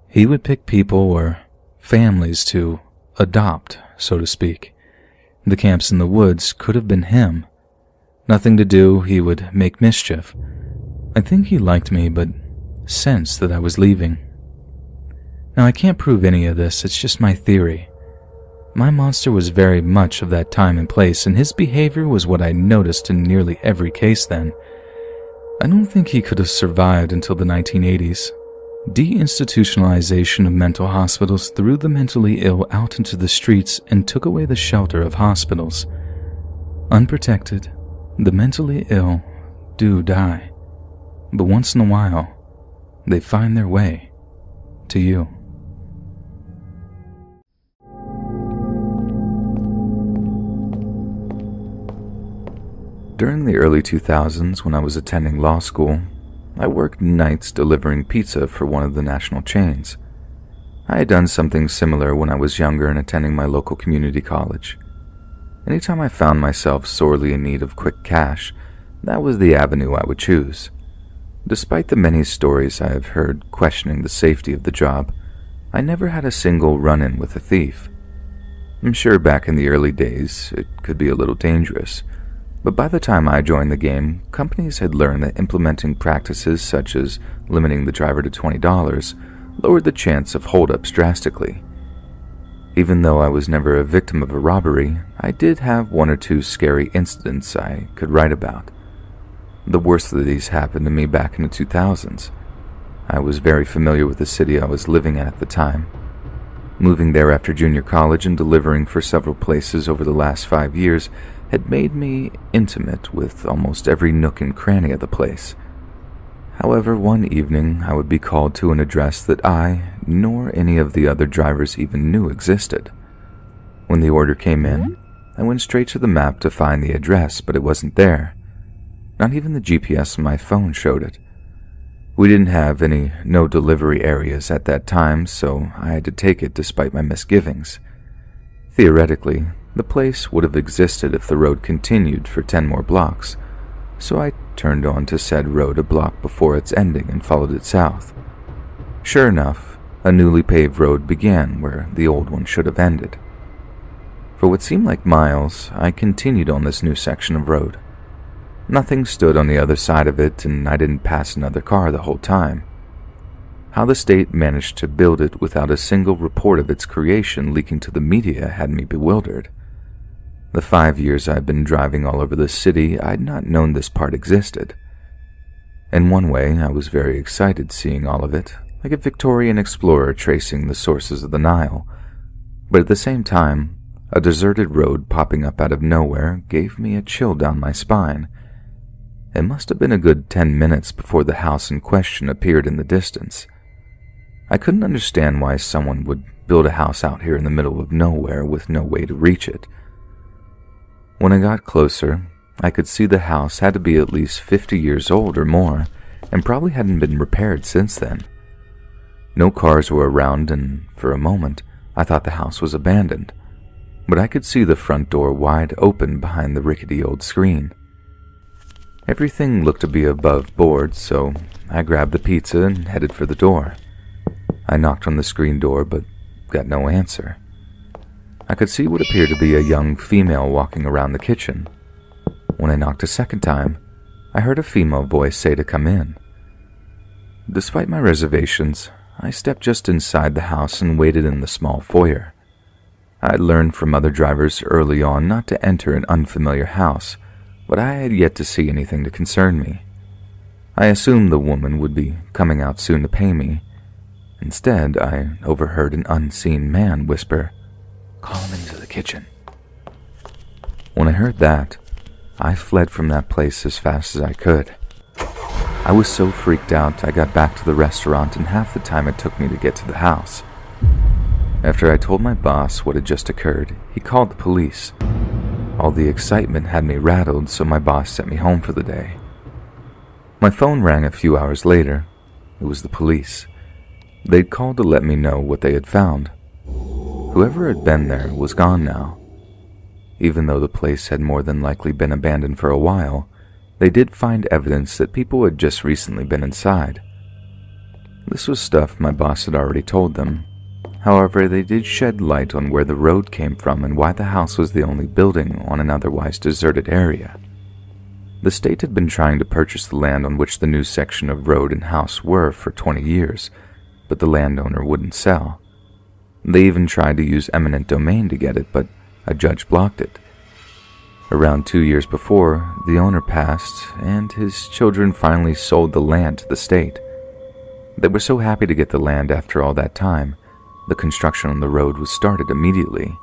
He would pick people or families to adopt, so to speak. The camps in the woods could have been him. Nothing to do, he would make mischief. I think he liked me, but sensed that I was leaving. Now, I can't prove any of this, it's just my theory. My monster was very much of that time and place, and his behavior was what I noticed in nearly every case then. I don't think he could have survived until the 1980s. Deinstitutionalization of mental hospitals threw the mentally ill out into the streets and took away the shelter of hospitals. Unprotected, the mentally ill do die, but once in a while, they find their way to you. During the early 2000s, when I was attending law school, I worked nights delivering pizza for one of the national chains. I had done something similar when I was younger and attending my local community college. Anytime I found myself sorely in need of quick cash, that was the avenue I would choose. Despite the many stories I have heard questioning the safety of the job, I never had a single run-in with a thief. I'm sure back in the early days, it could be a little dangerous, but by the time I joined the game, companies had learned that implementing practices such as limiting the driver to $20 lowered the chance of holdups drastically. Even though I was never a victim of a robbery, I did have one or two scary incidents I could write about. The worst of these happened to me back in the 2000s. I was very familiar with the city I was living in at the time. Moving there after junior college and delivering for several places over the last 5 years had made me intimate with almost every nook and cranny of the place. However, one evening I would be called to an address that I, nor any of the other drivers even knew existed. When the order came in, I went straight to the map to find the address, but it wasn't there. Not even the GPS on my phone showed it. We didn't have any no delivery areas at that time, so I had to take it despite my misgivings. Theoretically, the place would have existed if the road continued for 10 more blocks, so I turned on to said road a block before its ending and followed it south. Sure enough, a newly paved road began where the old one should have ended. For what seemed like miles, I continued on this new section of road. Nothing stood on the other side of it, and I didn't pass another car the whole time. How the state managed to build it without a single report of its creation leaking to the media had me bewildered. The 5 years I'd been driving all over the city, I'd not known this part existed. In one way, I was very excited seeing all of it, like a Victorian explorer tracing the sources of the Nile. But at the same time, a deserted road popping up out of nowhere gave me a chill down my spine. It must have been a good 10 minutes before the house in question appeared in the distance. I couldn't understand why someone would build a house out here in the middle of nowhere with no way to reach it. When I got closer, I could see the house had to be at least 50 years old or more, and probably hadn't been repaired since then. No cars were around, and for a moment, I thought the house was abandoned, but I could see the front door wide open behind the rickety old screen. Everything looked to be above board, so I grabbed the pizza and headed for the door. I knocked on the screen door, but got no answer. I could see what appeared to be a young female walking around the kitchen. When I knocked a second time, I heard a female voice say to come in. Despite my reservations, I stepped just inside the house and waited in the small foyer. I had learned from other drivers early on not to enter an unfamiliar house, but I had yet to see anything to concern me. I assumed the woman would be coming out soon to pay me. Instead, I overheard an unseen man whisper, "Call him into the kitchen." When I heard that, I fled from that place as fast as I could. I was so freaked out I got back to the restaurant in half the time it took me to get to the house. After I told my boss what had just occurred, he called the police. All the excitement had me rattled, so my boss sent me home for the day. My phone rang a few hours later. It was the police. They'd called to let me know what they had found. Whoever had been there was gone now. Even though the place had more than likely been abandoned for a while, they did find evidence that people had just recently been inside. This was stuff my boss had already told them. However, they did shed light on where the road came from and why the house was the only building on an otherwise deserted area. The state had been trying to purchase the land on which the new section of road and house were for 20 years, but the landowner wouldn't sell. They even tried to use eminent domain to get it, but a judge blocked it. Around 2 years before, the owner passed, and his children finally sold the land to the state. They were so happy to get the land after all that time. The construction on the road was started immediately.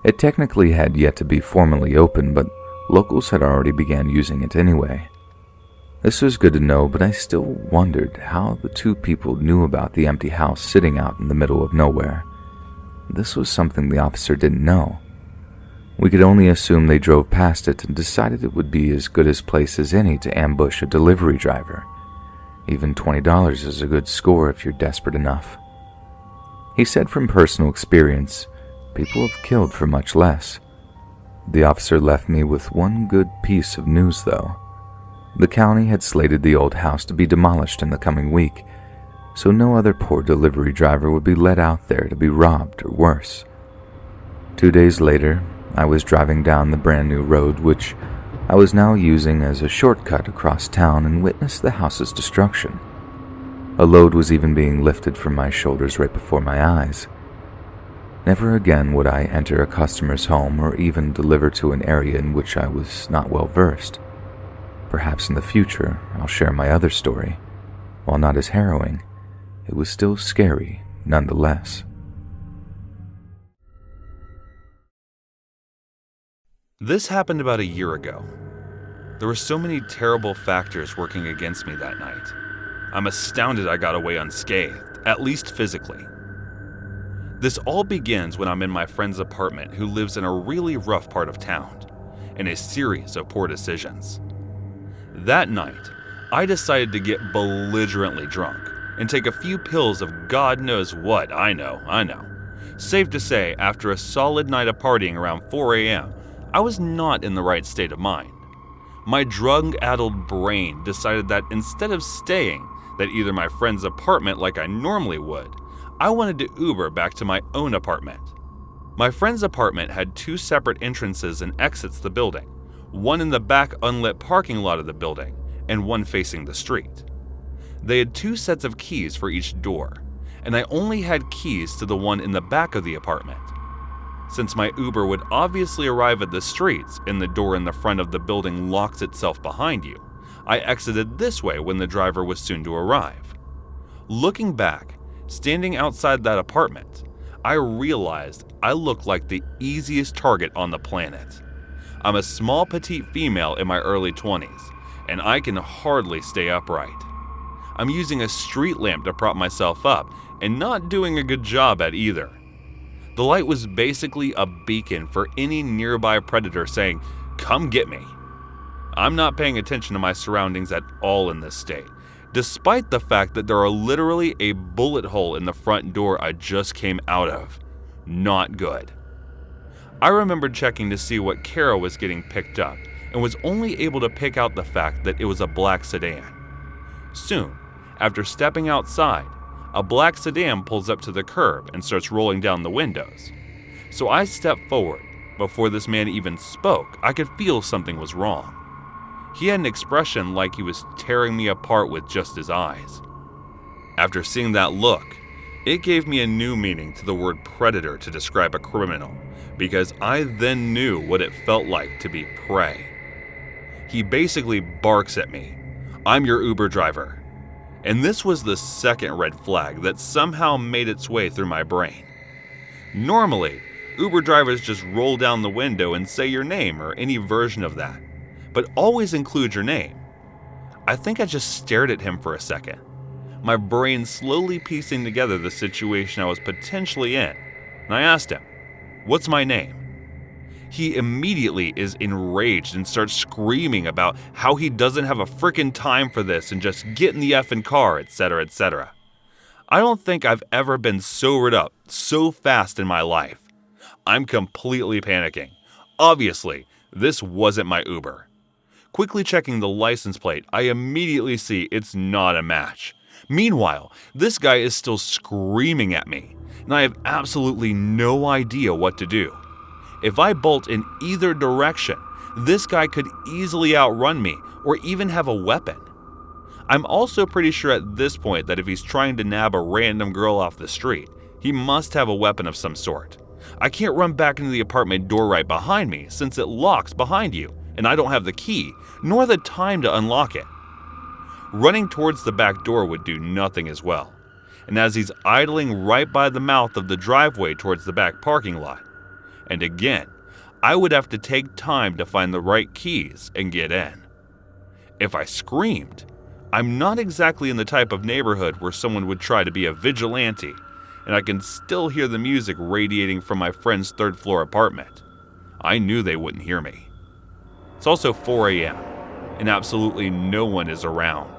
It technically had yet to be formally opened, but locals had already began using it anyway. This was good to know, but I still wondered how the two people knew about the empty house sitting out in the middle of nowhere. This was something the officer didn't know. We could only assume they drove past it and decided it would be as good a place as any to ambush a delivery driver. Even $20 is a good score if you're desperate enough. He said from personal experience, people have killed for much less. The officer left me with one good piece of news, though. The county had slated the old house to be demolished in the coming week, so no other poor delivery driver would be let out there to be robbed or worse. 2 days later, I was driving down the brand new road, which I was now using as a shortcut across town, and witnessed the house's destruction. A load was even being lifted from my shoulders right before my eyes. Never again would I enter a customer's home or even deliver to an area in which I was not well versed. Perhaps in the future I'll share my other story. While not as harrowing, it was still scary nonetheless. This happened about a year ago. There were so many terrible factors working against me that night. I'm astounded I got away unscathed, at least physically. This all begins when I'm in my friend's apartment who lives in a really rough part of town, in a series of poor decisions. That night, I decided to get belligerently drunk and take a few pills of God knows what. I know. Safe to say, after a solid night of partying around 4 a.m., I was not in the right state of mind. My drug-addled brain decided that instead of staying at either my friend's apartment like I normally would, I wanted to Uber back to my own apartment. My friend's apartment had 2 separate entrances and exits to the building, one in the back unlit parking lot of the building and one facing the street. They had 2 sets of keys for each door, and I only had keys to the one in the back of the apartment. Since my Uber would obviously arrive at the streets and the door in the front of the building locks itself behind you, I exited this way when the driver was soon to arrive. Looking back, standing outside that apartment, I realized I looked like the easiest target on the planet. I'm a small petite female in my early 20s, and I can hardly stay upright. I'm using a street lamp to prop myself up and not doing a good job at either. The light was basically a beacon for any nearby predator saying, "Come get me." I'm not paying attention to my surroundings at all in this state, despite the fact that there are literally a bullet hole in the front door I just came out of. Not good. I remembered checking to see what Kara was getting picked up and was only able to pick out the fact that it was a black sedan. Soon, after stepping outside, a black sedan pulls up to the curb and starts rolling down the windows. So I stepped forward. Before this man even spoke, I could feel something was wrong. He had an expression like he was tearing me apart with just his eyes. After seeing that look, it gave me a new meaning to the word predator to describe a criminal, because I then knew what it felt like to be prey. He basically barks at me, "I'm your Uber driver." And this was the second red flag that somehow made its way through my brain. Normally, Uber drivers just roll down the window and say your name or any version of that, but always include your name. I think I just stared at him for a second, my brain slowly piecing together the situation I was potentially in, and I asked him, "What's my name?" He immediately is enraged and starts screaming about how he doesn't have a frickin' time for this and just get in the effing car, etc., etc. I don't think I've ever been sobered up so fast in my life. I'm completely panicking. Obviously, this wasn't my Uber. Quickly checking the license plate, I immediately see it's not a match. Meanwhile, this guy is still screaming at me, and I have absolutely no idea what to do. If I bolt in either direction, this guy could easily outrun me or even have a weapon. I'm also pretty sure at this point that if he's trying to nab a random girl off the street, he must have a weapon of some sort. I can't run back into the apartment door right behind me since it locks behind you, and I don't have the key, nor the time to unlock it. Running towards the back door would do nothing as well, and as he's idling right by the mouth of the driveway towards the back parking lot, and again, I would have to take time to find the right keys and get in. If I screamed, I'm not exactly in the type of neighborhood where someone would try to be a vigilante, and I can still hear the music radiating from my friend's third-floor apartment. I knew they wouldn't hear me. It's also 4 a.m., and absolutely no one is around.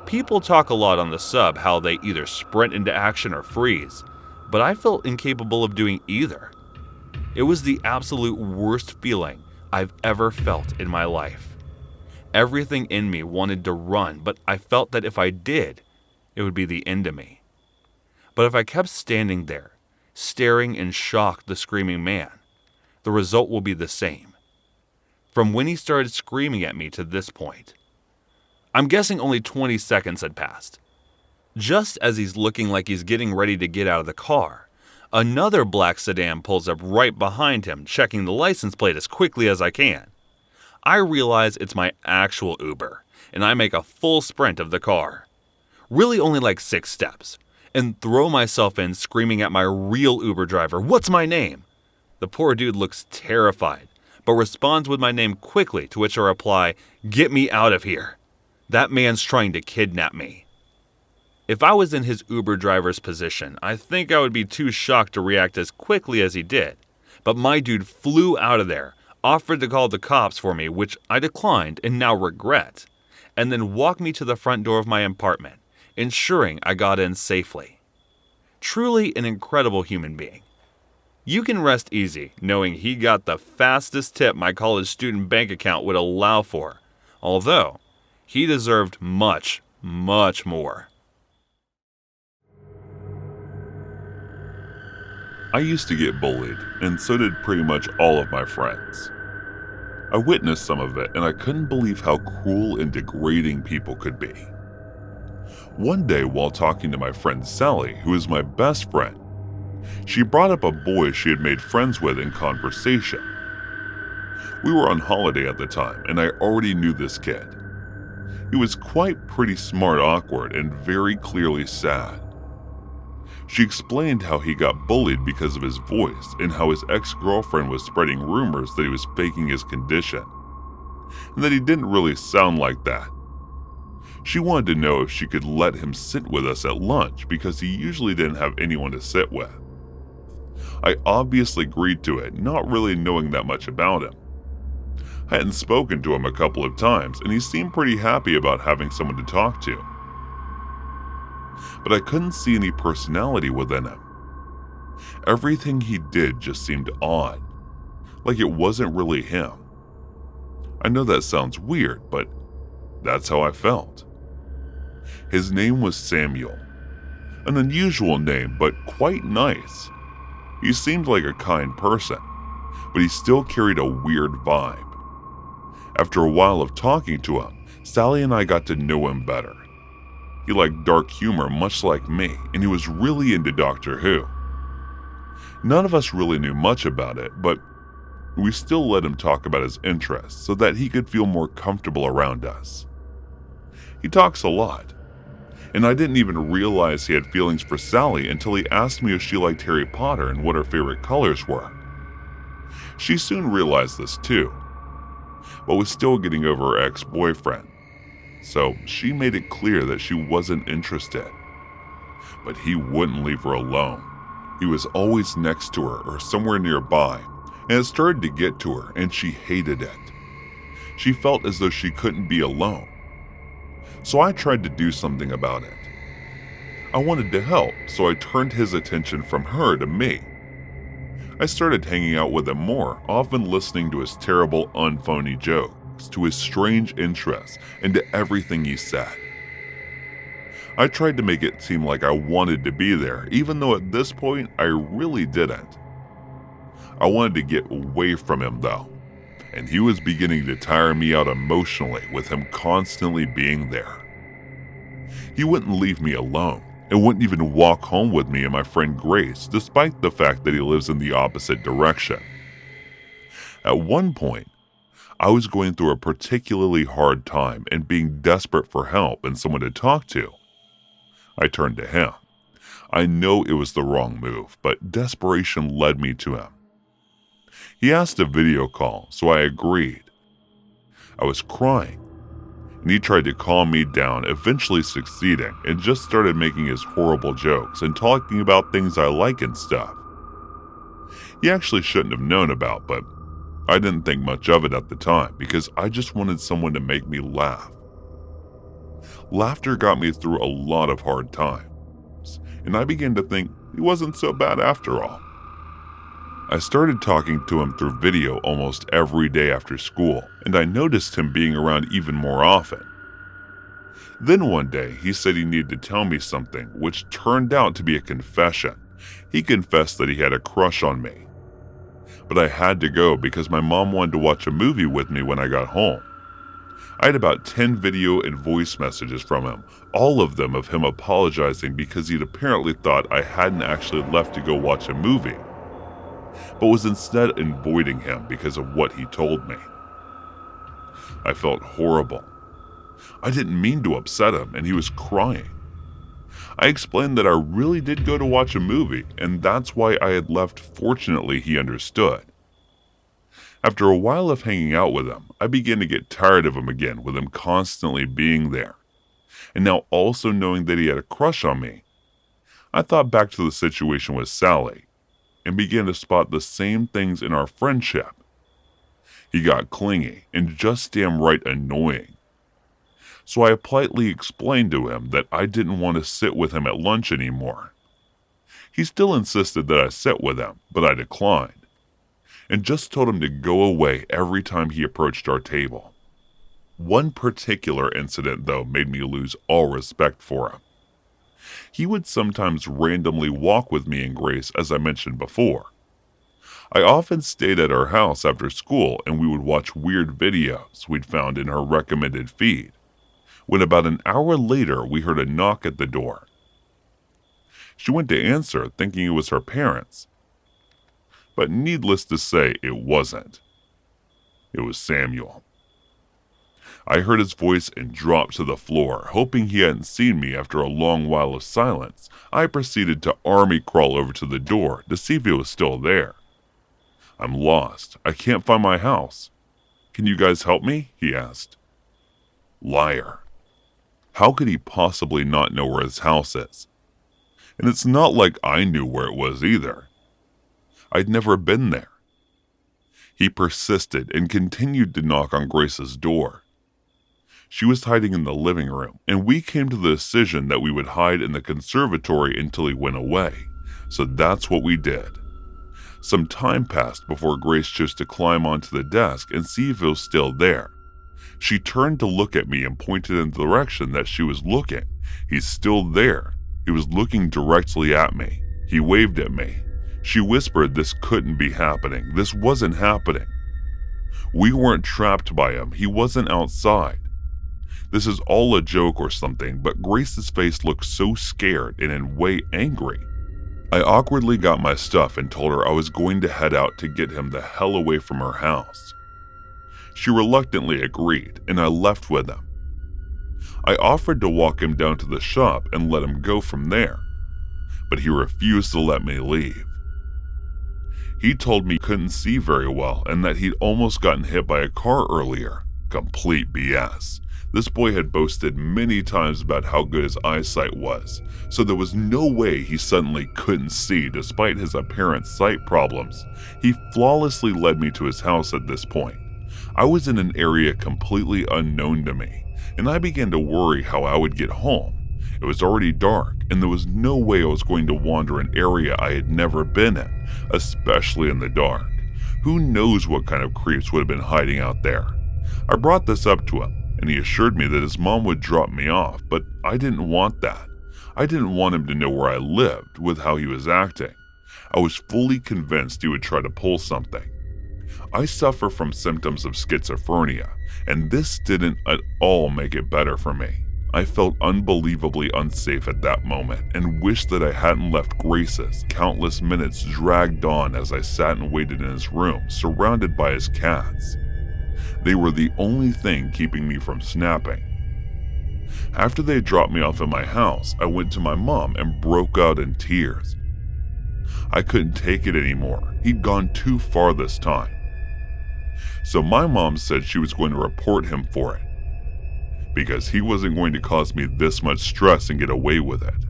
People talk a lot on the sub how they either sprint into action or freeze, but I felt incapable of doing either. It was the absolute worst feeling I've ever felt in my life. Everything in me wanted to run, but I felt that if I did, it would be the end of me. But if I kept standing there, staring in shock at the screaming man, the result will be the same. From when he started screaming at me to this point, I'm guessing only 20 seconds had passed. Just as he's looking like he's getting ready to get out of the car, another black sedan pulls up right behind him, checking the license plate as quickly as I can. I realize it's my actual Uber, and I make a full sprint of the car. Really only like 6 steps, and throw myself in screaming at my real Uber driver, "What's my name?" The poor dude looks terrified, but responds with my name quickly, to which I reply, "Get me out of here. That man's trying to kidnap me." If I was in his Uber driver's position, I think I would be too shocked to react as quickly as he did. But my dude flew out of there, offered to call the cops for me, which I declined and now regret, and then walked me to the front door of my apartment, ensuring I got in safely. Truly an incredible human being. You can rest easy knowing he got the fastest tip my college student bank account would allow for, although he deserved much, much more. I used to get bullied, and so did pretty much all of my friends. I witnessed some of it, and I couldn't believe how cruel and degrading people could be. One day, while talking to my friend Sally, who is my best friend, she brought up a boy she had made friends with in conversation. We were on holiday at the time, and I already knew this kid. He was quite pretty smart, awkward, and very clearly sad. She explained how he got bullied because of his voice and how his ex-girlfriend was spreading rumors that he was faking his condition, and that he didn't really sound like that. She wanted to know if she could let him sit with us at lunch because he usually didn't have anyone to sit with. I obviously agreed to it, not really knowing that much about him. I hadn't spoken to him a couple of times, and he seemed pretty happy about having someone to talk to. But I couldn't see any personality within him. Everything he did just seemed odd, like it wasn't really him. I know that sounds weird, but that's how I felt. His name was Samuel, an unusual name, but quite nice. He seemed like a kind person, but he still carried a weird vibe. After a while of talking to him, Sally and I got to know him better. He liked dark humor much like me, and he was really into Doctor Who. None of us really knew much about it, but we still let him talk about his interests so that he could feel more comfortable around us. He talks a lot, and I didn't even realize he had feelings for Sally until he asked me if she liked Harry Potter and what her favorite colors were. She soon realized this too, but was still getting over her ex-boyfriend, so she made it clear that she wasn't interested. But he wouldn't leave her alone. He was always next to her or somewhere nearby, and it started to get to her, and she hated it. She felt as though she couldn't be alone. So I tried to do something about it. I wanted to help, so I turned his attention from her to me. I started hanging out with him more, often listening to his terrible, unphony jokes, to his strange interests, and to everything he said. I tried to make it seem like I wanted to be there, even though at this point I really didn't. I wanted to get away from him though, and he was beginning to tire me out emotionally with him constantly being there. He wouldn't leave me alone, and wouldn't even walk home with me and my friend Grace, despite the fact that he lives in the opposite direction. At one point, I was going through a particularly hard time and being desperate for help and someone to talk to. I turned to him. I know it was the wrong move, but desperation led me to him. He asked a video call, so I agreed. I was crying, and he tried to calm me down, eventually succeeding, and just started making his horrible jokes and talking about things I like and stuff. He actually shouldn't have known about, but I didn't think much of it at the time because I just wanted someone to make me laugh. Laughter got me through a lot of hard times, and I began to think he wasn't so bad after all. I started talking to him through video almost every day after school, and I noticed him being around even more often. Then one day, he said he needed to tell me something, which turned out to be a confession. He confessed that he had a crush on me. But I had to go because my mom wanted to watch a movie with me when I got home. I had about 10 video and voice messages from him, all of them of him apologizing because he'd apparently thought I hadn't actually left to go watch a movie, but was instead avoiding him because of what he told me. I felt horrible. I didn't mean to upset him, and he was crying. I explained that I really did go to watch a movie, and that's why I had left. Fortunately, he understood. After a while of hanging out with him, I began to get tired of him again, with him constantly being there. And now also knowing that he had a crush on me, I thought back to the situation with Sally, and began to spot the same things in our friendship. He got clingy and just damn right annoying. So I politely explained to him that I didn't want to sit with him at lunch anymore. He still insisted that I sit with him, but I declined, and just told him to go away every time he approached our table. One particular incident, though, made me lose all respect for him. He would sometimes randomly walk with me and Grace, as I mentioned before. I often stayed at her house after school, and we would watch weird videos we'd found in her recommended feed, when about an hour later we heard a knock at the door. She went to answer, thinking it was her parents. But needless to say, it wasn't. It was Samuel. I heard his voice and dropped to the floor, hoping he hadn't seen me. After a long while of silence, I proceeded to army crawl over to the door to see if it was still there. "I'm lost. I can't find my house. Can you guys help me?" he asked. Liar. How could he possibly not know where his house is? And it's not like I knew where it was either. I'd never been there. He persisted and continued to knock on Grace's door. She was hiding in the living room, and we came to the decision that we would hide in the conservatory until he went away, so that's what we did. Some time passed before Grace chose to climb onto the desk and see if it was still there. She turned to look at me and pointed in the direction that she was looking. "He's still there." He was looking directly at me. He waved at me. She whispered this couldn't be happening. This wasn't happening. We weren't trapped by him. He wasn't outside. This is all a joke or something, but Grace's face looked so scared and in way angry. I awkwardly got my stuff and told her I was going to head out to get him the hell away from her house. She reluctantly agreed, and I left with him. I offered to walk him down to the shop and let him go from there, but he refused to let me leave. He told me he couldn't see very well and that he'd almost gotten hit by a car earlier. Complete BS. This boy had boasted many times about how good his eyesight was, so there was no way he suddenly couldn't see despite his apparent sight problems. He flawlessly led me to his house at this point. I was in an area completely unknown to me, and I began to worry how I would get home, It was already dark, and there was no way I was going to wander an area I had never been in, especially in the dark. Who knows what kind of creeps would have been hiding out there? I brought this up to him, and he assured me that his mom would drop me off, but I didn't want that. I didn't want him to know where I lived with how he was acting. I was fully convinced he would try to pull something. I suffer from symptoms of schizophrenia, and this didn't at all make it better for me. I felt unbelievably unsafe at that moment and wished that I hadn't left Grace's countless minutes dragged on as I sat and waited in his room, surrounded by his cats. They were the only thing keeping me from snapping. After they dropped me off at my house, I went to my mom and broke out in tears. I couldn't take it anymore. He'd gone too far this time. So my mom said she was going to report him for it, because he wasn't going to cause me this much stress and get away with it.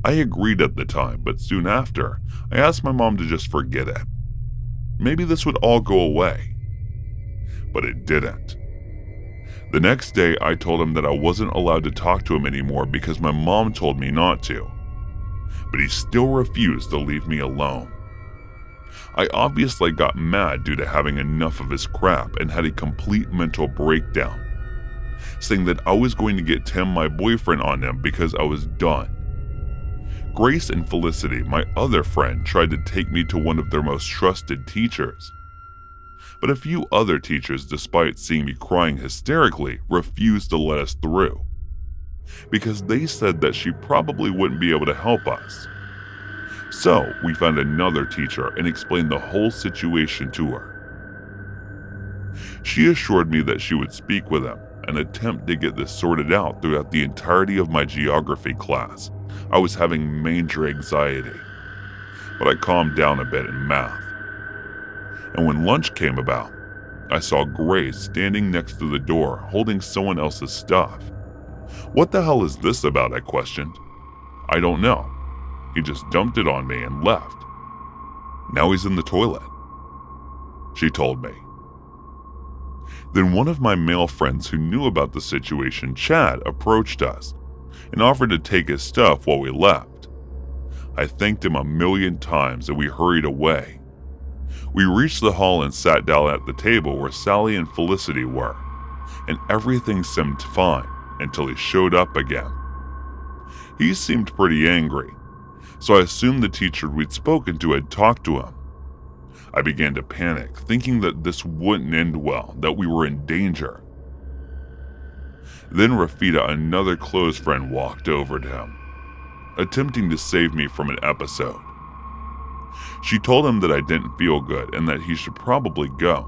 I agreed at the time, but soon after, I asked my mom to just forget it. Maybe this would all go away. But it didn't. The next day, I told him that I wasn't allowed to talk to him anymore because my mom told me not to. But he still refused to leave me alone. I obviously got mad due to having enough of his crap and had a complete mental breakdown, saying that I was going to get Tim, my boyfriend, on him because I was done. Grace and Felicity, my other friend, tried to take me to one of their most trusted teachers. But a few other teachers, despite seeing me crying hysterically, refused to let us through, because they said that she probably wouldn't be able to help us. So we found another teacher and explained the whole situation to her. She assured me that she would speak with him and attempt to get this sorted out throughout the entirety of my geography class. I was having major anxiety, but I calmed down a bit in math. And when lunch came about, I saw Grace standing next to the door holding someone else's stuff. "What the hell is this about?" I questioned. "I don't know. He just dumped it on me and left. Now he's in the toilet," she told me. Then one of my male friends who knew about the situation, Chad, approached us and offered to take his stuff while we left. I thanked him 1,000,000 times and we hurried away. We reached the hall and sat down at the table where Sally and Felicity were, and everything seemed fine until he showed up again. He seemed pretty angry, so I assumed the teacher we'd spoken to had talked to him. I began to panic, thinking that this wouldn't end well, that we were in danger. Then Rafita, another close friend, walked over to him, attempting to save me from an episode. She told him that I didn't feel good and that he should probably go.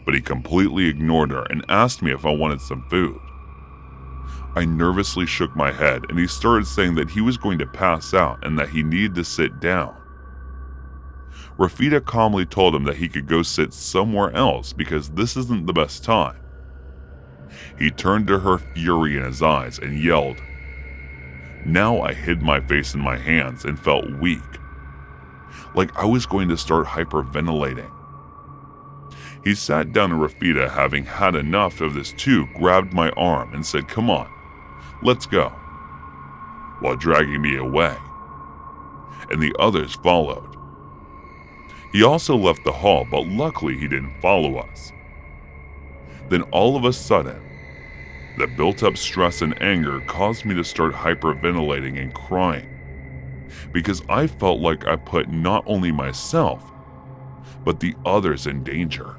But he completely ignored her and asked me if I wanted some food. I nervously shook my head and he started saying that he was going to pass out and that he needed to sit down. Rafita calmly told him that he could go sit somewhere else because this isn't the best time. He turned to her, fury in his eyes, and yelled. Now I hid my face in my hands and felt weak, like I was going to start hyperventilating. He sat down and Rafita, having had enough of this too, grabbed my arm and said, "Come on, let's go," while dragging me away, and the others followed. He also left the hall, but luckily he didn't follow us. Then all of a sudden, the built-up stress and anger caused me to start hyperventilating and crying, because I felt like I put not only myself, but the others in danger.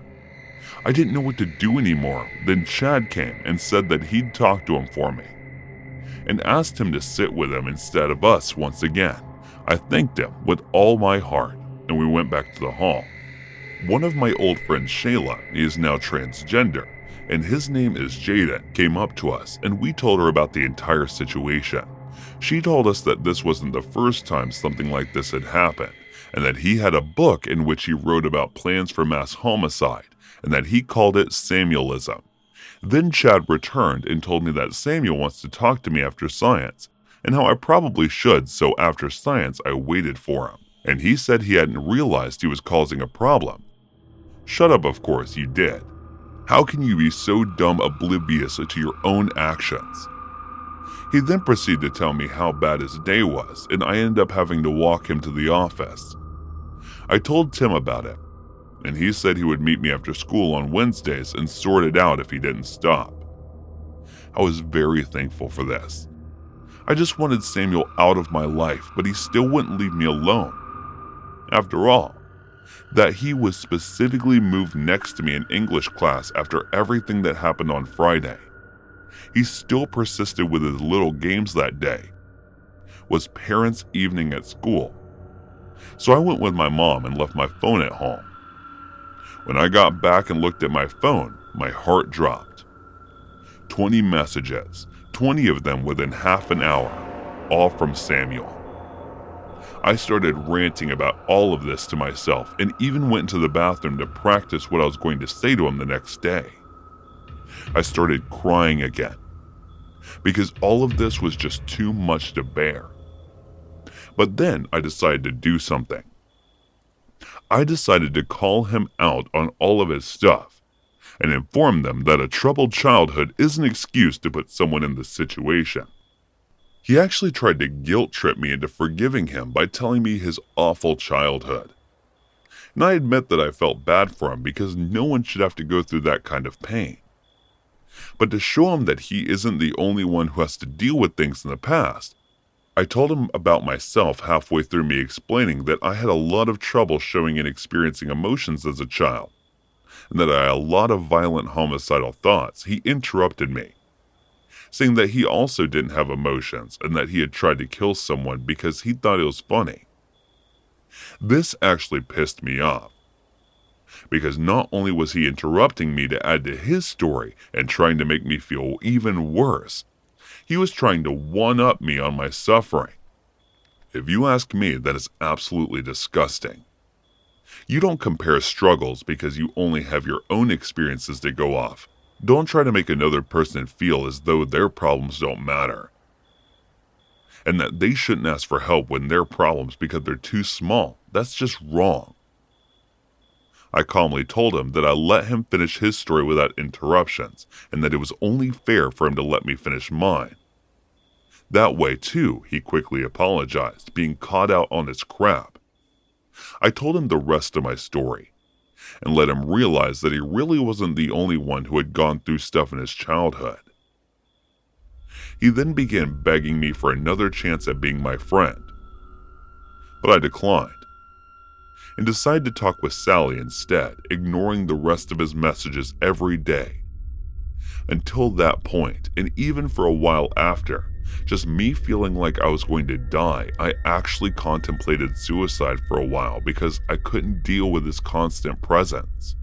I didn't know what to do anymore. Then Chad came and said that he'd talk to him for me, and asked him to sit with him instead of us once again. I thanked him with all my heart, and we went back to the hall. One of my old friends, Shayla, is now transgender, and his name is Jaden, came up to us, and we told her about the entire situation. She told us that this wasn't the first time something like this had happened, and that he had a book in which he wrote about plans for mass homicide, and that he called it Samuelism. Then Chad returned and told me that Samuel wants to talk to me after science, and how I probably should, so after science I waited for him. And he said he hadn't realized he was causing a problem. Shut up, of course, you did. How can you be so dumb oblivious to your own actions? He then proceeded to tell me how bad his day was, and I ended up having to walk him to the office. I told Tim about it, and he said he would meet me after school on Wednesdays and sort it out if he didn't stop. I was very thankful for this. I just wanted Samuel out of my life, but he still wouldn't leave me alone. After all, that he was specifically moved next to me in English class after everything that happened on Friday. He still persisted with his little games that day. Was parents' evening at school. So I went with my mom and left my phone at home. When I got back and looked at my phone, my heart dropped. 20 messages, 20 of them within half an hour, all from Samuel. I started ranting about all of this to myself and even went into the bathroom to practice what I was going to say to him the next day. I started crying again, because all of this was just too much to bear. But then I decided to do something. I decided to call him out on all of his stuff and inform them that a troubled childhood is an excuse to put someone in this situation. He actually tried to guilt trip me into forgiving him by telling me his awful childhood. And I admit that I felt bad for him because no one should have to go through that kind of pain. But to show him that he isn't the only one who has to deal with things in the past, I told him about myself halfway through me explaining that I had a lot of trouble showing and experiencing emotions as a child, and that I had a lot of violent homicidal thoughts. He interrupted me, saying that he also didn't have emotions and that he had tried to kill someone because he thought it was funny. This actually pissed me off, because not only was he interrupting me to add to his story and trying to make me feel even worse, he was trying to one-up me on my suffering. If you ask me, that is absolutely disgusting. You don't compare struggles because you only have your own experiences to go off. Don't try to make another person feel as though their problems don't matter, and that they shouldn't ask for help when their problems because they're too small. That's just wrong. I calmly told him that I let him finish his story without interruptions, and that it was only fair for him to let me finish mine. That way, too, he quickly apologized, being caught out on his crap. I told him the rest of my story, and let him realize that he really wasn't the only one who had gone through stuff in his childhood. He then began begging me for another chance at being my friend, but I declined, and decided to talk with Sally instead, ignoring the rest of his messages every day. Until that point, and even for a while after, just me feeling like I was going to die, I actually contemplated suicide for a while because I couldn't deal with his constant presence.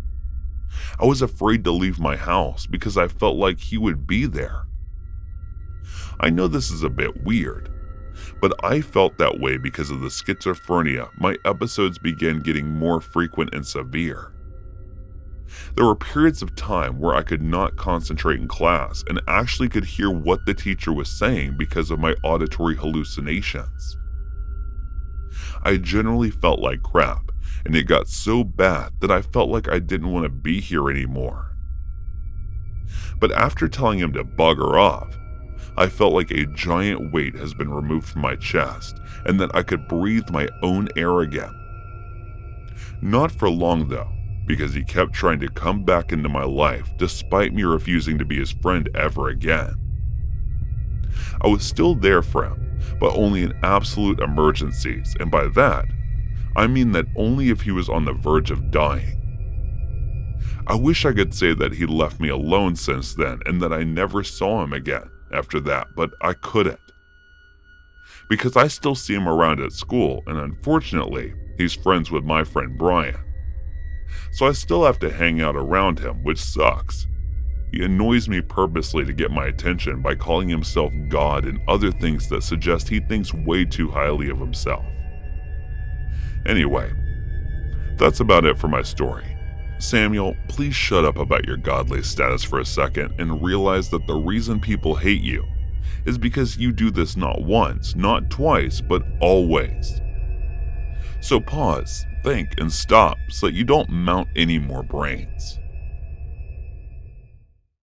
I was afraid to leave my house because I felt like he would be there. I know this is a bit weird, but I felt that way because of the schizophrenia. My episodes began getting more frequent and severe. There were periods of time where I could not concentrate in class and actually could hear what the teacher was saying because of my auditory hallucinations. I generally felt like crap, and it got so bad that I felt like I didn't want to be here anymore. But after telling him to bugger off, I felt like a giant weight has been removed from my chest and that I could breathe my own air again. Not for long though, because he kept trying to come back into my life despite me refusing to be his friend ever again. I was still there for him, but only in absolute emergencies, and by that, I mean that only if he was on the verge of dying. I wish I could say that he left me alone since then and that I never saw him again after that, but I couldn't. Because I still see him around at school, and unfortunately, he's friends with my friend Brian. So I still have to hang out around him, which sucks. He annoys me purposely to get my attention by calling himself God and other things that suggest he thinks way too highly of himself. Anyway, that's about it for my story. Samuel, please shut up about your godly status for a second and realize that the reason people hate you is because you do this not once, not twice, but always. So pause, think, and stop so that you don't mount any more brains.